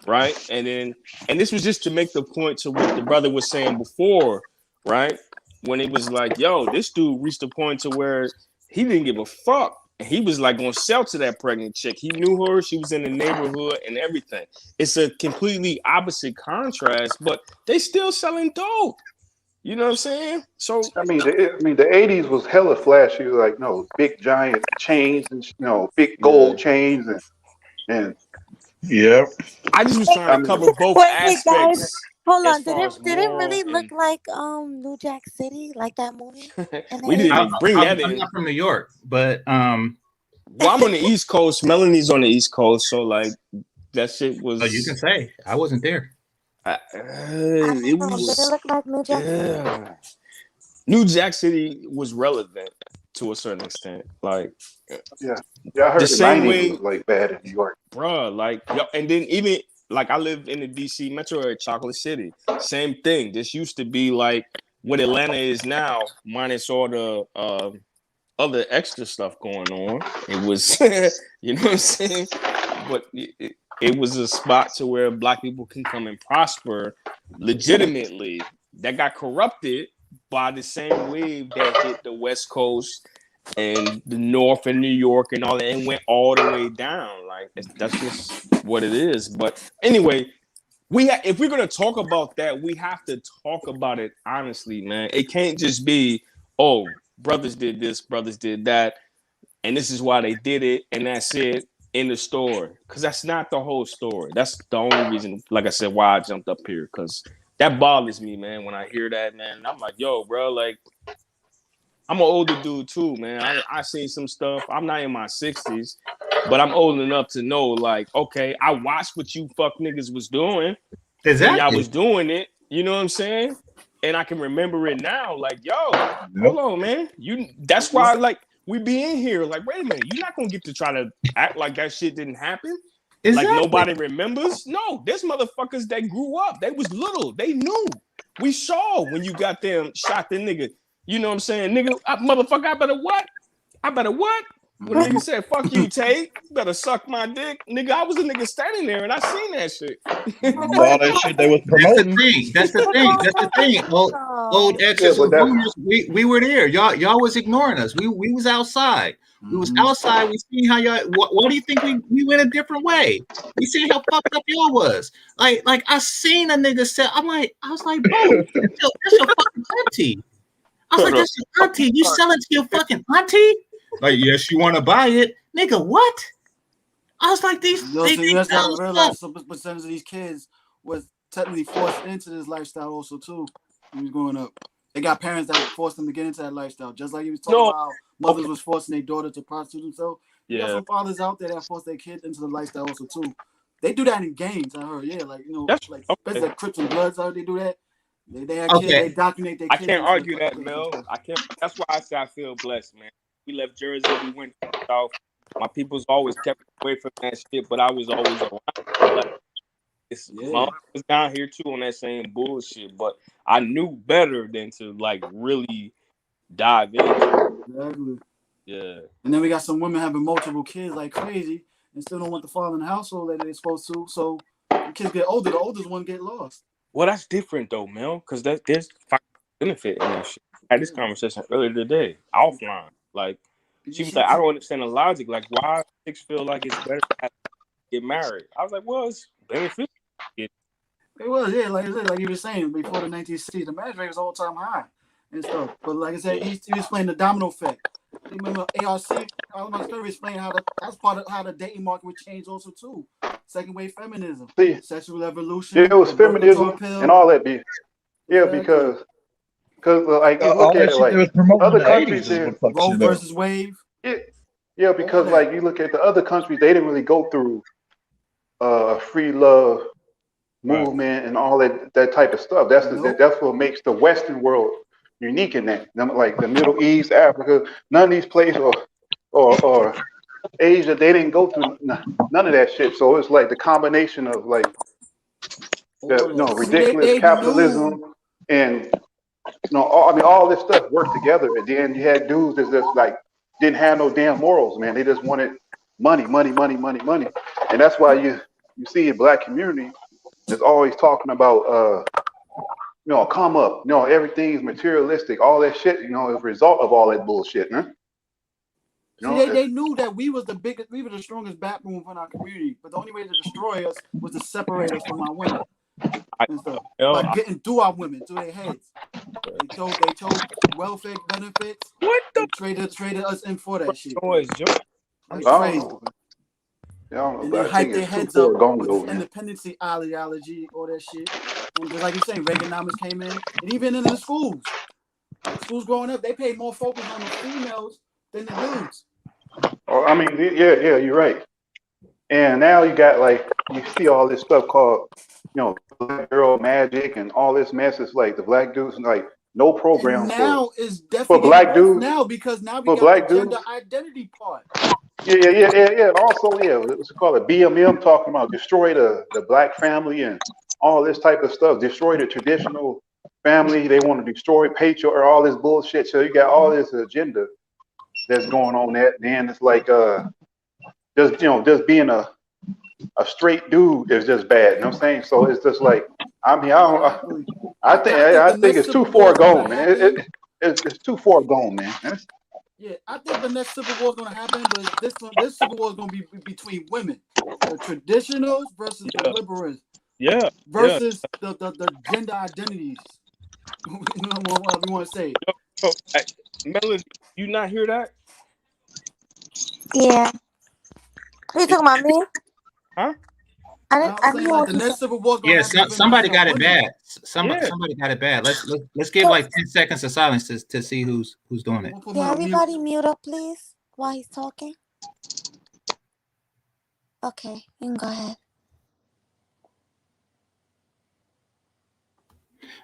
right? And this was just to make the point to what the brother was saying before. Right? When it was like, yo, this dude reached a point to where he didn't give a fuck. And he was like gonna sell to that pregnant chick. He knew her, she was in the neighborhood and everything. It's a completely opposite contrast, but they still selling dope. You know what I'm saying? So the 80s was hella flashy, like big giant chains and big gold chains and Yep. I just was trying to cover both Wait, aspects. guys, hold as on. Did far it as did it moral really and- look like New Jack City, like that movie? We didn't even bring that I'm in. not from New York, but Well, I'm on the East Coast. Melanie's on the East Coast, so like that shit was. you can say I wasn't there. It was. Did it look like New Jack City? New Jack City was relevant to a certain extent. Like, yeah, I heard the same 90s way, was like bad in New York. bruh. Like, and then even like I lived in the DC metro area, Chocolate City. Same thing. This used to be like what Atlanta is now, minus all the other extra stuff going on. It was, you know what I'm saying? But it was a spot to where Black people can come and prosper legitimately. That got corrupted by the same wave that hit the West Coast and the North and New York and all that, and went all the way down. Like that's just what it is. But anyway, if we're gonna talk about that, we have to talk about it honestly, man. It can't just be, oh, brothers did this, brothers did that, and this is why they did it, and that's it in the story. Because that's not the whole story. That's the only reason, like I said, why I jumped up here. Because that bothers me, man. When I hear that, man, I'm like, yo, bro, like, I'm an older dude too, man. I seen some stuff. I'm not in my 60s, but I'm old enough to know, like, okay, I watched what you fuck niggas was doing. Exactly. When y'all was doing it. You know what I'm saying? And I can remember it now. Like, yo, hold on, man. That's why, like, we be in here. Like, wait a minute. You're not gonna get to try to act like that shit didn't happen. Exactly. Like nobody remembers. No, there's motherfuckers that grew up. They was little. They knew. We saw when you got them shot the nigga. You know what I'm saying? Nigga, motherfucker, I better what? When nigga said, fuck you, Tate, you better suck my dick. Nigga, I was a nigga standing there and I seen that shit. All that shit they was promoting. That's the thing. Old exes and boomers, we were there. Y'all was ignoring us. We was outside. We was outside. We seen how y'all. Why do you think we went a different way? We seen how fucked up y'all was. Like I seen a nigga say. I was like, bro, that's your fucking auntie. I was like, that's your auntie. You selling to your fucking auntie? Like, yes, you want to buy it, nigga? What? I was like, these. So you guys gotta realize some percentage of these kids was technically forced into this lifestyle also too. When he was growing up, they got parents that forced them to get into that lifestyle. Just like he was talking about, mothers was forcing their daughter to prostitute themselves. You got some fathers out there that force their kids into the lifestyle also too. They do that in games. I heard, like especially like Crips and Bloods out. They do that. They have kids. They document their kids. I can't argue that, Mel. I can't. That's why I say I feel blessed, man. We left Jersey. We went south. My people's always kept away from that shit, but I was always around. Like, I was down here too on that same bullshit, but I knew better than to like really dive in. Exactly. Yeah. And then we got some women having multiple kids like crazy and still don't want the father in the household that they're supposed to. So the kids get older, the oldest one get lost. Well, that's different though, Mel, because there's benefit in that shit. had this conversation earlier today, offline. Like, she was like, I don't understand the logic. Like, why chicks feel like it's better to have to get married? I was like, well, it's beneficial. It was, yeah, like I said, like you were saying, before the 1960s, the marriage rate was all time high and stuff. But like I said, he was playing the domino effect. You remember ARC? I was going to explain how that's part of how the dating market would change also too. Second wave feminism, sexual evolution. Yeah, it was feminism and all that. Because like you look at it, like other countries, Roe versus Wave. Yeah, because like you look at the other countries, they didn't really go through free love movement and all that type of stuff. That's what makes the Western world unique in that. Like the Middle East, Africa, none of these places or Asia, they didn't go through none of that shit. So it's like the combination of like ridiculous capitalism and all this stuff worked together. And then you had dudes that just like didn't have no damn morals, man. They just wanted money. And that's why you see in black community is always talking about come up, everything's materialistic, all that shit, as a result of all that bullshit, huh? They knew that we were the strongest backbone in our community, but the only way to destroy us was to separate us from our women. By getting through our women, through their heads. They chose welfare benefits. What the? They traded us in for that shit. That's I crazy. don't know, And but they I hype think their it's heads too up far gone with though, this man. independency ideology, all that shit. And just like you're saying, Reaganomics came in, and even in the schools growing up, they paid more focus on the females than the dudes. Oh, I mean, yeah, you're right. And now you got like you see all this stuff called, black girl magic and all this mess. It's like the black dudes like no program And now it's for definitely black getting worse dudes. now because now we For got black the gender dudes, identity part. yeah. And also, what's it called? A BMM talking about destroy the black family and all this type of stuff. Destroy the traditional family. They want to destroy patriarchy or all this bullshit. So you got all this agenda that's going on. Then it's like just being a straight dude is just bad. You know what I'm saying? So it's just like I think it's too far gone, man. It's too far gone, man. Yeah, I think the next civil war is going to happen, but this civil war is going to be between women, the traditionals versus the liberals, versus the gender identities. Whatever you want to say. Melody, you not hear that? Yeah. Are you talking about me? Huh? I didn't hear what the you next said. civil war is going Yeah, to happen. somebody got it bad. Somebody got it bad. Let's give like 10 seconds of silence to see who's doing it. Yeah, everybody mute up, please, while he's talking. Okay, you can go ahead.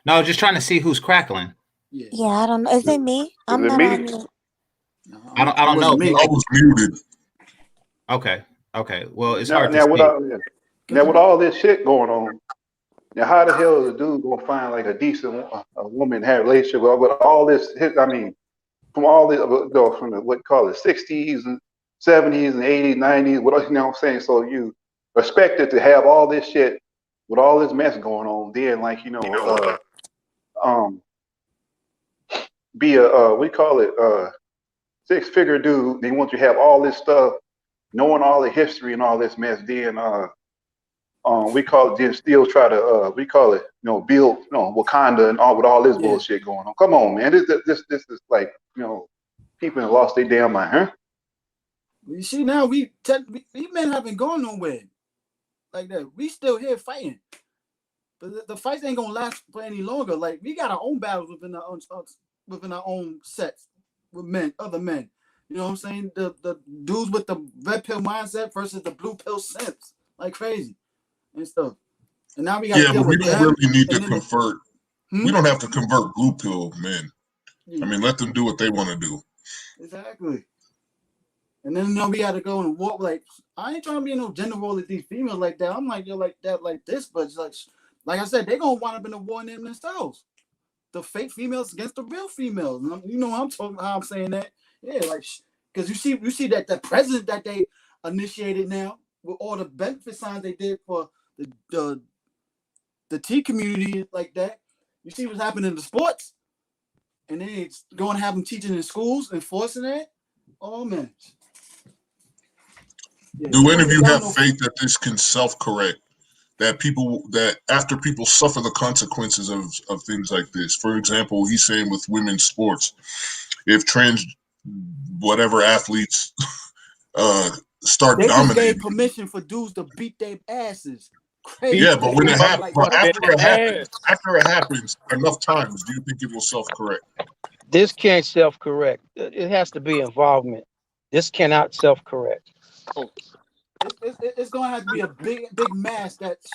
No, just trying to see who's crackling. Yeah, I don't know. Is it me? I'm not on mute. I don't know. I was muted. Okay. Well, it's now, hard to now see. with all this shit going on, now how the hell is a dude gonna find like a decent a woman to have a relationship with all this? I mean, from all this, from the what call it 60s and 70s and 80s, 90s, what you know what I'm saying? So you expected to have all this shit with all this mess going on, then like be a we call it 6-figure dude. They want you to have all this stuff, knowing all the history and all this mess. Then we call it. Then still try to we call it build Wakanda and all with all this bullshit going on. Come on, man. This is like people have lost their damn mind, huh? You see now we men haven't gone nowhere like that. We still here fighting, but the fights ain't gonna last for any longer. Like we got our own battles within our own sets with other men. You know what I'm saying? The dudes with the red pill mindset versus the blue pill simps, like crazy and stuff. And now we got but we don't really need to convert. We don't have to convert blue pill men. I mean, let them do what they want to do. Exactly. And then we got to go and walk. Like I ain't trying to be no gender role with these females like that. I'm like like that, like this, but like I said, they gonna wind up in a war in themselves. The fake females against the real females. You know how I'm saying that. Yeah, like because you see that the president that they initiated now with all the benefit signs they did for the T community like that. You see what's happening in the sports, and then it's going to have them teaching in schools, enforcing it. Oh man. Yeah, Do any of you have faith that this can self-correct? That after people suffer the consequences of things like this. For example, he's saying with women's sports, if trans whatever athletes start they dominating. just gave permission for dudes to beat their asses. Crazy. Yeah, but when it happens, like, after it happens enough times, do you think it will self-correct? This can't self-correct. It has to be involvement. This cannot self-correct. It's going to have to be a big mass that's,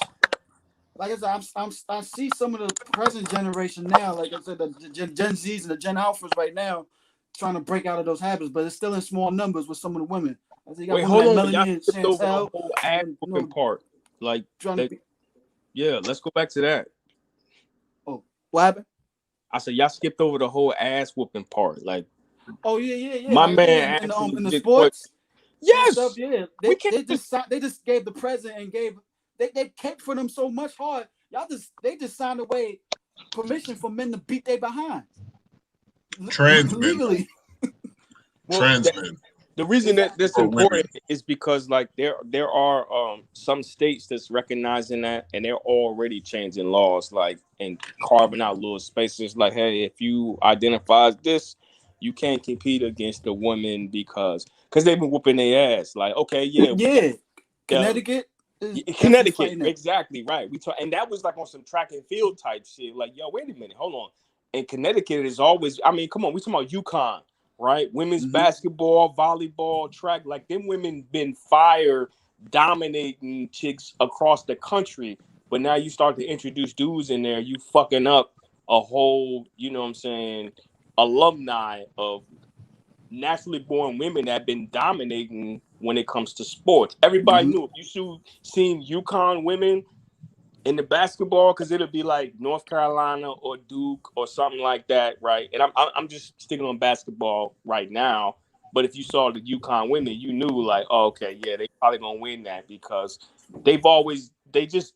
like I said, I see some of the present generation now, like I said, the Gen Zs and the Gen Alphas right now trying to break out of those habits, but it's still in small numbers with some of the women. Wait, hold on. Y'all skipped over the whole ass whooping part. Like, yeah, let's go back to that. Oh, what happened? I said y'all skipped over the whole ass whooping part. Like, oh yeah. My like, man in the sports. Yes, stuff, yeah. They just gave the president and gave they kept for them so much hard. They just signed away permission for men to beat their behind. Trans legally. Trans men. The reason that this important is because like there are some states that's recognizing that, and they're already changing laws, like, and carving out little spaces like, hey, if you identify as this, you can't compete against the women because they've been whooping their ass. Like, okay, yeah. Connecticut. Connecticut, exactly right. We talk, and that was like on some track and field type shit. Like, yo, wait a minute, hold on. And Connecticut is always, I mean, come on, we talking about UConn, right? Women's basketball, volleyball, track. Like, them women been fire dominating chicks across the country. But now you start to introduce dudes in there, you fucking up a whole, you know what I'm saying, alumni of naturally born women that have been dominating when it comes to sports. Everybody knew if you seen UConn women in the basketball, because it'll be like North Carolina or Duke or something like that, right? And I'm just sticking on basketball right now. But if you saw the UConn women, you knew like, oh, okay, yeah, they probably gonna win that because they just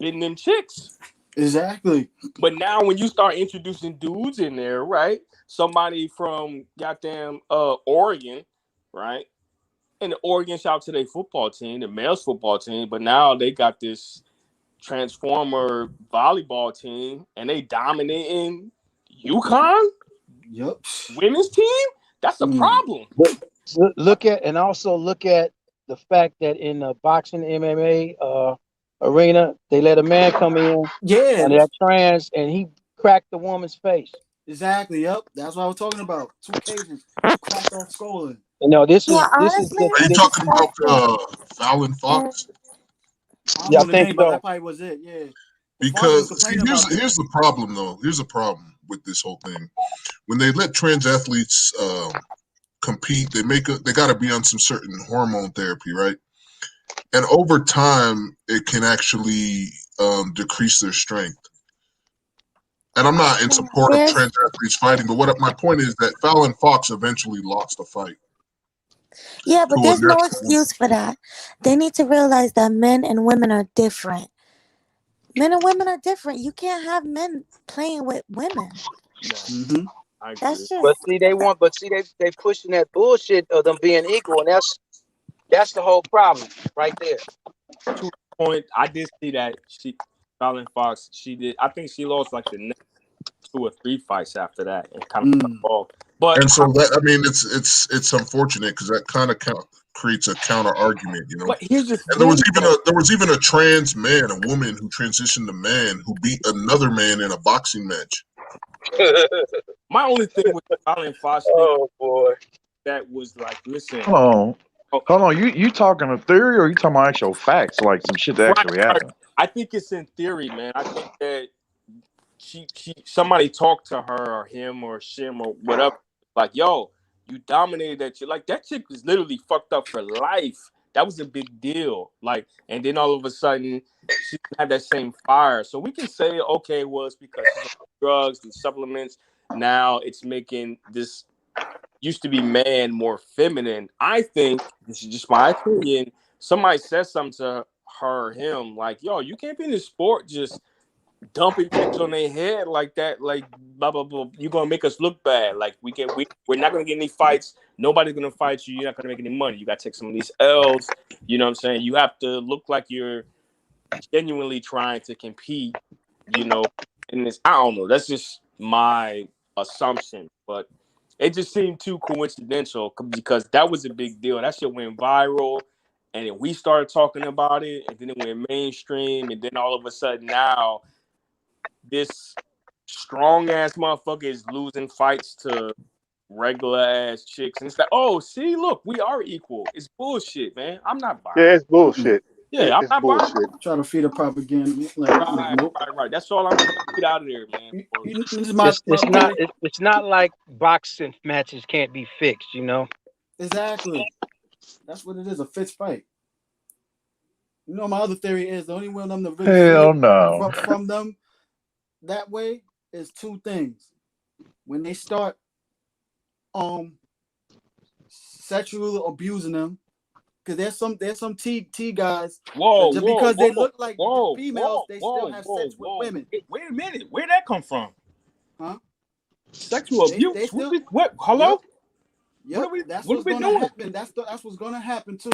been them chicks. Exactly. But now when you start introducing dudes in there, right? Somebody from goddamn Oregon, right? And the Oregon, shout out to their football team, the males football team, but now they got this transformer volleyball team and they dominating UConn? Yep. Women's team? That's a problem. Look at the fact that in the boxing MMA arena, they let a man come in, and they're trans, and he cracked the woman's face. Exactly. Yep. That's what I was talking about. 2 cases cracked off skull. You know, this is. Are you talking about Fallon Fox? Yeah, I think so. That probably was it. Yeah. Because here's the problem, though. Here's a problem with this whole thing. When they let trans athletes compete, they got to be on some certain hormone therapy, right? And over time, it can actually decrease their strength. And I'm not in support of trans athletes fighting, but my point is that Fallon Fox eventually lost the fight. Yeah, but there's no excuse for that. They need to realize that men and women are different. Men and women are different. You can't have men playing with women. That's just. But see, they pushing that bullshit of them being equal, and that's the whole problem right there. To the point, I did see that Fallon Fox, I think she lost like the next 2 or 3 fights after that and kind of cut off. And so it's unfortunate because that kind of creates a counter argument, you know. But here's the thing. There was even a trans man, a woman who transitioned to man, who beat another man in a boxing match. My only thing with Fallon Fox, that was like, listen. Hold on. You talking a theory or you talking about actual facts, like some shit that actually happened? I think it's in theory, man. I think that somebody talked to her or him or Shim or whatever, like, yo, you dominated that chick. Like, that chick was literally fucked up for life. That was a big deal. Like, and then all of a sudden she had that same fire. So we can say, okay, well, it's because drugs and supplements. Now it's making this used to be man more feminine. I think, this is just my opinion, somebody says something to her or him, like, yo, you can't be in this sport just dumping things on their head like that, like blah blah blah. You're gonna make us look bad. Like we're not gonna get any fights. Nobody's gonna fight you. You're not gonna make any money. You gotta take some of these L's. You know what I'm saying? You have to look like you're genuinely trying to compete. You know, in this, I don't know. That's just my assumption, but it just seemed too coincidental because that was a big deal. That shit went viral, and then we started talking about it, and then it went mainstream, and then all of a sudden now this strong ass motherfucker is losing fights to regular ass chicks, and it's like, oh, see, look, we are equal. It's bullshit, man. I'm not buying. Yeah, it's bullshit. Yeah, I'm It's not buying. bullshit. Trying to feed a propaganda. Like, nope. Right. That's all I'm trying to get out of there, man. It's not like boxing matches can't be fixed, you know. Exactly. That's what it is, a fist fight. You know, my other theory is the only way them to really Hell no. from them that way is two things. When they start sexually abusing them, because there's some T guys because they look like females, they still have sex with women. Wait a minute, where'd that come from? Huh? Sexual abuse? They still, what? Hello? Yep. That's what's gonna happen. That's what's gonna happen too.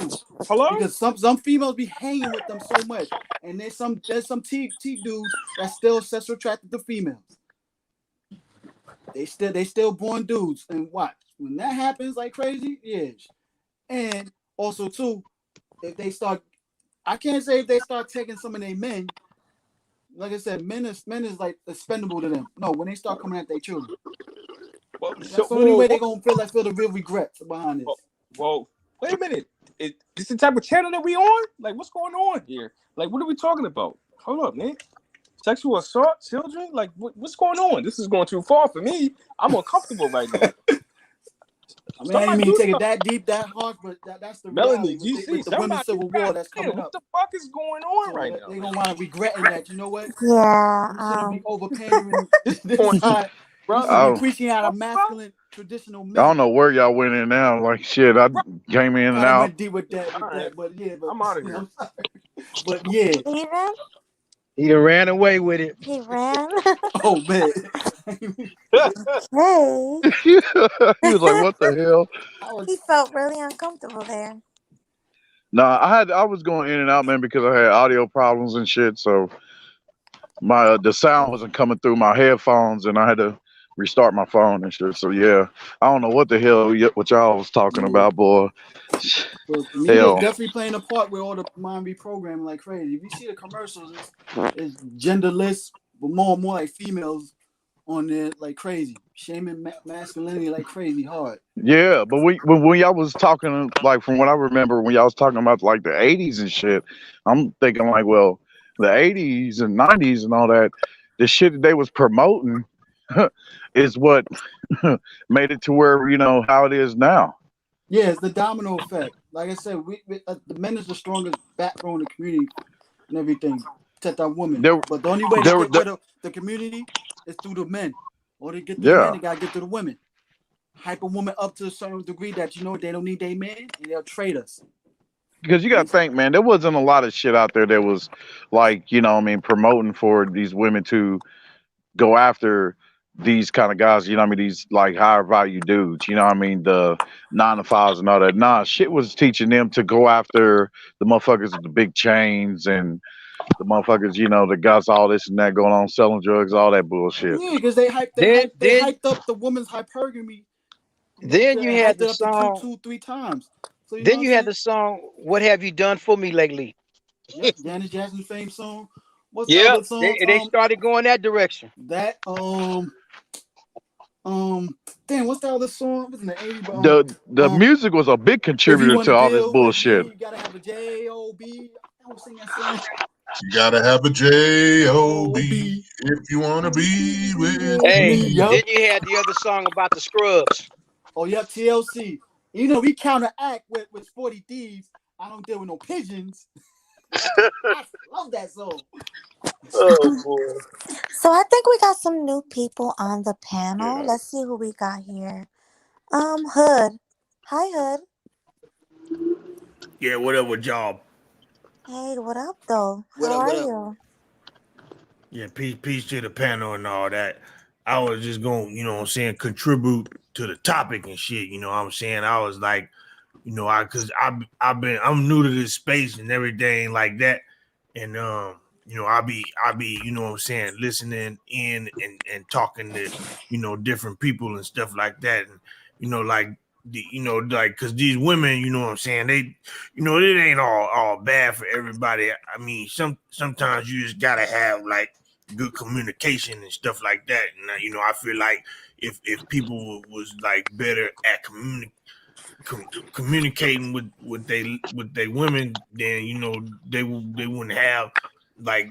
Hello? Because some females be hanging with them so much, and there's some T dudes that's still sexually attracted to females. They still born dudes, and watch when that happens like crazy. Yeah, and also too, if they start, I can't say if they start taking some of their men. Like I said, men is like expendable to them. No, when they start coming at their children. That's the only way they're gonna feel the real regrets behind this. Well, wait a minute. Is this the type of channel that we on? Like, what's going on here? Like, what are we talking about? Hold up, man. Sexual assault, children? Like, what's going on? This is going too far for me. I'm uncomfortable right now. I mean, I didn't mean take it that deep, that hard, but that's the Melanie, reality GC, with the women's civil war that's coming what up. the fuck is going on right now? They're gonna want to regretting that. You know what? Yeah. We shouldn't be over pandering this side. We should be preaching out a masculine traditional men. I don't know where y'all went in now. Like shit, I came in and out. Went deep with that, but yeah, but I'm out of here. But yeah, Steven? He done ran away with it. He ran. Oh man. Hey. He was like, "What the hell?" He felt really uncomfortable there. No, I was going in and out, man, because I had audio problems and shit. So the sound wasn't coming through my headphones, and I had to restart my phone and shit. So yeah, I don't know what the hell what y'all was talking about, boy. But media definitely playing a part with all the mind reprogramming like crazy. If you see the commercials, it's genderless, but more and more like females on there like crazy, shaming masculinity like crazy hard. Yeah, but when y'all was talking, like from what I remember, when y'all was talking about like the 80s and shit, I'm thinking like, well, the 80s and 90s and all that, the shit that they was promoting is what made it to where, you know, how it is now. Yeah, it's the domino effect. Like I said, the men is the strongest backbone of the community and everything. Except our women. But the only way to get rid of the community is through the men. Or they get to the men, they gotta get to the women. Hype a woman up to a certain degree that you know they don't need their man and they'll trade us. Because you gotta think, man, there wasn't a lot of shit out there that was like, you know, I mean, promoting for these women to go after these kind of guys, you know what I mean, these like higher value dudes, you know what I mean, the 9-to-5s and all that. Nah, shit was teaching them to go after the motherfuckers with the big chains and the motherfuckers, you know, that got all this and that going on, selling drugs, all that bullshit. Yeah, because they hyped up the woman's hypergamy. Then you had the song 2-3 times. So then you had the song "What Have You Done for Me Lately." Yep, Janet Jackson's fame song. What's the other song? They started going that direction. That damn, what's the other song? It was in the 80s, the music was a big contributor to all this bullshit. You gotta have a J-O-B. I don't sing that song. You gotta have a J-O-B if you wanna be with me. Then you had the other song about the scrubs. Oh, yep, TLC. You know, we counteract with 40 Thieves. I don't deal with no pigeons. I love that song. Oh boy. So I think we got some new people on the panel. Let's see who we got here. Hood. Hi, Hood. Yeah, whatever, job. Hey, what up, though? What How up, are what up? you? Yeah, peace to the panel and all that. I was just going, you know what I'm saying, contribute to the topic and shit. You know what I'm saying? I was like, you know, I'm new to this space and everything like that. And you know, I be, you know what I'm saying, listening in and talking to, you know, different people and stuff like that. And, you know, like you know, like because these women, you know what I'm saying, they, you know, it ain't all bad for everybody. I mean, sometimes you just gotta have like good communication and stuff like that. And you know, I feel like if people was like better at communicating with they women, then you know they wouldn't have like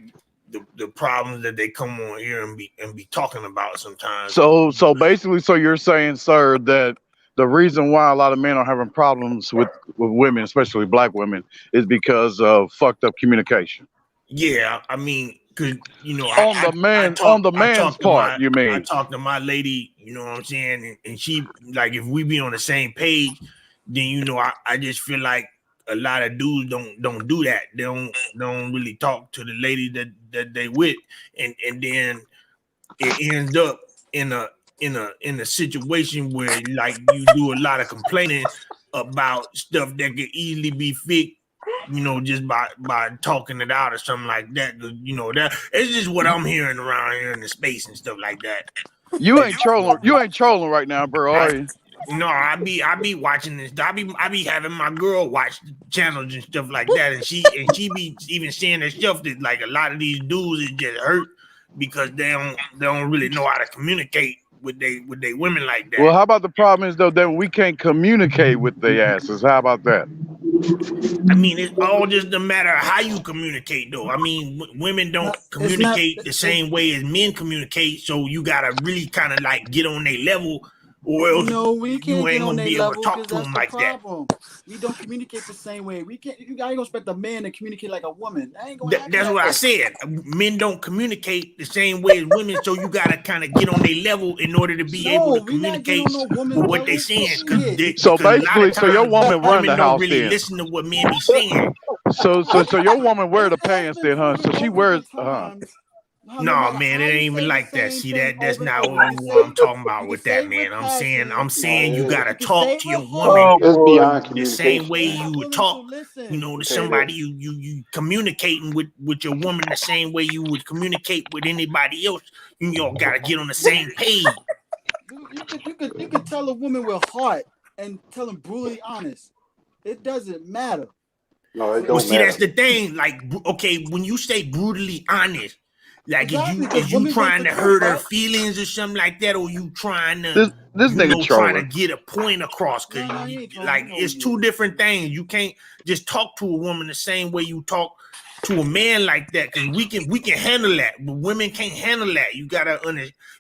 the problems that they come on here and be talking about sometimes. So basically, so you're saying, sir, that the reason why a lot of men are having problems with women, especially black women, is because of fucked up communication. Yeah, I mean, cause you know, On the man's part, you I mean? talk to my lady, you know what I'm saying, and she like if we be on the same page, then you know I just feel like a lot of dudes don't do that. They don't really talk to the lady that they with, and then it ends up in a situation where like you do a lot of complaining about stuff that could easily be fixed, you know, just by talking it out or something like that. You know, that it's just what I'm hearing around here in the space and stuff like that. You ain't trolling. You ain't trolling right now, bro, are you? No, I be watching this. I be having my girl watch channels and stuff like that, and she be even saying herself that like a lot of these dudes is just hurt because they don't really know how to communicate with they women like that. Well, how about the problem is though that we can't communicate with the asses? How about that? I mean, it's all just a matter of how you communicate, though. I mean, women don't communicate the same way as men communicate, so you gotta really kind of like get on their level, or else No, we can't you get ain't on gonna their be able to level talk because to that's them the like that. problem. We don't communicate the same way. We can't. You ain't gonna expect a man to communicate like a woman. That ain't gonna happen. That's what I said. Men don't communicate the same way as women, so you gotta kind of get on their level in order to be able to communicate what they saying. So Because a lot basically, of so your times woman run women the don't house really then. listen to what men be saying. So your woman wear the pants then, huh? So she wears. No, man, it ain't even like that. See that's not what I'm talking about with that, man. I'm saying you gotta talk to your woman It's beyond the same communication, way man. you would talk, you know, to I'll tell you somebody that. you communicating with your woman the same way you would communicate with anybody else. You all gotta get on the same page. You could tell a woman with heart and tell them brutally honest. It doesn't matter. No, it Well, don't see, that's matter. the thing. Like, okay, when you say brutally honest, like Exactly, 'cause is you women wait trying for to hurt her comfort. feelings or something like that, or you trying to, This you nigga know, trying to trolling. get a point across? Because No, he ain't trolling. like You know it's he two is. different things. You can't just talk to a woman the same way you talk to a man like that. Because we can handle that, but women can't handle that. You gotta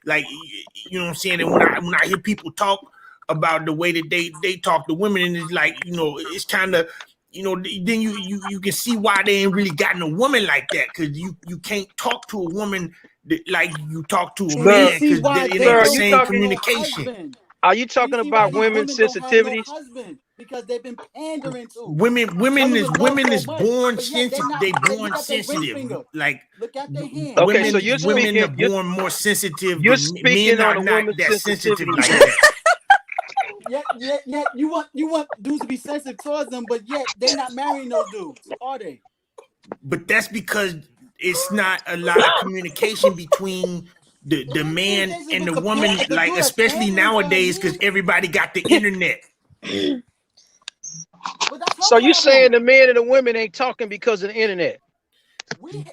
like, you know what I'm saying. And when I hear people talk about the way that they talk to women, and it's like, you know, it's kind of, you know, then you can see why they ain't really gotten a woman like that, because you can't talk to a woman like you talk to a And you man, see because why it they ain't the Sir, are you don't same have talking? no communication. husband. Are you You talking see why about these women's women don't have no sensitivities? husband because they've been pandering to. Women Telling is them love so much, born but yet sensitive. They look born at their ring sensitive. finger. Like Look at their hand. Okay, They so women are born more sensitive you're than men. speaking Are on a not woman's that sensitive sensitivity like then. that. Yet you want dudes to be sensitive towards them, but yet they're not marrying those dudes, are they? But that's because it's not a lot of communication between the man and the woman, If the like dude is especially pandering to her nowadays, because needs, everybody got the internet. but that's her So you saying problem. the men and the women ain't talking because of the internet?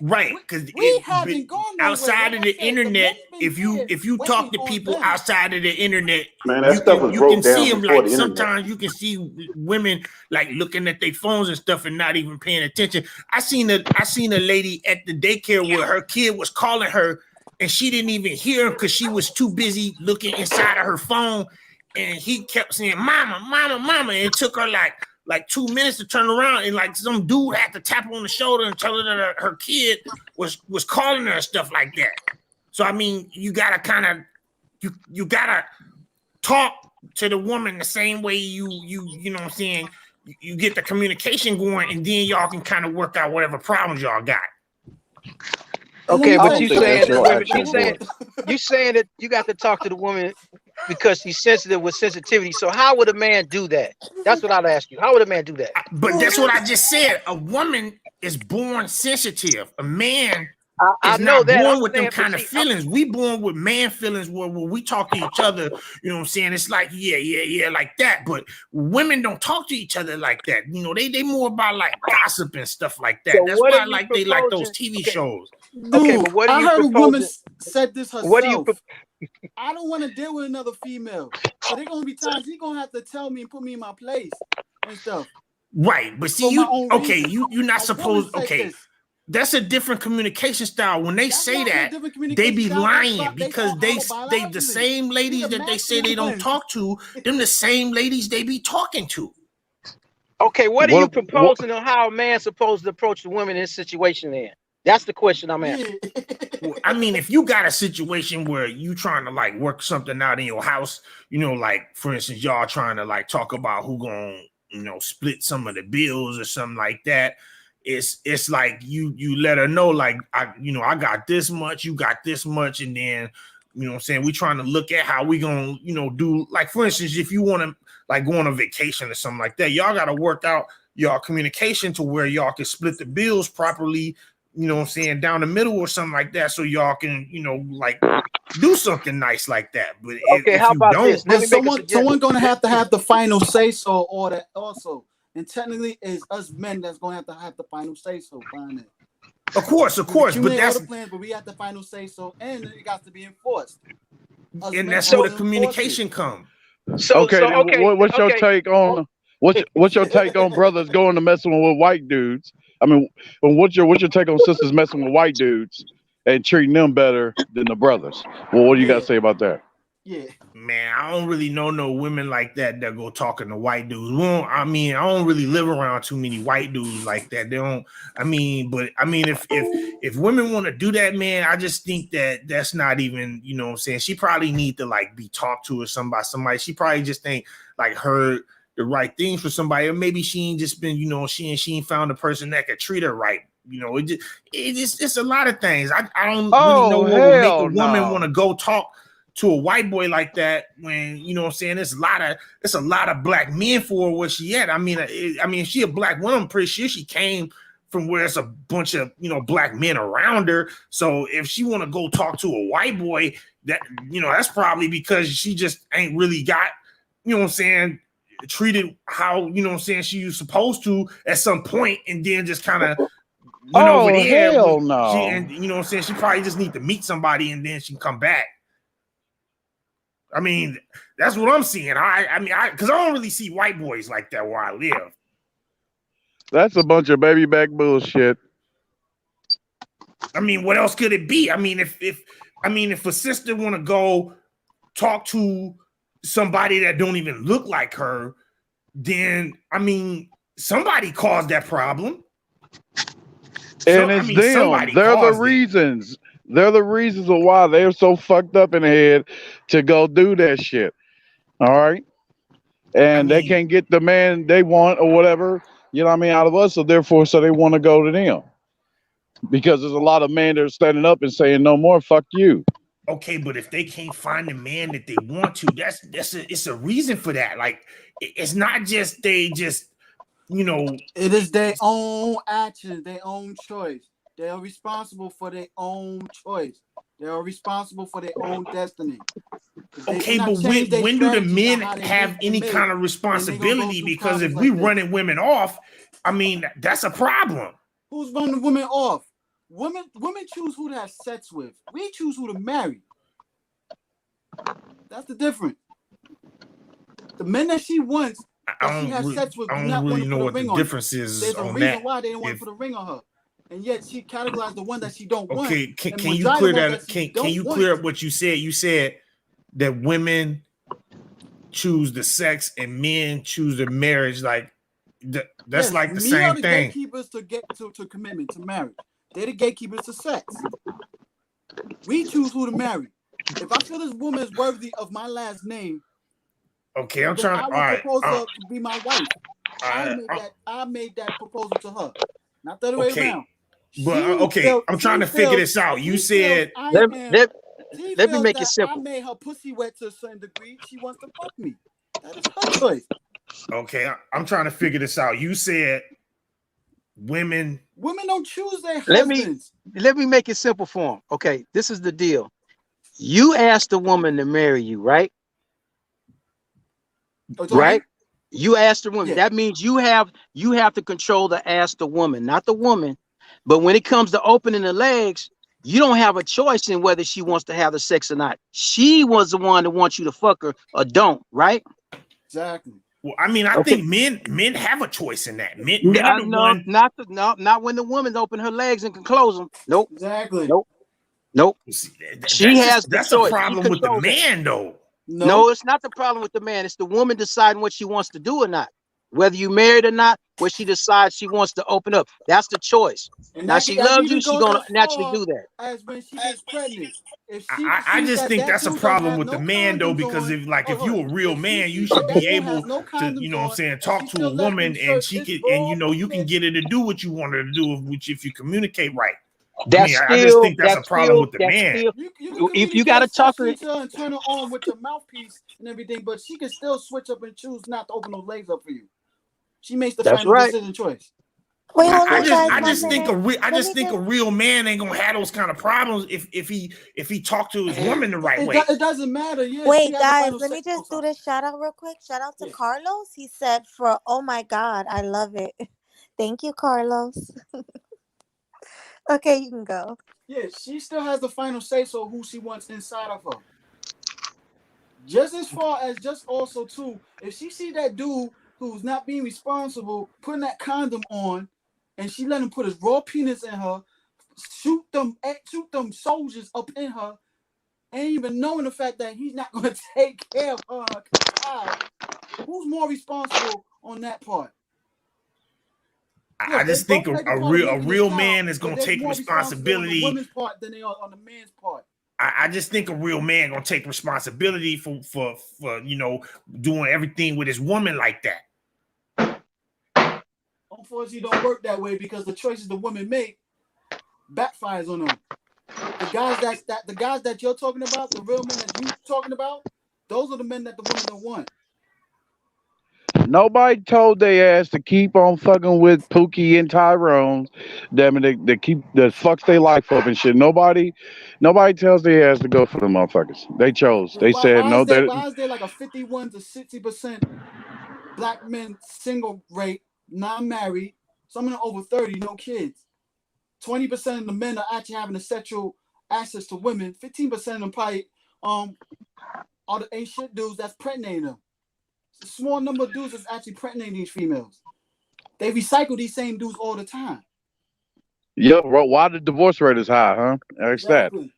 Right, because We haven't gone nowhere. outside Like of I the said, the men internet, been if you here talk waiting to on people them. outside of the internet, Man, that stuff was you can broke see down them. before Like the internet. sometimes you can see women like looking at their phones and stuff and not even paying attention. I seen a lady at the daycare where her kid was calling her and she didn't even hear him because she was too busy looking inside of her phone, and he kept saying "mama, mama, mama," and it took her like 2 minutes to turn around, and like some dude had to tap her on the shoulder and tell her that her kid was calling her and stuff like that. So I mean, you gotta kind of you gotta talk to the woman the same way you know what I'm saying. You get the communication going, and then y'all can kind of work out whatever problems y'all got. And let Okay, me but tell you you something. saying that women, actual voice. you saying that you got to talk to the woman because she's sensitive with sensitivity. So how would a man do that? That's what I'd ask you. How would a man do that? But that's what I just said. A woman is born sensitive. A man I is know not that. I'm born with them saying, but kind of see, feelings. We born with man feelings where we talk to each other, you know what I'm saying? It's like, yeah, like that. But women don't talk to each other like that. You know, they more about like gossip and stuff like so that. That's what are why you they like those proposing? TV Okay, shows. okay, Dude, but what are I you heard a woman proposing? said this What are you? herself. I don't want to deal with another female. So there's gonna be times he's gonna have to tell me and put me in my place and stuff. Right. But see, For my own reasons. you're not A woman supposed, said okay. this. That's a different communication style. When they That's say not no that, different they communication be style lying based because on they our the biology. same We ladies the that they say they masculine don't ones. talk to, them the same ladies they be talking to. Okay, what are you What? proposing on how a man's supposed to approach the women in this situation? Then that's the question I'm asking. Well, I mean, if you got a situation where you trying to like work something out in your house, you know, like for instance, y'all trying to like talk about who gonna, you know, split some of the bills or something like that. It's like you let her know, like, I got this much, you got this much, and then, you know what I'm saying, we trying to look at how we gonna, you know, do, like for instance, if you want to like go on a vacation or something like that, y'all got to work out y'all communication to where y'all can split the bills properly, you know what I'm saying, down the middle or something like that, so y'all can, you know, like do something nice like that. But Okay, if how you about don't, this? Let But me make a suggestion. someone gonna have to have the final say so or that also. And technically it's us men that's gonna have the final say so behind it. Of course, We but accumulate all that's the plans, but we have the final say so, and it got to be enforced. Us and men that's have where the to enforce it. communication come. Okay, then what's your take on what's your take on brothers going to messing with white dudes? I mean, what's your take on sisters messing with white dudes and treating them better than the brothers? Well, what do you got to say about that? Yeah. Man, I don't really know no women like that go talking to white dudes. I don't really live around too many white dudes like that. They don't. If women want to do that, man, I just think that's not even, you know what I'm saying. She probably need to like be talked to or somebody. She probably just ain't like heard the right things from somebody, or maybe she ain't just been, you know, she ain't found a person that could treat her right. You know, it's a lot of things. I don't really know what would make a woman want to go talk to a white boy like that when, you know what I'm saying, it's a lot of black men for where she at. I mean, if she a black woman, I'm pretty sure she came from where it's a bunch of, you know, black men around her. So if she want to go talk to a white boy, that, you know, that's probably because she just ain't really got, you know what I'm saying, treated how, you know what I'm saying, she was supposed to at some point, and then just kind of went over there. Hell no. And you know what I'm saying, she probably just need to meet somebody and then she can come back. I mean, that's what I'm seeing. Because I don't really see white boys like that where I live. That's a bunch of baby back bullshit. I mean, what else could it be? I mean, if a sister want to go talk to somebody that don't even look like her, then I mean, somebody caused that problem. And it's them. They're the reasons. They're the reasons of why they're so fucked up in the head to go do that shit. All right. And they can't get the man they want or whatever, you know what I mean, out of us. So therefore, they want to go to them. Because there's a lot of men that are standing up and saying, no more, fuck you. Okay, but if they can't find the man that they want to, it's a reason for that. Like, it's not just they just, you know. It is their own actions, their own choice. They are responsible for their own choice. They are responsible for their own destiny. Okay, but when do the men have any kind of responsibility? Because if we running women off, I mean, that's a problem. Who's running women off? Women choose who to have sex with. We choose who to marry. That's the difference. The men that she wants, that she has sex with, do not want to put a ring on. Difference is There's a on reason that. why they don't want to put a ring on her, and yet she categorized the one that she don't want. Okay, can you clear that? Can you clear up what you said? You said that women choose the sex and men choose the marriage. Like that's like the same thing. Gatekeepers to get to commitment to marriage. They're the gatekeepers to sex. We choose who to marry. If I feel this woman is worthy of my last name, okay, I'm trying to. I will propose her to be my wife. I made that proposal to her, not the other way around. But okay, I'm trying to figure this out. You said let me make it I simple. made her pussy wet to a certain degree. She wants to fuck me. That is her choice. Okay, I'm trying to figure this out. You said women don't choose their Let husbands. me make it simple for them. Okay, this is the deal. You asked the woman to marry you, right? Right? You asked the woman. Yeah. That means you have to control the ask the woman, not the woman. But when it comes to opening the legs, you don't have a choice in whether she wants to have the sex or not. She was the one that wants you to fuck her or don't, right? Exactly. Well, I mean, I think men have a choice in that. Men are the one. Not when the woman open her legs and can close them. Nope. Exactly. Nope. She has the that's choice. a problem with the man, though. No, it's not the problem with the man. It's the woman deciding what she wants to do or not. Whether you married or not, where she decides she wants to open up. That's the choice. And now she loves you, she's gonna naturally do that. As when she gets pregnant. If she I just think that's a problem with the man, though, because if you're a real man, you should be able to, you know what I'm saying, talk to a woman and she can, and you can get her to do what you want her to do, which if you communicate right. I just think that's a problem with the man. If you got to talk her and turn her on with your mouthpiece and everything, but she can still switch up and choose not to open those legs up for you. She makes the final decision choice. Wait, I just think a real man ain't gonna have those kind of problems if he talk to his woman the right way. It doesn't matter. Yeah, wait, guys, let me just do this shout out real quick. Shout out to Carlos. He said, oh my God, I love it. Thank you, Carlos. Okay, you can go. Yeah, she still has the final say so who she wants inside of her. Just as far as just also too, if she see that dude who's not being responsible, putting that condom on, and she let him put his raw penis in her, shoot them soldiers up in her, ain't even knowing the fact that he's not going to take care of her child, who's more responsible on that part? I just think a real man is going to take responsibility. On the women's part than they are on the man's part. I just think a real man gonna take responsibility for doing everything with his woman like that. Unfortunately, it don't work that way because the choices the women make backfires on them. The guys that you're talking about, the real men that you're talking about, those are the men that the women don't want. Nobody told their ass to keep on fucking with Pookie and Tyrone. Damn it, they keep the fucks they life up and shit. Nobody tells their ass to go for the motherfuckers. They chose. They said no. Why is there like a 51 to 60% black men single rate, non-married? Some of them over 30, no kids. 20% of the men are actually having a sexual access to women. 15% of them probably are the ain't shit dudes that's pregnating them. A small number of dudes that's actually pregnating these females. They recycle these same dudes all the time. Yeah, why the divorce rate is high, huh? Ask Exactly.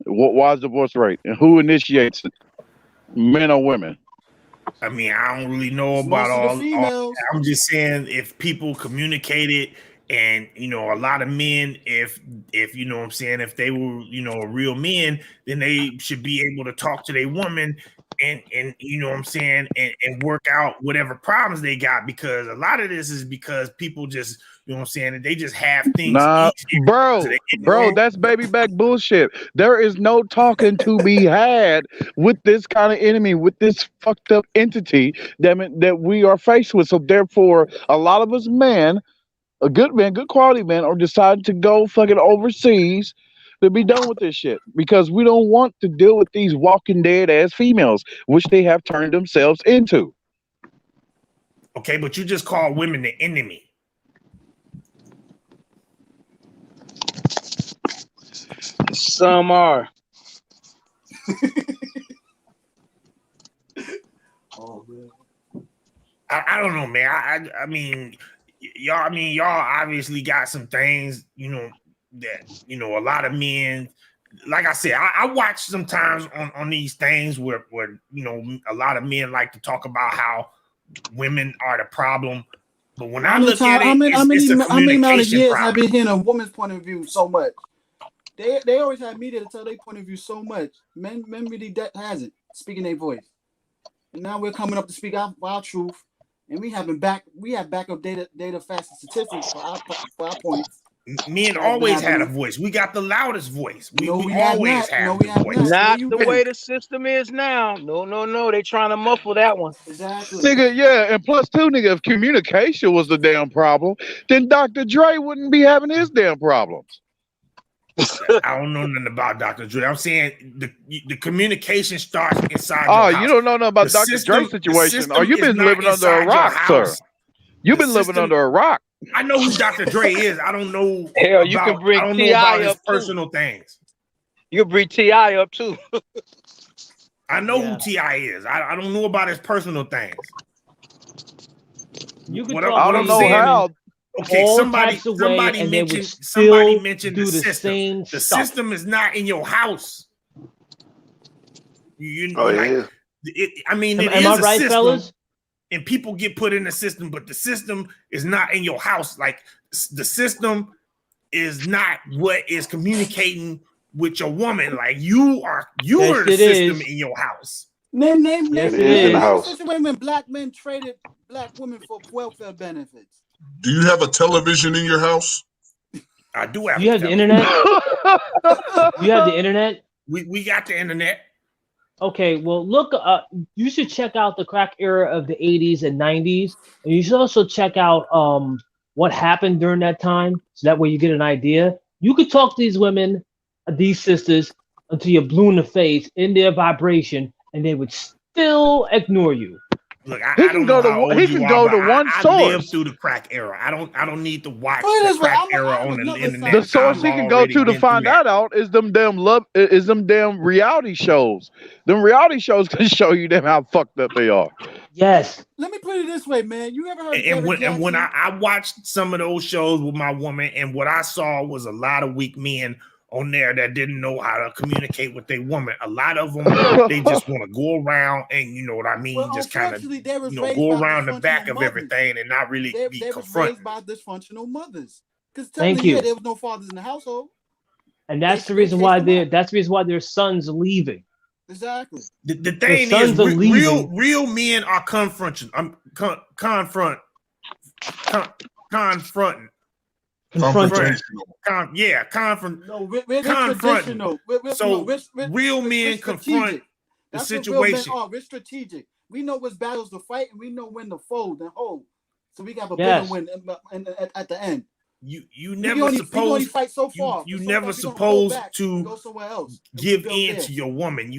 that. Why is divorce rate? And who initiates it? Men or women? I mean, I don't really know about all that. I'm just saying if people communicated and, a lot of men, if you know what I'm saying, if they were, real men, then they should be able to talk to their woman and you know what I'm saying, and work out whatever problems they got, because a lot of this is because people just, you know what I'm saying, they just have things bro, that's baby back bullshit. There is no talking to be had with this kind of enemy, with this fucked up entity that we are faced with. So therefore, a lot of us men, a good man, good quality men, are deciding to go fucking overseas to be done with this shit, because we don't want to deal with these walking dead ass females, which they have turned themselves into. Okay, but you just call women the enemy. Some are. Oh man. I don't know, man. I mean, y'all obviously got some things, that, a lot of men, like I said, I watch sometimes on these things where, a lot of men like to talk about how women are the problem. But when I look at it, it's a communication problem. I've been hearing a woman's point of view so much. They always have media to tell their point of view so much. Men really hasn't speaking their voice. And now we're coming up to speak our truth. And we have backup data, facts, and statistics for our points. Men always had a voice. We got the loudest voice. We always had the voice. Not the way the system is now. No. They trying to muffle that one. Exactly. Nigga, yeah, and plus two, nigga, if communication was the damn problem, then Dr. Dre wouldn't be having his damn problems. I don't know nothing about Dr. Dre. I'm saying the communication starts inside. Oh, your house. you don't know nothing about The Dr. Dre's situation. system Oh, you've is been not living under a inside your rock, sir. house. You've The been living system- under a rock. I know who Dr. Dre is. I don't know. Hell, you can bring I don't know T.I. about his up too. personal things. You can bring T.I. up too. I know who T.I. is. I don't know about his personal things. You can What talk I to don't these know women how. Okay, all somebody types of way, and they would somebody still mentioned do the the system. same The stuff. system is not in your house. Oh, Like, yeah. I mean, it Am is I a right, system, fellas? and people get put in the system, but the system is not in your house. Like the system is not what is communicating with your woman. Like you're Yes, the it system is. in your house. Name Yes, It it is in the is. house. situation when black men traded black women for welfare benefits. Do you have a television in your house? I do have. You have the internet. You have the internet. We got the internet. Okay, well, look, you should check out the crack era of the 80s and 90s, and you should also check out what happened during that time, so that way you get an idea. You could talk to these women, these sisters, until you're blue in the face in their vibration, and they would still ignore you. Look, He I can don't know go how to old he you can are, go but to one I lived source. through the crack era. I don't need to watch Put it the this way, crack I'm era on on the another internet. The side. source I've he can go already to been through find that. that out is them damn reality shows. Them reality shows can show you them how fucked up they are. Yes. Let me put it this way, man. You ever heard of And Derek when Jackson? I watched some of those shows with my woman, and what I saw was a lot of weak men on there that didn't know how to communicate with their woman. A lot of them, they just want to go around and, you know what I mean, Well, just kind of, unfortunately, they was you know, raised go by around the back dysfunctional of mothers. everything and not really be They was confronted. raised by dysfunctional mothers. Because Thank technically, you. there was no fathers in the household. And that's the They reason chased why them out. that's the reason why their sons are leaving. Exactly. The Their thing is, sons are leaving. real men are confronting. Confronting. Confrontational. No, we're traditional. So real men confront the That's situation. what real men are. We're strategic. We know which battles to fight, and we know when to fold and hold. So we got a Yes. bigger win at the end. You never supposed fight so far. you but never sometimes we gonna hold supposed back and go to somewhere else. give build in there. to your woman.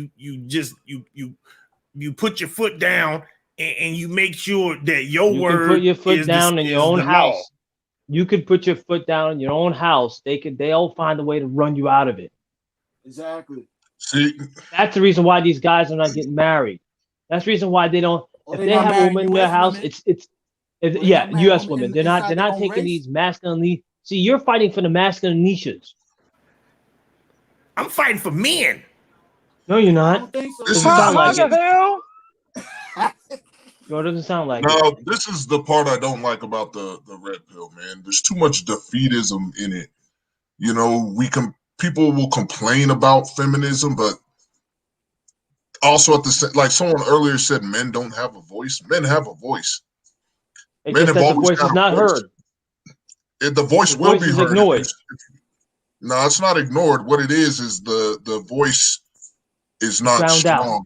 You put your foot down and you make sure that your You word can put your foot is down the, in is your own the house. law. You can put your foot down in your own house. They'll find a way to run you out of it. Exactly. See, That's the reason why these guys are not getting married. That's the reason why they don't. Or If they they not have a marrying woman in their US house, women. it's Or they yeah, not marrying U.S. women women. They're not inside their own taking race. these masculine niches. See, you're fighting for the masculine niches. I'm fighting for men. No, you're I not. don't think so. This Doesn't is sound like the it. hell? No, it doesn't sound like it. now. This is the part I don't like about the red pill, man. There's too much defeatism in it. You know, people will complain about feminism, but also at the like someone earlier said, men don't have a voice. Men have a voice. It's Men just have that the always voice had is a not voice. heard. The voice The will voice be is heard. ignored. No, it's not ignored. What it is the voice is not Drowned out. strong.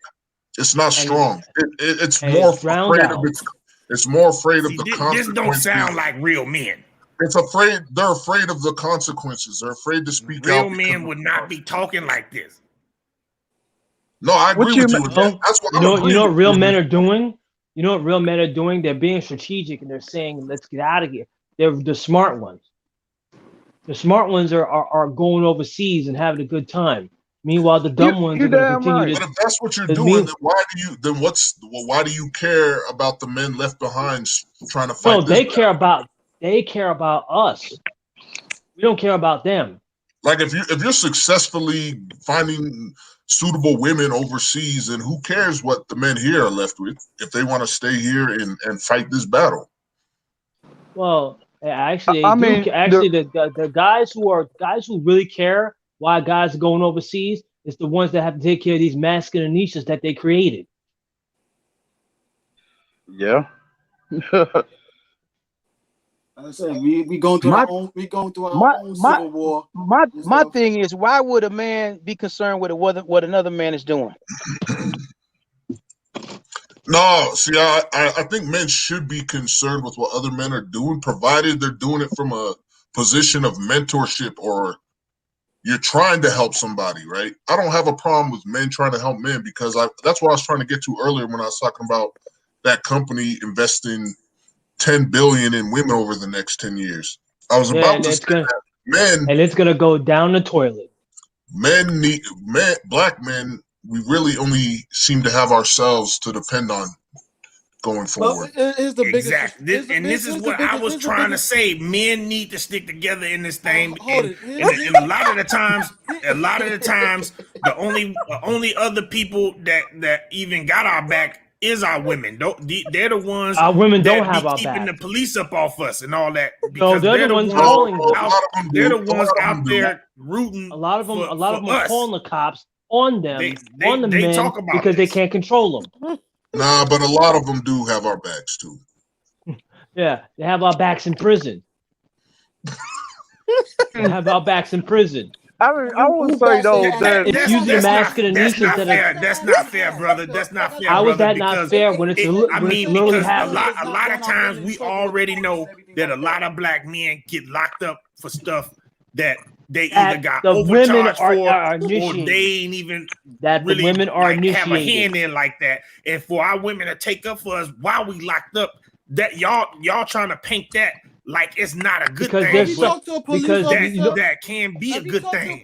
It's not And strong. It's and more it's drowned afraid of out. its. It's more afraid of See, the this don't consequences. sound like real men. It's afraid. They're afraid of the consequences. They're afraid to speak Real out. men would not be talking like this. No, I agree with you with that. No, That's what you I'm know agreeing what with real you. men are doing? You know what real men are doing? They're being strategic and they're saying, let's get out of here. They're the smart ones. The smart ones are going overseas and having a good time. Meanwhile, the dumb ones are going to continue But if that's what you're to doing, then why do you care about the men left behind trying to fight No, this battle? they care about us. We don't care about them. Like if you're successfully finding suitable women overseas, and who cares what the men here are left with if they want to stay here and fight this battle? Well, actually, I mean, the guys who really care why guys are going overseas is the ones that have to take care of these masculine niches that they created. Yeah. I said we going through My our own civil war. My thing is, why would a man be concerned with what another man is doing? No, see, I think men should be concerned with what other men are doing, provided they're doing it from a position of mentorship or you're trying to help somebody, right? I don't have a problem with men trying to help men because that's what I was trying to get to earlier when I was talking about that company investing $10 billion in women over the next 10 years. I was about to say that men, and it's gonna go down the toilet. Black men, we really only seem to have ourselves to depend on going forward. Exactly. This is what I was trying to say. Men need to stick together in this thing. And a lot of the times, the only other people that even got our back is our women. They're the ones. Our women don't have be our keeping back. the police up off us and all that. No, they're the ones calling them. They're the ones out there rooting. A lot of them for are us. calling the cops on them, on the they men, talk about because they can't control them. Nah, but a lot of them do have our backs too. Yeah, they have our backs in prison. They have our backs in prison. I would say though that it's using masculinity instead of. That's not fair, brother. That's not fair. How is brother, that not fair when it's literally happening? A lot of times we already know that a lot of black men get locked up for stuff that they either got overcharged for or they ain't even really the women are have a initiating. hand in like that. And for our women to take up for us while we locked up, that y'all trying to paint that like it's not a good thing. That can be a good thing.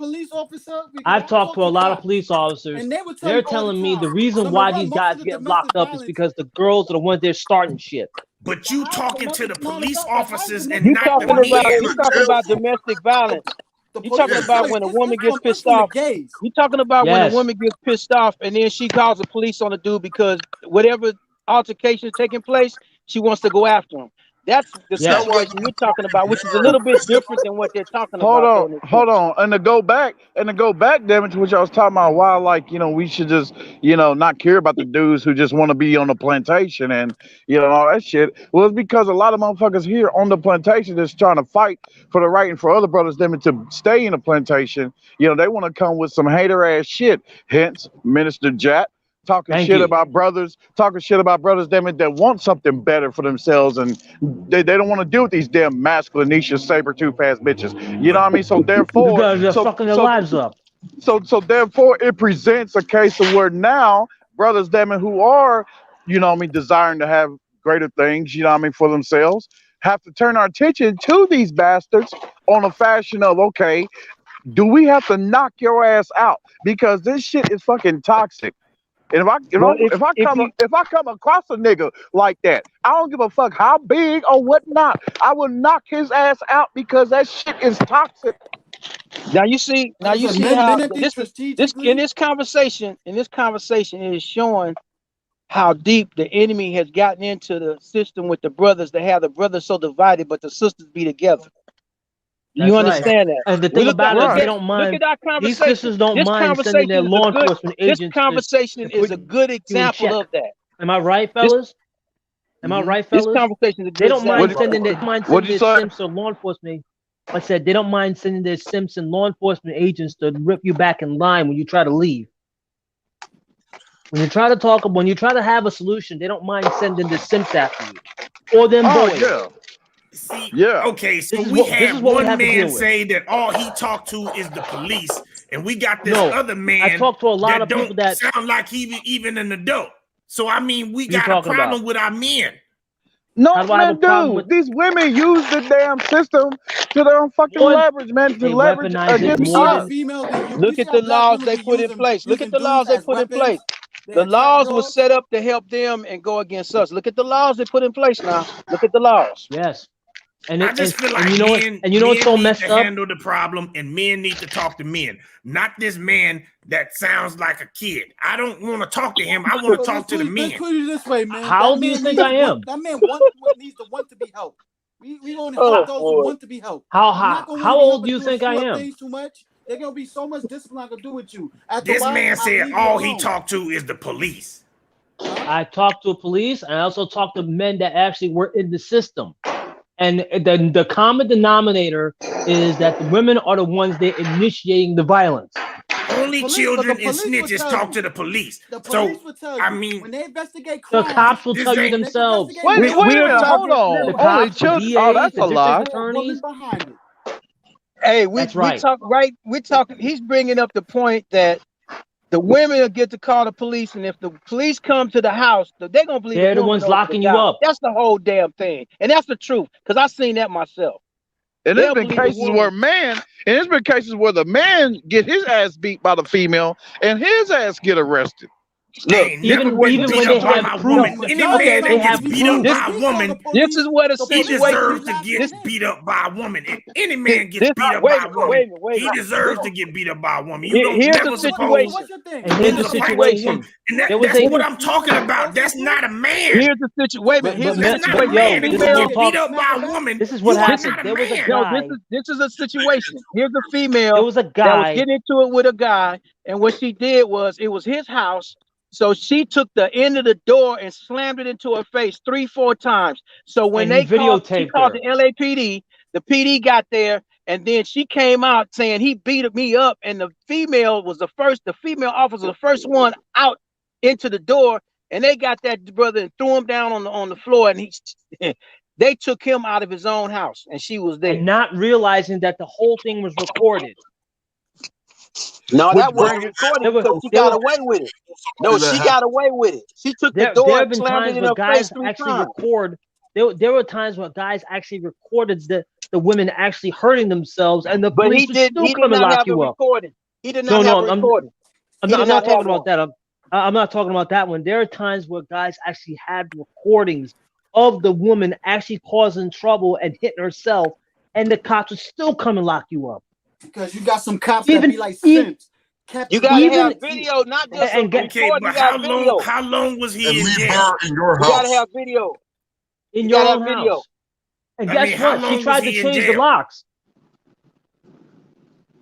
I've talked to a lot of police officers. And they're telling me the reason why these guys get locked up is because the girls are the ones they're starting shit. But you talking to the police officers and You not talking the men. you talking about domestic violence. You talking about when a woman gets pissed off. You talking about when a woman gets pissed off and then she calls the police on the dude because whatever altercation is taking place, she wants to go after him. That's the situation you're talking about, which is a little bit different than what they're talking about. Hold on. And to go back, damage, which I was talking about, why, like, we should just, not care about the dudes who just want to be on the plantation and, all that shit. Well, it's because a lot of motherfuckers here on the plantation that's trying to fight for the right and for other brothers them to stay in the plantation. They want to come with some hater ass shit. Hence, Minister Jack. Talking shit about brothers damn it, that want something better for themselves, and they don't want to deal with these damn masculinity saber-tooth ass bitches. You know what I mean? So therefore, they're fucking their lives up. So therefore, it presents a case of where now brothers damn it who are, desiring to have greater things, for themselves, have to turn our attention to these bastards on a fashion of, okay, do we have to knock your ass out because this shit is fucking toxic. And if I come across a nigga like that, I don't give a fuck how big or whatnot. I will knock his ass out because that shit is toxic. Now you see how this conversation is showing how deep the enemy has gotten into the system with the brothers. They have the brothers so divided, but the sisters be together. You understand that? And the thing about it, they don't mind. Look at our conversation. These sisters don't mind sending their law enforcement agents. This conversation is a good example of that. Am I right, fellas? This conversation is a good They don't mind example. sending their simps or law enforcement. Like I said, they don't mind sending their simps and law enforcement agents to rip you back in line when you try to leave. When you try to have a solution, they don't mind sending the simps after you or them boys. Okay, so we had one man say that all he talked to is the police, and we got this other man. I talked to a lot of people that sound like he even an adult. So I mean, we got a problem with our men. No, man, dude. These women use the damn system to their own fucking leverage, man. To leverage against us. Look at the laws they put in place. Look at the laws they put in place. The laws were set up to help them and go against us. Look at the laws they put in place now. Look at the laws. Yes. And I just feel like men so messed up. Handle the problem, and men need to talk to men, not this man that sounds like a kid. I don't want to talk to him. I want to talk to the men. Let's put it this way, man. How old do you think I am? That man needs to want to be helped. We only help those who want to be helped. How old do you think I am? Too much. There's gonna be so much discipline I can do with you. This man said all he talked to is the police. I talked to police, and I also talked to men that actually were in the system. And then the common denominator is that the women are the ones that initiating the violence. Only children and police will snitches tell talk you. to the police. The police will tell you. I mean, when they investigate The crime, cops will tell you themselves. Wait a minute, hold on. The Only cops, the children. Oh, DAs, that's the a lie. district attorneys. behind it. Hey, That's right. We're talking. He's bringing up the point that the women will get to call the police, and if the police come to the house, they're gonna believe They're the woman ones over locking the you guy. up. That's the whole damn thing, and that's the truth. Because I've seen that myself. And They'll there's been believe the cases woman. and there's been cases where the man get his ass beat by the female and his ass get arrested. Look, even when they have proof. Any man that gets beat up by a woman, this is what a he situation deserves to get beat up by a woman. If any man gets beat up wait by a a woman, minute, wait a he minute. deserves to get beat up by a woman. You don't Here's never the supposed situation. And here's the situation. And There was that's a- what I'm talking about. That's not a man. Here's the situation. Wait a minute. Here's the That's not a situation. man. If you Female. get beat up by a woman, This is what you are happened. not a There was a man. No, guy. this is a situation. Here's a female There was a that was guy. getting into it with a guy, and what she did was it was his house. So she took the end of the door and slammed it into her face 3-4 times. So when And they he she called videotaped the LAPD, the PD got there, and then she came out saying he beat me up, and the female officer, the first one out into the door, and they got that brother and threw him down on the floor, and they took him out of his own house, and she was there. And not realizing that the whole thing was recorded. No, Which that wasn't brings- recorded there was- because she there got was- away with it. No, she got away with it. She took the There door have and been slammed times it in where her guys face 3 actually times. record. There were times where guys actually recorded the women actually hurting themselves, and the But police he would did. still He come did and not lock have a you up. recording. He did not have a recording. I'm He not did not talking have about one. that. I'm not talking about that one. There are times where guys actually had recordings of the woman actually causing trouble and hitting herself, and the cops would still come and lock you up. Because you got some cops that be like simps. You gotta have video, not just and a recording. but You got video. how long was he And in leave jail? her in your You gotta house. have video. In You your gotta own have video. house. And I guess mean, how what? She long tried was to he in change the jail? locks.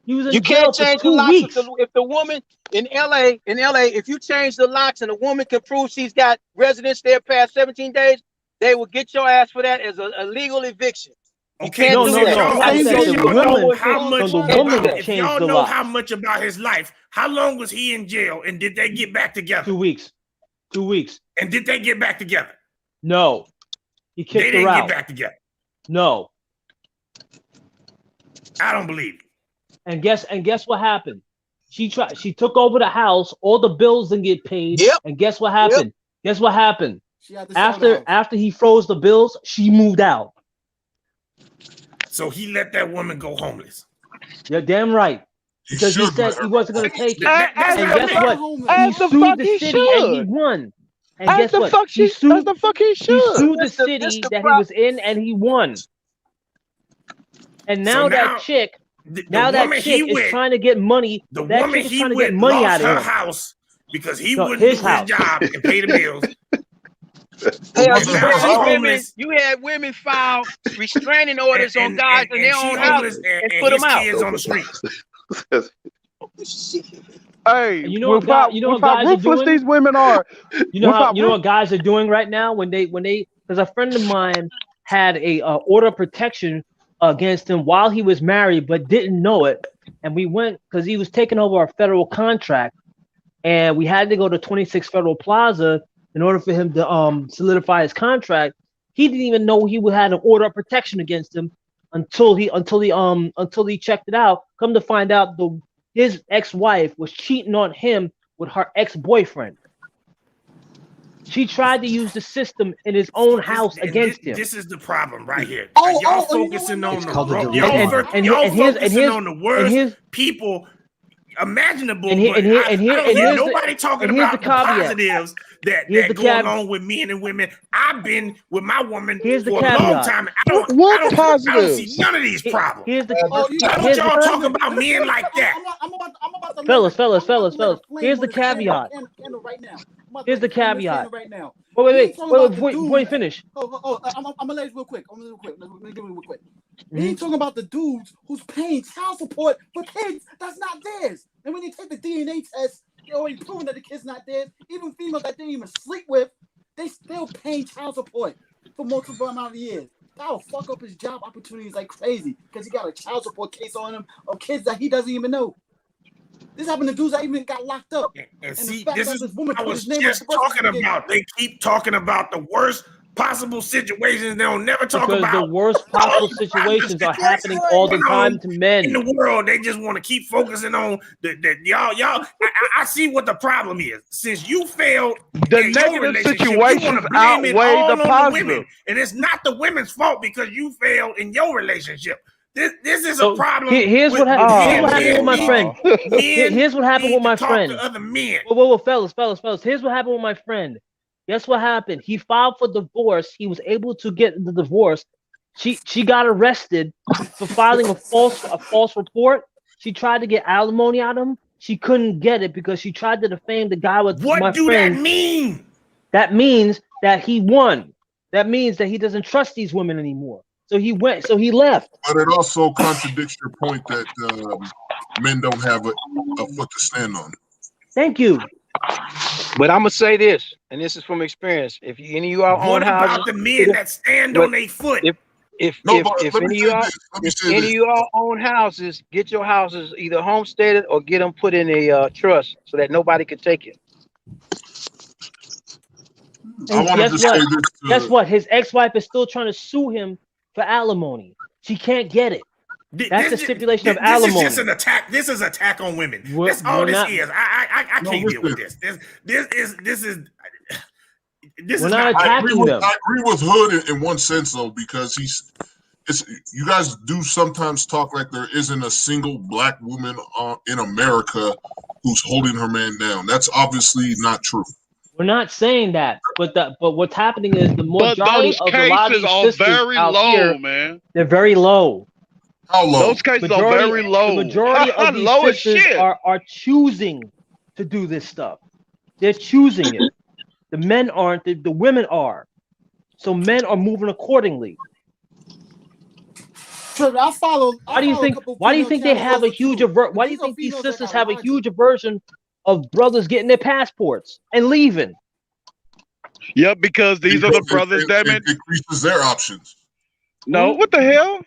He was in You jail can't for change the 2 locks weeks. if the woman in LA, if you change the locks and the woman can prove she's got residence there past 17 days, they will get your ass for that as a legal eviction. You Okay, can't No, do no, that. no. You I have to said say the you were woman. normal How eviction. much No, the woman about, that if changed y'all the know locks. how much about his life, how long was he in jail and did they get back together? 2 weeks. 2 weeks. And did they get back together? No. He They kicked her didn't out. get back together. No. I don't believe it. And guess what happened? She took over the house, all the bills didn't get paid. Yep. And guess what happened? Guess what happened? She had to sell the house. After he froze the bills, she moved out. So he let that woman go homeless. You're damn right. Because he should said let he her wasn't going to take it. That's And not guess right. what? He As the sued fuck the he city and he should. won. And As guess the what? fuck He as sued the fuck he he should. sued the This the city that he problem. was in and he won. And now So that chick, the now that woman chick he is with, trying to get money. the That woman chick is he trying to get with money lost out her of him. house because he No, wouldn't his do house. his job and pay the bills. Hell, And now she homeless. you had women file restraining orders on guys in their she own homeless houses and and put his them out. kids on the street. Hey, And you know what guys are ruthless doing? these women are. You know Without what guys are doing right now when they because a friend of mine had a order of protection against him while he was married but didn't know it, and we went because he was taking over a federal contract, and we had to go to 26 Federal Plaza in order for him to solidify his contract. He didn't even know he had an order of protection against him until he checked it out. Come to find out, his ex-wife was cheating on him with her ex-boyfriend. She tried to use the system in his own house against him. This is the problem right here. Oh, y'all oh, you know focusing what? on It's the called the wrong. delusion. Y'all here's- focusing on the worst here's- people imaginable. and here- but and here- I and here- don't and hear here's the- nobody talking and here's about the the caveat. positives that Here's the go caveat. along with men and women. I've been with my woman Here's the for a long caveat. time. What I don't see positives? none of these problems. Here's the Oh, you Why know don't what? y'all talk about men like that? I'm about to fellas. explain Here's the what is caveat. candle right now. I'm about Here's to the explain this caveat. candle right now. Wait, We ain't talking about the before you dudes. finish. I'm gonna let it real quick. Let me give it real quick. We ain't talking about the dudes who's paying child support for kids that's not theirs. And when they take the DNA test, they already proven that the kid's not theirs. Even females that they didn't even sleep with, they still paying child support for multiple amount of years. that'll fuck up his job opportunities like crazy because he got a child support case on him of kids that he doesn't even know. This happened to dudes that even got locked up. And the see, fact this that is this woman what I put was his name just on the talking birth certificate. about. They keep talking about the worst possible situations. They'll never talk Because about the worst possible situations are happening all the time to men in the world. They just want to keep focusing on the y'all. I see what the problem is. Since you failed the in your negative relationship, you want situations to blame it outweigh all the on positive. the women, and it's not the women's fault because you failed in your relationship. This is a So problem. here's what happened. Here's what happened with my friend. Men Here's what happened need with my to talk friend. to other men. Whoa, fellas. Here's what happened with my friend. Guess what happened? He filed for divorce. He was able to get the divorce. She got arrested for filing a false report. She tried to get alimony out of him. She couldn't get it because she tried to defame the guy with What my do friend. that mean? That means that he won. That means that he doesn't trust these women anymore. So he went. So he left. But it also contradicts your point that men don't have a foot to stand on. Thank you. But I'm gonna say this, and this is from experience. If any of you all own houses, about the men that stand on their foot? If any of you all own houses, get your houses either homesteaded or get them put in a trust so that nobody can take it. And guess what? His ex-wife is still trying to sue him for alimony. She can't get it. That's the stipulation of alimony. This is just an attack. This is an attack on women. That's all this is. I can't deal with this. This is. I agree with Hood in one sense though, because you guys do sometimes talk like there isn't a single black woman in America who's holding her man down. That's obviously not true. We're not saying that, but what's happening is the majority of a lot of these sisters very out low, here, man. They're very low. How low? Those cases are very low. The majority of these Low as sisters shit. are choosing to do this stuff. They're choosing it. The men aren't. The women are. So men are moving accordingly. So I follow. Why do you think they have a huge Why do you think these sisters have a huge aversion of brothers getting their passports and leaving? Yep, because these are the brothers that it increases their options. No, what the hell?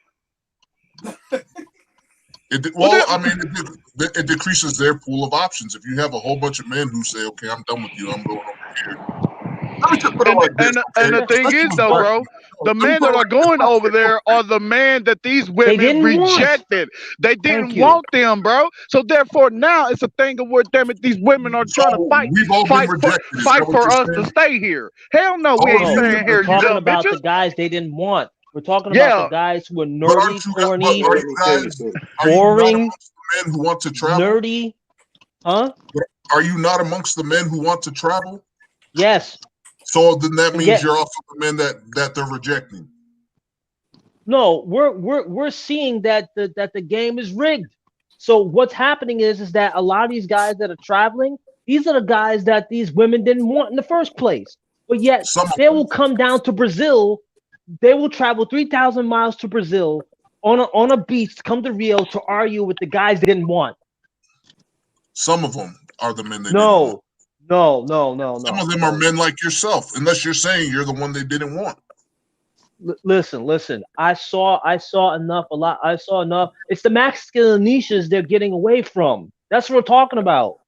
It decreases their pool of options. If you have a whole bunch of men who say, "Okay, I'm done with you. I'm going over here." And the thing is, though, bro, the men that are going over there are the men that these women rejected. They didn't want them, bro. So therefore, now it's a thing of where, damn it, these women are trying to fight for us to stay here. Hell no, we ain't staying here. We're You talking dumb about bitches. the guys they didn't want. We're talking about the guys who are nerdy, corny, boring, men who want to travel. Nerdy, huh? Are you not amongst the men who want to travel? Yes. So then that means you're also the men that they're rejecting. No, we're seeing that the game is rigged. So what's happening is that a lot of these guys that are traveling, these are the guys that these women didn't want in the first place. But yet they will come down to Brazil. They will travel 3,000 miles to Brazil on a beach to come to Rio to argue with the guys they didn't want. Some of them are the men they didn't want. No. Some of them are men like yourself, unless you're saying you're the one they didn't want. Listen. I saw enough. I saw enough. It's the masculine niches they're getting away from. That's what we're talking about.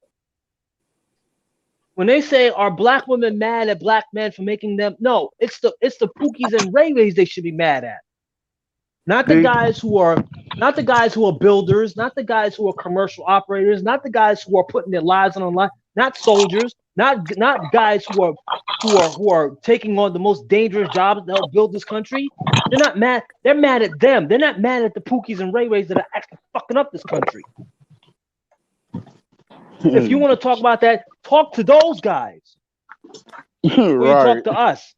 When they say, are black women mad at black men for making them? No, it's the Pookies and Ray Rays they should be mad at. Not the guys who are builders, not the guys who are commercial operators, not the guys who are putting their lives on the line, not soldiers, not guys who are taking on the most dangerous jobs to help build this country. They're not mad. They're mad at them. They're not mad at the Pookies and Ray Rays that are actually fucking up this country. If you want to talk about that, talk to those guys. Before you talk to us.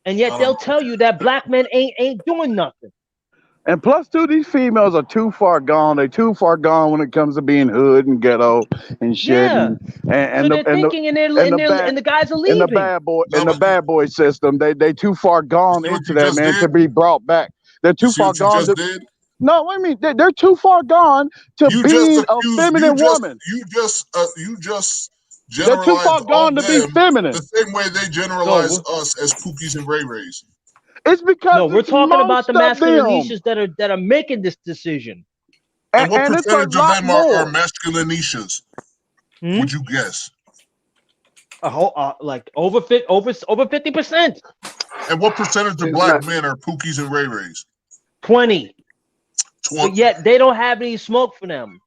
And yet they'll tell you that black men ain't doing nothing. And plus, too, these females are too far gone. They're too far gone when it comes to being hood and ghetto and shit. Yeah. And the guys are leaving. In the bad boy system, they too far gone into that, man, to be brought back. They're too far gone. No, I mean they're too far gone to be a feminine woman. You just They're too generalize far all gone to be them feminine. the same way they generalize us as Pookies and Ray Rays. It's because No, we're it's talking about the most of them. masculinicians that are making this decision. And what And it's a percentage of lot them are more. masculinicians? Would you guess? A whole like over 50%. And what percentage of black men are Pookies and Ray Rays? 20. But yet they don't have any smoke for them.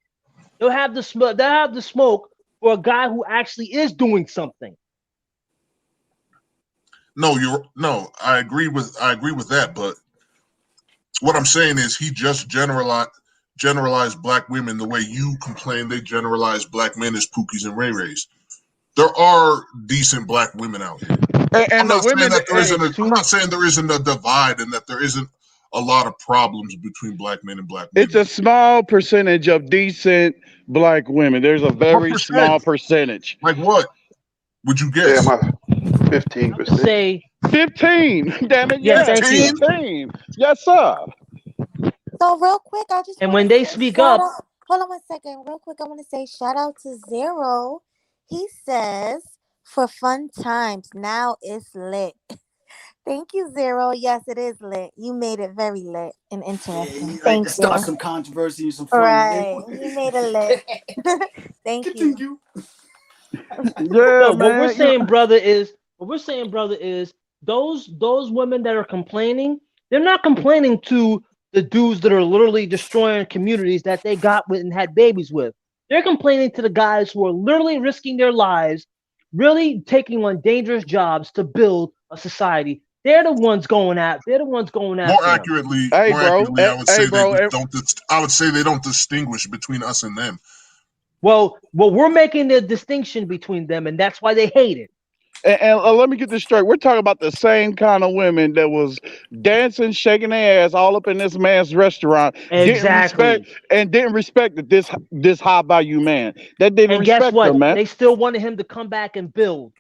They'll have the smoke. They'll have the smoke for a guy who actually is doing something. No, I agree with that, but what I'm saying is he just generalized black women the way you complain they generalize black men as Pookies and Ray Rays. There are decent black women out here. And the women, I'm not saying there isn't a divide and that there isn't a lot of problems between black men and black women. it's a small percentage of decent black women. There's a very small percentage. Like what? Would you guess? Yeah, my 15%. Say 15. Damn it, Yeah, yes, thank you. 15. Yes, sir. So real quick, I just And wanna when they say speak shout up, out- hold on one second. Real quick, I want to say shout out to Zero. He says, for fun times, now it's lit. Thank you, Zero. Yes, it is lit. You made it very lit and interesting. Like Thank to start you. some controversy and some fun. Right. You made it lit. Thank you. Yeah, no, man. what we're saying, brother, is those women that are complaining, they're not complaining to the dudes that are literally destroying communities that they got with and had babies with. They're complaining to the guys who are literally risking their lives, really taking on dangerous jobs to build a society. They're the ones going after. More accurately, Hey, more bro. accurately, I would Hey, say bro. they don't. I would say they don't distinguish between us and them. Well, we're making the distinction between them, and that's why they hate it. And let me get this straight. We're talking about the same kind of women that was dancing, shaking their ass all up in this man's restaurant. Exactly. Didn't respect this high value man. That didn't And guess respect what? him, man. They still wanted him to come back and build.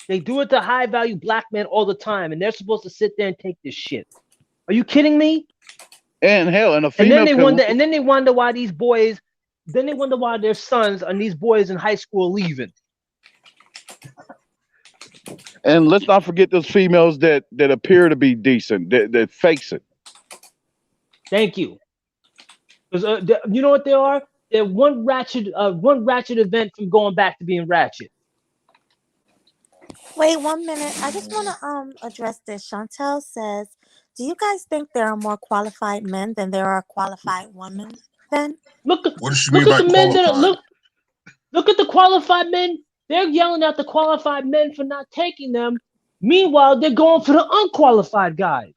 They do it to high value black men all the time, and they're supposed to sit there and take this shit. Are you kidding me? And hell, and a And female. then they wonder why these boys. Then they wonder why their sons and these boys in high school are leaving. And let's not forget those females that appear to be decent, that fakes it. Thank you. Because you know what they are? They're one ratchet event from going back to being ratchet. Wait 1 minute. I just want to address this. Chantel says, do you guys think there are more qualified men than there are qualified women then? What does she Look mean at by the men that are, qualified? look at the qualified men. They're yelling at the qualified men for not taking them. Meanwhile, they're going for the unqualified guys.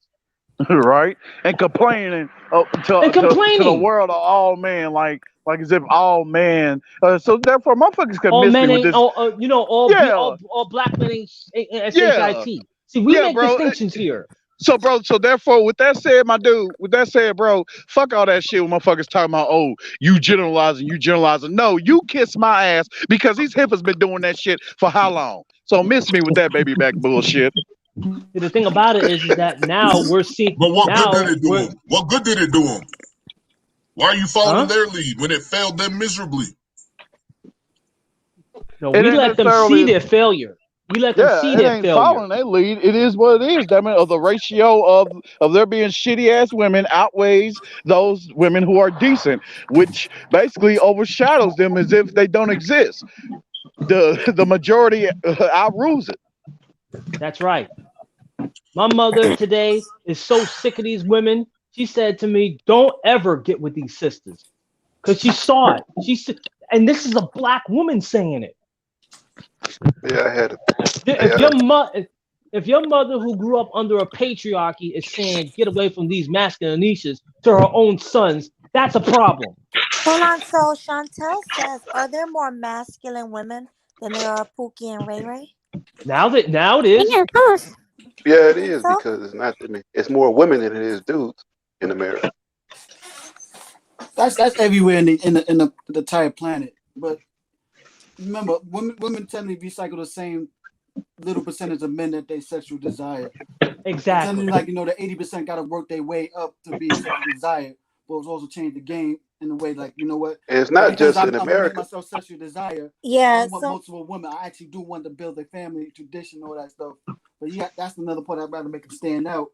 Right? And complaining to the world of all men, like as if all men. So therefore, motherfuckers can All miss men me with ain't, this. all black men ain't Yeah. SHIT. See, we Yeah, make bro. distinctions here. So, bro, therefore, with that said, my dude, bro, fuck all that shit when motherfuckers talking about, oh, you generalizing. No, you kiss my ass because these hippos been doing that shit for how long? So miss me with that baby back bullshit. The thing about it is that now we're seeing. But what good did it do him? What good did it do him? Why are you following their lead when it failed them miserably? No, we let them see their failure. We let them see their ain't failure. Following their lead. It is what it is. Damn it, the ratio of there being shitty ass women outweighs those women who are decent, which basically overshadows them as if they don't exist. The majority outrules it. That's right. My mother today is so sick of these women. She said to me, "Don't ever get with these sisters," because she saw it. She said, and this is a black woman saying it. Yeah, I had it. If your mother who grew up under a patriarchy is saying get away from these masculinicians to her own sons, that's a problem. Hold on. So Chantel says, are there more masculine women than there are Pookie and Ray Ray? Now it is. Yeah, of course. Yeah, it is because it's not. I mean, it's more women than it is dudes in America. That's everywhere in the entire planet. But remember, women tend to recycle the same little percentage of men that they sexual desire. Exactly. Like the 80% got to work their way up to be sexual desired. but it's also changed the game in a way like, you know what? It's not Because just in I'm gonna make America. myself sexual desire. Yeah, I don't want so multiple women. I actually do want to build a family, tradition, all that stuff. But yeah, that's another point I'd rather make them stand out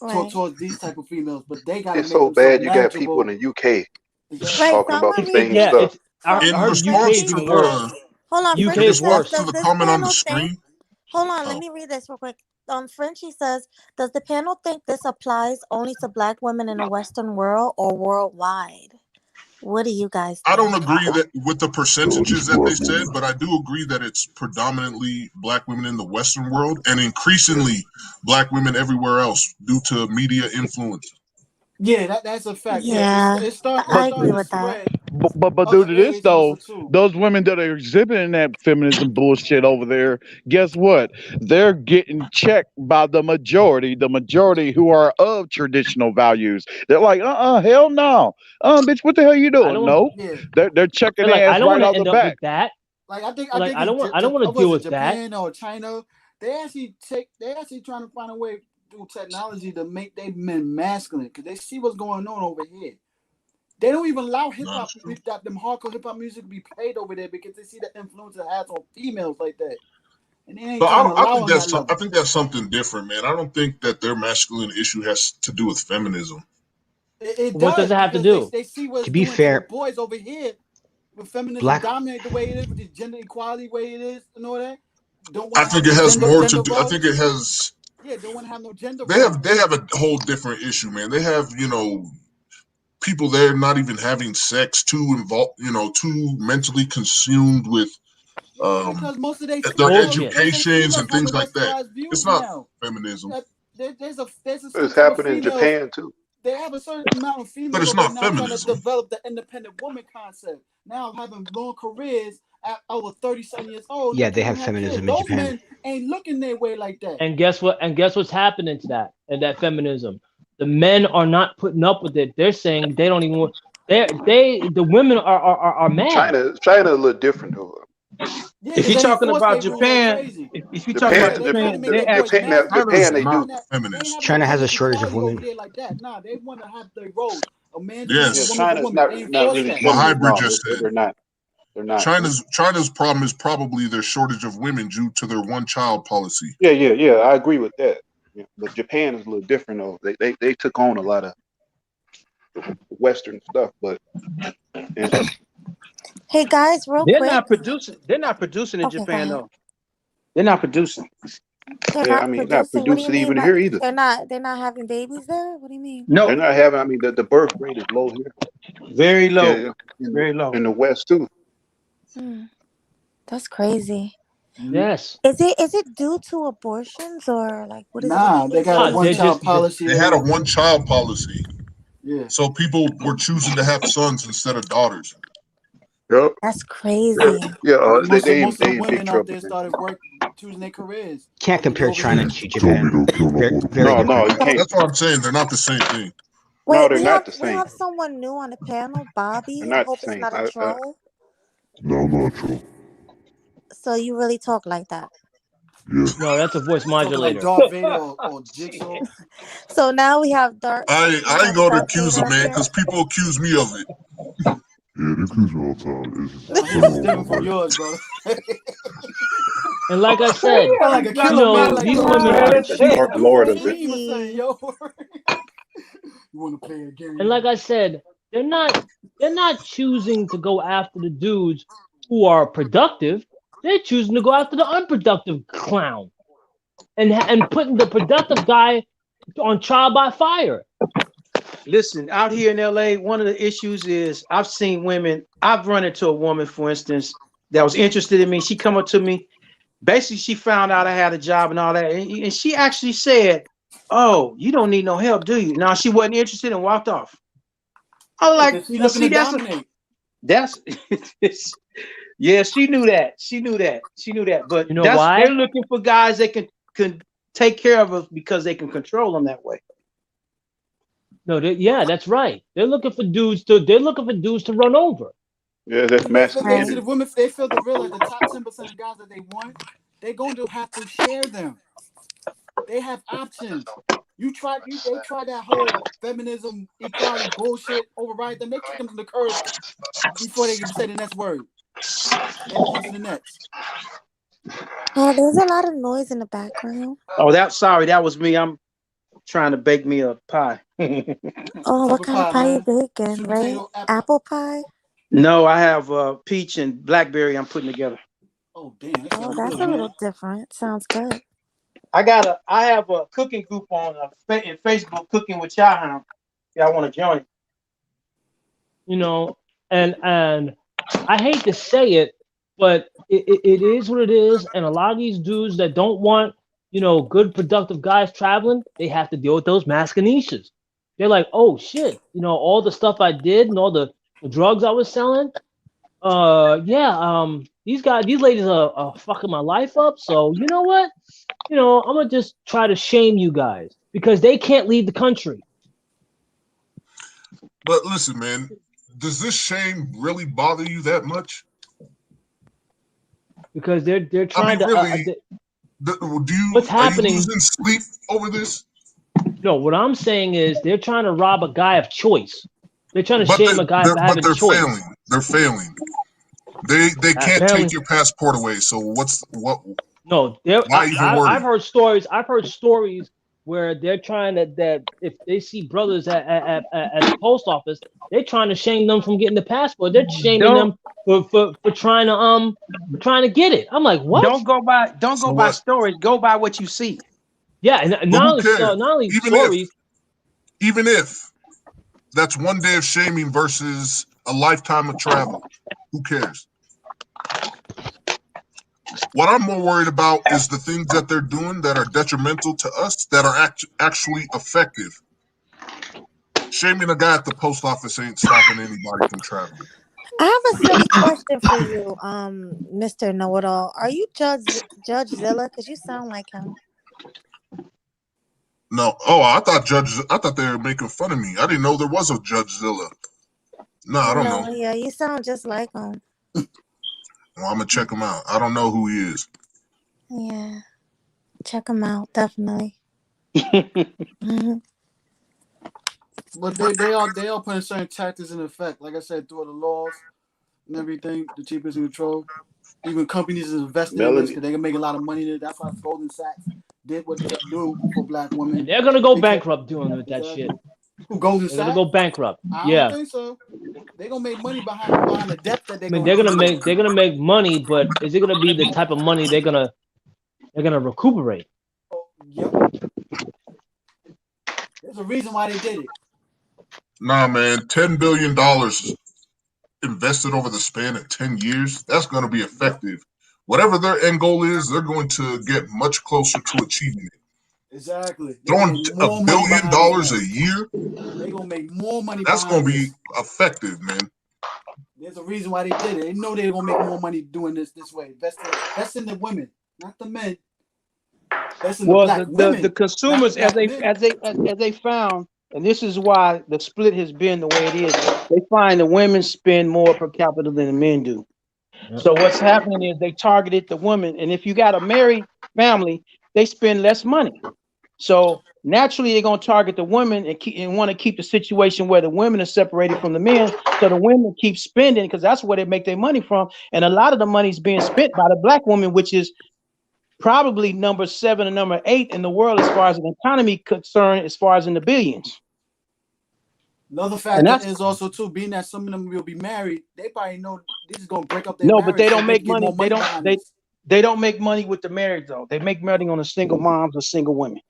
right. towards these type of females. But they gotta It's make so themselves bad. You got people in manageable. the UK Right, talking so I'm about gonna the read same this. Yeah, stuff. it's So I In heard the UK response is Frenchie to even says, worse. the hold on, UK in Frenchie is says, response worse. to does the this comment on the panel think, screen, hold on, let oh, me read this real quick. Frenchie says, does the panel think this applies only to Black women in the Western world or worldwide? What do you guys I don't think? agree that with the percentages that they said, women. but I do agree that it's predominantly Black women in the Western world and increasingly Black women everywhere else due to media influence. Yeah, that's a fact. Yeah, Yeah, it's I starting agree to with that. spread But due other to this areas also though, too. those women that are exhibiting that feminism bullshit over there, guess what? They're getting checked by the majority who are of traditional values. They're like, hell no. Bitch, what the hell you I doing? don't want No. Yeah. They're checking like their I ass don't want right to off the end up with back. that. Like I think Like it's I don't want to deal was it with that. Japan or China? They actually trying to find a way through technology to make they men masculine because they see what's going on over here. They don't even allow hip hop, them hardcore hip hop music to be played over there because they see the influence it has on females like that, and they ain't But trying to I allow think on that that's level. something different, man. I don't think that their masculine issue has to do with feminism. It What does does it have to because do? they see what To it's be doing to the fair, boys over here with feminism Black dominate the way it is, with the gender equality way it is, and all that. Don't I want to have think it no has more to gender do. I think roles. it has. Yeah, don't want to have no gender They roles. have a whole different issue, man. They have people there not even having sex, too involved, too mentally consumed with Because most of their Bullshit. educations females and have the things like that. westernized views It's not now. feminism, There's a certain It's type of happening in females. Japan too. They have a certain amount of but females it's over there not now trying to feminism. develop the independent woman concept. Now having long careers at over 30-something years old. Now yeah, they can't have even have kids. feminism in Those Japan. men ain't looking their way like that. And guess what? And guess what's happening to that and that feminism? The men are not putting up with it. They're saying they don't even want. The women are mad. China a little different though. Yeah, If because you're they talking enforce about their rules like Japan, crazy. if you're talking about Japan, They try to Japan, make they their boys actually masculine. China's Japan, they not do. They ain't feminist. having China has a gender shortage of equality over women. there like that. Nah, they want to have their roles. A man to man, a Yeah, Yes, woman to China's woman. They not enforce really that. what feminist. Hybrid No, just said. they're not. They're not. China's problem is probably their shortage of women due to their one-child policy. Yeah. I agree with that. Yeah, but Japan is a little different though. They took on a lot of Western stuff, but yeah. Hey guys, real they're quick. not producing. They're not producing in Okay, go Japan ahead. though. They're not producing. They're I not mean, not producing. What do you producing mean even by here either. they're not having babies there? What do you mean? No, They're not having. I mean, the birth rate is low here. very low, Yeah, very low. in the West too. Hmm, that's crazy. Yes. Is it due to abortions or like what is it? Nah, What they is got a it? No, one they're child just policy They had a there. one-child policy, Yeah. so people were choosing to have sons instead of daughters. Yep. That's crazy. Yeah. Most They of the in big women out trouble there here. started choosing their careers Can't after they compare over China here. to Japan. Very No, different. you can't. That's what I'm saying. They're not the same thing. No, Wait, they're not the we same. have someone new on the panel, They're Bobby. I not hope the it's same. not a troll. No, I'm not true. So you really talk like that. Yeah. no. That's a voice Talking like modulator. Darth Vader or Jigsaw. So now we have I ain't gonna Darth accuse Vader him, up man, here. because people accuse me of it. Yeah, they accuse me all the time. It's just Nah, his is different from yours, brother. And like I said, Sound like a killer, man. Like these yo, women man, are Dark you Lord from a of it. dream or something, Crazy. yo. You want to play a and game? like I said, they're not choosing to go after the dudes who are productive. They're choosing to go after the unproductive clown and putting the productive guy on trial by fire. Listen, out here in LA, one of the issues is I've seen women. I've run into a woman, for instance, that was interested in me. She come up to me. Basically, she found out I had a job and all that, and she actually said, "Oh, you don't need no help, do you?" Now she wasn't interested and walked off. I'm like, Because she well, looking see, to dominate. that's yeah. She knew that. She knew that. But You know they're why? looking for guys that can take care of us because they can control them that way. No, yeah, that's right. They're looking for dudes to run over. Yeah, that's See, see masculinity. the women, they feel to realize the top 10% of guys that they want, they're going to have to share them. They have options. They tried that whole feminism, equality bullshit, override them. They kick them to the curb before they can say the next word. And on to the next. Oh, there's a lot of noise in the background. Oh, that was me. I'm trying to bake me a pie. Oh, what kind of pie you baking, right? Apple pie? No, I have peach and blackberry I'm putting together. Oh, damn. Oh, that's a little different. Sounds good. I have a cooking group on in Facebook, Cooking with Y'all. Y'all want to join? You know, and I hate to say it, but it is what it is. And a lot of these dudes that don't want, good productive guys traveling, they have to deal with those masculinity. They're like, oh shit, all the stuff I did and all the drugs I was selling. These ladies are fucking my life up. So you know what? I'm gonna just try to shame you guys because they can't leave the country. But listen, man, does this shame really bother you that much? Because they're trying what's happening? Are you losing sleep over this? No, what I'm saying is they're trying to rob a guy of choice. They're trying to shame a guy for having choice. They're failing. They can't take your passport away. So what? No, I've heard stories. I've heard stories where they're trying that if they see brothers at the post office, they're trying to shame them from getting the passport. They're shaming them for trying to get it. I'm like, what? Don't go by stories. Go by what you see. Yeah, and not only stories. Even if that's one day of shaming versus a lifetime of travel, who cares? What I'm more worried about is the things that they're doing that are detrimental to us, that are actually effective. Shaming a guy at the post office ain't stopping anybody from traveling. I have a silly question for you, Mr. Know-It-All. Are you Judge Zilla? Because you sound like him. No. Oh, I thought they were making fun of me. I didn't know there was a Judge Zilla. No, I don't know. Yeah, you sound just like him. Well, I'm gonna check him out. I don't know who he is. Yeah, check him out, definitely. Mm-hmm. But they are putting certain tactics in effect. Like I said, through the laws and everything, the cheapest in control. Even companies is investing in this because they can make a lot of money there. That's why Golden Sachs did what they do for black women. And they're gonna go bankrupt doing with that shit. Who, Golden Sachs? They're gonna go bankrupt. I don't think so. They're gonna make money behind the debt that they're they're gonna make money, but is it gonna be the type of money they're gonna recuperate? Yep. There's a reason why they did it. Nah, man, $10 billion invested over the span of 10 years, that's going to be effective. Whatever their end goal is, they're going to get much closer to achieving it. Exactly. Throwing $1 billion a year, they're going to make more money. That's going to be effective, man. There's a reason why they did it. They know they're going to make more money doing this way. That's in the women, not the men. That's in the black women. The consumers, as they found, and this is why the split has been the way it is. They find the women spend more per capita than the men do. Yep. So what's happening is they targeted the women, and if you got a married family, they spend less money. So naturally, they're gonna target the women and want to keep the situation where the women are separated from the men, so the women keep spending because that's where they make their money from. And a lot of the money is being spent by the black woman, which is probably number 7 and number 8 in the world as far as an economy concerned, as far as in the billions. Another factor is also too, being that some of them will be married, they probably know this is gonna break up their marriage. But they don't make money. They don't make money with the marriage though. They make money on the single moms or single women.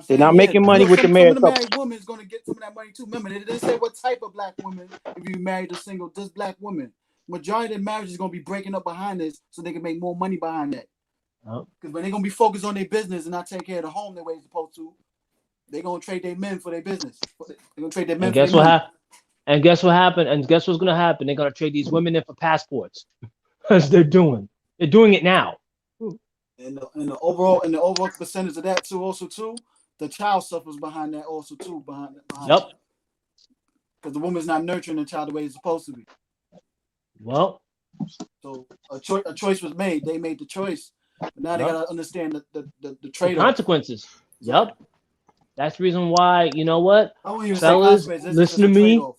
They're not making money with the married couple. Some of the married woman is gonna get some of that money too. Remember, they didn't say what type of black woman. If you married a single, just black woman. Majority of the marriage is gonna be breaking up behind this, so they can make more money behind that. Because when they're gonna be focused on their business and not take care of the home the way it's supposed to, they're gonna trade their men for their business. They're gonna trade their men. And guess what happened? And guess what's gonna happen? They're gonna trade these women in for passports, as they're doing. They're doing it now. And the overall percentage of that too, also too, the child suffers behind that also too. Behind yep. Because the woman's not nurturing the child the way it's supposed to be. Well. So a choice was made. They made the choice. But now they gotta understand the trade-off. Consequences. Yep. That's the reason why, you know what? I won't even say Fellas, consequences. It's listen just to a me. trade-off.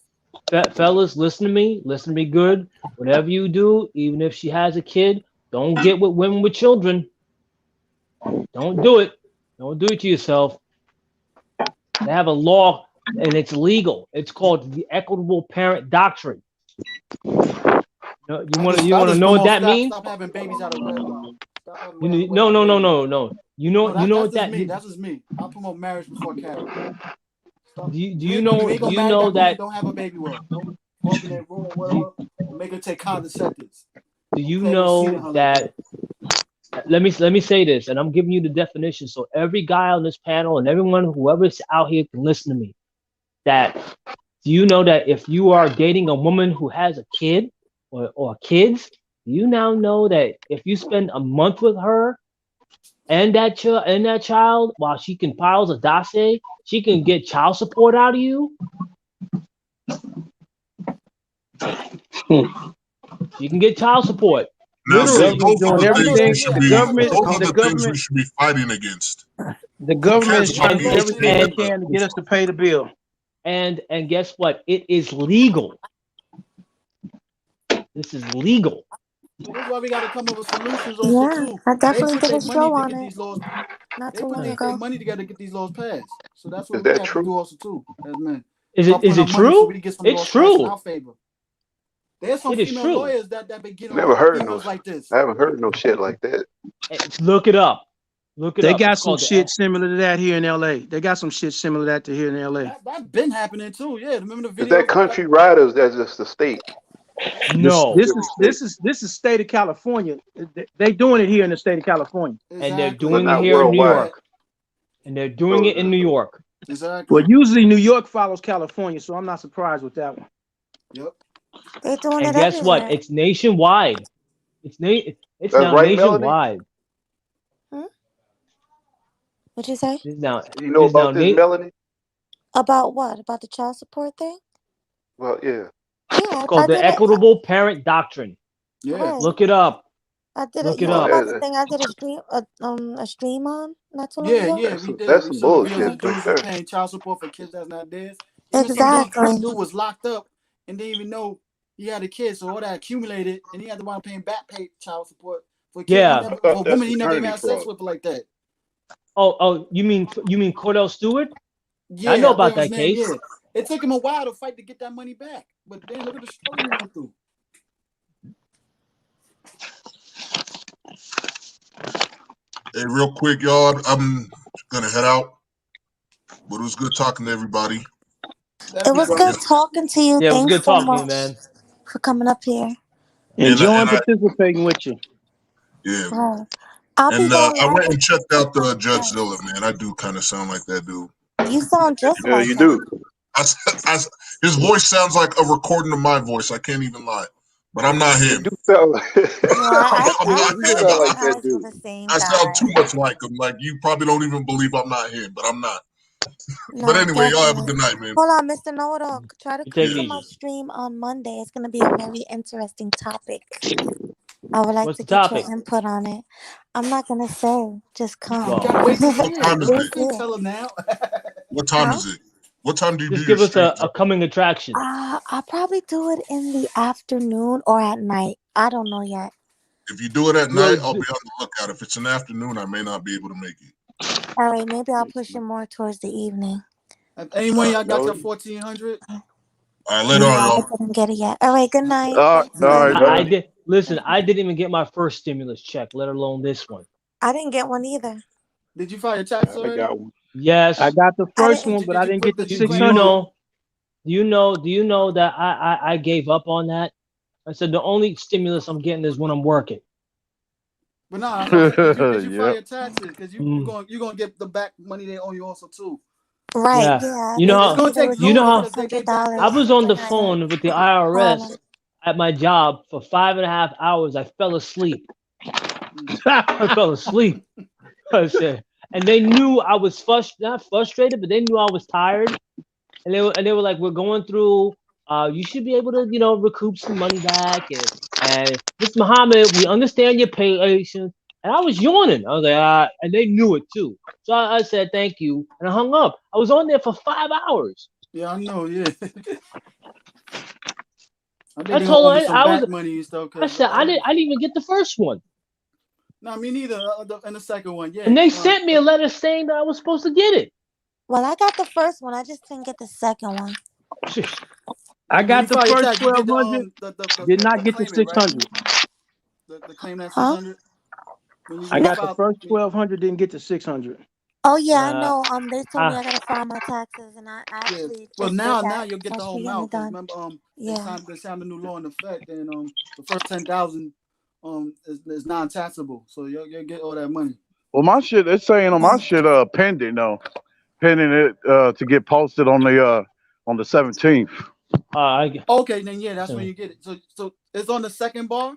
Fellas, listen to me. Listen to me good. Whatever you do, even if she has a kid, don't get with women with children. Don't do it. Don't do it to yourself. They have a law and it's legal. It's called the equitable parent doctrine. You want to know what that means? Stop having babies out of wedlock. Stop having No. You know what that's that just me. That's just me. I'll promote marriage before character. do you know that that don't have a baby well. Don't walk in that room or whatever. Make her take contraceptives. do you know that let me say this, and I'm giving you the definition so every guy on this panel and everyone whoever's out here can listen to me. That do you know that if you are dating a woman who has a kid or kids, do you now know that if you spend a month with her and that child while she compiles a dossier, she can get child support out of you? You can get child support. Now, see, Literally. those are the things we should be fighting against. The government is trying to do everything they can to get us to pay the bill. And guess what? It is legal. This is legal. That's why we got to come up with solutions Yeah, also too. I definitely They put did a their show money to on get it these laws. not They too put long their ago. money together to get these laws passed. So that's what Is we that have true? to do also too, as men. Is Start it putting our money true? so we can get some It's laws passed in true. our favor. There's some It is female true. lawyers that been getting Never on heard females like this. I haven't heard no shit like that. Look it up. Look it They up. got It's some called shit similar to that here in LA. They got some shit similar to that here in LA. That's been happening too. Yeah, remember the Is videos? that country riders? That's just the state. No. This is state of California. They doing it here in the state of California. And they're But doing it not here in New worldwide. York. And they're doing it in New York. Exactly. Well, usually New York follows California, so I'm not surprised with that one. Yep. They're doing And it guess what? everywhere. It's nationwide. It's That's now right, Melanie? nationwide. What'd you say? Now, You know about this, Melanie? About what? About the child support thing? Well, yeah. Yeah, It's I called the did it. equitable parent doctrine. Yeah. Right. Look it up. I did Look it. it You know up. about the thing I did a stream on not too long Yeah, ago? yeah, we did. That's We some saw the videos bullshit of dudes right was there. paying child support for kids that's not theirs. Even Exactly. some dude was locked up and didn't even know he had a kid, so all that accumulated, and he had to wind up paying back pay child support for a kid. Yeah. For a woman he never even had sex with like that. Oh, you mean Cordell Stewart? Yeah, I know think about his that name, case. yeah. It took him a while to fight to get that money back, but then look at the struggle he went through. Hey, real quick, y'all, I'm gonna head out, but it was good talking to everybody. It was good talking to you. Yeah, it was Thanks good so talking to you, much man. for coming up here. Enjoying participating with you. Yeah. Right. I'll be And going I went live. and checked out the Judge Zilla, man. I do kind of sound like that dude. You sound just Yeah, like you him. do. His voice sounds like a recording of my voice. I can't even lie. But I'm not him. You sound I I'm not feel him. your like that eyes dude. for the same I sound too guy. much like him. Like, you probably don't even believe I'm not him, but I'm not. No, But anyway, y'all have a definitely. good night, man. Hold on, Mr. Know-It-All. Try to You come take to it my easy. stream on Monday. It's going to be a very interesting topic. I would like What's to the get topic? your input on it. I'm not going to say. Just come. Well, Gotta wait to see What time is it. it? Can't tell him now. What time Huh? is it? What time do you just do your give us stream? a coming attraction. I'll probably do it in the afternoon or at night. I don't know yet. If you do it at Well, night, I'll be on the lookout. If it's an afternoon, I may not be able to make it. All right, maybe I'll push it more towards the evening. Anyone y'all got No. your 1400? All right, later No, on, I y'all. didn't get it yet. All right, good night. All Thanks, right, man. I man. did. Listen, I didn't even get my first stimulus check, let alone this one. I didn't get one either. Did you file your tax I already? got one. Yes. I got the I first didn't. one, but I didn't get the Did you Do you 600. know? Do you know that I gave up on that? I said the only stimulus I'm getting is when I'm working. But nah, did you file Yep. your taxes? Because you're gonna get the back money they owe you also too. Right, Yeah. yeah. You They know It's how gonna said it take was you know longer how because they back $600. I was on the Something like phone with the that. IRS at my job for 5.5 hours. I fell asleep. I fell asleep. I said, and they knew I was not frustrated, but they knew I was tired. And they were like, "We're going through. You should be able to, recoup some money back." And Mr. Muhammad, we understand your patience, And I was yawning. I was like, and they knew it too. So I said thank you, and I hung up. I was on there for 5 hours. Yeah, I know. Yeah. I think I they told owe me her some back money and stuff. I said I didn't even get the first one. No, me neither. And the second one, yeah. And they sent me a letter saying that I was supposed to get it. Well, I got the first one. I just didn't get the second one. I got the first 1,200. Did not get the 600. The claim that 600. I got the first 1,200. Didn't get the 600. Oh yeah, I know. They told me I gotta file my taxes, and I actually. Yeah. Well, just now did that. you'll get That the whole should be amount. done. Remember, Yeah. they signed a new law in effect, and the first 10,000 is non-taxable, so you'll get all that money. Well, my shit, it's saying on my shit, pending though, pending it to get posted on the 17th. Okay, then yeah, that's when you get it. So it's on the second bar.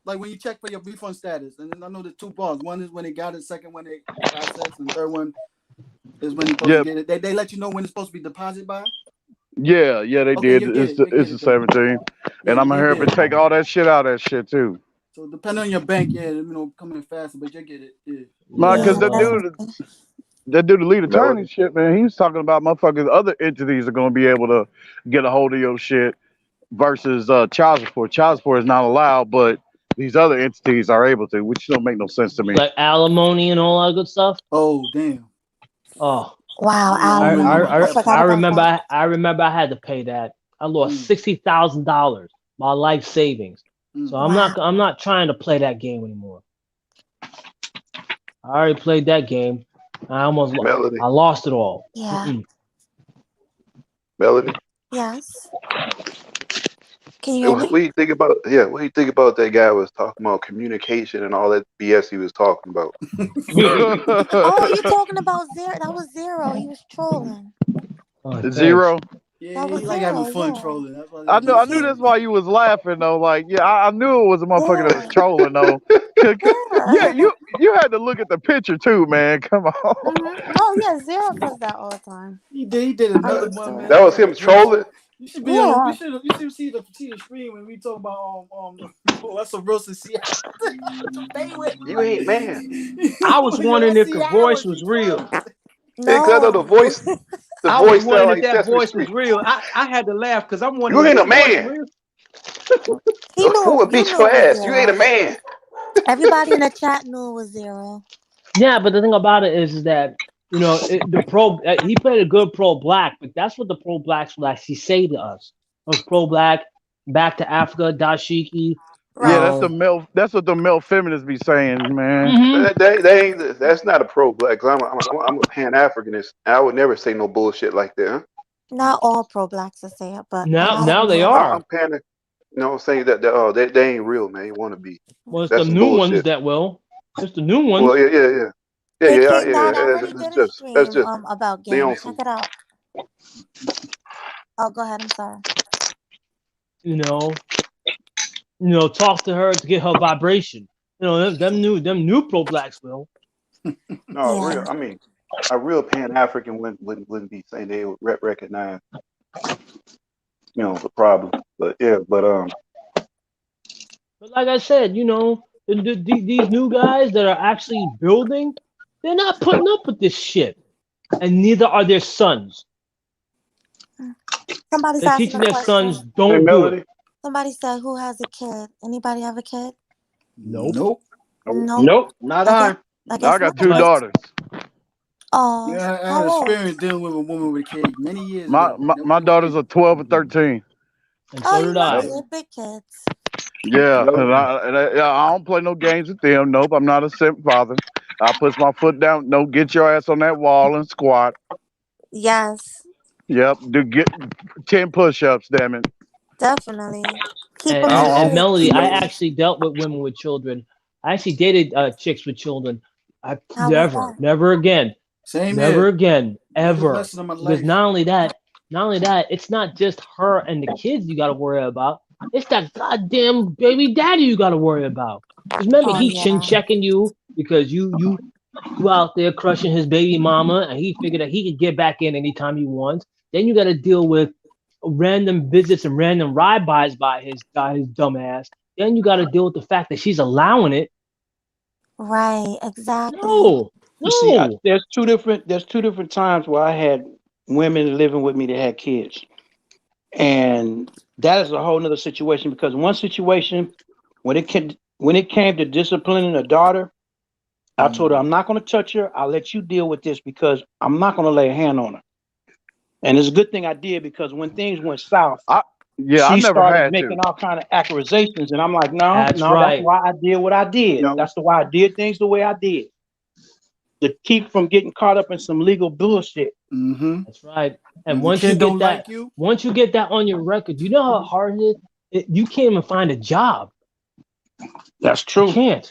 Like when you check for your refund status, and then I know the 2 bars. One is when they got it, second one they process, and the third one is when you supposed to get it. They let you know when it's supposed to be deposited by. Yeah, they did. It's the 17th, and I'm gonna help it take all that shit out of that shit too. So depending on your bank, come in faster, but you get it. Yeah. Nah, because that dude, the lead attorney shit, man, he was talking about motherfuckers. Other entities are gonna be able to get a hold of your shit versus child support. Child support is not allowed, but these other entities are able to, which don't make no sense to me. Like alimony and all that good stuff. Oh damn. Oh wow. I remember. I remember I had to pay that. I lost $60,000, my life savings. So I'm not trying to play that game anymore. I already played that game. I almost I lost it all. Yeah. Melody. Yes. Can you hear me? What do you think about? Yeah, what do you think about that guy was talking about communication and all that BS he was talking about? Oh, you talking about Zero? That was Zero. He was trolling. Zero. Yeah, he like having fun trolling. I knew that's why you was laughing though. Like, yeah, I knew it was a motherfucker that was trolling though. Yeah, you had to look at the picture too, man. Come on. Mm-hmm. Oh yeah, Zero does that all the time. He did another one, man. That was him trolling. You should be on. You should see the screen when we talk about Russell Wilson. You ain't man. I was wondering if the voice was real. No. Because of the voice. The I voice was wondering like if that voice was real. I had to laugh because I'm wondering. You ain't a man. Who would beat your ass? You ain't a man. Everybody in the chat knew it was Zero. Yeah, but the thing about it is that he played a good pro-black, but that's what the pro-blacks will actually say to us. Those pro-black, back to Africa, dashiki. Yeah, that's what the male feminists be saying, man. Mm-hmm. That's not a pro-black. I'm a Pan-Africanist. I would never say no bullshit like that. Huh? Not all pro-blacks will say it, but now they are. I'm Pan. No, I'm saying that they ain't real, man. You want to be. Well, it's the new ones that will. It's the new ones. Well, yeah. That's just about game. Check it out. Oh, go ahead. I'm sorry. Talk to her to get her vibration. Them new pro-blacks will. No, real. I mean, a real Pan-African wouldn't be saying they would recognize, the problem. But But like I said, these new guys that are actually building, they're not putting up with this shit, and neither are their sons. Somebody's They're teaching their sons don't do it. Somebody said, "Who has a kid? Anybody have a kid?" Nope. Not I. I got 2 daughters. Oh, yeah, I had experience dealing with a woman with a kid many years ago. My daughters are 12 and 13. And so did I. They're big kids. Yeah, I don't play no games with them. Nope, I'm not a simp father. I put my foot down. No, get your ass on that wall and squat. Yes. Yep, get 10 push-ups. Damn it. Definitely. And Melody, I actually dealt with women with children. I actually dated chicks with children. Never again. Never again, ever. Because not only that, it's not just her and the kids you got to worry about. It's that goddamn baby daddy you got to worry about. Because remember, he's chin checking you because you out there crushing his baby mama, and he figured that he could get back in anytime he wants. Then you got to deal with random visits and random ride-bys by his dumb ass. Then you got to deal with the fact that she's allowing it. Right, exactly. No, You see, no. there's two different times where I had women living with me that had kids, and that is a whole nother situation. Because one situation, when it came to disciplining a daughter, I told her, I'm not going to touch her. I'll let you deal with this because I'm not going to lay a hand on her. And it's a good thing I did, because when things went south, I she never started had making to. all kind of accusations, and I'm like, no, That's no, that's right. why I did what I did. No. That's why I did things the way I did, to keep from getting caught up in some legal bullshit. Mm-hmm. That's right. And When the once you kid get don't that, like you, once you get that on your record, you know how hard it is. You can't even find a job. That's You true. can't.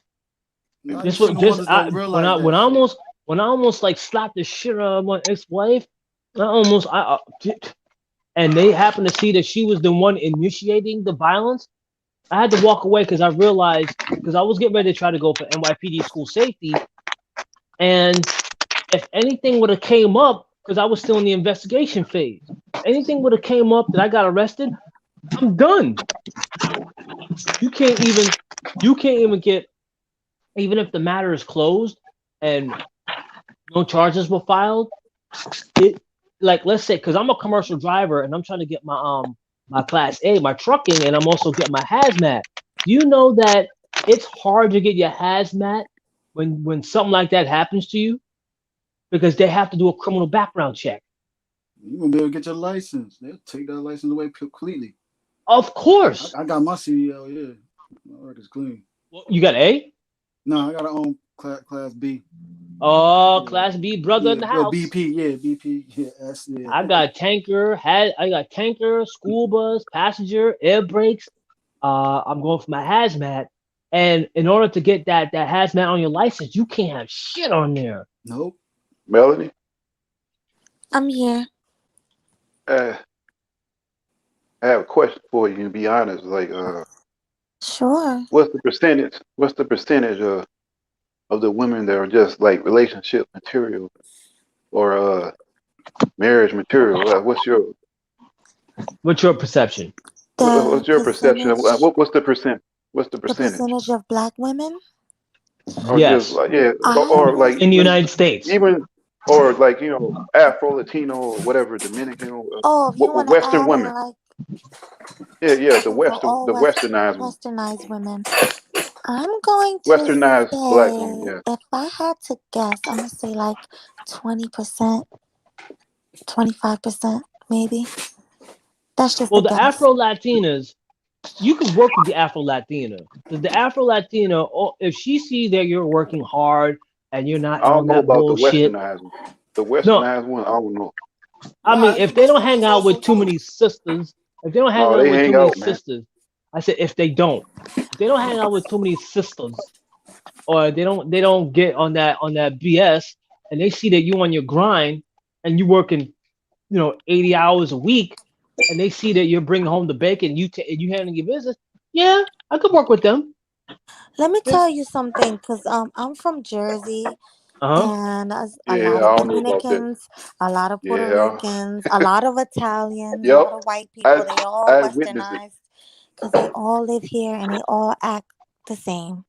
nah, This these was single just mothers don't when realize I that shit. when I almost like slapped the shit out of my ex-wife. And they happened to see that she was the one initiating the violence. I had to walk away because I realized, because I was getting ready to try to go for NYPD school safety, and if anything would have came up, because I was still in the investigation phase, if anything would have came up that I got arrested, I'm done. You can't even get, even if the matter is closed and no charges were filed. It, like, let's say, because I'm a commercial driver and I'm trying to get my class A, my trucking, and I'm also getting my hazmat. Do you know that it's hard to get your hazmat when something like that happens to you? Because they have to do a criminal background check. You won't be able to get your license. They'll take that license away completely. Of course. I got my CDL, yeah. My record's clean. You got A? No, I got a class B. Oh, Yeah. class B brother in the Well, house. BP, yeah, BP, yeah, that's yeah. I got tanker, school bus, passenger, air brakes. I'm going for my hazmat. And in order to get that hazmat on your license, you can't have shit on there. Nope. Melanie, I'm here. I have a question for you. To be honest, like, Sure. what's the percentage? What's the percentage of the women that are just like relationship material or marriage material? What's your perception? what's your perception? What's the percent? What's the The percentage? percentage of black women? Or just like or like in the United States, even or like Afro Latino or whatever Dominican, Oh, if you want to Western add in women. like Yeah, the for all westernized women, westernized women, I'm going to westernized black women. say, Yeah. if I had to guess, I'm gonna say like 20%, 25%, maybe. That's just well, a the guess. Afro Latinas, you can work with the Afro Latina. Because the Afro Latina, if she sees that you're working hard and you're not I don't on know that about the bullshit. westernized one. The No, westernized one, I don't know. I mean, if they don't hang out with too many sisters, No, they hang out, man. I said if they don't hang out with too many sisters, or they don't get on that BS, and they see that you on your grind and you working, 80 hours a week, and they see that you're bringing home the bacon, you handling your business. Yeah, I could work with them. Let me tell you something, because I'm from Jersey, and a Yeah, lot I of don't know about that. Dominicans, a lot of Puerto Yeah. Ricans, a lot of Italians, a Yep. lot of white people. They all I witnessed it. westernized because they all live here and they all act the same.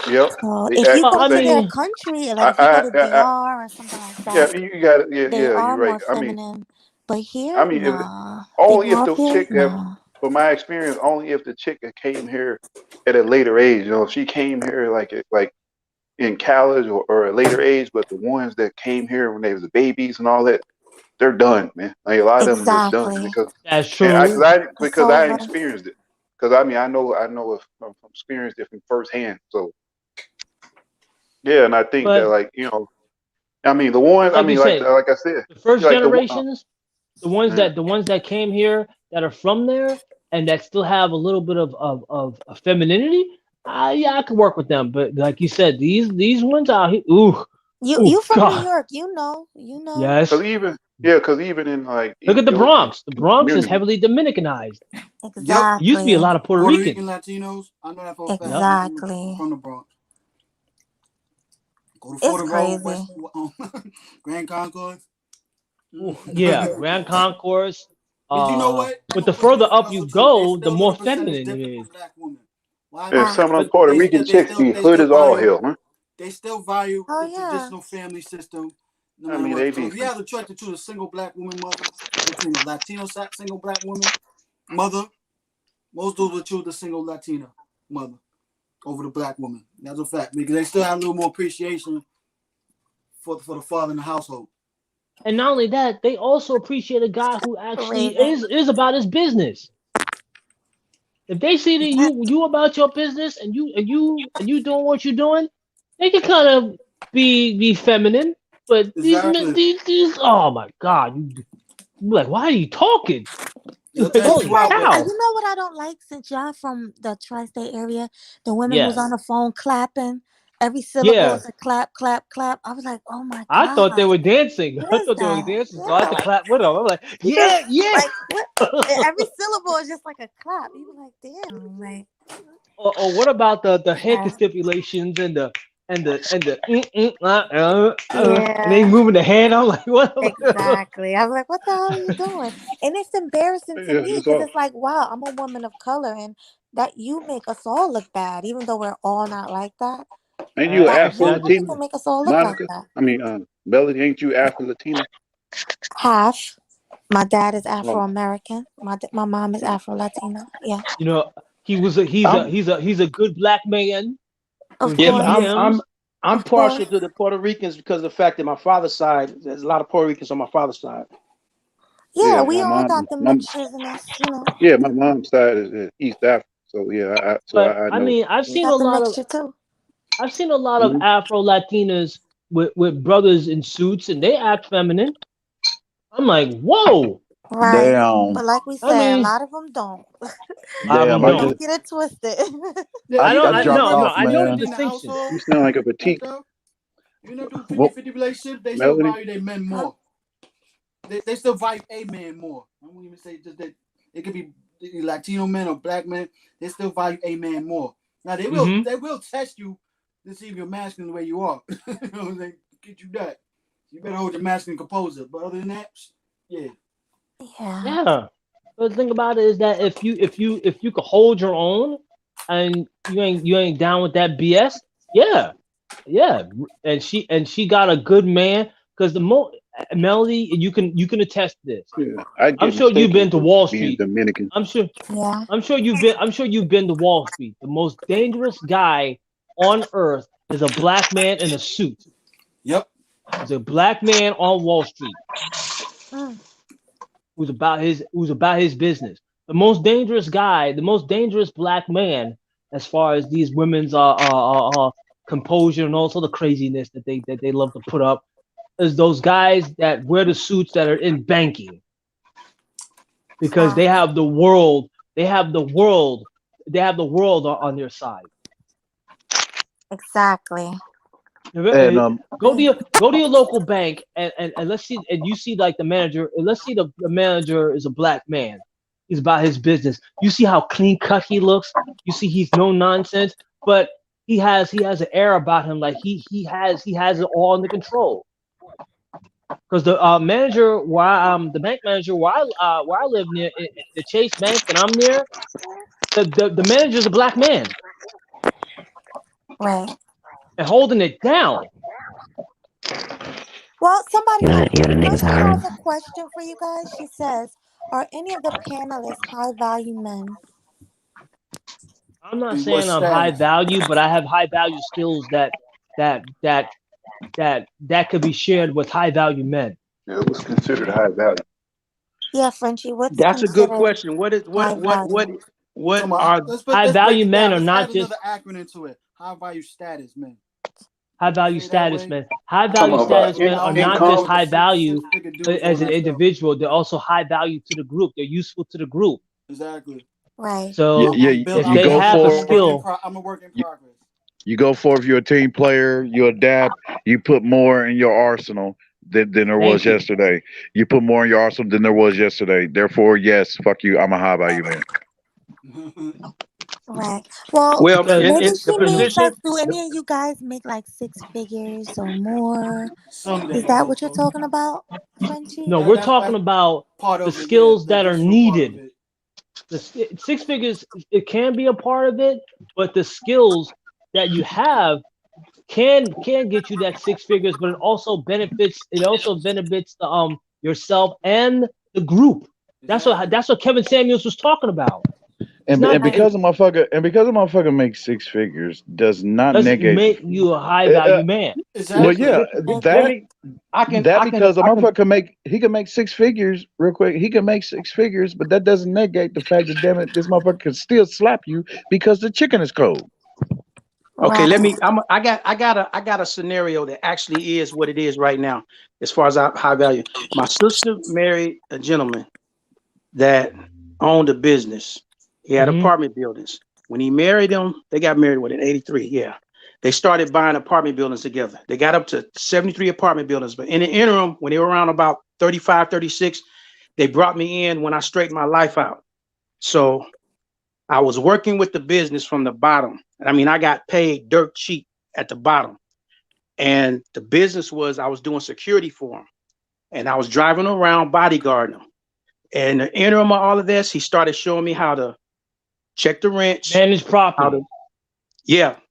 Yep. So They if you act go the to their same. country, like if you go to DR or something like Yeah, that, you got it. Yeah, they yeah, are you're right. more feminine. But I here, mean, if nah. They only grow if up the here, chick have, nah. from my experience, only if the chick that came here at a later age. If she came here like in college or a later age, but the ones that came here when they was babies and all that, they're done, man. Like a lot of them are just done Exactly. because That's and true. It's I over. experienced it. Because I mean, I know from experienced it from firsthand. So yeah, and I think that But I mean the ones, I like you mean like said, I said, the first like generations, the ones yeah. that came here that are from there and that still have a little bit of femininity, yeah, I could work with them. But like you said, these ones out here, You from New God, York, you know. yes. Because even in like Look at the Ethiopian Bronx. The Bronx is community, heavily Dominicanized. Yep. It used to be a lot of Puerto Puerto Rican Ricans. Latinos. I know that for a fact. Exactly. I'm from the Bronx. Go to It's Florida Road, crazy. Grand Concourse. Yeah, Grand Concourse. But you know what? But the further up you go, the more feminine it is. and some of them Puerto Rican chicks be hood as all hell, man. they still value Oh the yeah. traditional family system. No I matter mean, what. they So be if you have the choice to choose a single black woman mother between a Latino single black woman mother, most dudes would choose the single Latina mother over the black woman. That's a fact because they still have a little more appreciation for the father in the household. And not only that, they also appreciate a guy who actually Raven. is about his business. If they see that you about your business and you doing what you're doing, they can kind of be feminine. But these men, Exactly. these oh my god, you like, why are you talking? They'll test Holy you out. And cow! you know what I don't like, since y'all from the tri-state area, the women who's Yeah, on the phone clapping, every syllable yeah. is a clap, clap, clap. I was like, oh my I thought they god, were dancing. what I is thought they were that? dancing, so I had Yeah, to like clap with them. I'm like, because yeah, yeah. like what? And every syllable is just like a clap. You were like, damn, like Or what about the hand yeah, stipulations and the and they yeah. moving the hand? I'm like, what? Exactly. I was like, what the hell are you doing? And it's embarrassing to yeah, me it's because all. it's like, wow, I'm a woman of color and that you make us all look bad, even though we're all not like that. Ain't you That Afro one Latina, person make us all look like Monica? that. I mean, Melody, ain't you Afro Latina? Half. My dad is Afro Oh, American. My mom is Afro Latina. Yeah. You know, I'm he's a good black man Of with yeah, two but course. M's. I'm Of course. partial to the Puerto Ricans because of the fact that my father's side, there's a lot of Puerto Ricans on my father's side. Yeah, yeah, we all got the mixtures in us. yeah, my mom's side is East Africa, so yeah, But I I know. mean, We got the mixture too. I've seen a lot of Mhm. Afro Latinas with brothers in suits, and they act feminine. I'm like, whoa. Right. Damn, But like we I said, a mean, lot of them don't. a lot of damn. them I don't. just Don't get it twisted. Yeah, I, you I I never you dropped never no, do no. off, I know the 50-50 man. in the distinction. household. You sound like a petite You never do Well, 50-50 relationship. They still Melody. value their men Huh? more. They still value a man more. I won't even say just that. It could be Latino men or black men. They still value a man more. Now they will test you to see if you're masculine the way you are. You know what I'm saying? Get you that. You better hold your masculine composure. But other than that, yeah. Yeah. Yeah. But the thing about it is that if you could hold your own and you ain't down with that BS, yeah. Yeah. And she got a good man because Melody, you can attest to this. Yeah, I I'm get sure you've mistaken been to for Wall being Street. Dominican. Yeah. I'm sure you've been to Wall Street. The most dangerous guy on earth is a black man in a suit. Yep. He's a black man on Wall Street Mm. who's about his business. The most dangerous guy, the most dangerous black man, as far as these women's composure and also the craziness that they love to put up, is those guys that wear the suits that are in banking because they have the world, they have the world on their side. Exactly. and Go to your local bank and let's see, and you see like the manager, and let's see the manager is a black man. He's about his business. You see how clean cut he looks. You see he's no nonsense, but he has an air about him like he has it all under control. Because the manager, the bank manager where I live near, the Chase Bank that I'm near, the manager's a black man Right. and holding it down. Well, somebody You're the niggas Mercy hiring. has a question for you guys. She says, "Are any of the panelists high value men?" I'm not In what saying I'm high status? value, but I have high value skills that could be shared with high value men. Yeah, it was considered high value. Yeah, Frenchie, what's That's a good considered question. What is high value? Talking about, are High let's break value it men down. are Let's not add just another acronym to it. High value status men. high value Say it that status way. men. High Talking value about status men are not Now just with the high value six-figure dudes, all as an that stuff. individual. They're also high value to the group. They're useful to the group. Exactly. Right. So if you they go have a for skill, I'm a work in progress. you go for if you're a team player, you adapt, you put more in your arsenal than there was thank you. yesterday. You put more in your arsenal than there was yesterday. Therefore, yes, fuck you. I'm a high value man. Right. Well, well Because maybe in the she means position? like, do any of you guys make like six figures or more? Is Someday, that what you're hopefully. talking about, Frenchie? no, we're talking That's about part the of it. Yeah, skills the that are additional part of needed. it. The six figures, it can be a part of it, but the skills that you have can get you that 6 figures, but it also benefits the yourself and the group. That's what Kevin Samuels was talking about. And because a motherfucker makes 6 figures does not doesn't negate make you a high value man. Well, yeah, because a motherfucker can make 6 figures real quick. He can make 6 figures, but that doesn't negate the fact that damn it, this motherfucker can still slap you because the chicken is cold. Okay, I got a scenario that actually is what it is right now as far as high value. My sister married a gentleman that owned a business. He had apartment buildings. When he married him, they got married in 83. Yeah. They started buying apartment buildings together. They got up to 73 apartment buildings. But in the interim, when they were around about 35, 36, they brought me in when I straightened my life out. So I was working with the business from the bottom. I mean, I got paid dirt cheap at the bottom. And the business was, I was doing security for him. And I was driving around bodyguarding him. And the interim of all of this, he started showing me how to check the rents. Manage property.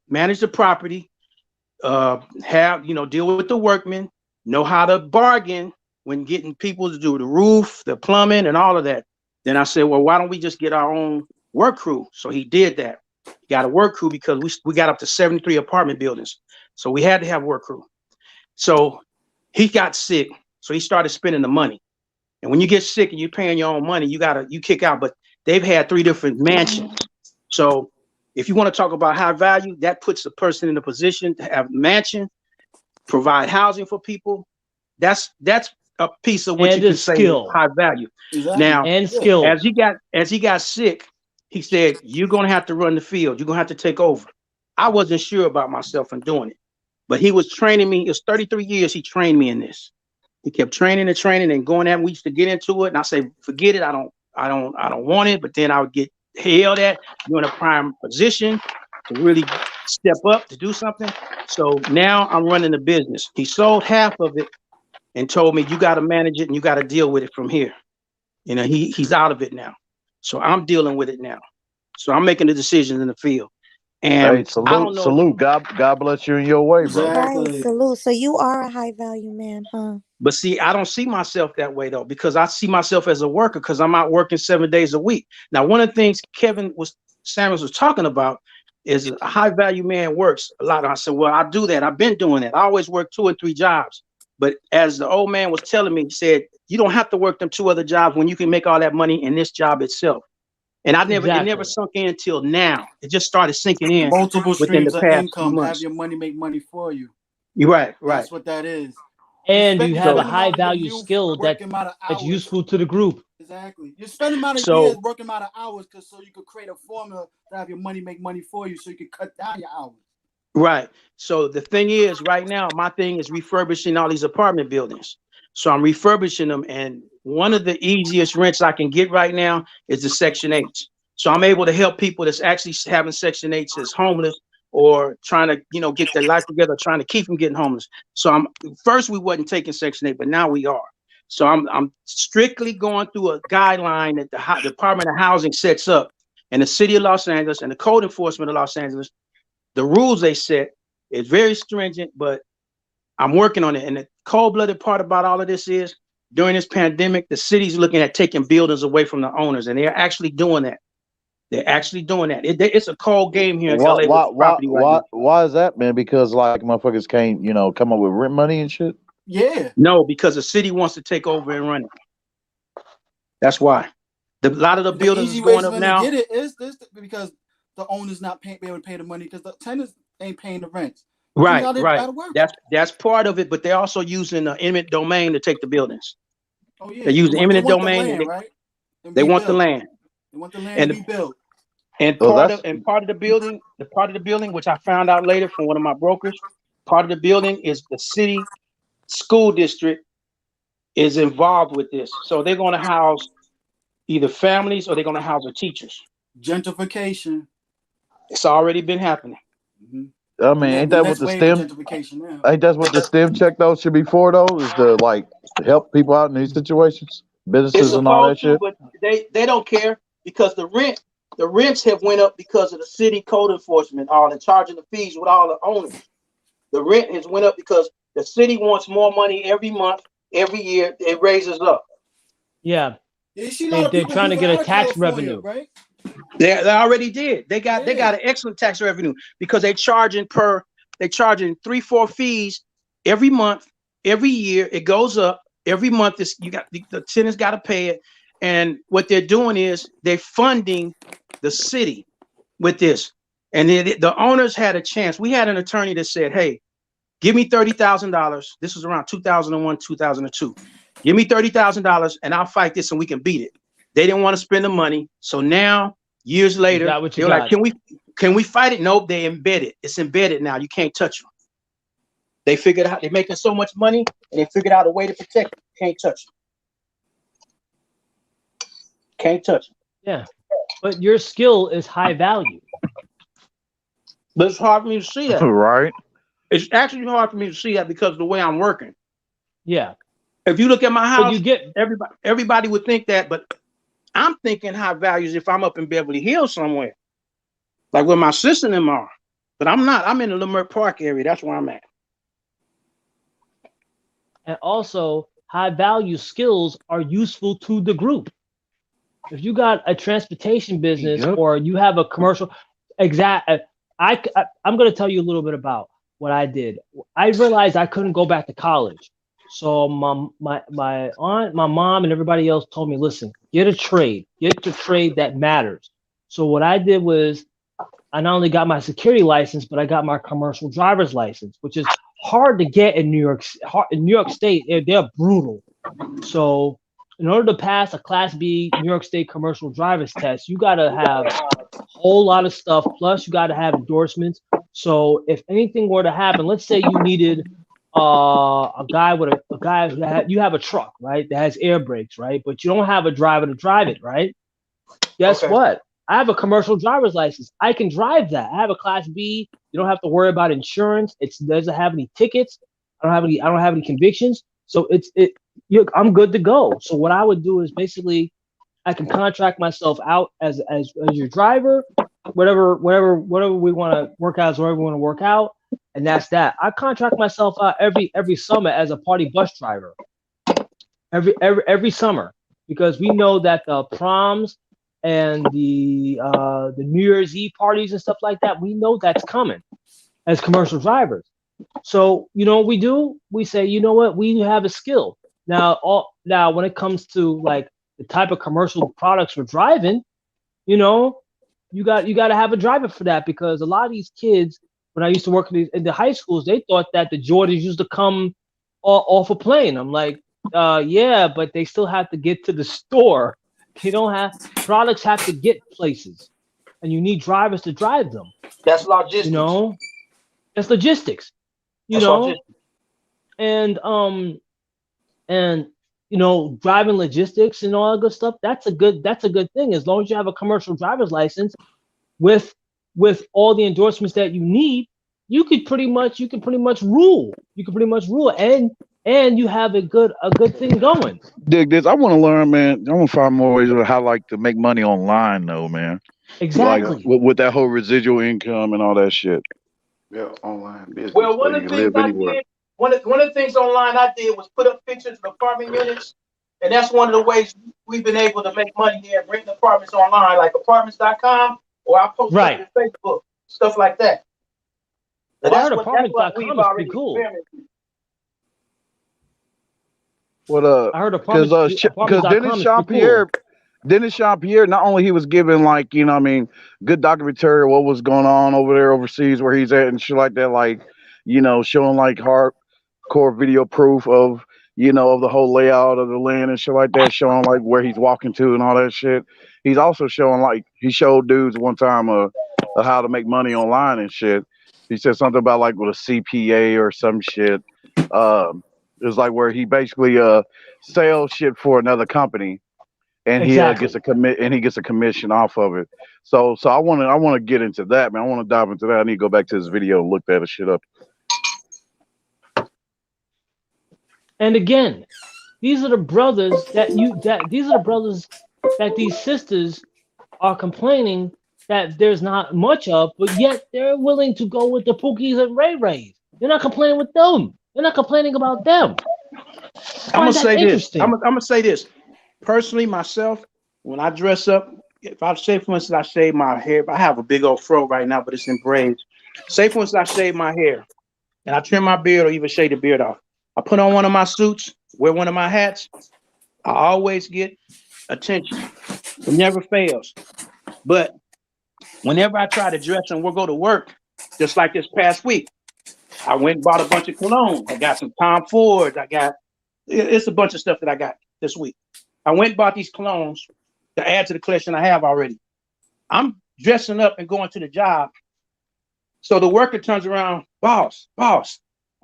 Manage the property. Deal with the workmen. Know how to bargain when getting people to do the roof, the plumbing, and all of that. Then I said, well, why don't we just get our own work crew? So he did that. He got a work crew because we got up to 73 apartment buildings. So we had to have work crew. So he got sick. So he started spending the money. And when you get sick and you're paying your own money, you kick out. But they've had 3 different mansions. So if you want to talk about high value, that puts a person in a position to have a mansion, provide housing for people. That's a piece of what you can say is high value. Exactly. Now, and skill. As he got sick, he said, you're going to have to run the field. You're going to have to take over. I wasn't sure about myself in doing it, but he was training me. It was 33 years he trained me in this. He kept training and going at. We used to get into it, and I say, forget it. I don't want it. But then I would get yelled at. You're in a prime position to really step up to do something. So now I'm running the business. He sold half of it and told me, you got to manage it and you got to deal with it from here. You know, he's out of it now. So I'm dealing with it now. So I'm making the decisions in the field. And hey, salute. God bless you in your way, bro. Right, salute. So you are a high value man, huh? But see, I don't see myself that way though, because I see myself as a worker because I'm out working 7 days a week. Now, one of the things Samuels was talking about is a high value man works a lot. I said, well, I do that. I've been doing that. I always work 2 and 3 jobs. But as the old man was telling me, he said, you don't have to work them 2 other jobs when you can make all that money in this job itself. And it never sunk in until now. It just started sinking in. Multiple streams of income. Months. Have your money make money for you. You're right. That's what that is. And you have a high value skill that's useful to the group. Exactly. You spend amount of years working amount of hours so you could create a formula to have your money make money for you so you can cut down your hours. Right. So the thing is, right now, my thing is refurbishing all these apartment buildings. So I'm refurbishing them. And one of the easiest rents I can get right now is the Section 8. So I'm able to help people that's actually having Section 8 as homeless or trying to, get their life together, trying to keep them getting homeless. So first we wasn't taking Section 8, but now we are. So I'm strictly going through a guideline that the Department of Housing sets up, and the City of Los Angeles and the Code Enforcement of Los Angeles. The rules they set is very stringent, but I'm working on it. And the cold-blooded part about all of this is during this pandemic, the city's looking at taking buildings away from the owners, and they're actually doing that. They're actually doing that. It's a cold game here in LA. Why is that, man? Because like motherfuckers can't, come up with rent money and shit. Yeah. No, because the city wants to take over and run it. That's why. A lot of the buildings is going up now. Get it is this because the owner's not be able to pay the money because the tenants ain't paying the rent. Right. That's part of it, but they're also using eminent domain to take the buildings. Oh yeah. They're using eminent domain. They want the land. They want the land to be built. And part of the building, which I found out later from one of my brokers, part of the building is the city school district is involved with this. So they're going to house either families or they're going to house the teachers. Gentrification. It's already been happening. Mm-hmm. I mean, ain't that what the STEM? Ain't that what the STEM check though should be for though? Is to help people out in these situations, businesses and all that shit. But they don't care because the rents have went up because of the city code enforcement, all and charging the fees with all the owners. The rent has went up because the city wants more money every month, every year. It raises up. Yeah. You see a lot of They're people trying to moving get a out of tax California, revenue. right? They already did. They got an excellent tax revenue because they're charging 3-4 fees every month, every year. It goes up every month. The tenants got to pay it, and what they're doing is they're funding the city with this. And the owners had a chance. We had an attorney that said, "Hey, give me $30,000. This was around 2001, 2002. Give me $30,000 and I'll fight this and we can beat it." They didn't want to spend the money. So now, years later, they were like, can we fight it? Nope, they embedded. It's embedded now. You can't touch them. They figured out they're making so much money and they figured out a way to protect it. Can't touch them. Can't touch them. Yeah. But your skill is high value. But it's hard for me to see that. Right. It's actually hard for me to see that because of the way I'm working. Yeah. If you look at my house, you get everybody would think that, but I'm thinking high values if I'm up in Beverly Hills somewhere, like where my sister and them are. But I'm not. I'm in the Leimert Park area. That's where I'm at. And also, high value skills are useful to the group. If you got a transportation business or you have a commercial, I'm going to tell you a little bit about what I did. I realized I couldn't go back to college. So my aunt, my mom, and everybody else told me, listen, get the trade that matters. So what I did was I not only got my security license, but I got my commercial driver's license, which is hard to get in New York. In New York State, they're brutal. So in order to pass a Class B New York State commercial driver's test, you got to have a whole lot of stuff. Plus, you got to have endorsements. So if anything were to happen, let's say you needed a guy you have a truck, right, that has air brakes, right, but you don't have a driver to drive it, right? Guess what? I have a commercial driver's license. I can drive that. I have a Class B. You don't have to worry about insurance. It doesn't have any tickets. I don't have any convictions. So I'm good to go. So what I would do is basically I can contract myself out as your driver, whatever we want to work out is whatever we want to work out, and that's that. I contract myself out every summer as a party bus driver. Every summer, because we know that the proms and the New Year's Eve parties and stuff like that, we know that's coming as commercial drivers. So you know what we do? We say, you know what, we have a skill. Now when it comes to like the type of commercial products we're driving, you know, you got to have a driver for that, because a lot of these kids, when I used to work in the high schools, they thought that the Jordans used to come off a plane. I'm like, yeah, but they still have to get to the store. They don't have products have to get places, and you need drivers to drive them. That's logistics. You know, that's logistics. You know, and you know, driving logistics and all that good stuff. That's a good thing, as long as you have a commercial driver's license with all the endorsements that you need. You can pretty much rule. And you have a good thing going. Dig this. I want to learn, man. I want to find more ways of how like to make money online, though, man. Exactly. Like with that whole residual income and all that shit. Yeah, online business. Well, one of the things I did, one of the things online I did was put up pictures of apartment units, and that's one of the ways we've been able to make money there, renting apartments online, like apartments.com, or I post it on Facebook, stuff like that. Well, I heard apartments.com is pretty cool. What I heard because Dennis Jean-Pierre, not only he was giving like, you know what I mean, good documentary of what was going on over there overseas where he's at and shit like that, like, you know, showing like hardcore video proof of, you know, of the whole layout of the land and shit like that, showing like where he's walking to and all that shit. He's also showing like, he showed dudes one time of how to make money online and shit. He said something about like with a CPA or some shit. It's like where he basically sells shit for another company, and he gets a commission off of it. So I want to get into that, man. I want to dive into that. I need to go back to this video and look that shit up. And again, these are the brothers that these sisters are complaining that there's not much of, but yet they're willing to go with the Pookies and Ray Rays. You're not complaining with them. You're not complaining about them. I'm gonna say this. I'm gonna say this. Personally, myself, when I dress up, if I say, for instance, I shave my hair, I have a big old fro right now, but it's in braids. Say, for instance, I shave my hair and I trim my beard or even shave the beard off. I put on one of my suits, wear one of my hats. I always get attention. It never fails. But whenever I try to dress and we'll go to work, just like this past week, I went and bought a bunch of cologne. I got some Tom Fords. It's a bunch of stuff that I got this week. I went and bought these colognes to add to the collection I have already. I'm dressing up and going to the job. So the worker turns around, boss. I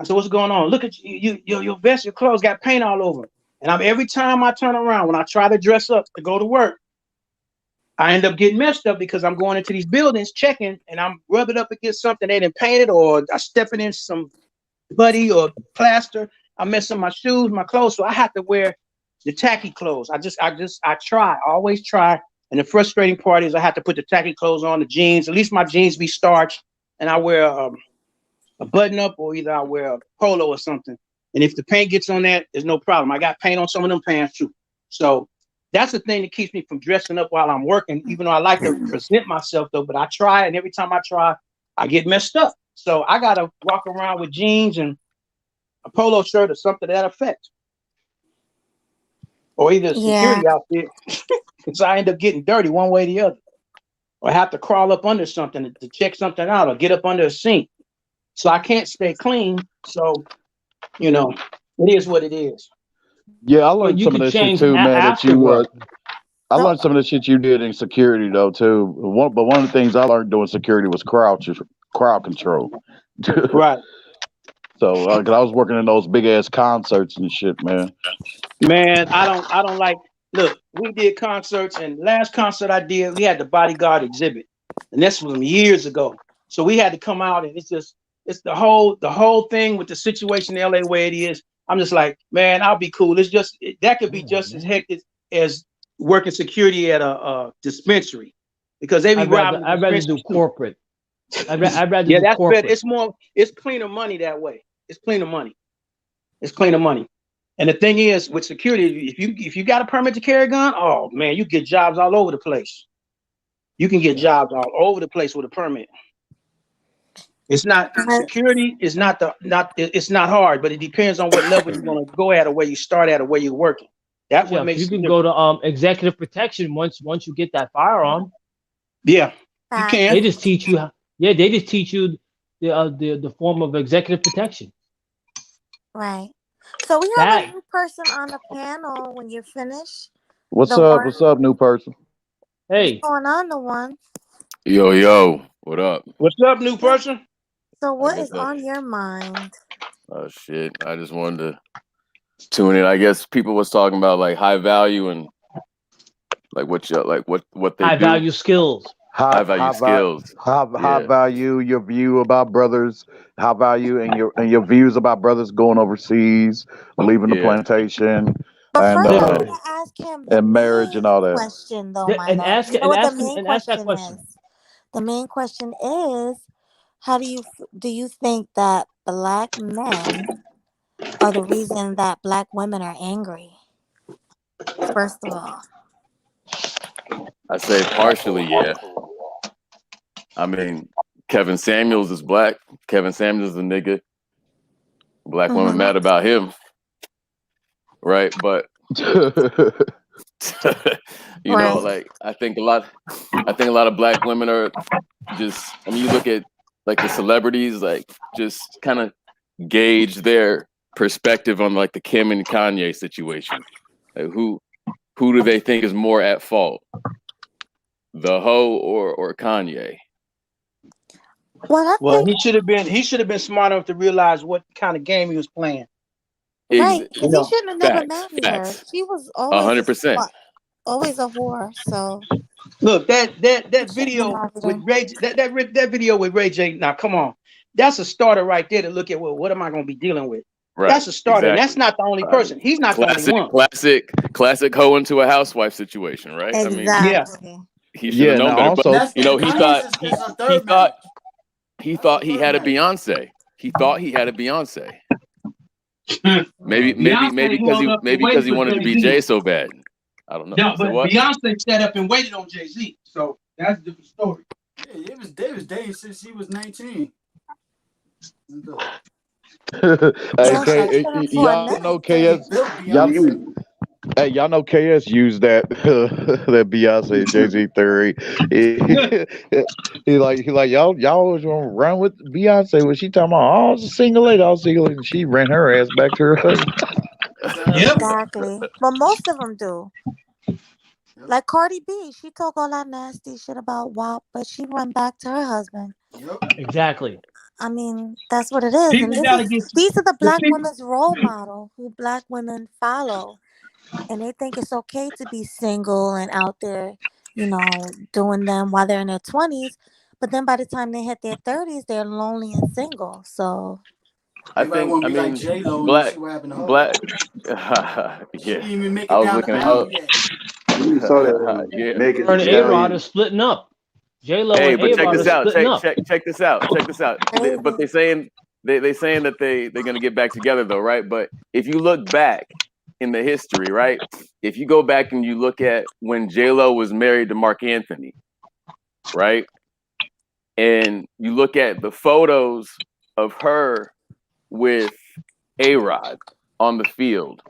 said, what's going on? Look at you, your vest, your clothes got paint all over. And every time I turn around, when I try to dress up to go to work, I end up getting messed up because I'm going into these buildings checking and I'm rubbing up against something they didn't paint it, or I'm stepping in some putty or plaster. I'm messing my shoes, my clothes. So I have to wear the tacky clothes. I always try. And the frustrating part is I have to put the tacky clothes on, the jeans. At least my jeans be starched, and I wear a button up, or either I wear a polo or something. And if the paint gets on that, there's no problem. I got paint on some of them pants too. So that's the thing that keeps me from dressing up while I'm working, even though I like to present myself though, but I try, and every time I try, I get messed up. So I gotta walk around with jeans and a polo shirt or something to that effect. Or either a security outfit, because I end up getting dirty one way or the other. Or I have to crawl up under something to check something out, or get up under a sink. So I can't stay clean. So, it is what it is. Yeah, I learned some of that shit too, man. I learned some of the shit you did in security though too. But one of the things I learned doing security was crowd control. Right. So, cause I was working in those big ass concerts and shit, man. Man, I don't like. Look, we did concerts, and last concert I did, we had the bodyguard exhibit, and this was years ago. So we had to come out, and it's the whole thing with the situation in LA where it is. I'm just like, man, I'll be cool. That could be just as hectic as working security at a dispensary, because they be robbing. I'd rather do corporate. I'd rather do that's corporate. better. It's cleaner money that way. It's cleaner money. And the thing is, with security, if you got a permit to carry a gun, oh man, you get jobs all over the place. You can get jobs all over the place with a permit. It's not security. It's not hard, but it depends on what level you're gonna go at, or where you start at, or where you're working. That's what makes you can go to executive protection once you get that firearm. Yeah, you can. They just teach you. They just teach you the form of executive protection. Right. So we have a new person on the panel when you're finished. What's up? What's up, new person? Hey. What's going on, the one? Yo, what up? What's up, new person? So what is on your mind? Oh shit. I just wanted to tune in. I guess people was talking about like high value and like what they high value skills. High value skills. High value, your view about brothers, high value and your views about brothers going overseas, leaving the plantation, and marriage and all that. Question though, and ask that question. The main question is, how do you think that Black men are the reason that Black women are angry? First of all, I say partially, yeah. I mean, Kevin Samuels is Black. Kevin Samuels is a nigga. Black women mad about him, right? But you know, like I think a lot of Black women are just. I mean, you look at like the celebrities, like just kind of gauge their perspective on like the Kim and Kanye situation. Like, who do they think is more at fault, the hoe or Kanye? Well, he should have been smart enough to realize what kind of game he was playing. Right? He shouldn't have never married her. She was always 100%. Always a whore. So look, that video with Ray, that video with Ray J. Now, come on, that's a starter right there to look at. Well, what am I going to be dealing with? Right. That's a starter. Exactly. That's not the only person. He's not the only one. Classic hoe into a housewife situation, right? Exactly. I mean, he should have known better. But he thought he had a Beyonce. he thought he had a Beyonce. maybe Beyonce held up the because way he for wanted to be Jay-Z. Jay so bad. I don't know. No, So but what? Beyonce sat up and waited on Jay-Z. So that's a different story. Yeah, they was dating since she was 19. Hey, y'all know KS. Y'all know KS used that that Beyonce and Jay-Z theory. He like y'all was gonna run with Beyonce when she talking about I was a single lady, and she ran her ass back to her husband. Exactly. But most of them do. Like Cardi B, she talk all that nasty shit about WAP, but she run back to her husband. Exactly. I mean, that's what it is. People And gotta get these are the black people. women's role model who black women follow. And they think it's okay to be single and out there, doing them while they're in their 20s. But then by the time they hit their 30s, they're lonely and single. So I mean, like J-Lo black, and see what happened to her. black. She didn't Yeah, even make I it was down looking. the aisle yet. You saw that Yeah. Megan Her and Thee A-Rod Stallion. are splitting up. J-Lo Hey, and but check A-Rod are this out. splitting up. Check this out. Check this out. But they saying that they're gonna get back together though, right? But if you look back in the history, right? If you go back and you look at when J-Lo was married to Mark Anthony, right? And you look at the photos of her with A-Rod on the field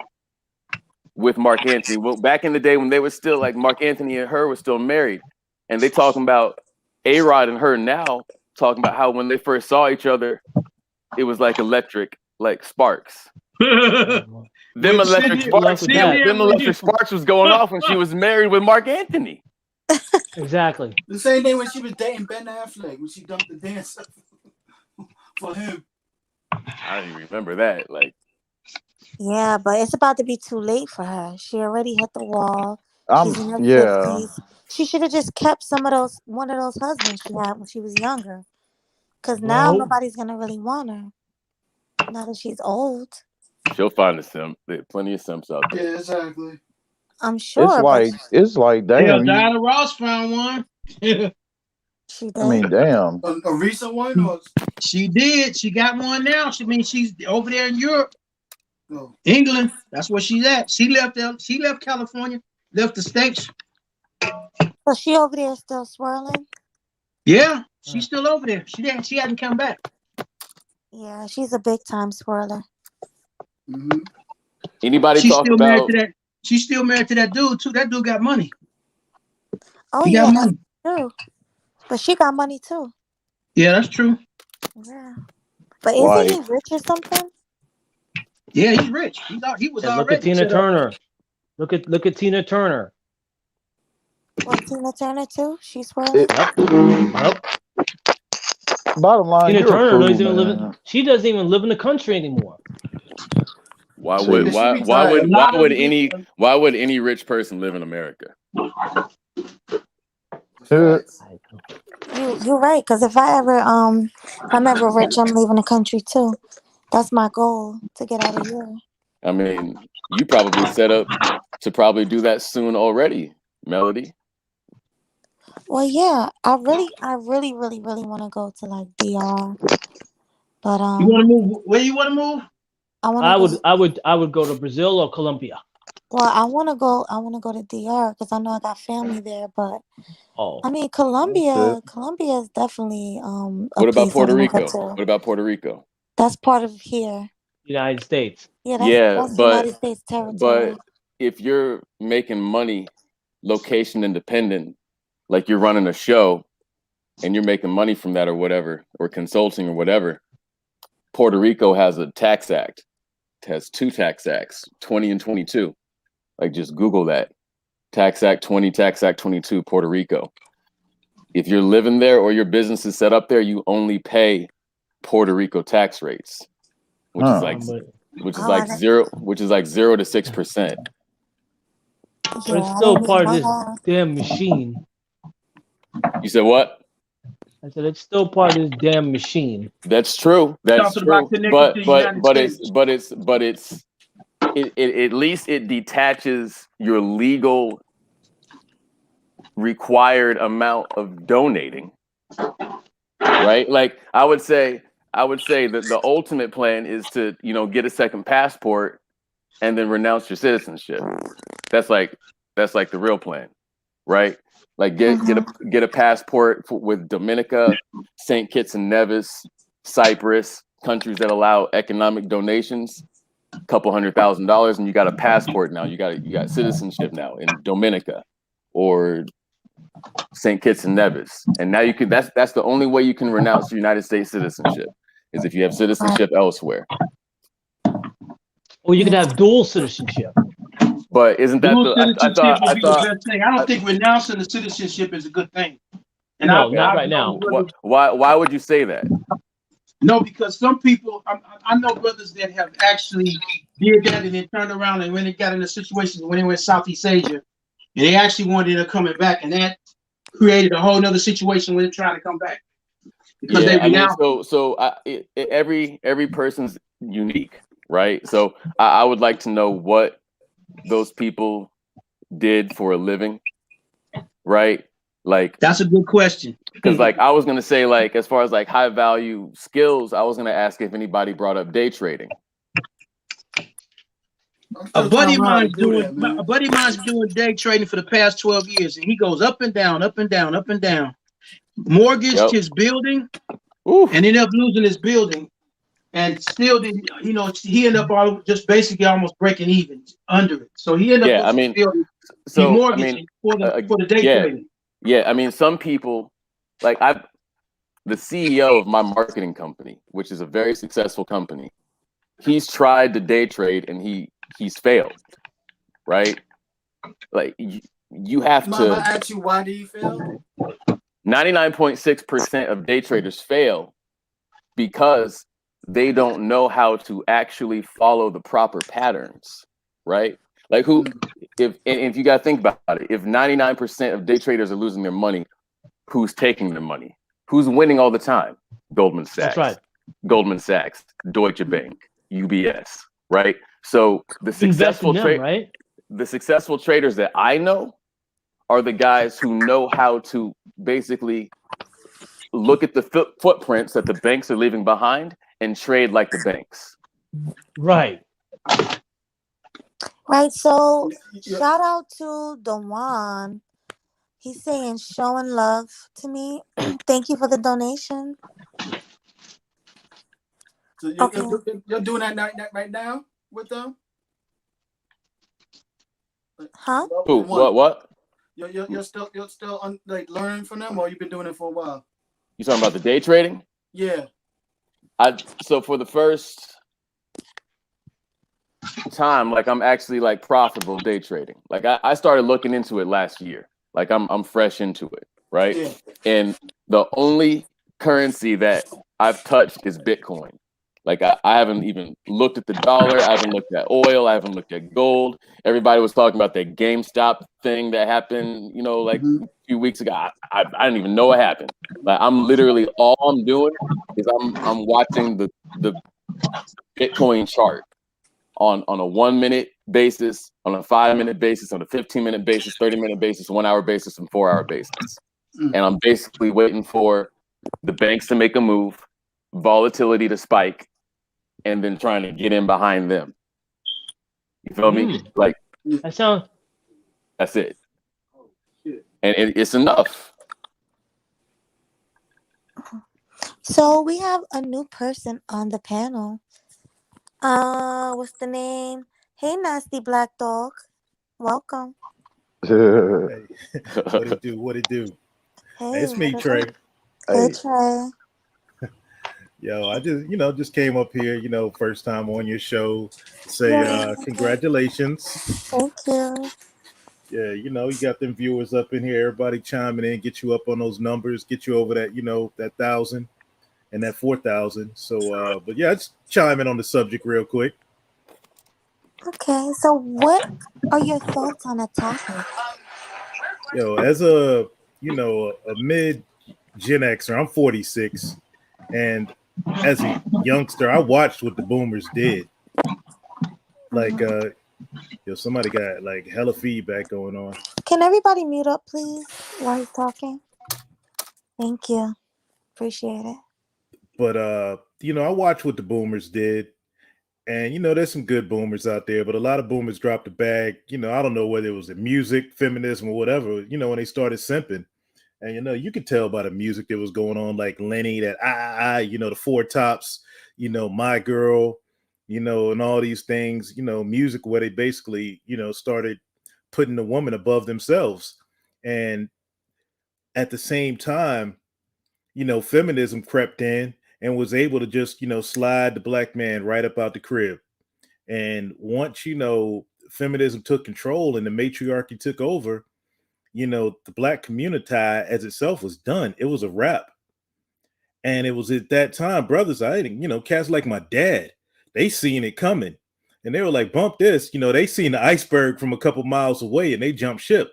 with Mark Anthony. Well, back in the day when they were still like Mark Anthony and her were still married, and they talking about A-Rod and her now talking about how when they first saw each other, it was like electric, like sparks. Them electric sparks was going off when she was married with Mark Anthony. Exactly. The same day when she was dating Ben Affleck, when she dumped the dancer for him. I don't even remember that. Like, yeah, but it's about to be too late for her. She already hit the wall. She's in her Yeah. 50s. She should have just kept one of those husbands she had when she was younger. Because now nobody's going to really want her. Now that she's old. she'll find a simp. There are plenty of simps out there. Yeah, exactly. I'm sure. It's like damn. Diana Ross found one. She did. I mean, damn. A recent one, or she did. She got one now. She's over there in Europe, England. That's where she's at. She left California, left the States. So she over there still swirling? Yeah, she's still over there. She hasn't come back. Yeah, she's a big time swirler. Mm-hmm. Anybody she's talk still about? Married to that, she's still married to that dude too. That dude got money. Oh, he yeah, got money. That's true. But she got money too. Yeah, that's true. Yeah. But isn't he rich or something? Yeah, he's rich. He was already. Look at Tina Turner. Look at Tina Turner. What, Tina Turner too? She's swirling? Yep. Bottom line, Tina you're Turner a fool, doesn't even man. live. She doesn't even live in the country anymore. Why would any rich person live in America? You're right. Because if I'm ever rich, I'm leaving the country too. That's my goal, to get out of here. I mean, you probably set up to probably do that soon already, Melody. Well, yeah, I really want to go to like DR. But you want to move? Where you want to move? I would go to Brazil or Colombia. Well, I want to go to DR because I know I got family there. But I mean, Colombia is definitely What about Puerto Rico? What about Puerto Rico? That's part of here. United States. Yeah, that's United States territory. But if you're making money location independent, like you're running a show and you're making money from that or whatever, or consulting or whatever, Puerto Rico has a tax act. It has 2 tax acts, 20 and 22. Like just Google that. Tax Act 20, Tax Act 22, Puerto Rico. If you're living there or your business is set up there, you only pay Puerto Rico tax rates, which is like 0 to 6%. But it's still part of this damn machine. You said what? I said it's still part of this damn machine. That's true. That's true. But at least it detaches your legal required amount of donating. Right? Like I would say I would say that the ultimate plan is to, get a second passport and then renounce your citizenship. That's like the real plan, right? Like get a passport with Dominica, St. Kitts and Nevis, Cyprus, countries that allow economic donations, couple $100,000, and you got a passport now. You got citizenship now in Dominica or St. Kitts and Nevis, and now you can. That's the only way you can renounce United States citizenship is if you have citizenship elsewhere. Or you can have dual citizenship. But isn't that Dual citizenship would be the thought best thing. I don't think renouncing the citizenship is a good thing. And no, not right now. Why would you say that? No, because some people, I know brothers that have actually did that and then turned around and when they got in a situation when they went Southeast Asia, and they actually wanted to coming back, and that created a whole nother situation when they're trying to come back. Because every person's unique, right? So I would like to know what those people did for a living, right? Like that's a good question. Because like I was gonna say, like as far as like high value skills, I was gonna ask if anybody brought up day trading. A buddy of mine's doing day trading for the past 12 years, and he goes up and down, up and down, up and down. Mortgaged his building, and ended up losing his building, and still didn't. He ended up just basically almost breaking even under it. So he ended up losing his building. So mortgaging for the day trading. Yeah, I mean, some people, like the CEO of my marketing company, which is a very successful company, he's tried to day trade and he's failed, right? Like you have Mama, to. I asked you, why do you fail? 99.6% of day traders fail because they don't know how to actually follow the proper patterns, right? Like if you got to think about it, if 99% of day traders are losing their money, who's taking their money? Who's winning all the time? Goldman Sachs. That's right. Goldman Sachs, Deutsche Bank, UBS, right? So the successful the successful traders that I know are the guys who know how to basically look at the footprints that the banks are leaving behind and trade like the banks. Right. Right, so shout out to Dewan. He's saying showing love to me. Thank you for the donation. So you're doing that right now with them? Huh? Who? What? You're still like learning from them, or you've been doing it for a while? You talking about the day trading? Yeah. So for the first time, like I'm actually like profitable day trading. Like I started looking into it last year. Like I'm fresh into it, right? Yeah. And the only currency that I've touched is Bitcoin. Like I haven't even looked at the dollar. I haven't looked at oil. I haven't looked at gold. Everybody was talking about that GameStop thing that happened, like a few weeks ago. I didn't even know what happened. Like I'm literally all I'm doing is I'm watching the Bitcoin chart on a 1 minute basis, on a 5 minute basis, on a 15-minute basis, 30-minute basis, 1 hour basis, and 4 hour basis. And I'm basically waiting for the banks to make a move, volatility to spike, and then trying to get in behind them. You feel me? Like that's it. And it's enough. So we have a new person on the panel. What's the name? Hey, nasty black dog. Welcome. Hey, what it do? Hey, It's me, Trey. Hey, Trey. Yo, I just came up here, first time on your show. Say congratulations. Thank you. Yeah, you got them viewers up in here, everybody chiming in, get you up on those numbers, get you over that, that 1,000 and that 4,000. So but yeah, let's chime in on the subject real quick. Okay, so what are your thoughts on a topic? Yo, as a mid Gen Xer, I'm 46, and as a youngster, I watched what the boomers did. Like somebody got like hella feedback going on. Can everybody mute up, please, while he's talking? Thank you. Appreciate it. But I watched what the boomers did. And, there's some good boomers out there, but a lot of boomers dropped the bag. I don't know whether it was in music, feminism, or whatever, when they started simping. And, you could tell by the music that was going on, like Lenny, that the Four Tops, My Girl, and all these things, music where they basically, started putting the woman above themselves. And at the same time, feminism crept in and was able to just, slide the black man right up out the crib. And once, feminism took control and the matriarchy took over, the black community as itself was done. It was a wrap. And it was at that time, brothers, cats like my dad, they seen it coming. And they were like, bump this, they seen the iceberg from a couple miles away and they jumped ship.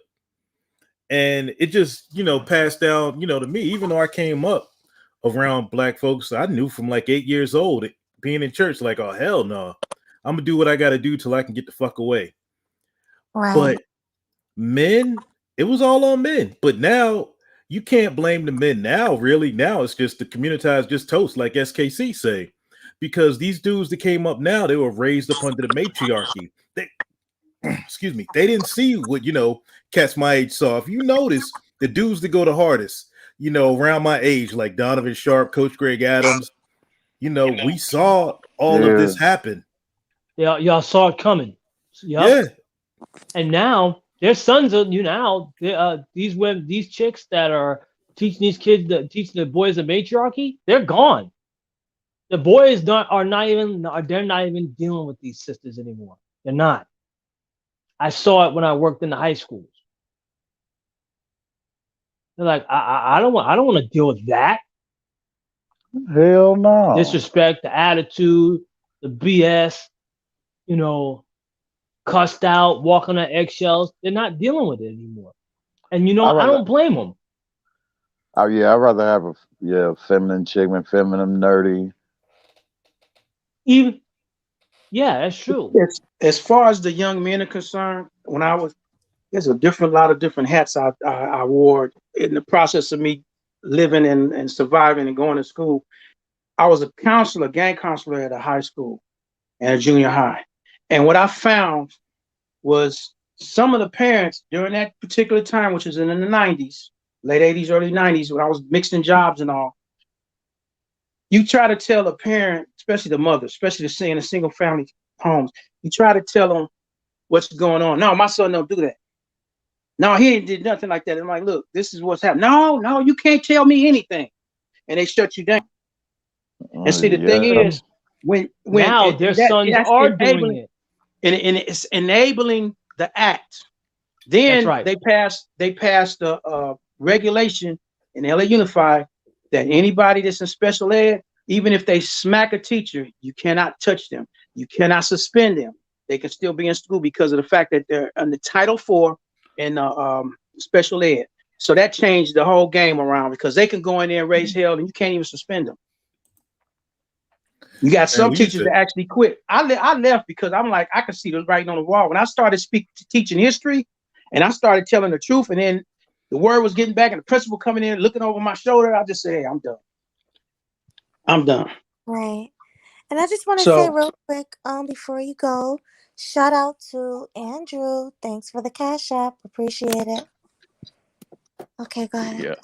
And it just, passed down, to me, even though I came up around black folks, I knew from like 8 years old, being in church, like, oh, hell no, I'm gonna do what I got to do till I can get the fuck away. Right. But men, it was all on men. But now you can't blame the men now, really. Now it's just the community is just toast, like SKC say, because these dudes that came up now, they were raised up under the matriarchy. Excuse me, they didn't see what, cats my age saw. If you notice, the dudes that go the hardest, around my age, like Donovan Sharp, Coach Greg Adams, we saw all of this happen. Yeah, y'all saw it coming. Yep. Yeah. And now their sons are these women, these chicks that are teaching these kids, teaching the boys the matriarchy, they're gone. The boys they're not even dealing with these sisters anymore. They're not. I saw it when I worked in the high schools. They're like, I don't want to deal with that. Hell no. Disrespect, the attitude, the BS, cussed out, walking on eggshells. They're not dealing with it anymore. And I don't blame them. Oh yeah, I'd rather have a feminine chick than feminine nerdy. Even that's true. As far as the young men are concerned, there's a lot of different hats I wore in the process of me living and surviving and going to school. I was a gang counselor at a high school and a junior high. And what I found was some of the parents during that particular time, which was in the 90s, late 80s, early 90s, when I was mixing jobs and all, you try to tell a parent, especially the mother, especially in the single family homes, you try to tell them what's going on. No, my son don't do that. No, he ain't did nothing like that. I'm like, look, this is what's happening. No, you can't tell me anything. And they shut you down. And see, the thing is, when now their sons are doing it. And it's enabling the act. Then they passed the regulation in LA Unified that anybody that's in special ed, even if they smack a teacher, you cannot touch them. You cannot suspend them. They can still be in school because of the fact that they're under Title IV and special ed. So that changed the whole game around because they can go in there and raise hell and you can't even suspend them. You got some teachers that actually quit. I left because I'm like, I could see the writing on the wall. When I started teaching history and I started telling the truth, and then the word was getting back and the principal coming in, looking over my shoulder, I just said, hey, I'm done. I'm done. Right. And I just want to say real quick, before you go, shout out to Andrew. Thanks for the Cash App. Appreciate it. Okay, go ahead. Yeah.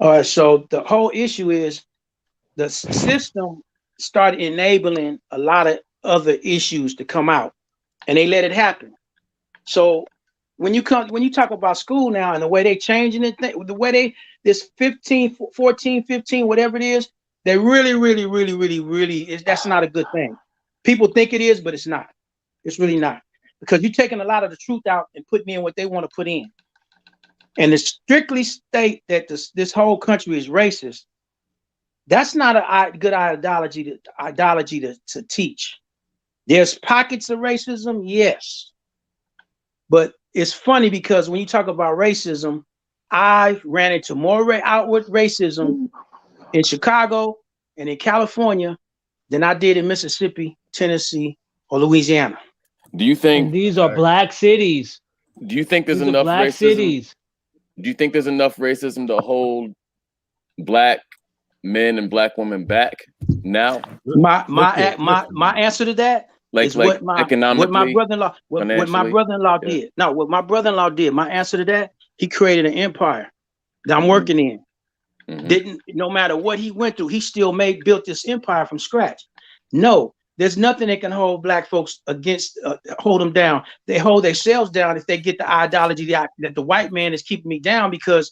All right. So the whole issue is the system started enabling a lot of other issues to come out, and they let it happen. So when you talk about school now and the way they changing it, the way this 15, 14, 15, whatever it is, they really that's not a good thing. People think it is, but it's not. It's really not, because you're taking a lot of the truth out and putting in what they want to put in. And to strictly state that this whole country is racist, that's not a good ideology to teach. There's pockets of racism, yes. But it's funny because when you talk about racism, I ran into more outward racism in Chicago and in California than I did in Mississippi, Tennessee, or Louisiana. Do you think these are black cities? Do you think there's enough racism? Do you think there's enough racism to hold black men and black women back now? My answer to that is what my economically, brother-in-law what my brother-in-law did. No, what my brother-in-law did. My answer to that, he created an empire that I'm working in. No matter what he went through, he still built this empire from scratch. No, there's nothing that can hold black folks against, hold them down. They hold themselves down if they get the ideology that the white man is keeping me down, because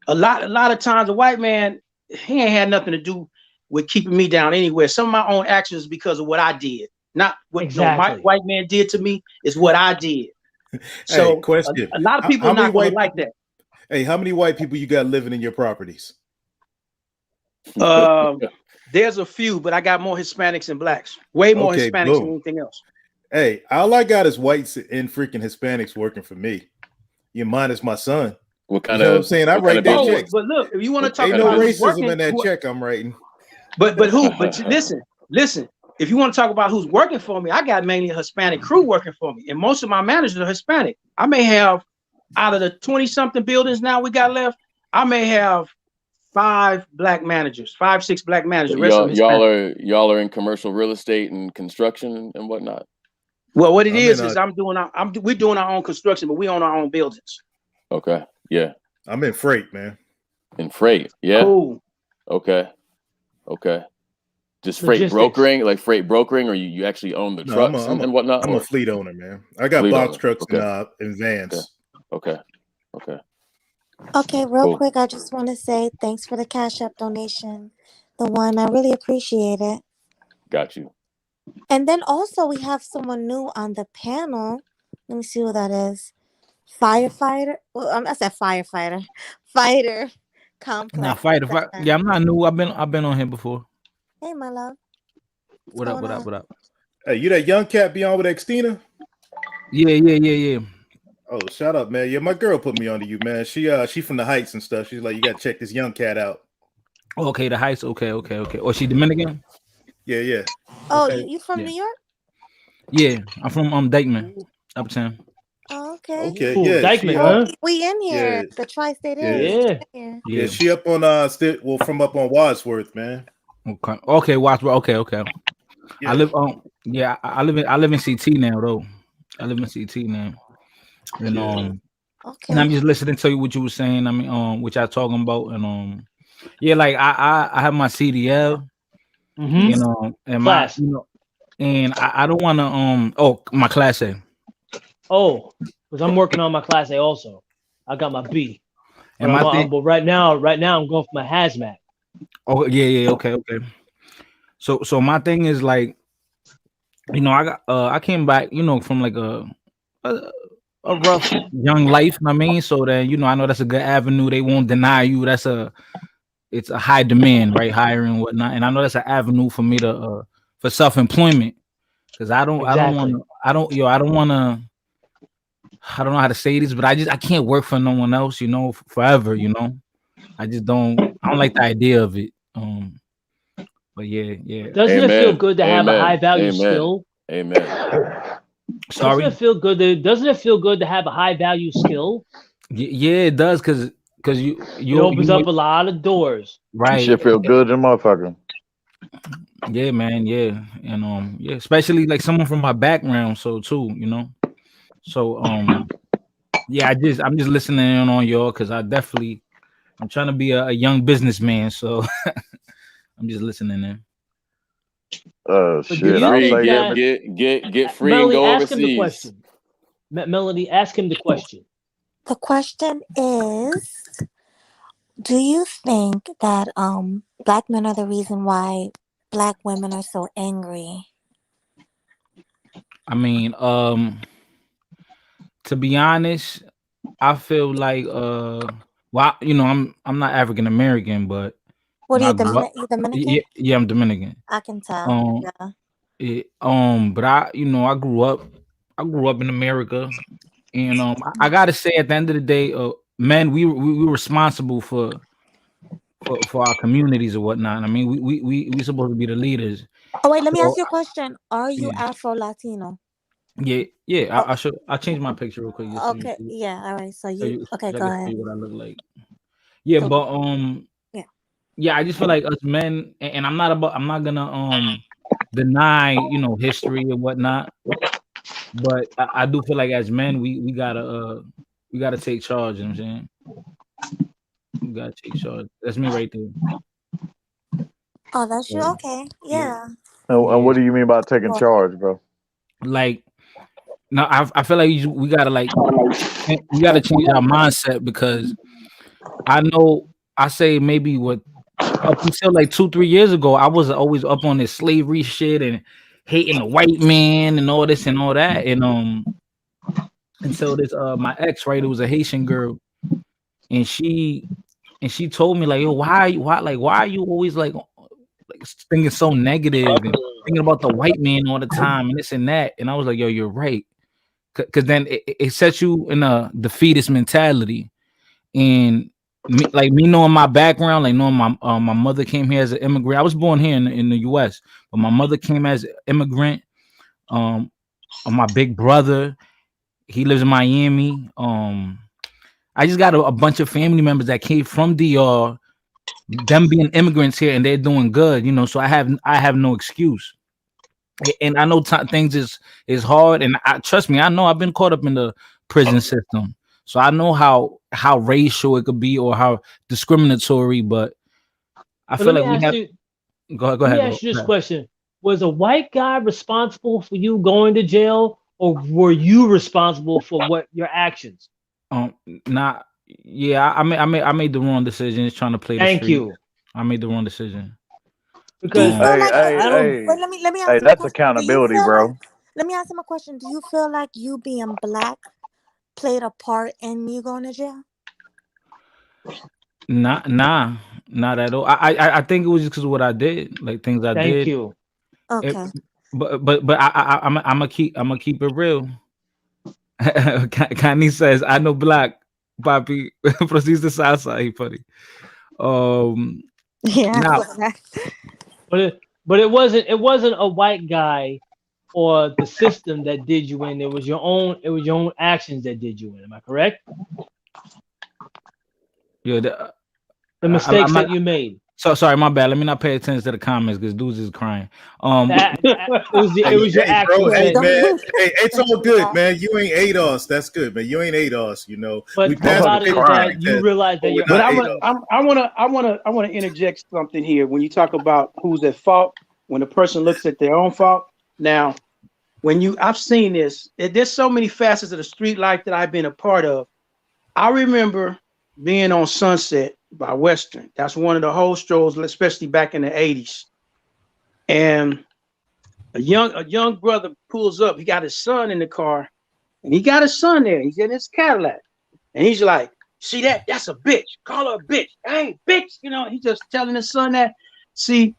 a lot of times the white man, he ain't had nothing to do with keeping me down anywhere. Some of my own actions because of what I did, not what my white man did to me, is what I did. So hey, question. A lot of people are not going to like that. Hey, how many white people you got living in your properties? There's a few, but I got more Hispanics than blacks. Way more Hispanics than anything else. Hey, all I got is whites and freaking Hispanics working for me. You minus my son. What kind you know what I'm saying? I write their checks. But look, if you want to talk ain't about no who's racism working, in that check I'm writing. But listen. If you want to talk about who's working for me, I got mainly a Hispanic crew working for me, and most of my managers are Hispanic. I may have, out of the 20-something buildings now we got left, I may have 5 black managers, 5, 6 black managers. The rest of them y'all are in commercial real estate and construction and whatnot. Well, what it is we're doing our own construction, but we own our own buildings. Okay. Yeah. I'm in freight, man. In freight. Yeah. Cool. Okay. Just freight brokering, like freight brokering, or you actually own the trucks and whatnot? I'm a fleet owner, man. I got box trucks and vans. Okay. Okay, real quick, I just want to say thanks for the Cash App donation. The one, I really appreciate it. Got you. And then also we have someone new on the panel. Let me see who that is. Firefighter. Well, I said firefighter. Fighter Complex. Nah, fighter. Yeah, I'm not new. I've been on here before. Hey, my love. What up? Hey, you that young cat be on with Xtina? Yeah. Oh, shout out, man. Yeah, my girl put me onto you, man. She from the Heights and stuff. She's like, you gotta check this young cat out. Okay, the Heights. Okay. Or she Dominican? Yeah. Oh, you from New York? Yeah, I'm from Dykeman, Uptown. Oh, okay. Okay, yeah. Dykeman, huh? We in here. Yeah. The tri-state area. Yeah, she up on from up on Wadsworth, man. Okay, Wadsworth. Okay. Yeah. I live in CT now though. I live in CT now. And and I'm just listening to what you were saying. I mean, which I talking about, and like I have my CDL, and class. And I don't want to my class A. Oh, because I'm working on my class A also. I got my B. And but right now I'm going for my hazmat. Oh yeah, okay. So my thing is like, I came back, from like a rough young life. I mean, so then I know that's a good avenue. They won't deny you. It's a high demand, right? Hiring and whatnot. And I know that's an avenue for me to for self-employment, because I don't know how to say this, but I can't work for no one else, forever. I don't like the idea of it. But yeah. Doesn't it feel good to have a high value skill? Amen. Sorry. Doesn't it feel good to have a high value skill? Yeah, it does, because it opens up a lot of doors. Right. Shit feel good in motherfucker. Yeah, man. Yeah, and especially like someone from my background, so too, So I'm just listening in on y'all, because I'm trying to be a young businessman, so I'm just listening in. Shit. Get free Melody, and go ask overseas. him the question. Melody, ask him the question. The question is, do you think that black men are the reason why black women are so angry? I mean, to be honest, I feel like I'm not African American, but what are you Dominican? Yeah, I'm Dominican. I can tell. But I grew up in America, and I gotta say, at the end of the day, men, we responsible for our communities or whatnot. I mean, we supposed to be the leaders. Oh wait, let me ask you a question. Are you Afro Latino? Yeah. I'll change my picture real quick. Okay, yeah, all right. So you okay? Go ahead. See what I look like. Yeah, but yeah, I just feel like us men, and I'm not gonna deny, history and whatnot, but I do feel like as men we gotta take charge, you know what I'm saying? We gotta take charge. That's me right there. Oh, that's you. So, Okay, yeah. yeah. And what do you mean by taking Well, charge, bro? Like, no, I feel like we gotta change our mindset, because I know I say maybe up until like 2-3 years ago, I was always up on this slavery shit and hating the white man and all this and all that. And until this my ex, right, it was a Haitian girl, and she told me like, yo, why are you always like thinking so negative and thinking about the white man all the time and this and that? And I was like, yo, you're right. Cause then it sets you in a defeatist mentality. And me knowing my background, like knowing my mother came here as an immigrant. I was born here in the US, but my mother came as an immigrant. My big brother, he lives in Miami. I just got a bunch of family members that came from DR, them being immigrants here, and they're doing good, so I have no excuse. And I know things is hard, and trust me, I know I've been caught up in the prison system, so I know how racial it could be or how discriminatory. But I feel like we have. Go ahead. Let me ask you this question: was a white guy responsible for you going to jail, or were you responsible for what your actions? Not. Yeah, I made the wrong decision. It's trying to play the Thank street. you. I made the wrong decision. Do you feel like hey, wait, let me ask hey, you a that's question. accountability, bro. Let me ask him a question. Do you feel like you being black played a part in you going to jail? Not at all. I think it was just because of what I did, like things I did. Thank you. Okay. But I'm gonna keep it real. Kanye says, "I know black, Papi." Proceeds to salsa. He funny. Yeah. Now, but it wasn't a white guy or the system that did you in. It was your own actions that did you in. Am I correct? Yeah, the mistakes that you made. So sorry, my bad. Let me not pay attention to the comments because dudes is crying. It was your action. Bro, hey man, hey, it's all good, man. You ain't ADOS. That's good, man. You ain't ADOS. But we passed about it is that you realize that you're. But I want to interject something here. When you talk about who's at fault, when a person looks at their own fault. Now, I've seen this. There's so many facets of the street life that I've been a part of. I remember being on Sunset by Western. That's one of the whole strolls, especially back in the 80s. And a young brother pulls up. He got his son in the car, and he got his son there. He's in his Cadillac, and he's like, "See that? That's a bitch. Call her a bitch. Hey, bitch!" He's just telling his son that. See,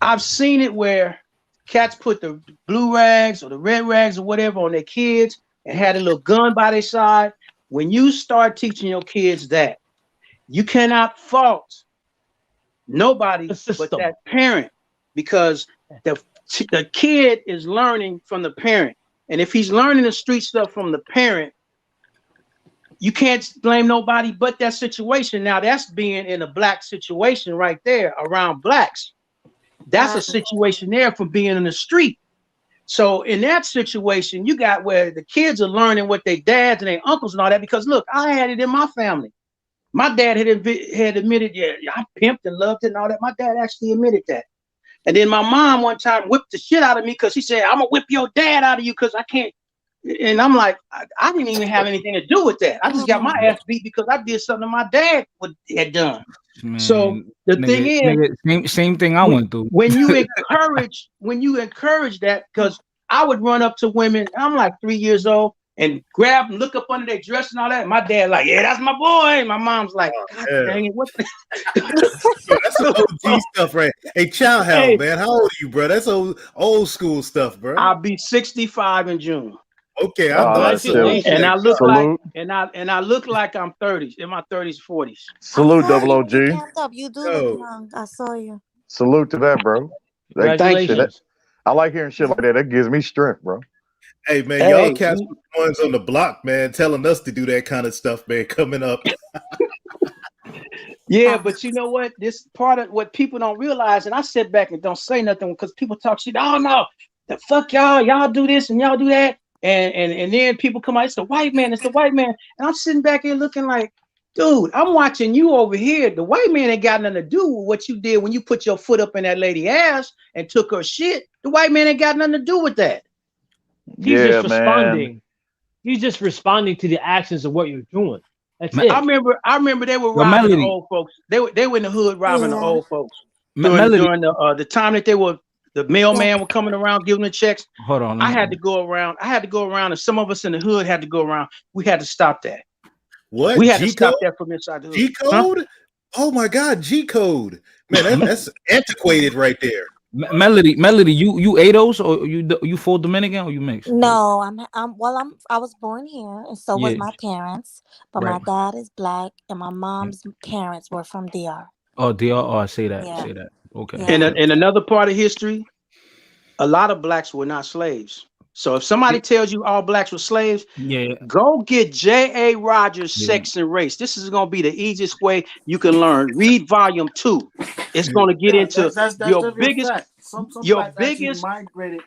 I've seen it where cats put the blue rags or the red rags or whatever on their kids and had a little gun by their side. When you start teaching your kids that, you cannot fault nobody but that parent, because the kid is learning from the parent. And if he's learning the street stuff from the parent, you can't blame nobody but that situation. Now, that's being in a black situation right there around blacks. That's a situation there from being in the street. So in that situation, you got where the kids are learning what their dads and their uncles and all that, because look, I had it in my family. My dad had admitted, yeah, I pimped and loved it and all that. My dad actually admitted that. And then my mom one time whipped the shit out of me because she said, "I'm gonna whip your dad out of you because I can't." And I'm like, I didn't even have anything to do with that. I just got my ass beat because I did something my dad had done. Man, so the thing is, same thing I went through. When you encourage that, because I would run up to women, I'm like 3 years old, and grab and look up under their dress and all that. My dad like, "Yeah, that's my boy." My mom's like, "God dang it, what?" That's some OG stuff, right? Hey, child hell, man. How old are you, bro? That's old school stuff, bro. I'll be 65 in June. Okay, I thought so. And I look like I look like I'm 30s, in my 30s, 40s. Salute, Double OG. You do look young. I saw you. Salute to that, bro. Thanks for that. I like hearing shit like that. That gives me strength, bro. Hey man, y'all cats were the ones on the block, man, telling us to do that kind of stuff, man, coming up. Yeah, but you know what? This part of what people don't realize, and I sit back and don't say nothing because people talk shit. Oh no, the fuck y'all do this and y'all do that, and then people come out. It's the white man. It's the white man. And I'm sitting back here looking like, dude, I'm watching you over here. The white man ain't got nothing to do with what you did when you put your foot up in that lady ass and took her shit. The white man ain't got nothing to do with that. He's just responding. He's just responding to the actions of what you're doing. That's it. I remember they were robbing the old folks. They were in the hood robbing the old folks during the time that the mailman were coming around giving the checks. Hold on. I had to go around, and some of us in the hood had to go around. We had to stop that. What? We had to stop that from inside the hood. G-code? Huh? Oh my God, G-code. Man, that's antiquated right there. Melody, you ADOS or you full Dominican or you mixed? No, I was born here, and so was my parents. But my dad is black, and my mom's parents were from DR. Oh, DR. Oh, I say that. Say that. Okay. Yeah. And another part of history, a lot of blacks were not slaves. So if somebody tells you all blacks were slaves, go get J.A. Rogers' Sex and Race. This is going to be the easiest way you can learn. Read volume 2. It's going to get into your biggest, migrated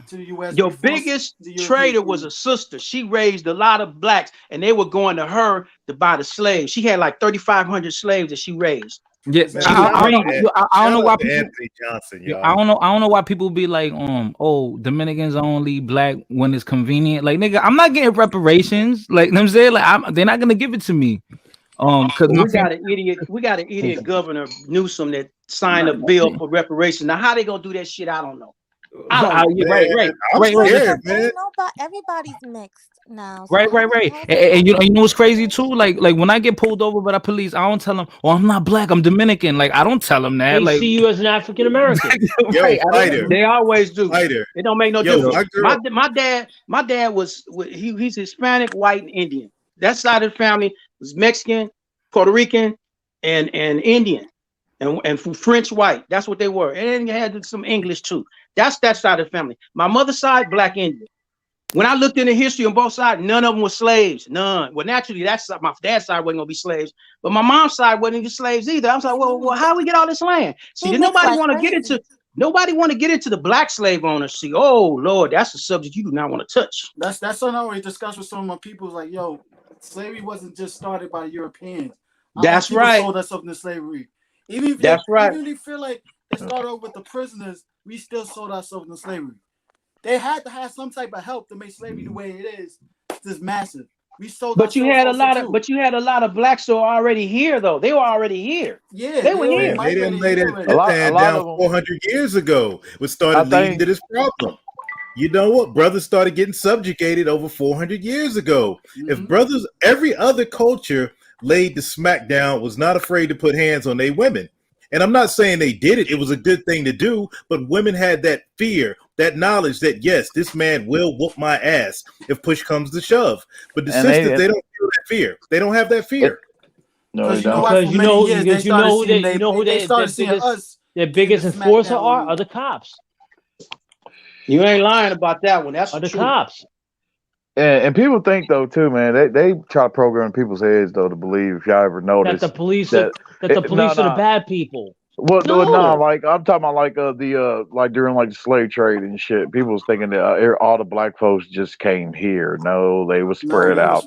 to the U.S. Your biggest trader was a sister. She raised a lot of blacks, and they were going to her to buy the slaves. She had like 3,500 slaves that she raised. Yes, I don't know why people. Anthony Johnson, I don't know why people be like, oh, Dominicans only black when it's convenient. Like, nigga, I'm not getting reparations. Like, you know what I'm saying, like, they're not gonna give it to me. Because we got an idiot governor Newsom that signed a bill for reparations. Now, how they gonna do that shit? I don't know. Right. Everybody's mixed now. So right. And you know what's crazy too? Like when I get pulled over by the police, I don't tell them, "Oh, I'm not black, I'm Dominican." Like I don't tell them that. They see you as an African American. Right. They always do. It don't make no difference. My dad was he's Hispanic, white, and Indian. That side of the family was Mexican, Puerto Rican, and Indian. And French white, that's what they were. And then you had some English too. That's that side of the family. My mother's side, black Indian. When I looked into history on both sides, none of them were slaves. None. Well, naturally, that's my dad's side wasn't gonna be slaves, but my mom's side wasn't even slaves either. I was like, well, how do we get all this land? See, did nobody want to get into the black slave owners. See, oh Lord, that's a subject you do not want to touch. That's something I always discuss with some of my people. Like, yo, slavery wasn't just started by Europeans. That's right. Sold us up into slavery. Even if you feel like it started off with the prisoners, we still sold ourselves into slavery. They had to have some type of help to make slavery the way it is. It's massive. We sold. But you had a lot of blacks who are already here, though. They were already here. Yeah, they were here. They didn't lay that down 400 years ago, which started leading to this problem. You know what? Brothers started getting subjugated over 400 years ago. If brothers, every other culture laid the smack down, was not afraid to put hands on their women. And I'm not saying they did it. It was a good thing to do. But women had that fear, that knowledge that, yes, this man will whoop my ass if push comes to shove. But the sisters, they don't feel that fear. They don't have that fear. No, they don't. Because you know who their biggest enforcer are the cops. You ain't lying about that one. That's the cops. And people think though too, man. They try to program people's heads though to believe. If y'all ever noticed that the police are the bad people. Well, no, like I'm talking about like like during like the slave trade and shit. People was thinking that all the black folks just came here. No, they were spread out.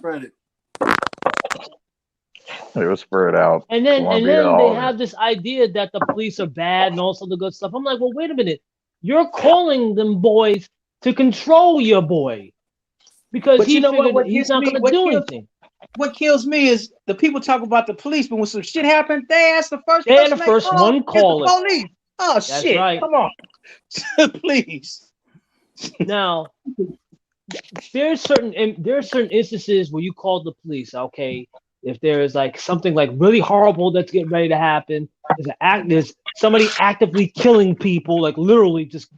They were spread out. And then they have this idea that the police are bad and all sorts of good stuff. I'm like, well, wait a minute. You're calling them boys to control your boy. Because he's not going to do anything. What kills me is the people talk about the police, but when some shit happened, they're the first one calling. Police. Oh, that's shit! Right. Come on, please. Now, there's certain instances where you call the police. Okay, if there is like something like really horrible that's getting ready to happen, there's somebody actively killing people, like literally just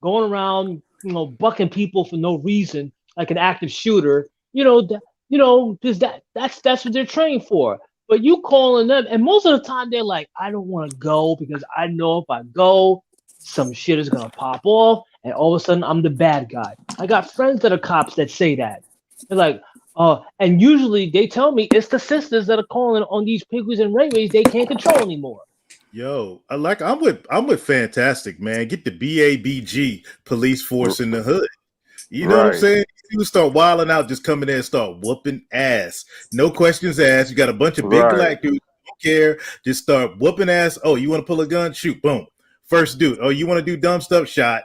going around, bucking people for no reason, like an active shooter. That's what they're trained for. But you calling them, and most of the time they're like, I don't want to go because I know if I go, some shit is gonna pop off, and all of a sudden I'm the bad guy. I got friends that are cops that say that. They're like, And usually they tell me it's the sisters that are calling on these Pookies and Ray-Rays they can't control anymore. Yo, I'm with Fantastic, man. Get the BABG police force in the hood. You know what I'm saying? You start wilding out, just come in there and start whooping ass. No questions asked. You got a bunch of big black dudes who don't care. Just start whooping ass. Oh, you want to pull a gun? Shoot, boom. First dude. Oh, you want to do dumb stuff? Shot.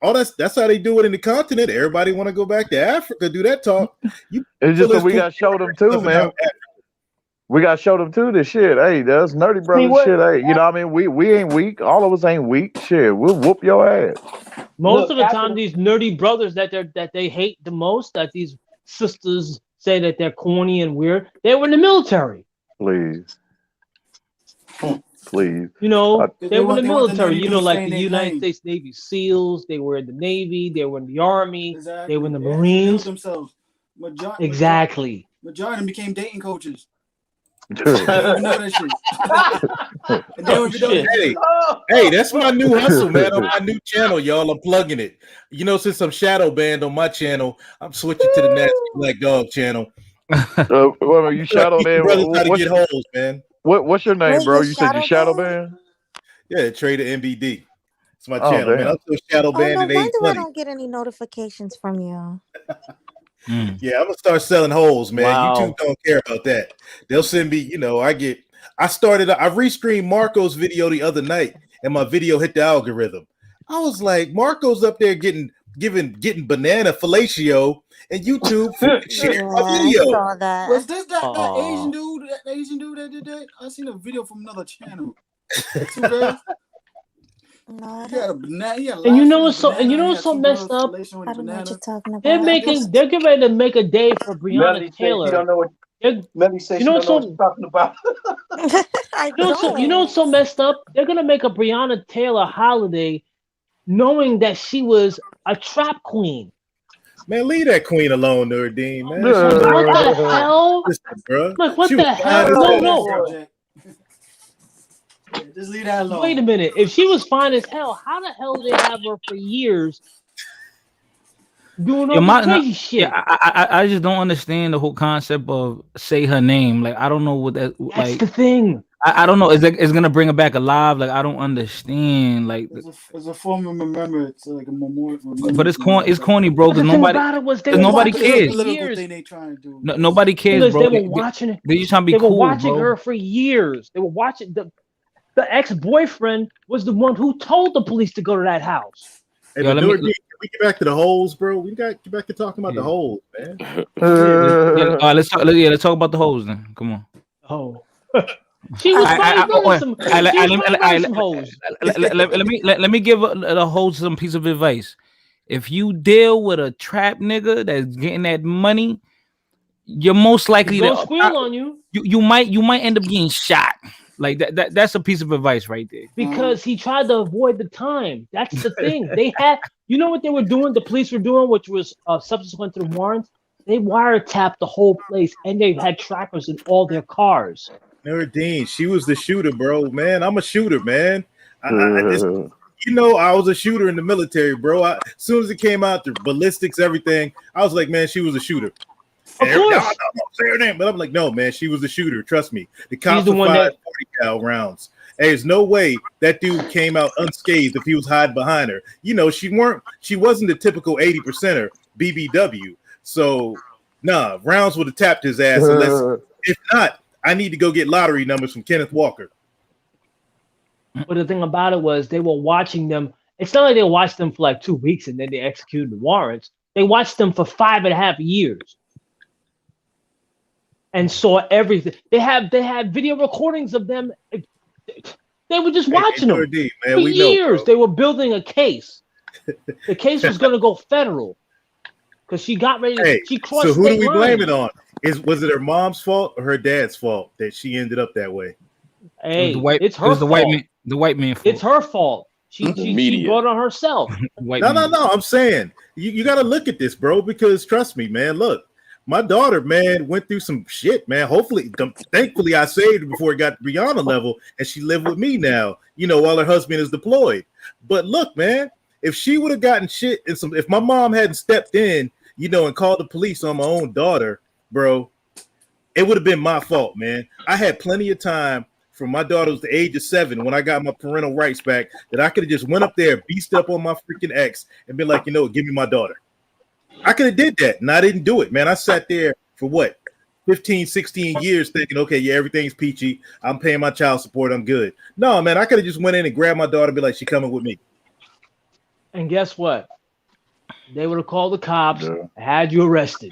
Oh, that's how they do it in the continent. Everybody want to go back to Africa, do that talk. It's just that we got to show them too, man. We got to show them too this shit. Hey, that's nerdy brothers shit. Hey, you know what I mean? We ain't weak. All of us ain't weak. Shit, we'll whoop your ass. Most of the time, these nerdy brothers that they hate the most, that these sisters say that they're corny and weird, they were in the military. Please. Please. You know, they were in the military. You know, like the United States Navy SEALs. They were in the Navy. They were in the Army. They were in the Marines. Themselves. Exactly. Majority of them became dating coaches. They don't even know that shit. Hey, that's my new hustle, man. On my new channel, y'all. I'm plugging it. You know, since I'm shadow banned on my channel, I'm switching to the Nasty Black Dog channel. You shadow banned? Brothers how to get holes, man. What's your name, bro? You said you shadow banned? Yeah, Trader MBD. It's my channel, man. I'm still shadow banned no at wonder I 820. don't get any notifications from you. Yeah, I'm gonna start selling holes, man. Wow. YouTube don't care about that. They'll send me, you know, I restreamed Marco's video the other night, and my video hit the algorithm. I was like, Marco's up there getting banana fellatio, and YouTube shared my video. Was this that Asian dude? That Asian dude that did that? I seen a video from another channel. Two guys. No, he had a banana. And you know what's so messed up? I don't know what you're talking about. They're getting ready to make a day for Breonna Taylor. You don't know what. Melly says you don't know what you're talking about. You know what's so messed up? They're gonna make a Breonna Taylor holiday, knowing that she was a trap queen. Man, leave that queen alone, Nurdine, man. What the hell? Listen, bro. Like, what She the was hell? fine as No. Just leave that alone. Wait a minute. If she was fine as hell, how the hell did they have her for years doing all this crazy shit? I just don't understand the whole concept of say her name. Like, I don't know what that. That's like the thing. I don't know. It's gonna bring her back alive? Like, I don't understand. Like, It's a form of remembrance, like a memorial. but it's corny, bro. Because nobody cares. Nobody cares, because bro. they were watching it. They just trying to be They cool, were watching bro. her for years. They were watching the ex-boyfriend was the one who told the police to go to that house. Hey, Yo, but let me- Nurdine, can we get back to the holes, bro? We got to get back to talking about the holes, man. All right, let's talk about the hoes then. Come on. Oh. She was probably some hoes. Let me give the hoes some piece of advice. If you deal with a trap nigga that's getting that money, you're most likely Don't squeal on you. You might end up getting shot. Like that's a piece of advice right there. Because he tried to avoid the time. That's the thing. They had, you know what they were doing? The police were doing, which was subsequent to the warrants. They wiretapped the whole place, and they had trackers in all their cars. Nurdine, she was the shooter, bro. Man, I'm a shooter, man. I was a shooter in the military, bro. As soon as it came out, the ballistics, everything, I was like, man, she was a shooter. Of course. I don't say her name, but I'm like, no, man, she was the shooter. Trust me. The cops the were one fired that- 40 cal rounds. Hey, there's no way that dude came out unscathed if he was hiding behind her. You know, she wasn't the typical 80%er BBW. So, nah, rounds would have tapped his ass. If not, I need to go get lottery numbers from Kenneth Walker. But the thing about it was they were watching them. It's not like they watched them for like 2 weeks and then they executed the warrants. They watched them for 5.5 years and saw everything. They had video recordings of them. They were just watching them man, for we know, years. bro. They were building a case. The case was going to go federal because she got ready. She crossed. So who do we state blame lines. it on? Was it her mom's fault or her dad's fault that she ended up that way? Hey, it's her It was the white fault. man. The white man fault. It's her fault. She Media. brought it on herself. No. I'm saying you got to look at this, bro, because trust me, man. Look, my daughter, man, went through some shit, man. Thankfully, I saved her before it got to Brianna level, and she lived with me now. You know, while her husband is deployed. But look, man, if she would have gotten shit, if my mom hadn't stepped in, you know, and called the police on my own daughter, bro, it would have been my fault, man. I had plenty of time from my daughter was the age of 7 when I got my parental rights back that I could have just went up there, beasted up on my freaking ex and been like, give me my daughter. I could have did that, and I didn't do it, man. I sat there for what, 15, 16 years thinking, okay, yeah, everything's peachy. I'm paying my child support. I'm good. No, man, I could have just went in and grabbed my daughter and be like, she coming with me. And guess what? They would have called the cops, had you arrested.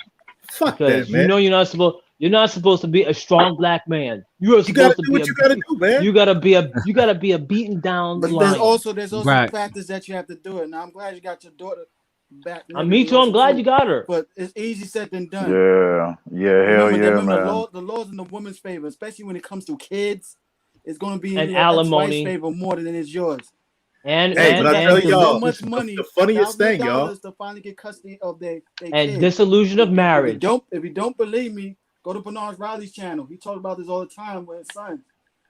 Fuck because that, man. You're not supposed to be a strong black man. You are supposed to be what you gotta do, man. You gotta be a beaten down But lion. there's also Right. factors that you have to do it. Now I'm glad you got your daughter back. Me too. I'm glad you got her. But it's easy said than done. Hell yeah, man. The law's in the woman's favor, especially when it comes to kids. It's going to be And in alimony. your favor more than it is yours. And but I tell y'all, so much money, the funniest thing, y'all, to finally get custody of their and kids. disillusion of marriage. If you don't believe me, go to Bernard Riley's channel. He talks about this all the time with his sons.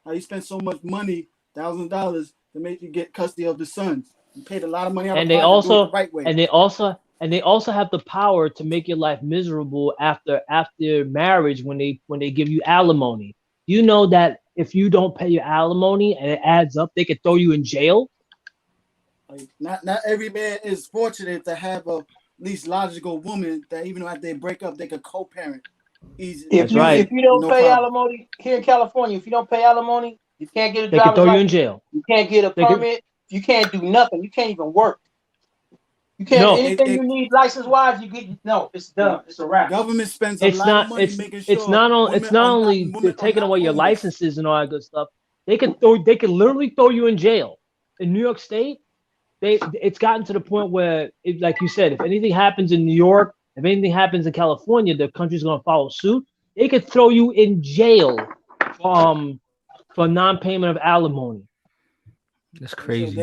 How he spent so much money, $1,000, to make you get custody of the sons. He paid a lot of money out of And they pocket to do it also the right way. and they also have the power to make your life miserable after marriage when they give you alimony. You know that if you don't pay your alimony and it adds up, they could throw you in jail. Like, not every man is fortunate to have a least logical woman that even after they break up, they could co-parent. Easy. If you don't pay alimony here in California, if you don't pay alimony, you can't get a They driver's could throw you in license. jail. You can't get a permit. You can't do nothing. You can't even work. You can't anything you need license wise. It's done. It's a wrap. Government spends It's not only they're taking away your licenses and all that good stuff. They could literally throw you in jail. In New York State, it's gotten to the point where, like you said, if anything happens in New York, if anything happens in California, the country's going to follow suit. They could throw you in jail for non-payment of alimony. That's crazy.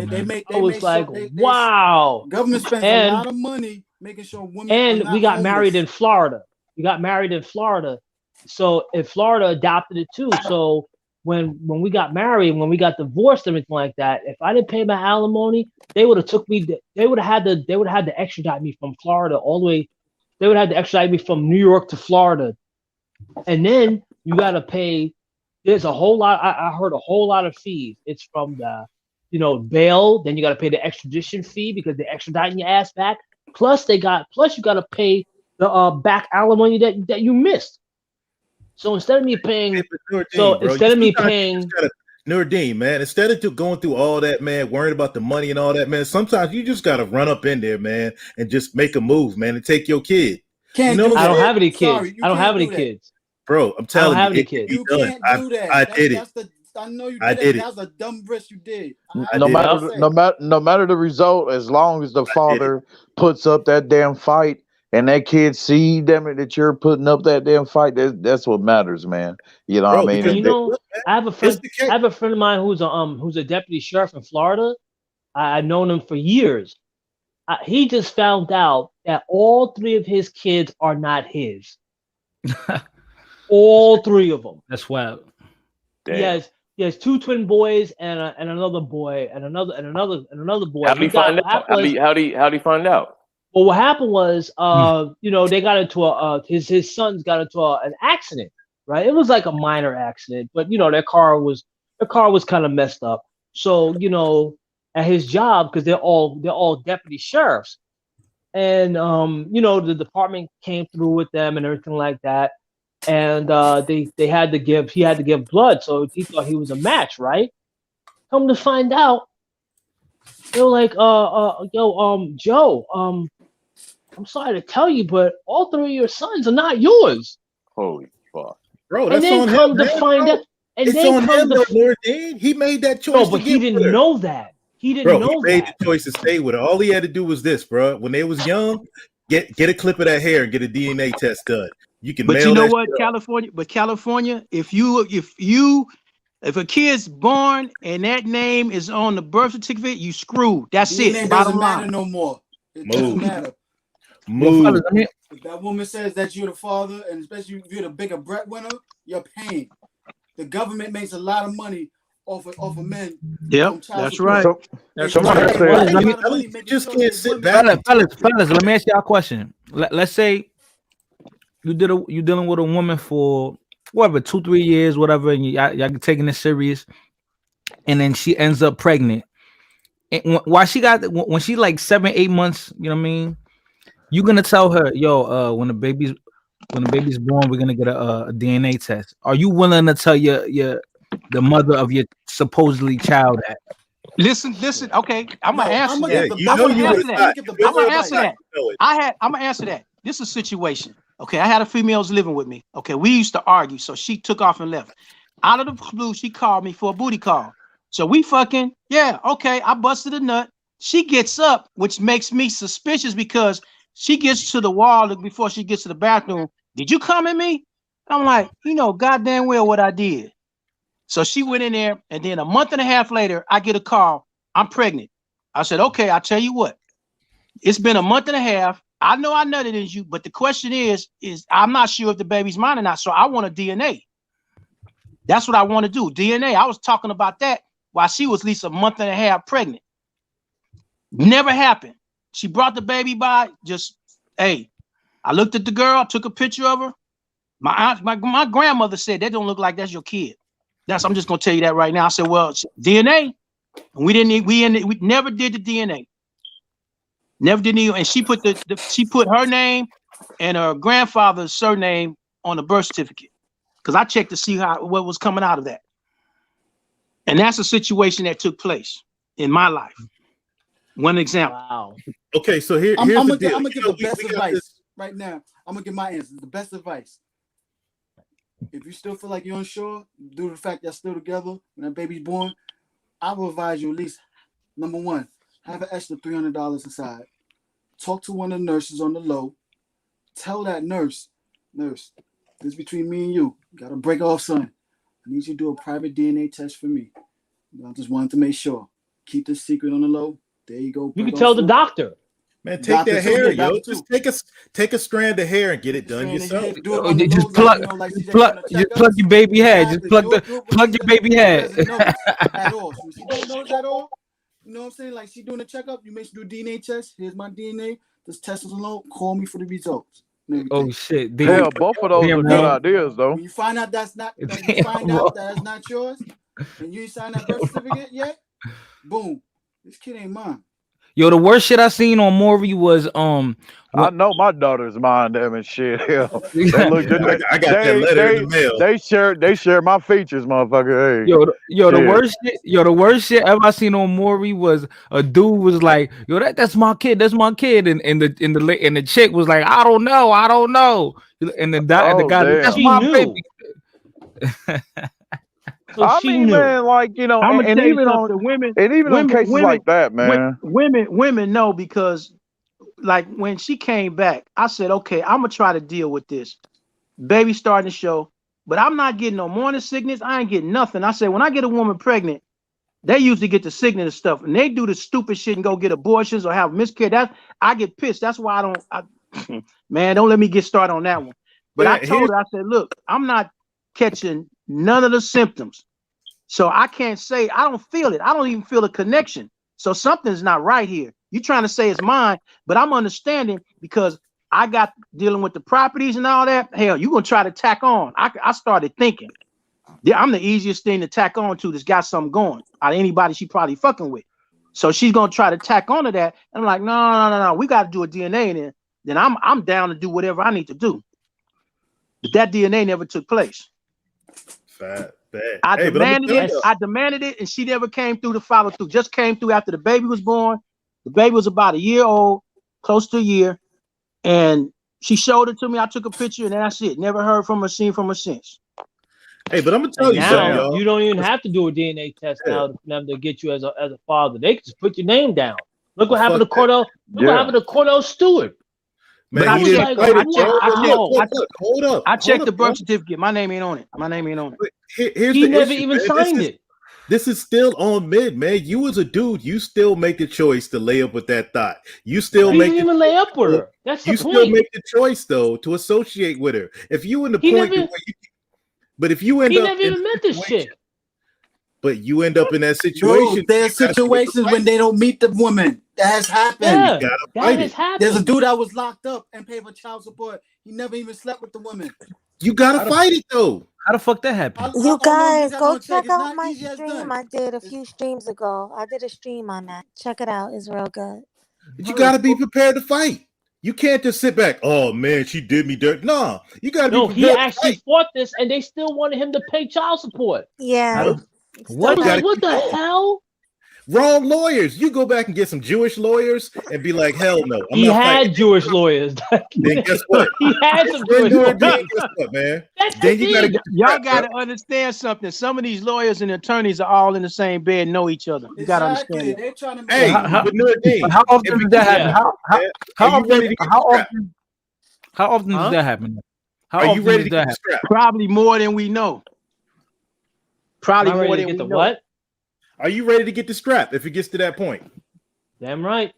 Wow. Government spends a lot of money making sure women. And we got married in Florida. So if Florida adopted it too. So when we got married, when we got divorced, everything like that, if I didn't pay my alimony, they would have took me. They would have had to extradite me from Florida all the way. They would have to extradite me from New York to Florida, and then you got to pay. There's a whole lot. I heard a whole lot of fees. It's from the, bail. Then you got to pay the extradition fee because they're extraditing your ass back. Plus you got to pay the back alimony that you missed. So instead of me paying, Nordine, man, instead of going through all that, man, worrying about the money and all that, man, sometimes you just gotta run up in there, man, and just make a move, man, and take your kid. I don't have any kids. I don't have any kids, bro. I'm telling you, I don't have any kids. You can't do that. I did it. I know you I did it. did it. That was a dumb risk you did. No matter the result, as long as the father puts up that damn fight and that kid see that you're putting up that damn fight, that's what matters, man. You know what I mean? I have a friend. I have a friend of mine who's a deputy sheriff in Florida. I've known him for years. He just found out that all 3 of his kids are not his. All 3 of them. That's wild. He has 2 twin boys and another boy and another boy. How did he find out? How did he find out? Well, what happened was, they got into his sons got into an accident, right? It was like a minor accident, but their car was kind of messed up. So, at his job, because they're all deputy sheriffs, and the department came through with them and everything like that, and he had to give blood, so he thought he was a match, right? Come to find out, they were like, Joe, I'm sorry to tell you, but all 3 of your sons are not yours. Holy fuck, bro! That's on him, man, it's on him, Nordine. He made that choice. No, but he didn't know that. He didn't know that. He made the choice to stay with her. All he had to do was this, bro. When they was young, get a clip of that hair and get a DNA test done. You can. But you know what, California, if a kid's born and that name is on the birth certificate, you screwed. That's DNA it. Doesn't matter no more. It doesn't matter. Move. If that woman says that you're the father, and especially if you're the bigger breadwinner, you're paying. The government makes a lot of money off of men. Yep, that's right. Just can't sit back. Fellas, let me ask y'all a question. Let's say you dealing with a woman for whatever 2-3 years, whatever, and y'all taking it serious, and then she ends up pregnant. And why she got when she like 7-8 months, you know what I mean? You're gonna tell her, yo, when the baby's born, we're gonna get a DNA test. Are you willing to tell the mother of your supposedly child that? Listen. Okay, I'm gonna answer that. I'm gonna answer that. I'm gonna answer that. This is a situation. Okay, I had a female was living with me. Okay, we used to argue, so she took off and left. Out of the blue, she called me for a booty call. So we fucking, yeah, okay. I busted a nut. She gets up, which makes me suspicious because she gets to the wall before she gets to the bathroom. Did you come at me? I'm like, you know, goddamn well what I did. So she went in there, and then a month and a half later, I get a call. I'm pregnant. I said, okay, I'll tell you what. It's been a month and a half. I know I nutted in you, but the question is I'm not sure if the baby's mine or not. So I want a DNA. That's what I want to do. DNA. I was talking about that while she was at least a month and a half pregnant. Never happened. She brought the baby by. I looked at the girl, took a picture of her. My grandmother said, that don't look like that's your kid. I'm just gonna tell you that right now. I said, well, DNA. And we never did the DNA. Never did any, and she put she put her name and her grandfather's surname on the birth certificate. Because I checked to see what was coming out of that. And that's a situation that took place in my life. One example. Wow. Okay, so here's I'm the gonna deal. give the best advice right now. I'm gonna give my answer. The best advice. If you still feel like you're unsure, due to the fact you're still together when that baby's born, I will advise you at least, number one, have an extra $300 inside. Talk to one of the nurses on the low. Tell that nurse, this is between me and you. You gotta break off, son. I need you to do a private DNA test for me. I just wanted to make sure. Keep this secret on the low. There you go. You can tell the doctor. Man, take that hair, yo. Just take a strand of hair and get it done yourself. Just plug your baby head. Just plug your baby head. At all. So she don't notice at all. You know what I'm saying? Like she doing a checkup, you make sure do a DNA test. Here's my DNA. This test is alone. Call me for the results. Oh shit! Hell, both of those are good ideas, though. When you find out that's not yours, and you ain't signed that birth certificate yet, boom, this kid ain't mine. Yo, the worst shit I seen on Maury was I know my daughter's mind them and shit. Hell, they look just, I got that letter in the mail. They share my features, motherfucker. Hey, the worst shit ever I seen on Maury was a dude was like, yo, that's my kid, and the chick was like, I don't know, and the guy, that's my baby. So I mean, man, like, you know, and even on cases like that, man. Women know, because like when she came back, I said, okay, I'm gonna try to deal with this. Baby starting to show, but I'm not getting no morning sickness. I ain't getting nothing. I said, when I get a woman pregnant, they usually get the sickness and stuff, and they do the stupid shit and go get abortions or have miscarriage. I get pissed. That's why man, don't let me get started on that one. But I told her, I said, look, I'm not catching none of the symptoms. So I can't say, I don't feel it. I don't even feel a connection. So something's not right here. You're trying to say it's mine, but I'm understanding because I got dealing with the properties and all that. Hell, you're going to try to tack on. I started thinking, yeah, I'm the easiest thing to tack on to that's got something going out of anybody she probably fucking with. So she's going to try to tack onto that. And I'm like, no. We got to do a DNA in there. Then I'm down to do whatever I need to do. But that DNA never took place. Bad. I demanded it, and she never came through to follow through. Just came through after the baby was born. The baby was about a year old, close to a year, and she showed it to me. I took a picture, and that's it. Never heard from her, seen from her since. Hey, but I'm gonna tell you something, y'all. You don't even have to do a DNA test now for them to get you as a father. They can just put your name down. Look what happened to Cordell. Look what happened to Cordell Stewart. Man, I checked the birth bro. certificate. My name ain't on it. He never even signed it. This is still on mid, man. You as a dude, you still make the choice to lay up with that thought. You still He didn't even lay up with her. That's the point. You still make the choice though to associate with her. If you in the point where you, but if you end he up, never even met this chick. but you end up in that situation. Bro, there's situations when they don't meet the woman. That has happened. Yeah, You gotta that fight has it. happened. There's a dude that was locked up and paid for child support. He never even slept with the woman. You gotta fight it though. How the fuck that happened? You guys go check It's out not my easy as stream done. I did a few streams ago. I did a stream on that. Check it out. It's real good. But you gotta be prepared to fight. You can't just sit back. Oh man, she did me dirt. No, you gotta be No, prepared. he to actually fight. fought this, and they still wanted him to pay child support. Yeah. What? Gotta What keep the going. hell? Wrong lawyers. You go back and get some Jewish lawyers and be like, hell no. I'm He not had fighting. Jewish lawyers. Then guess what? He had some Then Jewish do it lawyers. again, guess what, man? That's Then the you gotta thing. get Y'all got to understand something. Some of these lawyers and attorneys are all in the same bed, know each other. You got to understand that. They're trying to make Hey, How- but Nordine, How often if we does that keep happen? going, How are you ready to get strapped? How often Huh? does that happen? How Are you often ready does to that get happen? strapped? Probably more than we know. Probably Am I ready more to than get we the know. what? Are you ready to get the strap if it gets to that point? Damn right.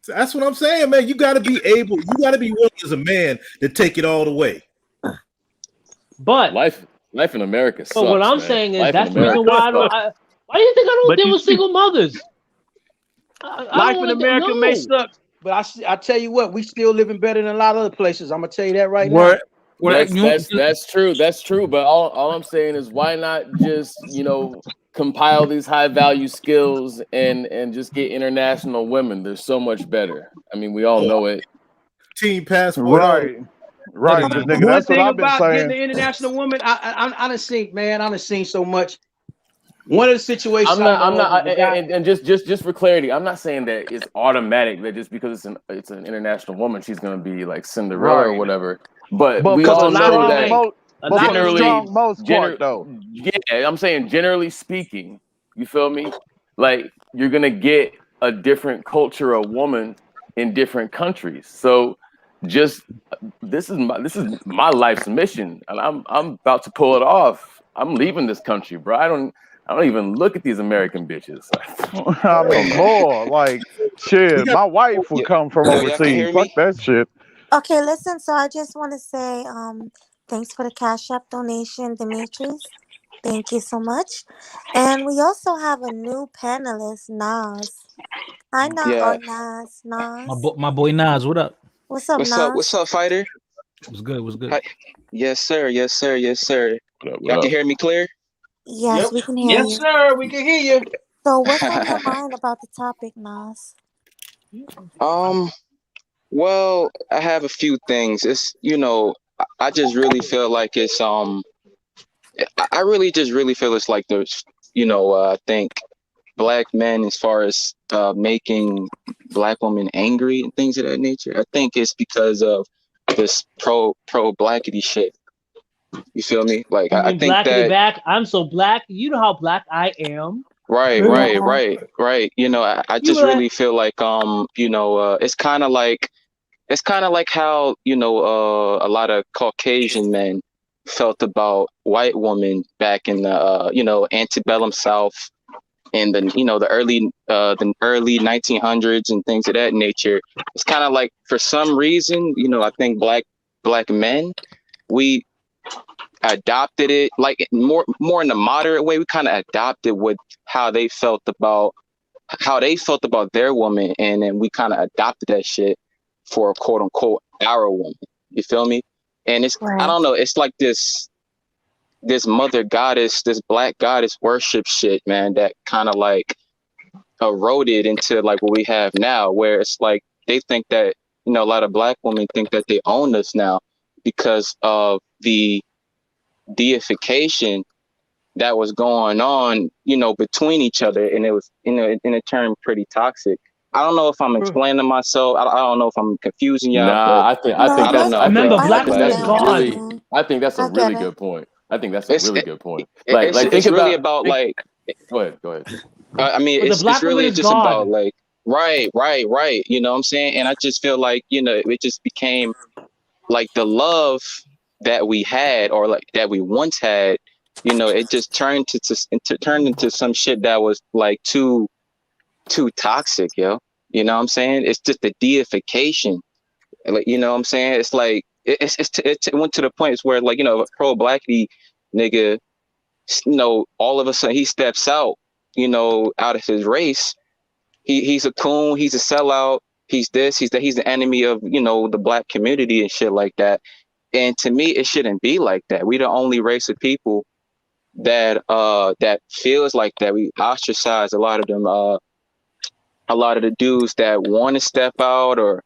So that's what I'm saying, man. You gotta be able, you gotta be willing as a man to take it all the way. But Life in America sucks. But what I'm man. saying is Life in that's the reason America why I don't. sucks. Why do you think I don't But deal you with see- single mothers? I Life don't in wanna America no. may suck, but I tell you what, we still living better than a lot of other places. I'm gonna tell you that right Word. now. That's true. That's true. But all I'm saying is, why not just compile these high value skills and just get international women? They're so much better. I mean, we all know it. Team passport. Right, Hey, because man. nigga, One that's what thing I've been about getting saying. the international woman, I done seen, man. I done seen so much. One of the situations I'm I not, know is the guy- and just for clarity, I'm not saying that it's automatic that just because it's an international woman, she's gonna be like Cinderella or Right. whatever. But But we for all the know strong that most, but for the generally, strong most part though. yeah, I'm saying generally speaking, you feel me? Like you're gonna get a different culture of woman in different countries. So just this is my life's mission, and I'm about to pull it off. I'm leaving this country, bro. I don't even look at these American bitches. I mean, more like shit. My wife would come from Yo, y'all can overseas. hear Fuck me? that shit. Okay, listen. So I just want to say, thanks for the Cash App donation, Demetrius. Thank you so much. And we also have a new panelist, Nas. Hi, Yeah. Nas. My boy Nas, what up? What's up, What's Nas? up? What's up, fighter? What's good? What's good? Hi. Yes, sir. Yes, sir. Yes, sir. What Y'all up? can hear me clear? Yes, we can hear Yes, you. sir. We can hear you. So what's on your mind about the topic, Nas? Well, I have a few things. It's I just really feel like it's I really just really feel it's like there's I think black men, as far as making black women angry and things of that nature, I think it's because of this pro blackity shit. You feel me? Like You I mean think blackity that back? I'm so black. You know how black I am. right. I just You really feel like it's kind of like how a lot of Caucasian men felt about white women back in the antebellum South in the early 1900s and things of that nature. It's kind of like, for some reason, I think black men, we adopted it like more in a moderate way. We kind of adopted with how they felt about their woman, and then we kind of adopted that shit for quote unquote our woman. You feel me? And it's I don't know, it's like this mother goddess, this black goddess worship shit, man, that kind of like eroded into like what we have now, where it's like they think that a lot of black women think that they own us now because of the deification that was going on between each other, and it was and it turned pretty toxic. I don't know if I'm explaining myself. I don't know if I'm confusing y'all. Nah, I think that's know. Remember, black that's women is God. really. I think that's a really good point. I think that's a really good point. Like think it's really about like. Go ahead. I mean, But the black it's really woman is just God. about like right. You know what I'm saying? And I just feel like it just became like the love that we had, or like that we once had. It just turned into some shit that was like too toxic, yo. You know what I'm saying? It's just the deification. Like, you know what I'm saying? It's like it went to the point where, like, a pro blackity nigga all of a sudden he steps out, out of his race. He's a coon, he's a sellout, he's this, he's that, he's the enemy of, the black community and shit like that. And to me, it shouldn't be like that. We the only race of people that feels like that. We ostracize a lot of them, a lot of the dudes that want to step out or,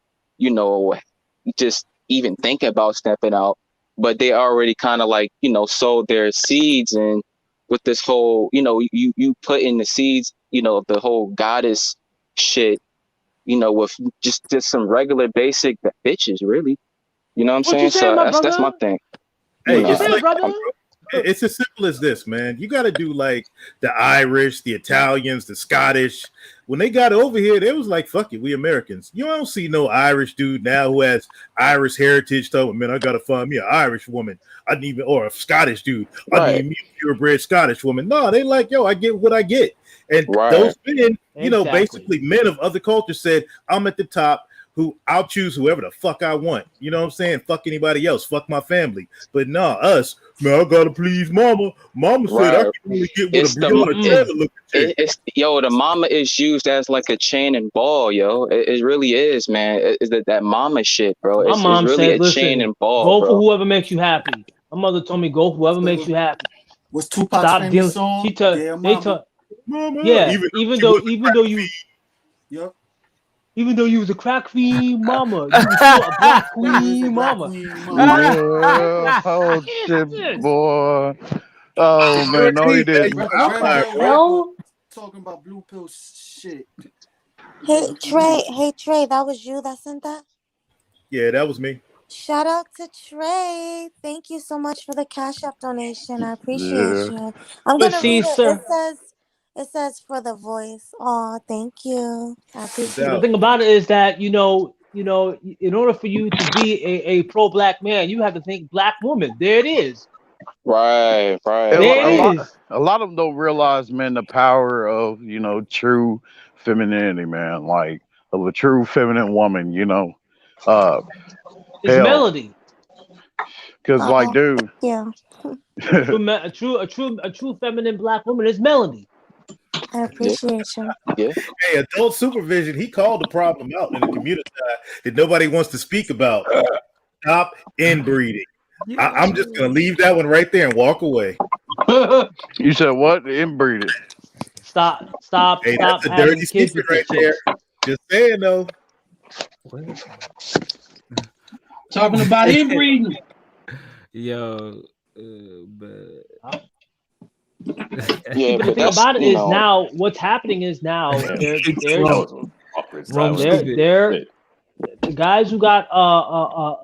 just even think about stepping out, but they already kind of like, sowed their seeds. And with this whole, you put in the seeds, of the whole goddess shit, with just some regular basic bitches, really. You know what I'm saying? So that's my thing. Hey, it's like, it's as simple as this, man. You got to do like the Irish, the Italians, the Scottish. When they got over here, they was like, fuck it, we Americans. You don't see no Irish dude now who has Irish heritage telling, man, I got to find me an Irish woman. or a Scottish dude. I need me a purebred Scottish woman. No, they like, yo, I get what I get. And those men, basically men of other cultures said, I'm at the top. I'll choose whoever the fuck I want. You know what I'm saying? Fuck anybody else. Fuck my family. But nah, us, man, I gotta please mama. Mama said I can only get with a Breonna Taylor looking chick. The mama is used as like a chain and ball, yo. It really is, man. It's that mama shit, bro. My mom it's really said, a chain and ball. Go for whoever makes you happy. My mother told me, go for whoever makes you happy. What's Tupac's famous song? Even though you. Yep. Even though you was a crack fiend, mama, you was still a black queen, mama. Yeah, oh shit, boy. Oh man, no, he didn't. Talking about blue pill shit. Hey Trey, that was you that sent that? Yeah, that was me. Shout out to Trey. Thank you so much for the Cash App donation. I appreciate you. I'm gonna read it. It says for the voice. Oh, thank you. I appreciate it. The thing about it is that, in order for you to be a pro-black man, you have to think black woman. There it is. Right. A lot of them don't realize, man, the power of, true femininity, man. Like, of a true feminine woman, It's melody. Because, like, dude. Yeah. a true feminine black woman is melody. I appreciate you. Yeah. Hey, adult supervision, he called the problem out in the community that nobody wants to speak about. Stop inbreeding. I'm just going to leave that one right there and walk away. You said what? Inbreeding. Stop. Hey, that's a dirty secret right there. Just saying, though. Talking about inbreeding. Yo, the thing about it is now what's happening is now the guys who got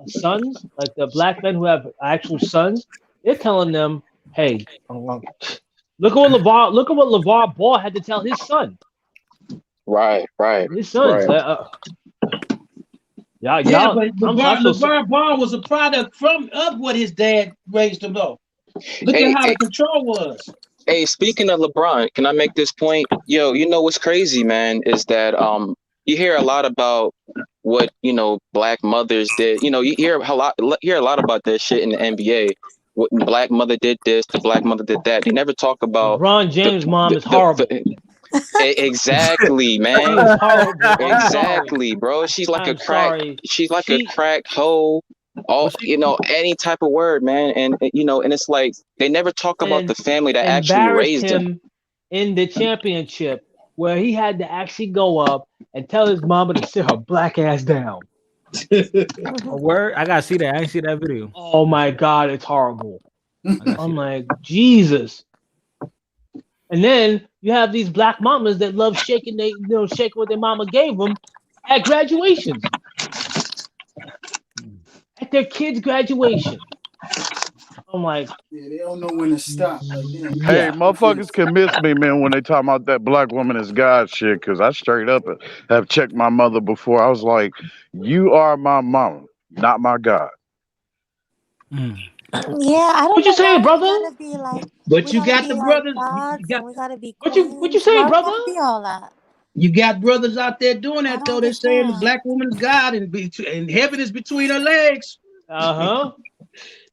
sons, like the black men who have actual sons, they're telling them, hey, look at what LeVar Ball had to tell his son. Right. His sons. Right. But LeVar Ball was a product of what his dad raised him though. Look at how the control was. Hey, speaking of LeBron, can I make this point? Yo, what's crazy, man, is that you hear a lot about what black mothers did. You hear a lot about that shit in the NBA. What black mother did this, the black mother did that. They never talk about LeBron James' mom is horrible. Exactly, man. Exactly, bro. She's like a crack. She's like a crack hoe. Any type of word, man, and it's like they never talk about the family that actually raised him in the championship, where he had to actually go up and tell his mama to sit her black ass down. A word? I gotta see that. I didn't see that video. Oh my god, it's horrible. I'm like, Jesus. And then you have these black mamas that love shaking what their mama gave them at graduations. At their kids' graduation. I'm like, they don't know when to stop. Hey, motherfuckers can miss me, man, when they talk about that black woman is God shit, because I straight up have checked my mother before. I was like, you are my mama, not my God. Yeah, I don't What you saying, brother? But you got the brothers. We gotta be what you saying, brother? Be all that. You got brothers out there doing that though. They're saying the black woman is God and heaven is between her legs. Uh-huh.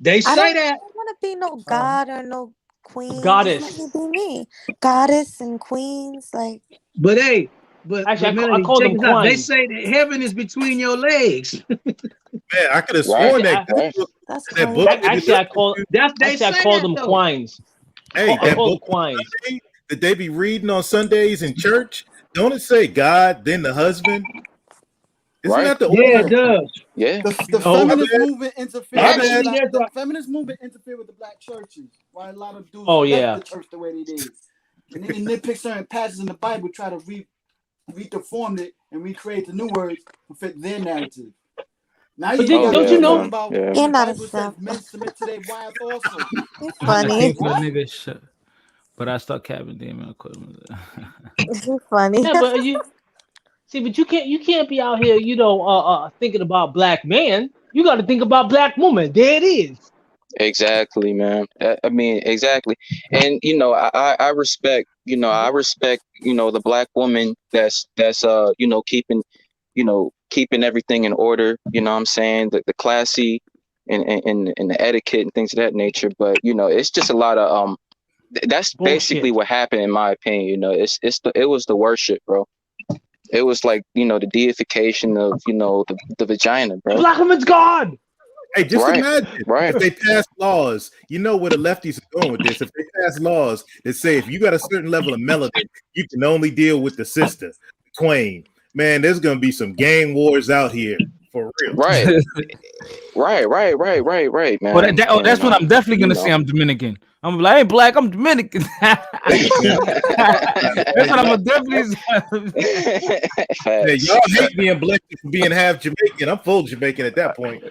They say that. I don't want to be no God or no queen. Goddess. Just let me be me. Goddess and queens, like. But hey, but Actually, but I Melody, call check them this out. They quines. say that heaven is between your legs. Man, I could have Right, sworn that right. book, That's that crazy. book. Actually, I call They say I call that them though. quines. Hey, I that call them book on quines. Sunday that they be reading on Sundays in church. Don't it say God, then the husband? Isn't Right. that the Yeah, order? it does. Yeah. The No, my feminist bad. movement interfered My with the bad. Actually, black. there's The a feminist movement interfered with the black churches. Why a lot of dudes Oh left yeah. the church the way they did, and then they nitpick certain passages in the Bible, try to reform it and recreate the new words to fit their narrative. Now But you got don't you people know? talking about You're the not a Bible says simp. men submit to their wives also. You're I I'm funny. like, keep a what? nigga shut. But I start capping demon. You're funny. Yeah, but but you can't be out here, thinking about black man. You got to think about black woman. There it is. Exactly, man. I mean, exactly. And I respect, the black woman that's keeping everything in order. You know what I'm saying? The classy and the etiquette and things of that nature. But it's just a lot of that's basically Bullshit. what happened in my opinion. It was the worship, bro. It was like the deification of the vagina, The bro. black woman's God. Hey, just Right, imagine right. if they pass laws. You know where the lefties are going with this. If they pass laws that say if you got a certain level of melanin, you can only deal with the sister, the queen. Man, there's gonna be some gang wars out here for real. Right. Right, Well, man. that's And what I'm definitely gonna say. I'm Dominican. I'm gonna be like, I ain't black. I'm Dominican. That's what I'm gonna definitely say. Hey, y'all hate being black for being half Jamaican. I'm full Jamaican at that point.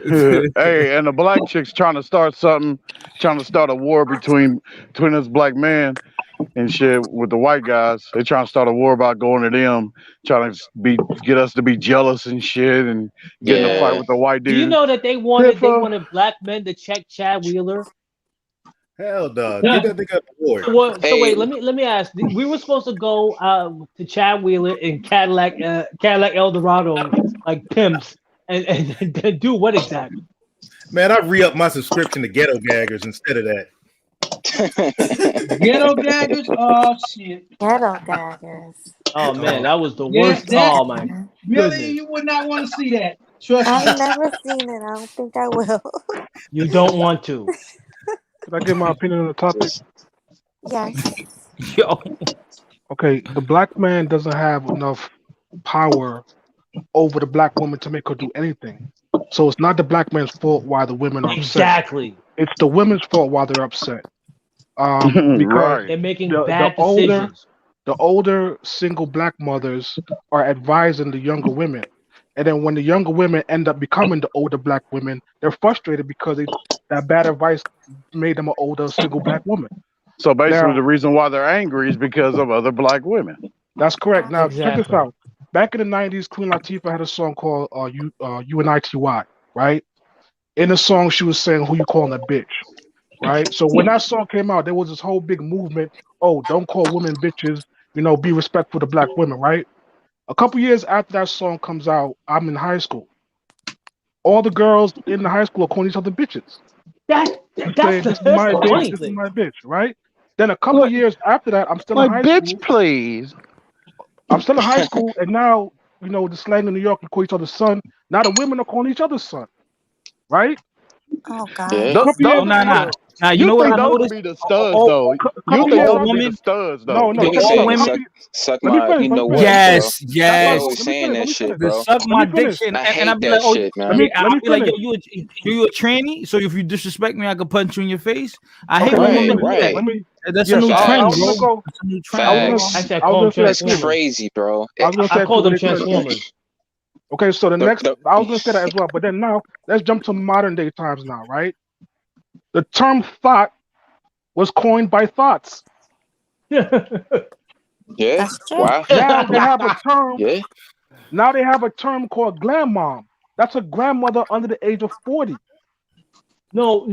Hey, and the black chick's trying to start something, trying to start a war between us black men and shit with the white guys. They're trying to start a war about going to them, trying to get us to be jealous and shit, and get in a fight Yeah. with the white Do you dude. know that they wanted black men to check Chad Wheeler? Hell no, get that nigga up the board. So wait, let me ask. We were supposed to go to Chad Wheeler in Cadillac Eldorado like pimps and do what exactly? Man, I re-up my subscription to Ghetto Gaggers instead of that. Ghetto Gaggers. Oh shit. Ghetto Gaggers. Oh man, that was the Yeah, worst. Oh my Millie, goodness. you would not want to see that. Trust me. I've never seen it. I don't think I will. You don't want to. Can I give my opinion on the topic? Yes. Yo. Okay, the black man doesn't have enough power over the black woman to make her do anything. So it's not the black man's fault why the women are upset. Exactly. It's the women's fault why they're upset. Because Right. They're making the bad older decisions. the older single black mothers are advising the younger women. And then when the younger women end up becoming the older black women, they're frustrated because that bad advice made them an older single black woman. So basically, Now, the reason why they're angry is because of other black women. that's correct. Now, check this Exactly. out. Back in the 90s, Queen Latifah had a song called UNITY, right? In the song, she was saying, who you calling a bitch, right? So when that song came out, there was this whole big movement. Oh, don't call women bitches. Be respectful to black women, right? A couple years after that song comes out, I'm in high school. All the girls in the high school are calling each other bitches. That's Saying, this is the my bitch, funny this is thing. my bitch, right? Then a couple years after that, I'm still in high bitch, school. please. I'm still in high school, and now, the slang in New York, we call each other son. Now the women are calling each other son, right? Oh God. Yeah. Couple years Oh, nah. later, Now you You know what think I those would noticed? be the studs, though? You couple think years those after, would be the studs, though? no, Nigga check this All out. say women. suck Let me my finish. Let me finish. Yes, They yes. always Let me saying finish. that Let me shit, finish. The bro. suck Let my me dick finish. shit, I and hate I be that like, oh, shit, Let man. me I'll be like, yo, finish. you a tranny? So if you disrespect me, I could punch you in your face. I hate Okay, when let me Right, women finish. do that. right. Let me. That's a Yes, new I trend, was gonna Facts. bro. go. That's a new trend, I was gonna. bro. Facts. Actually, I I was call them gonna say that It's too. transformers. crazy, bro. I was gonna say I that call too. them When they turn. transformers. Okay, so the The, next, the, I was gonna say that as well. But then now, let's jump to modern day times now, right? The term thought was coined by thoughts. yeah. That's true. Wow. Now they have a term. Yeah. Now they have a term called glam mom. That's a grandmother under the age of 40. No.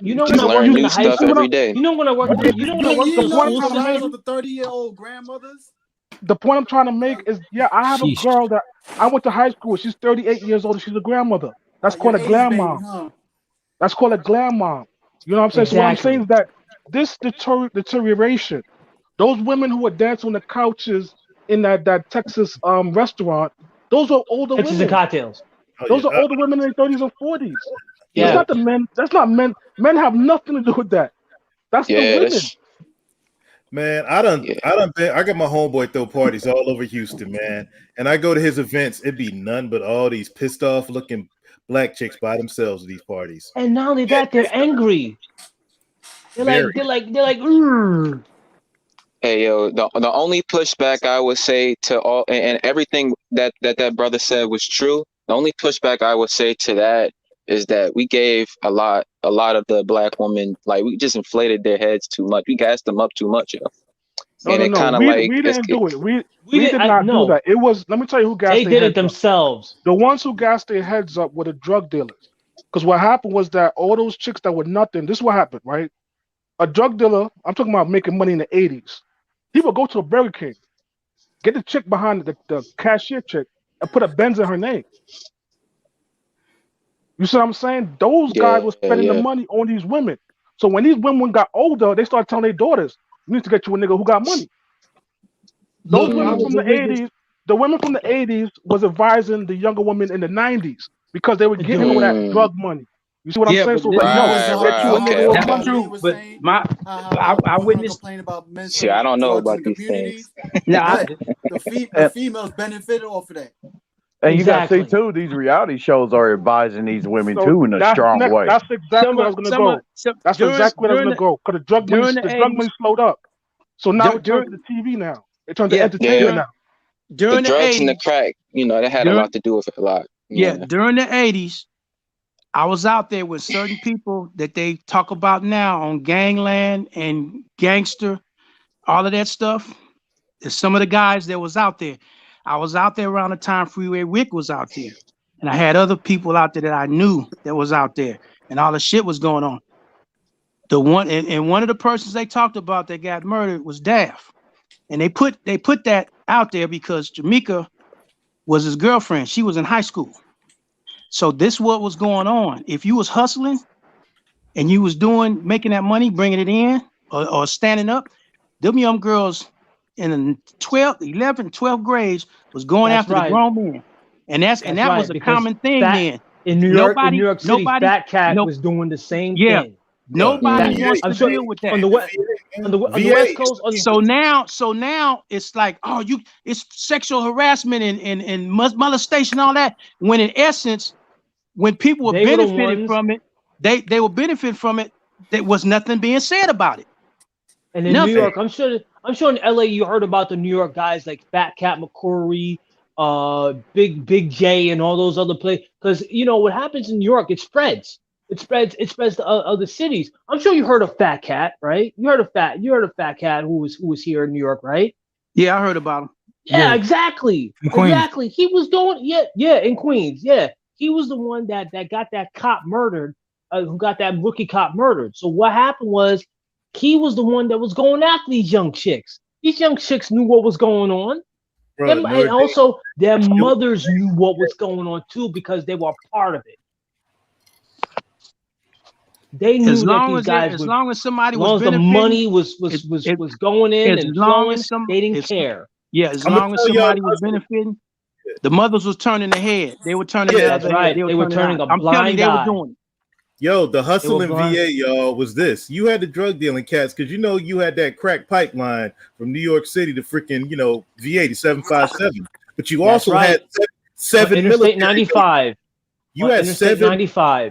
You know when Just I learn worked in new the high stuff school. every day. You know when I worked. You know when I worked You for The the know point I'm you school trying to jealous make. system. of the 30-year-old grandmothers? The point I'm trying to make is, yeah, I have a Sheesh. girl that I went to high school with. She's 38 years old and she's a grandmother. That's Your called a 80s glam baby, mom. huh? That's called a glam mom. You know what I'm saying? So what I'm saying Exactly. is that this deterioration. Those women who were dancing on the couches in that Texas restaurant, those are older Texas and women. cocktails. Those are older women in their 30s and 40s. Yeah. That's not the men. That's not men. Men have nothing to do with that. That's the women. Man, I got my homeboy throw parties all over Houston, man. And I go to his events, it'd be none but all these pissed off looking black chicks by themselves at these parties. And not only that, they're angry. They're like, Urgh. Hey yo, the only pushback I would say to all and everything that brother said was true. The only pushback I would say to that is that we gave a lot of the black women, like, we just inflated their heads too much. We gassed them up too much, yo. And it kind of we didn't do it. We did not do that. It was, let me tell you who gassed They their did heads it themselves. The ones who gassed their heads up were the drug dealers. Because what happened was that all those chicks that were nothing, this is what happened, right? A drug dealer, I'm talking about making money in the 80s. He would go to a Burger King, get the chick behind the cashier chick, and put a Benz in her name. You see what I'm saying? Those guys were spending the money on these women. So when these women got older, they started telling their daughters, "You need to get you a nigga who got money." Those women from the 80s, the women from the 80s was advising the younger women in the 90s because they were getting all that drug money. You see what I'm saying? So like, get you a nigga with money. True, but I witnessed. Complain about men See, I don't know about these communities. things. The females benefited off of that. And you got to see too, these reality shows are advising these women too in a strong way. That's exactly where I was going to go. That's exactly where I was going to go. Because the drug money slowed up. So now it turned to the TV now. It turned to entertainment now. The drugs and the crack, that had a lot to do with it. A lot. Yeah, during the 80s, I was out there with certain people that they talk about now on Gangland and Gangster, all of that stuff. There's some of the guys that was out there. I was out there around the time Freeway Rick was out there. And I had other people out there that I knew that was out there. And all the shit was going on. The one and one of the persons they talked about that got murdered was Daff. And they put that out there because Jamaica was his girlfriend. She was in high school. So this what was going on. If you was hustling and you was making that money, bringing it in or standing up, them young girls in the 12th grades was going after the grown men. And that was a common thing then. In New York City, Fat Cat was doing the same thing. Nobody wants to deal with that. On the West Coast. So now it's like, it's sexual harassment and molestation, all that. When in essence, when people were benefiting from it, they were benefiting from it. There was nothing being said about it. And in New York, I'm sure in LA you heard about the New York guys like Fat Cat McCrory, Big J, and all those other places. Because what happens in New York, it spreads. It spreads to other cities. I'm sure you heard of Fat Cat, right? You heard of Fat Cat who was here in New York, right? Yeah, I heard about him. Yeah, exactly. Exactly. He was going, in Queens. Yeah. He was the one that got that cop murdered, who got that rookie cop murdered. So what happened was he was the one that was going after these young chicks. These young chicks knew what was going on. And also their mothers knew what was going on too because they were a part of it. They knew as long that these guys as long as somebody was benefiting, the money was going in and flowing, they didn't care. Yeah, as long as somebody was benefiting, the mothers was turning their head. They were turning their other head. They were turning a I'm telling blind you, they eye. were doing it. Yo, the hustle in VA, y'all, was this. You had the drug dealing cats because you had that crack pipeline from New York City to freaking, VA to 757. But you also had seven Interstate military 95. You had Interstate 95.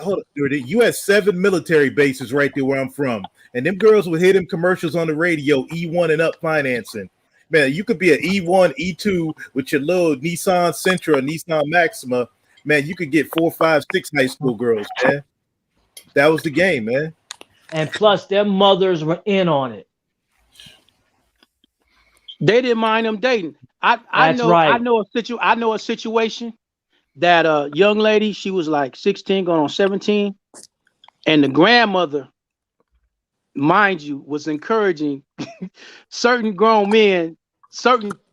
Hold up, dude. You had 7 military bases right there where I'm from. And them girls would hear them commercials on the radio, E1 and up financing. Man, you could be an E1, E2 with your little Nissan Sentra or Nissan Maxima. Man, you could get 4, 5, 6 high school girls, man. That was the game, man. And plus, their mothers were in on it. They didn't mind them dating. I know a situation that a young lady, she was like 16 going on 17, and the grandmother, mind you, was encouraging certain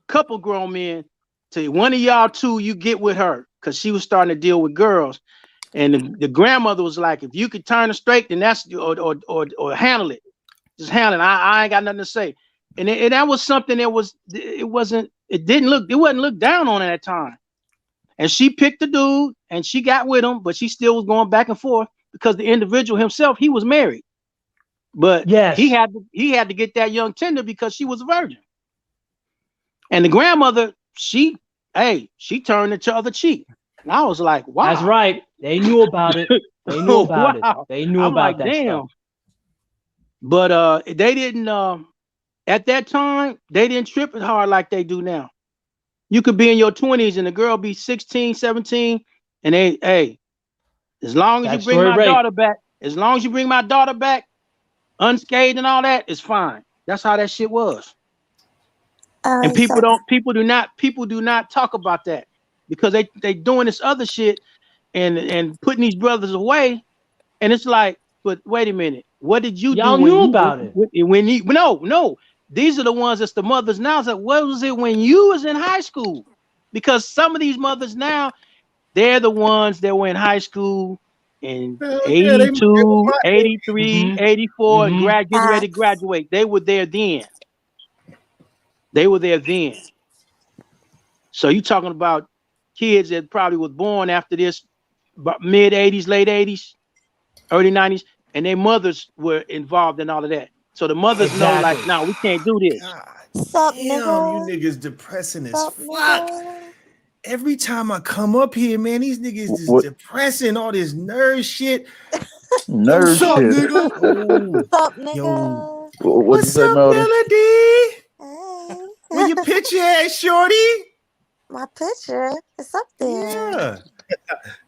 couple grown men to one of y'all two, you get with her, because she was starting to deal with girls. And the grandmother was like, if you could turn it straight, then that's or handle it. Just handle it. I ain't got nothing to say. And that was something that it wasn't looked down on at that time. And she picked the dude and she got with him, but she still was going back and forth because the individual himself, he was married. But yes, he had to get that young tender because she was a virgin. And the grandmother, she turned the other cheek. And I was like, wow. That's right. They knew about it. They knew about it. They knew about that stuff. But they didn't at that time, they didn't trip as hard like they do now. You could be in your 20s and the girl be 16, 17, and as long as you bring my daughter back, unscathed and all that, it's fine. That's how that shit was. And people do not talk about that because they doing this other shit and putting these brothers away. And it's like, but wait a minute, what did you Y'all do? Knew about it. No. These are the ones that's the mothers now. It's like, what was it when you was in high school? Because some of these mothers now, they're the ones that were in high school in 82, 83, 84, and getting ready to graduate. They were there then. So you talking about kids that probably was born after this, mid 80s, late 80s, early 90s, and their mothers were involved in all of that. So the mothers know, like, no, we can't do this. Sup, Damn, nigga? you niggas depressing as Sup, fuck. nigga? Every time I come up here, man, these niggas is depressing, all this nerd shit. Nerd shit. Nigga? Sup, nigga? What's up, Melody? Where your picture at, shorty? My picture is up there. Yeah.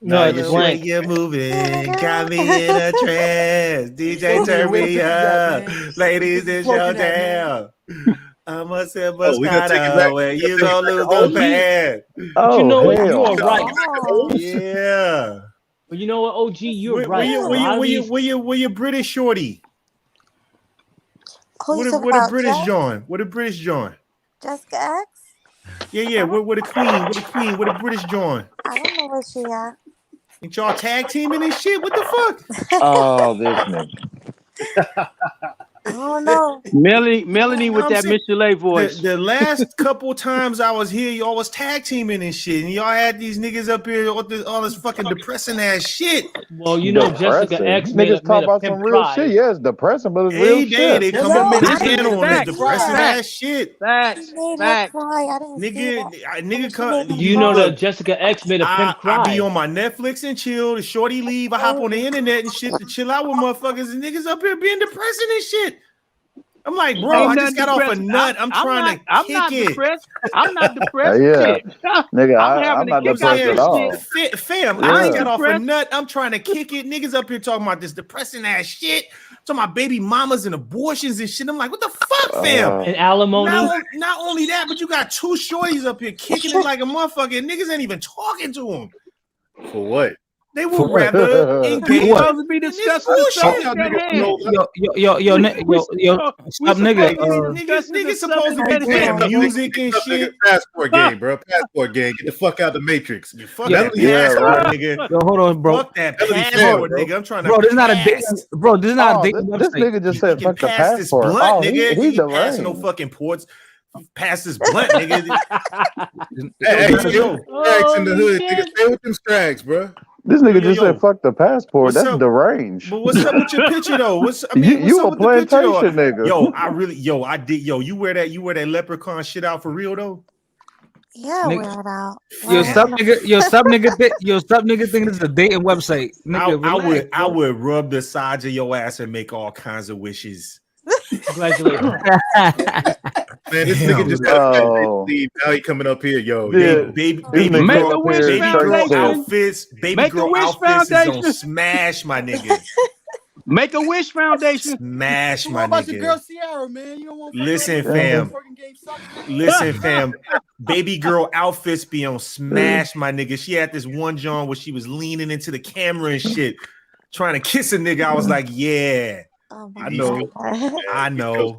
No, it's the blank. way you're moving got me in a trance. DJ, turn me up. Ladies, it's your jam. I'm a simple scatter where you gonna lose the band. But you know what? hell. You're right. Yeah. But you know what, OG? You're right. Where you British shorty? What a British joint? What a British joint? Jessica X? Yeah. What a queen? What a British joint? I don't know where she at. Ain't y'all tag teaming and shit? What the fuck? Oh, this nigga. I don't know. Melanie with that Miss Chalet voice. The last couple times I was here, y'all was tag teaming and shit, and y'all had these niggas up here all this fucking depressing ass shit. Well, you know, Jessica X made niggas talk about pimp some real cry. shit. Yeah, it's depressing, but it's real shit. They come on the channel on this depressing ass shit. Facts. Nigga come. Do you know that Jessica X made a pimp cry? I be on my Netflix and chill. The shorty leave. I hop on the internet and shit to chill out with motherfuckers, and niggas up here being depressing and shit. I'm like, bro, I just got off a nut. I'm trying to kick it. Depressed. I'm not depressed. Yeah. Nigga, I'm not depressed at all. Fam, I just got off a nut. I'm trying to kick it. Niggas up here talking about this depressing ass shit. Talking about baby mamas and abortions and shit. I'm like, what the fuck, fam? And alimony. Not only that, but you got two shorties up here kicking it like a motherfucker. Niggas ain't even talking to them. For what? They would rather engage to be discussing yo, stop, nigga. Niggas supposed to be playing music and shit. Passport game, bro. Passport game. Get the fuck out the Matrix. Fuck that passport, nigga. Yo, hold on, bro. Fuck that passport, nigga. I'm trying to. Bro, this is not a date. Bro, this is not a date. This nigga just said fuck the pass this passport. blunt, nigga. He He pass no fucking ports. Pass this blunt, nigga. Hey, strags in the hood, nigga. Stay with them strags, bro. This nigga just said fuck the passport. That's deranged. But what's up with your picture though? You a plantation nigga. You wear that leprechaun shit out for real though? Yeah, Nigga. wear it out. Yo, stop nigga think this is a dating website. Nigga, I would rub the sides of your ass and make all kinds of wishes. Congratulations. Man, this nigga just got leave. Now he coming up here, yo. Baby girl outfits is on smash, my nigga. Make a wish foundation. Smash, my about your nigga. girl Sierra, man? You don't want Listen, fam. Baby girl outfits be on smash, my nigga. She had this one John where she was leaning into the camera and shit, trying to kiss a nigga. I was like, yeah. Oh I know.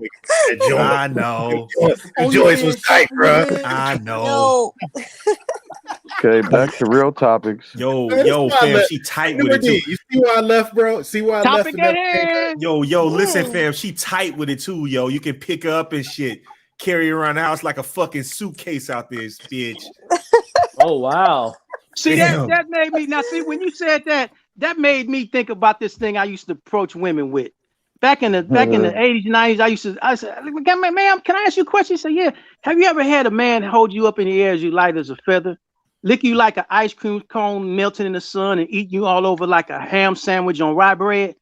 Joyce was tight, bro. I know. Okay, back to real topics. Yo, Man, yo, that's why I fam, left. she tight You with it too. see why I left, bro? See why I left Topic and at everything? hand. Yo, listen, Yeah. fam, she tight with it too, yo. You can pick her up and shit, carry her around the house like a fucking suitcase out there, bitch. Oh wow. See Damn. that made me now. See when you said that made me think about this thing I used to approach women with. Back in the 80s, 90s, I said, ma'am, can I ask you a question? She said, yeah. Have you ever had a man hold you up in the air as you light as a feather, lick you like an ice cream cone melting in the sun, and eat you all over like a ham sandwich on rye bread?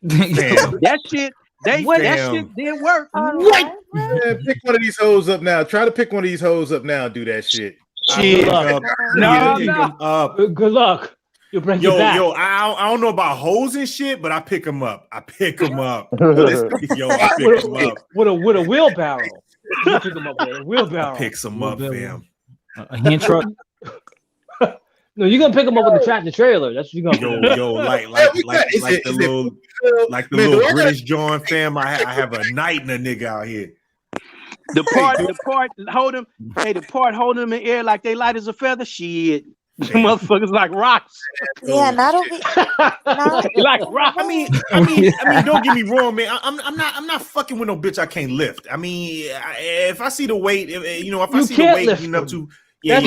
That shit didn't work. What? Man, pick one of these hoes up now. Try to pick one of these hoes up now and do that shit. Shit. No. Good luck. You'll bring yo, it back. yo, I don't know about hoes and shit, but I pick them up. I pick them up. Yo, I pick them up. With a wheelbarrow. You pick them up with a wheelbarrow. Picks them up, fam. A hand truck. No, you're gonna pick them up with the tractor trailer. That's what you're gonna do. Yo, like the little British John fam. I have a night in a nigga out here. The part hold him. Hey, the part holding them in the air like they light as a feather. Shit. Motherfuckers like rocks. Yeah, not over. Like rocks. I mean, don't get me wrong, man. I'm not fucking with no bitch I can't lift. I mean, if I see the weight, if I see the weight getting up to, fam,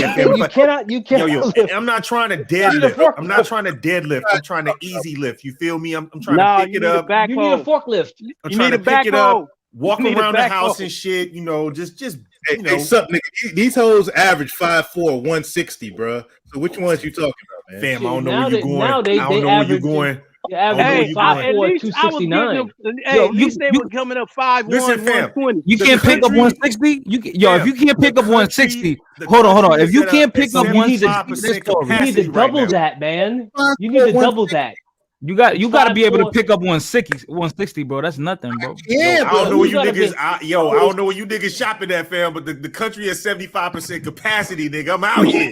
you cannot. Yo, I'm not trying to deadlift. I'm not trying to deadlift. I'm trying to easy lift. You feel me? I'm trying to pick it up. You need a forklift. I'm trying to pick it up, walk around the house and shit. Just. Hey, sup, nigga. These hoes average 5'4", 160, bro. So which ones you talking about, man? Fam, I don't know where you're going. I don't know where you're going. Hey, at least I was getting them. Hey, at least they were coming up 5'1", 120. You can't pick up 160. If you can't pick up 160, hold on. If you can't pick up 160, you need to double that, man. You need to double that. You got to be able to pick up 160, bro. That's nothing, bro. Yeah, I don't know where you niggas. I don't know where you niggas shopping at, fam. But the country has 75% capacity, nigga. I'm out here.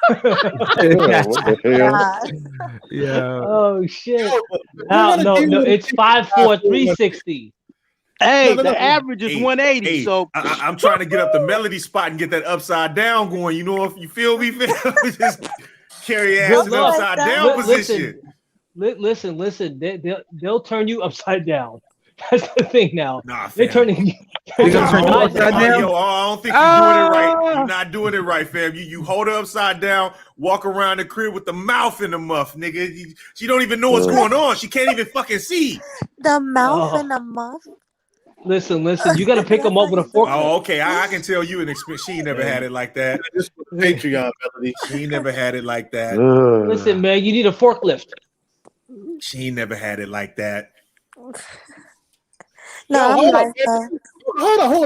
What the hell? Yeah. Oh shit. No. It's 5'4", 360. Hey, the average is 180. So I'm trying to get up the melody spot and get that upside down going. You know, if you feel me, fam, just carry ass in the upside down position. Listen. They'll turn you upside down. That's the thing now. Nah, they're turning you. They're gonna turn you upside down. Yo, I don't think you're doing it right. You're not doing it right, fam. You hold her upside down, walk around the crib with the mouth in the muff, nigga. She don't even know what's going on. She can't even fucking see. The mouth in the muff. Listen. You got to pick them up with a fork. Oh, okay. I can tell you an experience. She never had it like that. This was Patreon, Melody. She never had it like that. Listen, man, you need a forklift. She never had it like that. No, Yo,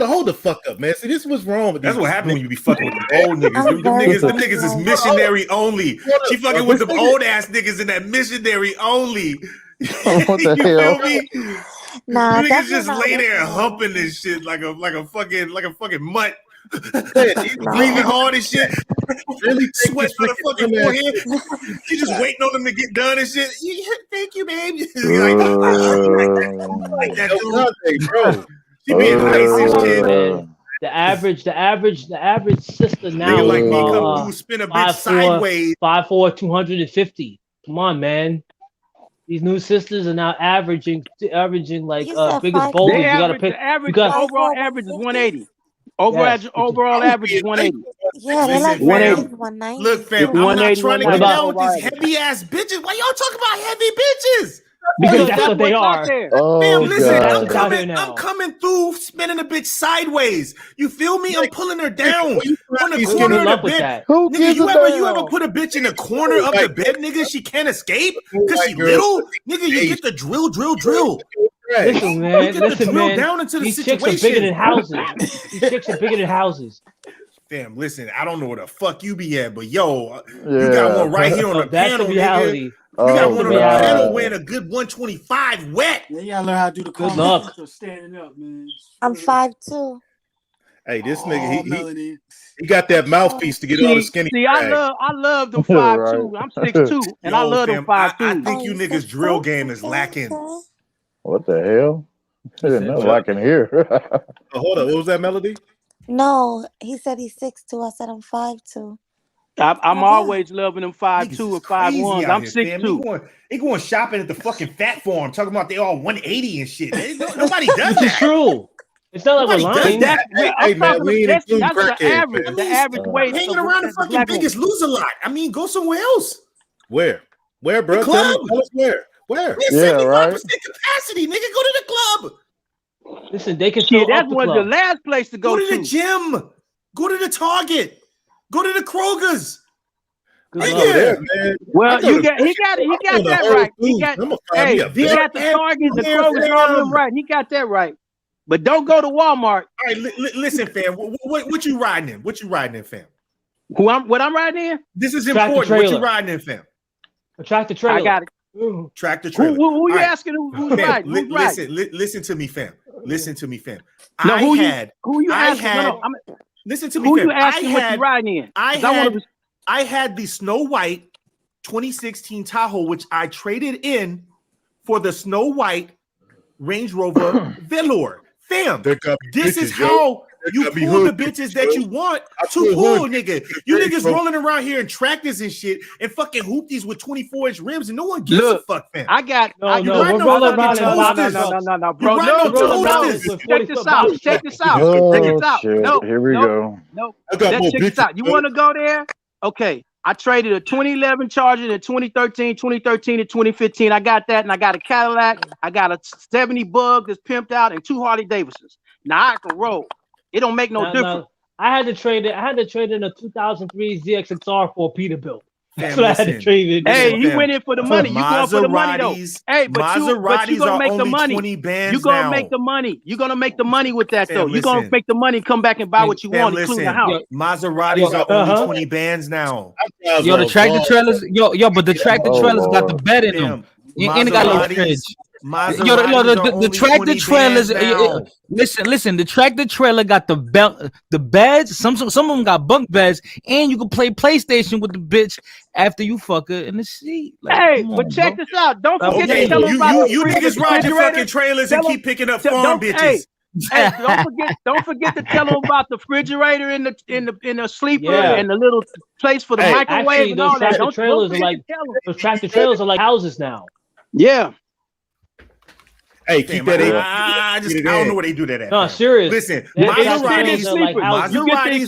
hold the fuck up, man. See, this was wrong with That's these what happened niggas. when you be fucking with the old niggas. Them niggas is missionary only. She fucking with them old ass niggies in that missionary only. What the You hell? feel me? Nah, Niggas just lay there humping this shit like a fucking mutt. Breathing hard and shit. Really Sweat on the fucking forehead. You just waiting on them to get done and shit. Thank you, babe. Like that, dude. Bro. She being nice and shit. Man, the average sister now Nigga like is me come through, spin a bitch sideways. 5'4", 250. Come on, man. These new sisters are now averaging like biggest boulders. You gotta pick. Overall average is 180. Overall average is 180. Yeah, they're like 190. Look, fam, I'm not trying to get down with these heavy ass bitches. Why y'all talking about heavy bitches? Because that's what they are. Fam, listen, God. I'm coming through, spinning a bitch sideways. You feel me? I'm pulling her down on the corner of the bed. Nigga, you ever put a bitch in the corner of the bed, nigga? She can't escape because she little. Nigga, you get the drill. Listen, man. Down into the These situation. chicks are bigger than houses. These chicks are bigger than houses. Fam, listen, I don't know where the fuck you be at, but yo, you got one right here on the That's panel, the reality. nigga. You got one on the panel wearing a good 125 wet. Yeah, you gotta learn how to do the good luck. Standing up, man. I'm 5'2". Hey, this nigga, he got that mouthpiece to get all the skinny. See, I love them 5'2". I'm 6'2", and I love them 5'2". I think you niggas drill game is lacking. What the hell? There's nothing I can hear. Hold up, what was that, Melody? No, he said he's 6'2". I said I'm 5'2". I'm always loving them 5'2" and 5'1s. I'm 6'2". They going shopping at the fucking Fat Farm, talking about they all 180 and shit. Nobody does Which is that. true. It's not like we're Nobody lying. does that. Hey man, we ain't include That's the crackheads, average. man. The average weight Hanging of around the the fucking black Biggest Loser lot. I mean, go somewhere else. Where, bro? The club. Tell us where. We're Yeah, 75% right. capacity, nigga. Go to the club. Listen, they can fill that's up the one of club. the last place to Go to the gym. Go to the Target. Go to the Kroger's. There, man. Well, I go he to- got I go to that Whole right. He Foods. got I'ma find me a he vet. got the Target, the There, Kroger's, all of them fam. right. He got that right. But don't go to Walmart. All right, listen, fam. What you riding in? What you riding in, fam? What I'm riding in? This is Tractor important. What you trailer. riding in, fam? A tractor trailer. I got it. Tractor trailer. Who All you right. asking? Who's Fam, riding? Who's riding? listen to me, fam. Listen to me, fam. No, who you I asking? had. No, Listen to me, who fam. you asking what you riding in? 'Cause I had the Snow White 2016 Tahoe, which I traded in for the Snow White Range Rover Velour. Fam, this is how you pull the bitches that you want to pull, nigga. You niggas rolling around here in tractors and shit and fucking hoopties with 24-inch rims and no one gives a fuck, fam. I got No, you we're riding rolling no around in toasters. no, Bro, You no riding rolling around toasters. with Check this 40-foot out. box Check trucks. this out. Check this out. Shit. No, Here we go. no. I got more Check this bitches, out. You bro. want to go there? Okay. I traded a 2011 Charger in 2013, 2013 to 2015. I got that, and I got a Cadillac. I got a 70 Bug that's pimped out, and 2 Harley Davidsons. Now I can roll. It don't make no difference. I had to trade in a 2003 ZXXR for a Peterbilt. That's Fam, what I had to listen. trade in. Hey, you fam. went in for the money. You going for the money though. Hey, but you Maseratis gonna are make the only money. 20 bands You gonna now. make the money. You gonna make the money with that Fam, though. You gonna listen. make the money, come back and buy what you Fam, want, including the house. Maseratis are only 20 bands now. Yo, the tractor trailers, but the tractor trailers got the bed in them. And it got no fridge. Yo, the tractor trailers. Listen. The tractor trailer got the beds. Some of them got bunk beds, and you can play PlayStation with the bitch after you fuck her in the seat. Like, Hey, come but on, check bro. this out. Don't forget Okay, to tell them about you niggas ride your fucking trailers and keep picking up farm bitches. Hey, don't forget to tell them about the refrigerator in the sleeper Yeah. and the little place for the microwave Actually, and all those that. tractor trailers are like houses now. Yeah. Hey, keep Fam, that in. I don't know where they do that at. No, fam. serious. Listen, They Maseratis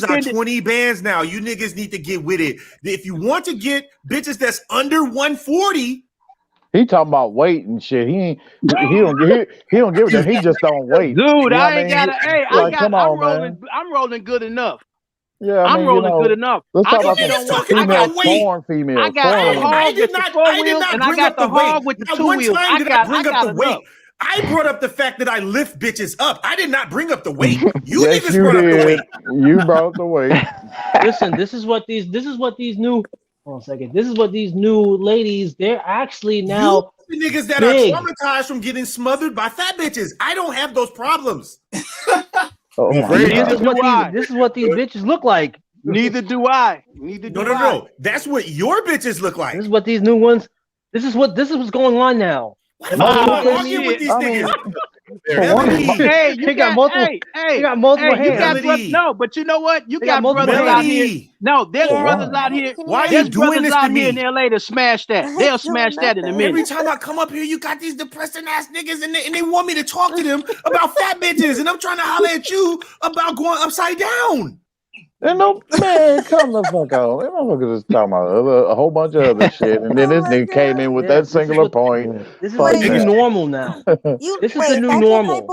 are 20 bands now. You niggas need to get with it. If you want to get bitches that's under 140, He talking about weight and shit. He don't give a damn. He just don't wait. Dude, You know I what ain't got to. Hey, Like, come on, man. I'm rolling good enough. Yeah, I I'm mean, rolling good enough. Let's I talk can about get some on one. foreign females. I got a foreign hog with the 4 wheels, and I got the hog with the Not 2 one wheels. time did I bring up the enough. weight. I brought up the fact that I lift bitches up. I did not bring up the weight. You Yes, niggas you brought up the did. weight. You brought the weight. Listen, this is what these new. Hold on a second. This is what these new ladies. They're actually now You the niggas that big. are traumatized from getting smothered by fat bitches. I don't have those problems. Oh my This is what these bitches look like. Neither do I. Neither do I. No. That's what your bitches look like. This is what these new ones. This is what's going on now. Why the fuck am I arguing with these niggas? Hey, They got multiple. They got multiple you hands. got no, but you know what? You They got got multiple brothers out hands. here. No, there's brothers out here. Why are you There's doing brothers this to out here in me? LA to smash that. They'll smash that in a minute. Every time I come up here, you got these depressing ass niggas and they want me to talk to them about fat bitches, and I'm trying to holler at you about going upside down. And no man, come the fuck out. That motherfucker just talking about a whole bunch of other shit, and then this nigga came in with that singular point. This is the new normal now. This is the new normal.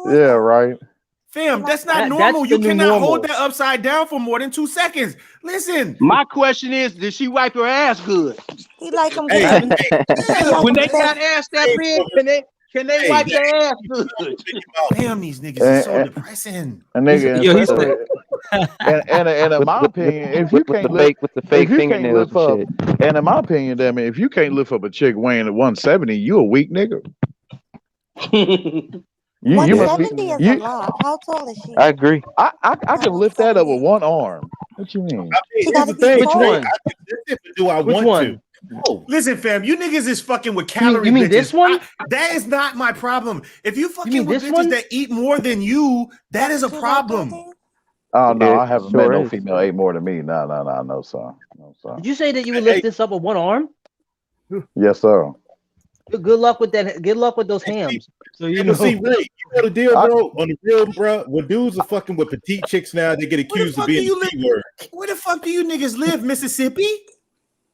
Yeah, right. Fam, that's not That's normal. the You new cannot normal. hold that upside down for more than 2 seconds. Listen. My question is, did she wipe her ass good? He like them When they got ass that big, can they wipe their ass good? Damn, these niggas are so depressing. A nigga, and in my opinion, if you can't lift with the fake if you can't fingernails lift up, and shit. and in my opinion, damn it, if you can't lift up a chick weighing at 170, you a weak nigga. You must be. 170 is a lot. How tall is she? I agree. I can lift that up with one arm. What you mean? She gotta be Which tall. one? Do I Which want one? to? No. Listen, fam, you niggas is fucking with calorie You mean bitches. this one? That is not my problem. If you fucking mean with this bitches one? that eat more than you, that is a problem. Oh no, Yeah, I haven't sure met no is. female ate more than me. No, son. So. Did you say that you would lift this up with one arm? Yes, sir. Good luck with that. Good luck with those hams. So you know. See, Ray, you know the deal, bro. On the real, bro. When dudes are fucking with petite chicks now, they get accused of being the P word. Where the fuck do you niggas live, Mississippi?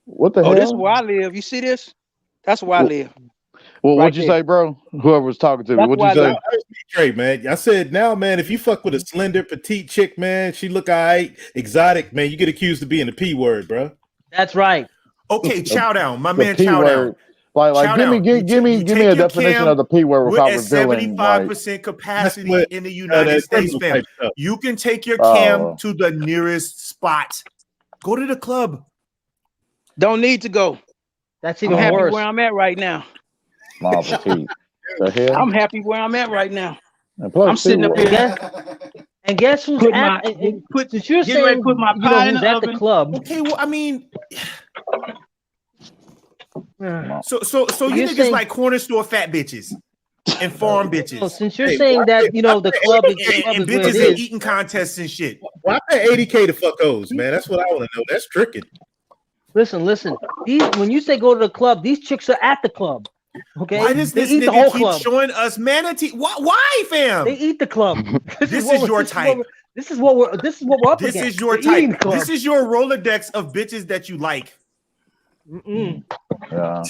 What the hell? Oh, this is where I live. You see this? That's where I live. Well, Right what'd you there. say, bro? Whoever was talking to me, what'd you say? Trey, man. I said now, man, if you fuck with a slender petite chick, man, she look alright, exotic, man, you get accused of being the P word, bro. That's right. Okay, chow down, my The man. P Chow word. down. Like, Chow give me, down. give me a definition of the P word We're without at revealing. 75% capacity in the United States, fam. You can take your cam to the nearest spot. Go to the club. Don't need to go. That's I'm even happy worse. where I'm at right now. Small petite. The hell? I'm happy where I'm at right now. And plus, I'm sitting up here. And guess who's Put at? Since you're getting ready saying to put my you know pie in who's the at oven. the club. Okay, well, I mean, so you You're niggas saying- like corner store fat bitches and farm bitches. So since you're saying that you know the club is and where bitches it in is. eating contests and shit. Why pay 80K to fuck those, man? That's what I want to know. That's tricking. Listen. When you say go to the club, these chicks are at the club. Okay, Why does they this eat the nigga whole keep club. showing us manatee? Why, fam? They eat the club. This is your type. This is what we're up This against. is your They're eating type. the club. This is your Rolodex of bitches that you like. Yeah.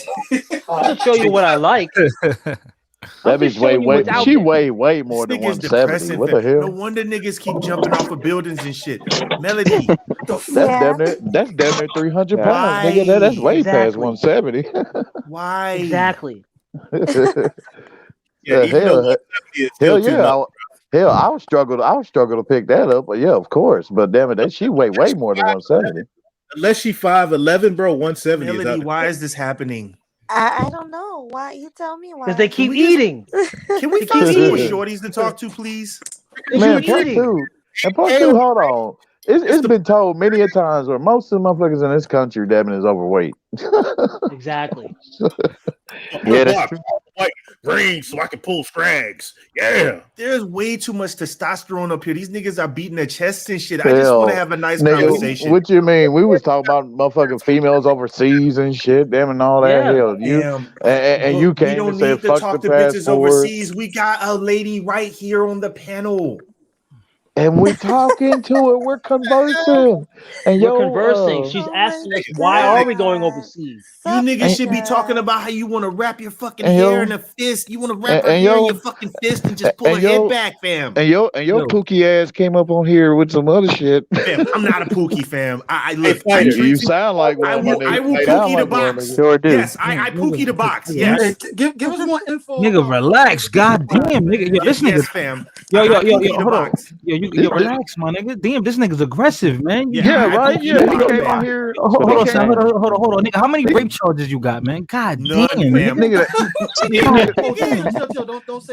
I'll show you what I like. That bitch she weigh way more This than nigga's 170. depressing. What the No hell? wonder niggas keep jumping off of buildings and shit. Melody, That's damn near 300 pounds, nigga. That's way past 170. Why? Exactly. Yeah, even though 170 is still too much. Hell, I would struggle to pick that up, but yeah, of course. But damn it, she weigh way more than 170. Unless she 5'11", bro, 170 is Melody, out. why is this happening? I don't know. Why? You tell me why. Because they keep eating. Can we find some more shorties to talk to, please? Man, plus two, hold on. It's been told many a times where most of the motherfuckers in this country, damn it, is overweight. Exactly. Yeah, that's true. Like green, so I can pull scrags. Yeah. There's way too much testosterone up here. These niggas are beating their chests and shit. I just want to have a nice conversation. What you mean? We was talking about motherfucking females overseas and shit, damn, and all that. Hell, and you we came don't and said need to fuck talk the to bitches passport. overseas. We got a lady right here on the panel. And we talking to her. We're conversing. And We're conversing. She's asking us, why are we going overseas? You niggas should be talking about how you want to wrap your fucking And hair yo- in a fist. You want to wrap her and hair in yo- your fucking fist and just pull her and yo- head back, fam. And your Pookie ass came up on here with some other shit. Fam, I'm not a Pookie, fam. I look. You sound like one. I will my nigga. Pookie You sound the like one, box. nigga. Sure do. Yes, I Pookie the box. Yes. Give us more info. Nigga, relax. God damn, nigga. Yo, this nigga. Yes, fam. Yo, I Pookie the hold on. box. Yo, relax, my nigga. Damn, this nigga's aggressive, man. Yeah, right. Yeah, he Yo, came on here. Hold on, son. Hold on, nigga. How many rape charges you got, man? God None, damn, fam. nigga.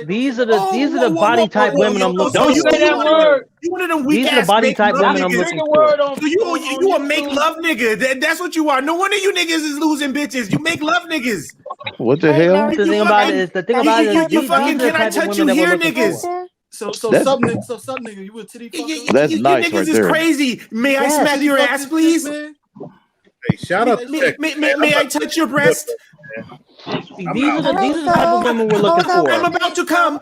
These are the body type women I'm looking Don't for. say that word. You one of them weak These are the ass body make type love women I'm niggas. looking for. So you a make love nigga. That's what you are. No wonder you niggas is losing bitches. You make love niggas. What the hell? The thing about it is, you fucking can I touch you here, niggas? So sub nigga, you a titty fucker? That's you nice niggas right is there. crazy. May I smack your ass, please? Hey, shout out to Tech. May I touch your breast? These are the type of women we're looking for. I'm about to come.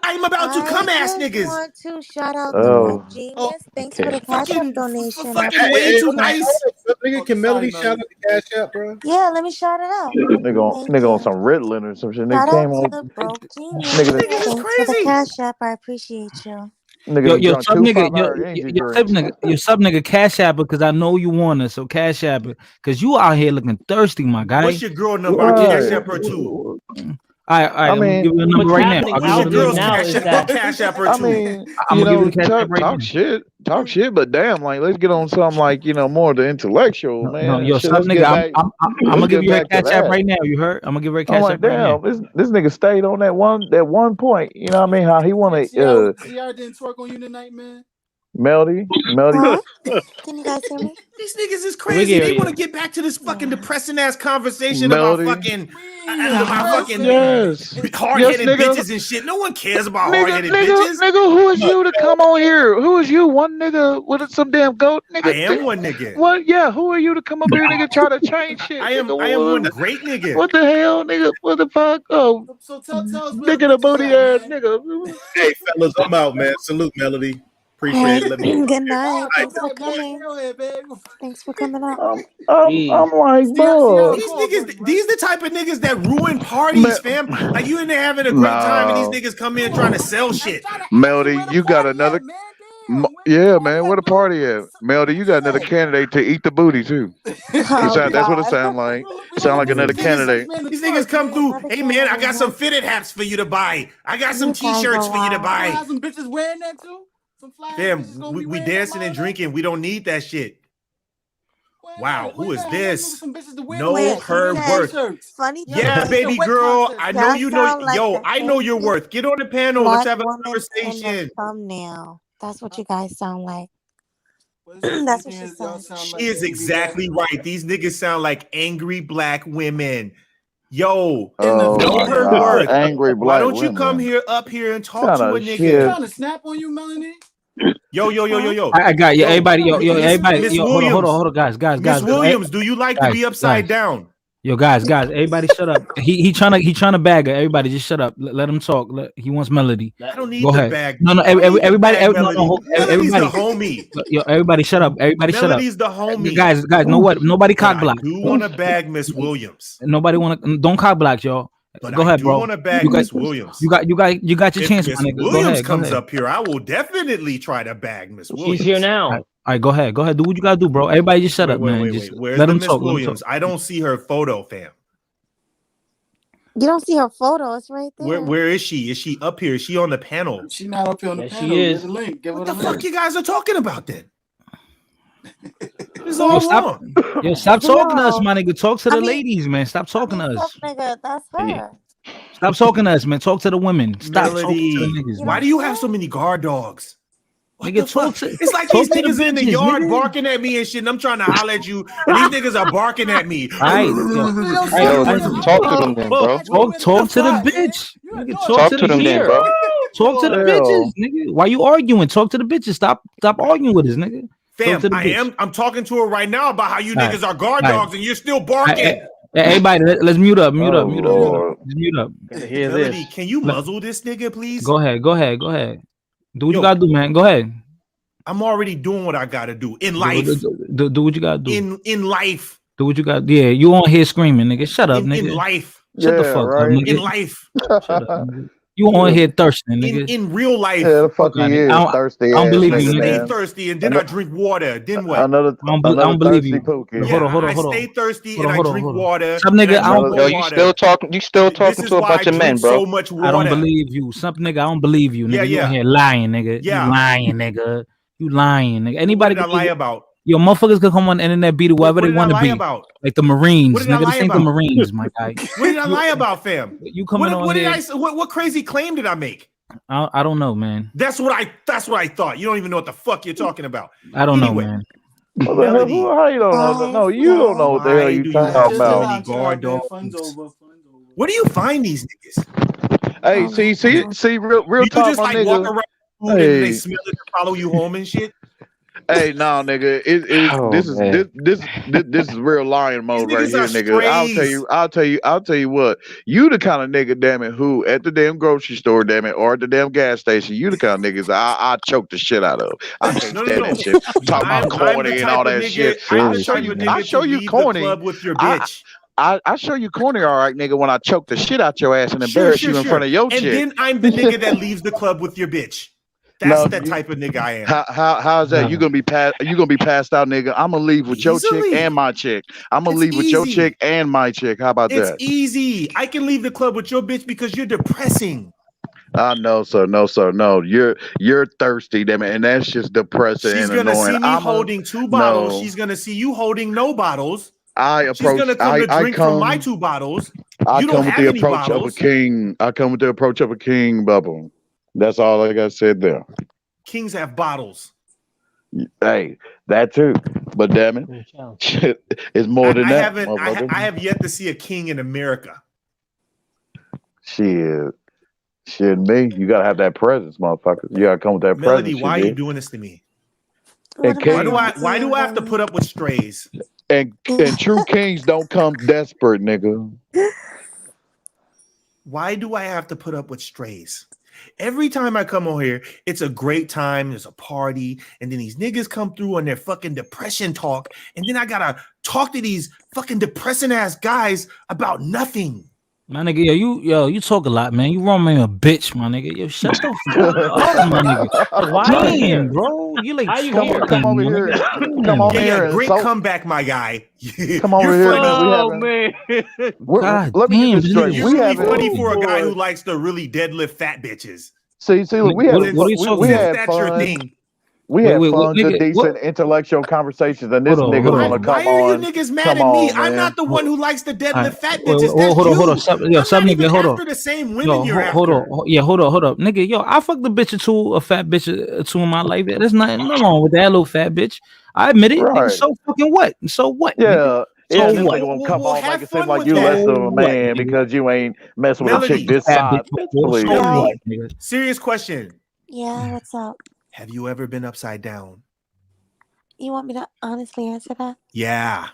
I'm about to come, ass niggas. I want to shout out Oh. to Genius. Thanks for the cash app donation. Fucking way too nice. Nigga, can Melody shout out the cash app, bro? Yeah, let me shout it out. Nigga on some Ritalin or some shit. Nigga Shout came out to on. Broke Genius. Nigga, Thanks for the cash app. I appreciate you. nigga, Yo, drunk sub 2 nigga, 5-hour energy drinks. your sub nigga, cash app because I know you want it. So cash app it because you out here looking thirsty, my guy. What's your girl number? I cash app her too. All right, I let me mean, give you a number right now. I'll What's your give you girl's the number. cash app her I too? mean, I'm you gonna give know, you the cash app right now. talk shit, but damn, like, let's get on something like, you know, more the intellectual, man. No, yo, Shit, sub let's get nigga, back- I'm let's gonna give get you her back to cash app that. right now. You heard? I'm gonna give her I'm cash like, app right now. damn, this nigga stayed on that one point. You know what I mean? How he want to CR didn't twerk on you tonight, man. Melody. Huh? Can you guys hear me? These niggas is crazy. They want to get back to this fucking depressing ass conversation about fucking Yes. hard-headed Yes, nigga. bitches and shit. No one cares about Nigga, hard-headed bitches. who is you to come on here? Who is you? One nigga with some damn goat, nigga. I am one nigga. What? Yeah, who are you to come up here, nigga, try to change shit? I am one great nigga. What the hell, nigga? What the fuck? Oh, so tell us nigga, the booty ass nigga. Hey, fellas, I'm out, man. Salute, Melody. Appreciate it. Let me. Good night. Thanks for coming. Thanks for coming out. I'm like, bro. These niggas, these the type of niggas that ruin parties, fam. Like you in there having a great time, and these niggas come in trying to sell shit. Melody, you got another. Yeah, man. Where the party at? Melody, you got another candidate to eat the booty too. That's what it sounds like. Sound like another candidate. These niggas come through. Hey man, I got some fitted hats for you to buy. I got some t-shirts for you to buy. Some bitches wearing that too. Damn, we dancing and drinking. We don't need that shit. Wow, who is this? No, her worth. Funny. Yeah, baby girl. I know you know. Yo, I know your worth. Get on the panel. Let's have a conversation. Thumbnail. That's what you guys sound like. That's what she sounds. She is exactly right. These niggas sound like angry black women. Yo, know her worth. Angry black Why don't you women. come up here and talk to a nigga? Trying to snap on you, Melanie? Yo. I got you. Everybody, everybody. Miss Hold Williams. on, guys. Miss Williams, do you like to be upside down? Yo, guys, everybody, shut up. He trying to bag her. Everybody, just shut up. Let him talk. He wants Melody. I don't need Go the ahead. bag. No, everybody, everybody, Melody's the homie. Yo, everybody, shut up. Everybody, shut up. Melody's the homie. Guys, know what? Nobody cock block. You want to bag Miss Williams? Nobody want to. Don't cock block, y'all. But Go ahead, bro. I want to bag Miss Williams. You got your chance, If my Miss nigga. Williams Go ahead. comes up here, I will definitely try to bag Miss Williams. She's here now. All right, go ahead. Do what you gotta do, bro. Everybody, just shut up, man. Just Where's let the him Miss talk. Williams? I don't see her photo, fam. You don't see her photo. It's right there. Where is she? Is she up here? Is she on the panel? She not up here on the panel. She is. Give the link. Give What her the the fuck link. you guys are talking about then? This is all wrong. Stop talking to us, my nigga. Talk to the I mean- ladies, man. Stop talking to us. Nigga, that's her. Stop talking to us, man. Talk to the women. Stop talking Melody, to the niggas. why Man. do you have so many guard dogs? Nigga, talk to. It's like talk these to the niggas in the bitches, yard nigga. barking at me and shit, and I'm trying to holler at you, and these niggas are barking at me. All right, Talk to them then, bro. Talk to the bitch. Nigga, Talk to them then, bro. Talk to the bitches, nigga. Why you arguing? Talk to the bitches. Stop arguing with us, nigga. Fam, Talk to the bitch. I'm talking to her right now about how you All right. niggas are guard All right. dogs and you're still barking. Hey, everybody, let's mute up. Mute up. Melody, can you muzzle this nigga, please? Go ahead. Do what you gotta do, man. Go ahead. I'm already doing what I gotta do in life. Do what you gotta do. In life. Do what you got. Yeah, you on here screaming, nigga. Shut up, nigga. In life. Shut the fuck up, nigga. In life. Shut up, nigga. You on here thirsting, nigga. In real life. Yeah, the fuck he is thirsty. I don't believe I you, stay nigga. thirsty and then I drink water. Then what? I don't believe you. Pookie. Hold on. I stay thirsty and I drink water. Some nigga, I don't. Yo, you still talking to a bunch of men, bro. So much water. I don't believe you. Some nigga, I don't believe you, nigga. You on here lying, nigga. Yeah. You lying, nigga. You lying, nigga. Anybody What did I lie about? Yo, motherfuckers can come on the internet, be whoever they want to be. About? Like the Marines, What did I nigga. lie This ain't the about? Marines, my guy. What did I lie about, fam? You coming on what here? did I? What crazy claim did I make? I don't know, man. That's what I thought. You don't even know what the fuck you're talking about. I don't know, man. Melody. How you don't know? No, you don't know what the hell you talking about. Guard dogs. Where do you find these niggas? Hey, see, real You talk, just my like walk nigga. around food and they smell it and follow you home and shit. Hey, no, nigga. This is real lion mode right here, nigga. I'll tell you what. You the kind of nigga, damn it, who at the damn grocery store, damn it, or at the damn gas station, you the kind of niggas I choke the shit out of. I can't stand that shit. Talk about corny and all that shit. I show you corny. With your bitch. I show you corny, all right, nigga, when I choke the shit out your ass and embarrass you in front of your chick. And then I'm the nigga that leaves the club with your bitch. That's the type of nigga I am. How's that? You gonna be passed out, nigga? I'm gonna leave with your chick and my chick. I'm gonna leave with your chick and my chick. How about that? It's easy. I can leave the club with your bitch because you're depressing. No, sir. No. You're thirsty, damn it, and that's just depressing. She's and gonna annoying. see me holding 2 bottles. No. She's gonna see you holding no bottles. She's gonna come to drink from my 2 bottles. I come with the approach of a king. I come with the approach of a king, Bubble. That's all I got said there. Kings have bottles. Hey, that too. But damn it, shit, it's more than that, motherfucker. I have yet to see a king in America. Shit, me. You gotta have that presence, motherfucker. You gotta come with that Melody, presence. why are you doing this to me? And Why kings, do I have to put up with strays? and true kings don't come desperate, nigga. Why do I have to put up with strays? Every time I come on here, it's a great time. There's a party, and then these niggas come through on their fucking depression talk, and then I gotta talk to these fucking depressing ass guys about nothing. My nigga, you talk a lot, man. You run me a bitch, my nigga. Yo, shut the fuck up, my nigga. Why are you here? Bro? You like How you talking, here? Come over my here. nigga. Come over here. Great So, comeback, my guy. come over You're here. funny. Man. God Let me damn, get this straight. You're We really having funny for a guy who likes to really deadlift fat bitches. see. Look, we What had are you talking we about? had That's your fun. thing. We Wait, had what, fun, good, nigga? decent, intellectual conversations, and this Hold on, nigga hold wanna on. Why come are you on. niggas mad Come at me? on, I'm man. not the one who likes to deadlift fat Wait, bitches. That's hold you. on, hold on. Yo, I'm some not nigga, even hold after on. the same women Yo, you're hold after. on. Yeah, hold on. Nigga, yo, I fucked a bitch or two, a fat bitch or two in my life. There's nothing wrong with that little fat bitch. I admit it. Nigga, Right. so fucking what? So what, nigga? Yeah. So Yeah, and this what? nigga won't come Well, on, make have it seem fun like with you that. less So of a what, man nigga? because you ain't messing with a I chick Melody, fucked a this fat size. bitch Bitch, before. So please. Yo, what, nigga? serious question. yeah, what's up? Have you ever been upside down? You want me to honestly answer that? Yeah.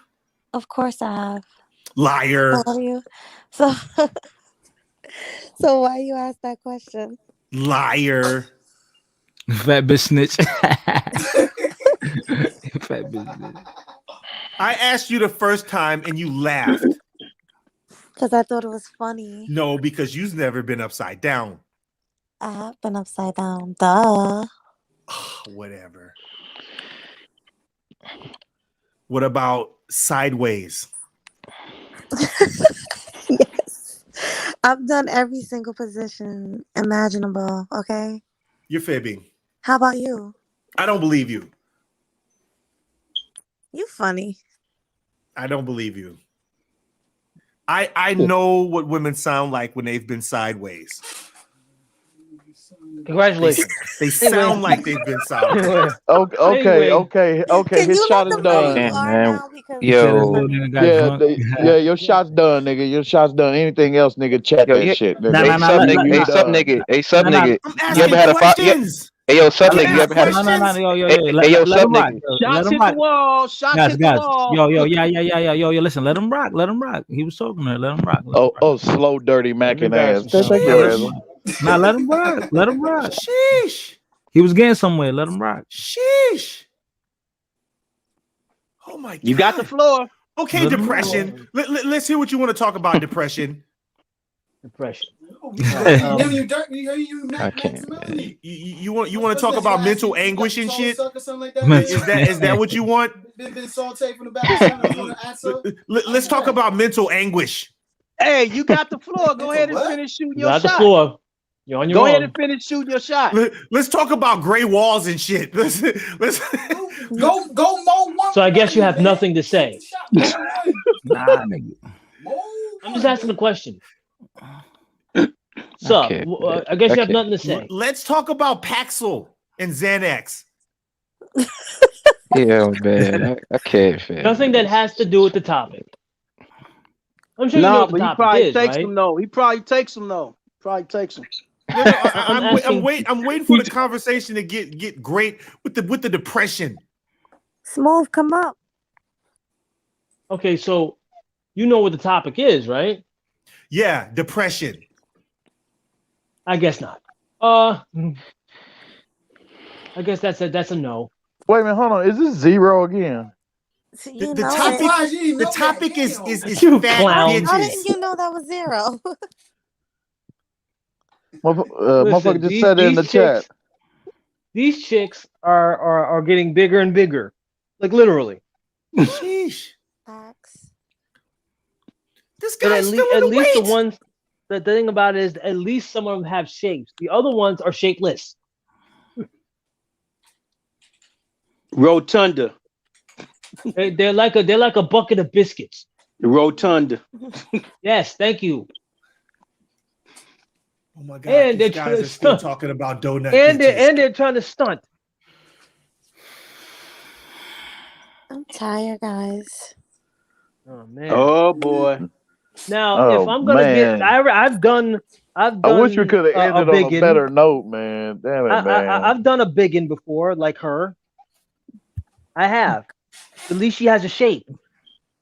Of course I have. Liar. How are you? So, so why you ask that question? Liar. Fat bitch snitch. Fat bitch snitch. I asked you the first time and you laughed. Because I thought it was funny. No, because you've never been upside down. I have been upside down. Duh. Whatever. What about sideways? Yes. I've done every single position imaginable, okay? You're fibbing. How about you? I don't believe you. You funny. I don't believe you. I know what women sound like when they've been sideways. Congratulations. They sound like they've been sideways. Okay. Can His you shot let is them know done. you are now? Because He said this this is little funny. nigga got drunk. Your shot's done, nigga. Your shot's done. Anything else, nigga? Check that shit, nigga. Nah. You done. Hey, sub nigga. I'm You ever asking had a questions. Hey, yo, sub I'm nigga. You ever had asking a questions. Yo. Hey, yo, Let sub him rock. nigga. Let Shots him hit rock. the wall. Shots hit the Guys. wall. Yo, listen, let him rock. Let him rock. He was talking there. Let him rock. Slow, dirty macking ass. Let Thank you, Razor. Nah, let him rock. Let him rock. Sheesh. He was getting somewhere. Let him rock. Sheesh. Oh my God. You got the floor. Okay, Let him depression. Let's hear what you want to talk about, depression. Depression. I can't. You want to talk about mental anguish and shit? Is that what you want? Let's talk about mental anguish. Hey, you got the floor. Go ahead and finish shooting You your got the shot. floor. You're on your Go own. ahead and finish shooting your shot. Let's talk about gray walls and shit. Let's go mow one. So I guess you have nothing to say. Nah, nigga. I'm just asking a question. So I guess you have nothing to say. Let's talk about Paxil and Xanax. Yeah, man. I can't, fam. Nothing that has to do with the topic. I'm sure you know what the but he topic probably is, takes right? them though. He probably takes them though. I'm waiting for the conversation to get great with the depression. Smooth, come up. Okay, so you know what the topic is, right? Yeah, depression. I guess not. I guess that's a no. Wait a minute, hold on. Is this zero again? The topic is You fat clown. bitches. How didn't you know that was zero? Motherfucker just said it in the chat. These chicks are getting bigger and bigger, like literally. Sheesh. This But guy's at least the ones. The thing about it is, at least some of them have shapes. The other ones are shapeless. Rotunda. They're like a bucket of biscuits. Rotunda. Yes, thank you. Oh my God! And these they're guys are still talking about donut. And bitches. they're trying to stunt. I'm tired, guys. Oh man. Oh boy. Now, if I'm gonna get, I've done. I wish we could have a ended on a biggin. better note, man. Damn it, man. I've done a biggin before, like her. I have. At least she has a shape.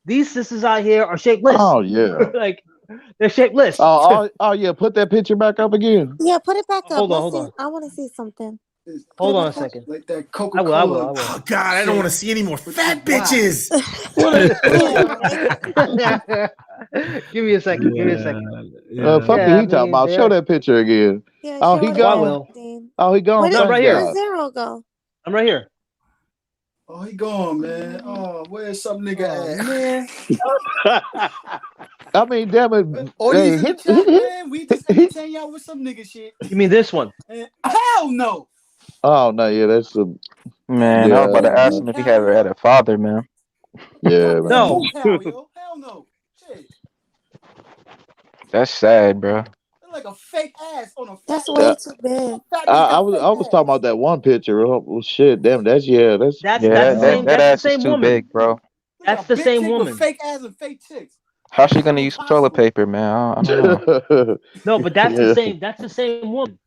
These sisters out here are shapeless. Oh yeah. Like they're shapeless. Oh yeah. Put that picture back up again. Yeah, put it back up. Hold Let's on. see. I want to see something. Hold on a second. Like that I Coca-Cola. will. Oh God, I don't want to see any more fat bitches. Give me a second. Give me a second. Fuck it, he talking about. Show that picture again. Yeah, oh, he gone. I will. Oh, he gone. Where right did here. Zero go? I'm right here. Oh, he gone, man. Oh, where's some nigga at? Man. I mean, damn it. Audience in the chat, man. We just entertain y'all with some nigga shit. You mean this one? Hell no. Oh no, yeah, that's a man. Yeah, I was about to ask him if he ever had a father, man. Yeah, man. No. Hell, yo. Hell no. Shit. That's sad, bro. They're like a fake ass on a. That's way too big. I was talking about that one picture. Oh shit, damn, that's That's that ass is too big, bro. That's the same woman. With fake ass and fake chicks. How's she gonna use toilet paper, man? I don't know. No, but that's the same. That's the same woman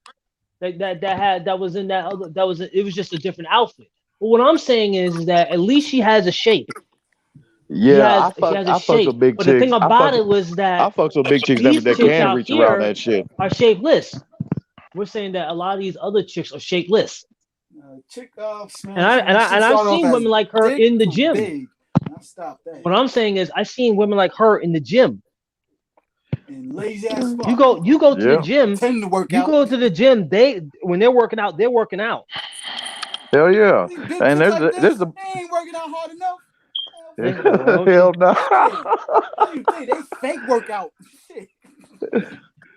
that was in that other. That was it was just a different outfit. But what I'm saying is that at least she has a shape. Yeah, she has a I fuck shape. with big But chicks. the thing about it was that I fuck with big chicks these that chicks can out reach here around that shit. are shapeless. We're saying that a lot of these other chicks are shapeless. Chick, And I've seen women like her in the gym. Big. Stop that. What I'm saying is I've seen women like her in the gym. And lazy ass You go to the gym. Tend to work you out. go to the gym. When they're working out, they're working out. Hell yeah. And there's They a ain't working out hard enough. hell no. They fake workout. Shit.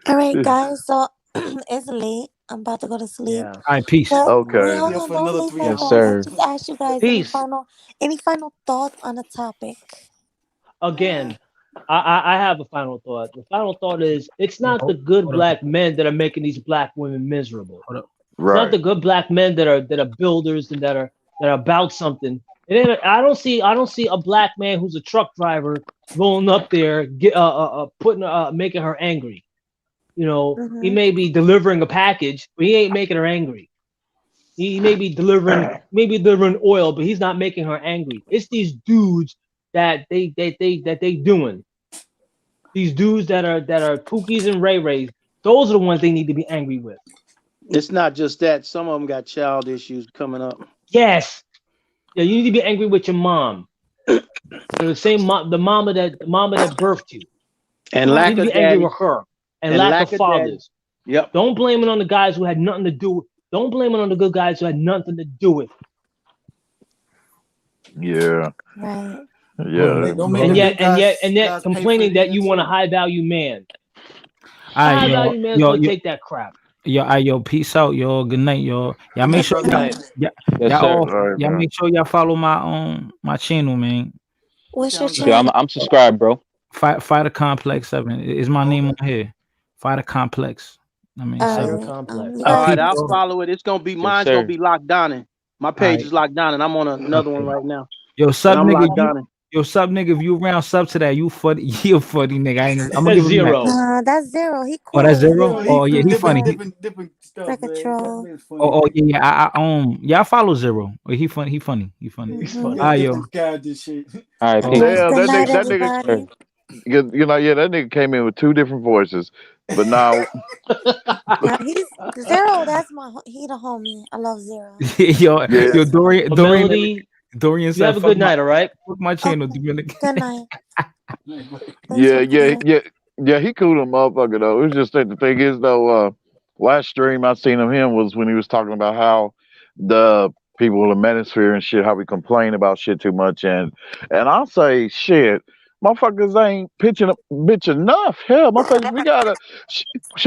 All right, guys. So it's late. I'm about to go to sleep. All right, peace. But Okay. hold on, don't leave my Yes, phone. sir. I just ask you guys any final thoughts on the topic. Again, I have a final thought. The final thought is it's not the good black men that are making these black women miserable. It's not the good black men that are builders and that are about something. I don't see a black man who's a truck driver rolling up there, making her angry. You know, he may be delivering a package, but he ain't making her angry. He may be delivering oil, but he's not making her angry. It's these dudes that they doing. These dudes that are Pookies and Ray Rays. Those are the ones they need to be angry with. It's not just that. Some of them got child issues coming up. Yes. Yeah, you need to be angry with your mom. The same the mama that birthed you. And you lack need to of be angry daddy. with her. And lack of fathers. Daddy. Yep. Don't blame it on the guys who had nothing to do. Don't blame it on the good guys who had nothing to do with it. Yeah. Right. Yeah. And yet complaining that you want a high value man. All right, High value man's gonna take that crap. Yo, peace out, yo. Good night, y'all. Y'all make sure y'all make sure y'all follow my channel, man. What's your channel? I'm subscribed, bro. Fighter Complex 7 is my name on here. Fighter Complex. I mean, 7. All right, I'll follow it. It's gonna be mine's gonna be locked down. And my page is locked down, and I'm on another one right now. Yo, sub And I'm nigga, locked down. yo, sub nigga, if you around, sub to that. You funny, you a funny nigga. I'm gonna give him zero. That's Zero. He cool. Oh, that's Zero. Oh yeah, he funny. Different stuff, like a troll. Oh yeah. I follow Zero. He funny. He funny. Yo. All right, peace. Damn, that nigga. You know, yeah, that nigga came in with two different voices, but now He's Zero. He the homie. I love Zero. yo, Dorian You have a good night, all right? Fuck my channel, Good night. Yeah, he cool a motherfucker though. It was just that the thing is though, last stream I seen of him was when he was talking about how the people in the manosphere and shit, how we complain about shit too much, and I'll say shit. Motherfuckers ain't bitch enough. Hell, motherfuckers,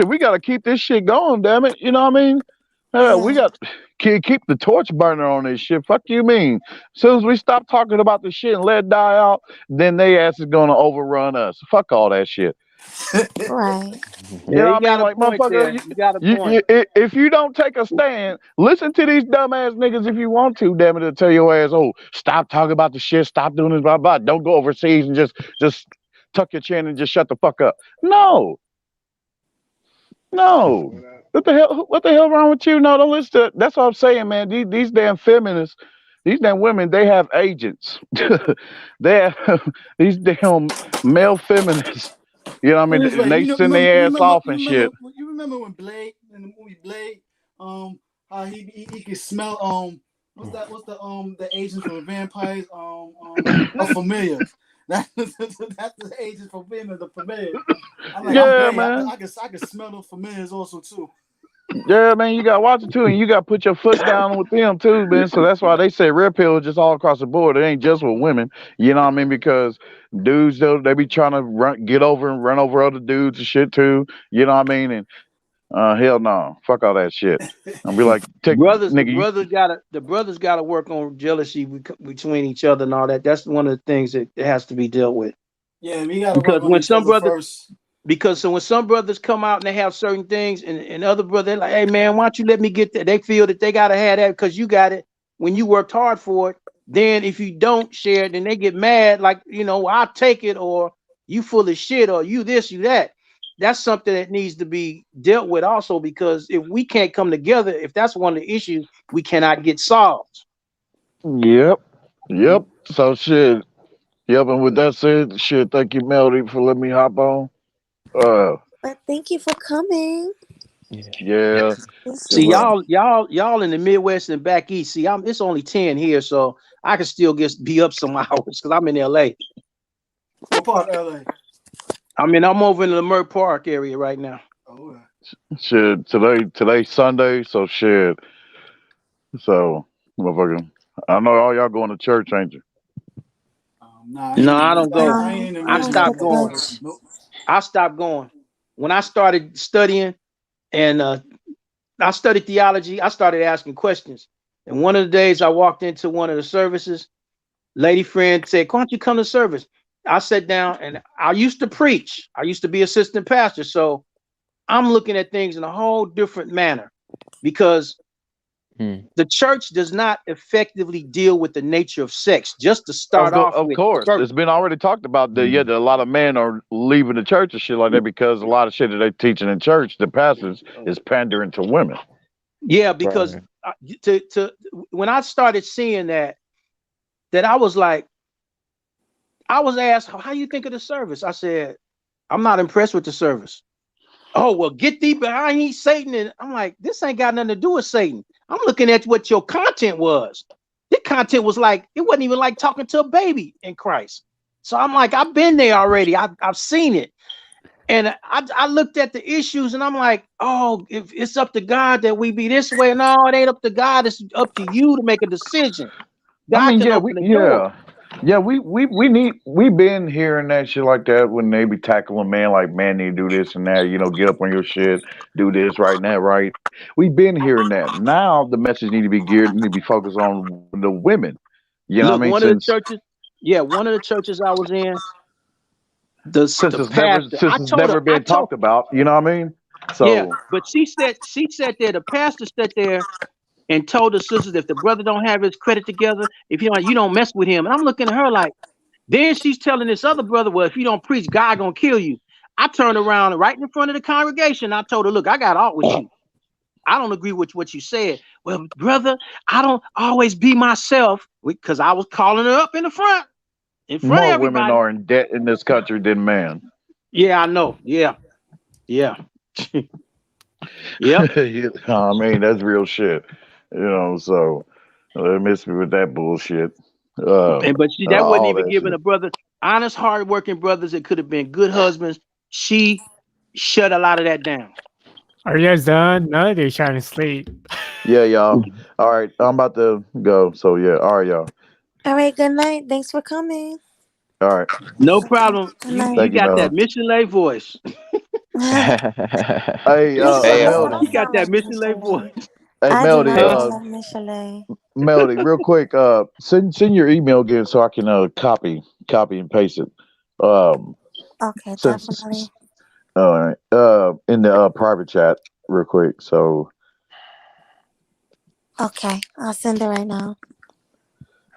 we gotta keep this shit going, damn it. You know what I mean? Hell, we got keep the torch burner on this shit. Fuck you mean? As soon as we stop talking about the shit and let it die out, then they ass is gonna overrun us. Fuck all that shit. Right. You know what I mean? Like, motherfucker, You got a point. if you don't take a stand, listen to these dumbass niggas if you want to, damn it, to tell your ass, oh, stop talking about the shit, stop doing this, blah, blah. Don't go overseas and just tuck your chin and just shut the fuck up. No. What the hell wrong with you? No, don't listen to it. That's what I'm saying, man. These damn feminists, these damn women, they have agents. They have these damn male feminists. You know what I mean? Wait, They send their ass off and shit. You remember when Blade in the movie Blade, how he could smell what's the agents from the vampires a familiar. That's the agents from Venom, the familiar. I'm like, Yeah, I'm man. I can smell the familiars also too. Yeah, man, you gotta watch it too, and you gotta put your foot down with them too, man. So that's why they say red pill is just all across the board. It ain't just with women, you know what I mean? Because dudes, they be trying to get over and run over other dudes and shit too, you know what I mean? And hell no, fuck all that shit. I'll be like, The brothers gotta work on jealousy between each other and all that. That's one of the things that has to be dealt with. Yeah, we gotta work on each other first. Because so when some brothers come out and they have certain things, and other brothers like, hey man, why don't you let me get that? They feel that they gotta have that because you got it when you worked hard for it. Then if you don't share it, then they get mad, like, I'll take it, or you full of shit, or you this, you that. That's something that needs to be dealt with also, because if we can't come together, if that's one of the issues, we cannot get solved. Yep. So shit. Yep, and with that said, shit, thank you, Melody, for letting me hop on. But thank you for coming. Yeah. See, y'all in the Midwest and back east. See, it's only 10 here, so I can still be up some hours because I'm in LA. What part of LA? I'm over in the Leimert Park area right now. Oh, shit, today's Sunday, so shit. So, motherfucker, I know all y'all going to church, ain't you? No, I don't go. I stopped going. I stopped going. When I started studying and I studied theology, I started asking questions. And one of the days I walked into one of the services, lady friend said, why don't you come to service? I sat down and I used to preach. I used to be assistant pastor. So I'm looking at things in a whole different manner because the church does not effectively deal with the nature of sex. Just to start off with. Of course, it's been already talked about that a lot of men are leaving the church and shit like that because a lot of shit that they're teaching in church, the pastors, is pandering to women. Yeah, because when I started seeing that I was like, I was asked, how you think of the service? I said, I'm not impressed with the service. Oh, well, get thee behind ye, Satan. And I'm like, this ain't got nothing to do with Satan. I'm looking at what your content was. The content was like, it wasn't even like talking to a baby in Christ. So I'm like, I've been there already. I've seen it. And I looked at the issues and I'm like, oh, if it's up to God that we be this way. No, it ain't up to God. It's up to you to make a decision. God can open the door. Yeah, we've been hearing that shit like that when they be tackling man like, man, need to do this and that, get up on your shit, do this right and that right. We've been hearing that. Now the message need to be focused on the women. You know what I mean? One of the churches I was in, since it's never been talked about, you know what I mean? So yeah, but she sat there, the pastor sat there and told the sisters, if the brother don't have his credit together, if you don't mess with him. And I'm looking at her like, then she's telling this other brother, well, if you don't preach, God gonna kill you. I turned around right in front of the congregation. I told her, look, I got out with you. I don't agree with what you said. Well, brother, I don't always be myself because I was calling her up in the front. In front more of everybody. Women are in debt in this country than men. Yeah, I know. Yeah. Yeah. Yep. I mean, that's real shit. So they miss me with that bullshit. But see, that wasn't even giving a brother, honest, hardworking brothers that could have been good husbands. She shut a lot of that down. Are you guys done? No, they're trying to sleep. Yeah, y'all. All right, I'm about to go. So yeah, all right, y'all. All right, good night. Thanks for coming. All right. No problem. You got that Michelin voice. Hey, Melody. You got that Michelin voice. Hey, Melody. Melody, real quick. Send your email again so I can copy and paste it. Okay, definitely. All right. In the private chat, real quick. So. Okay, I'll send it right now.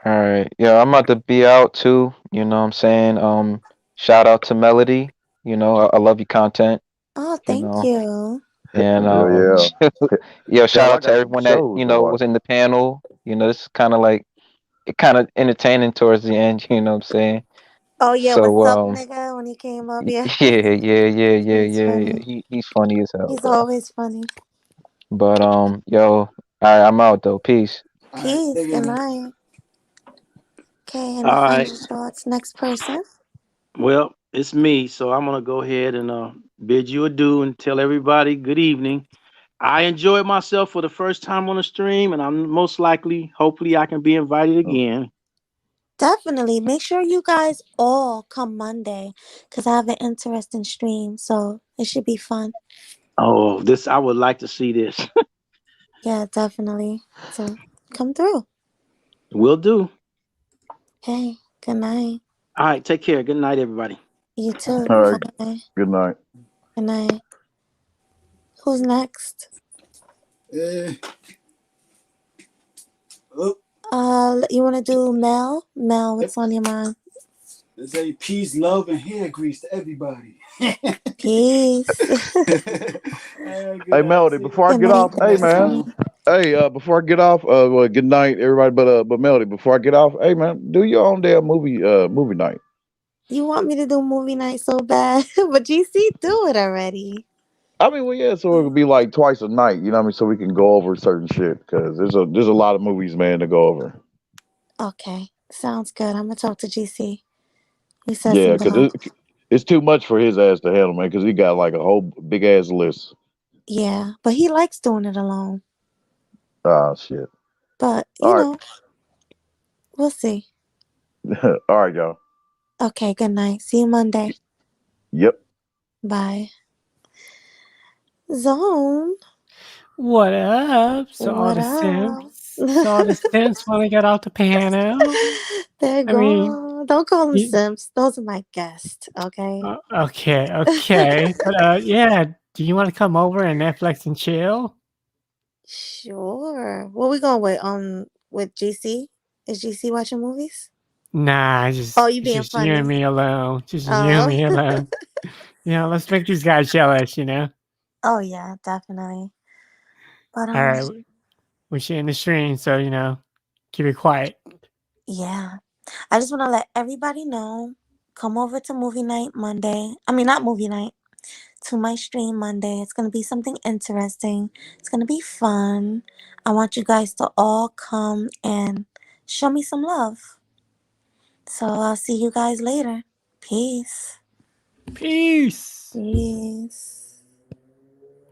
All right. Yeah, I'm about to be out too. You know what I'm saying? Shout out to Melody. You know, I love your content. Oh, You thank know. you. And Hell, shout I out to got some everyone that, shows you to know, watch. was in the panel. You know, this is kind of entertaining towards the end, you know what I'm saying? Oh yeah, what's up, So nigga? When he came up, yeah. He's yeah. funny. He's funny as hell, He's bro. always funny. But yo, all right, I'm out though. Peace. Peace. Good night. Okay, any All final right. thoughts? Next person. Well, it's me, so I'm gonna go ahead and bid you adieu and tell everybody good evening. I enjoyed myself for the first time on the stream, and I'm most likely, hopefully, I can be invited again. Definitely. Make sure you guys all come Monday because I have an interesting stream, so it should be fun. Oh, I would like to see this. Yeah, definitely. So come through. Will do. Okay, good night. All right, take care. Good night, everybody. You too. All right. Bye. Good night. Good night. Who's next? You want to do Mel? Mel, what's on your mind? Let's say peace, love, and hair grease to everybody. Peace. Hey, Melody, before I get off, hey man. Hey, before I get off, well, good night, everybody. But Melody, before I get off, hey man, do your own damn movie night. You want me to do movie night so bad, but GC do it already. I mean, well, yeah, so it would be like twice a night, you know what I mean? So we can go over certain shit because there's a lot of movies, man, to go over. Okay, sounds good. I'm gonna talk to GC. We said Yeah, something. because it's too much for his ass to handle, man. Because he got like a whole big ass list. Yeah, but he likes doing it alone. Ah, shit. But you know, we'll see. All right, y'all. Okay, good night. See you Monday. Yep. Bye. Zone. What up? So all What the up? simps. So all the simps want to get off the piano. They're I gone. mean, Don't call them simps. Those are my guests. Okay. okay. But yeah, do you want to come over and Netflix and chill? Sure. What we going with GC? Is GC watching movies? Nah, you being just funny. you and me alone. Just you and me alone. Let's make these guys jealous, Oh yeah, definitely. But All right. We're sharing the stream, so keep it quiet. Yeah. I just want to let everybody know. Come over to movie night Monday. I mean, not movie night. To my stream Monday. It's going to be something interesting. It's going to be fun. I want you guys to all come and show me some love. So I'll see you guys later. Peace. Peace. Peace.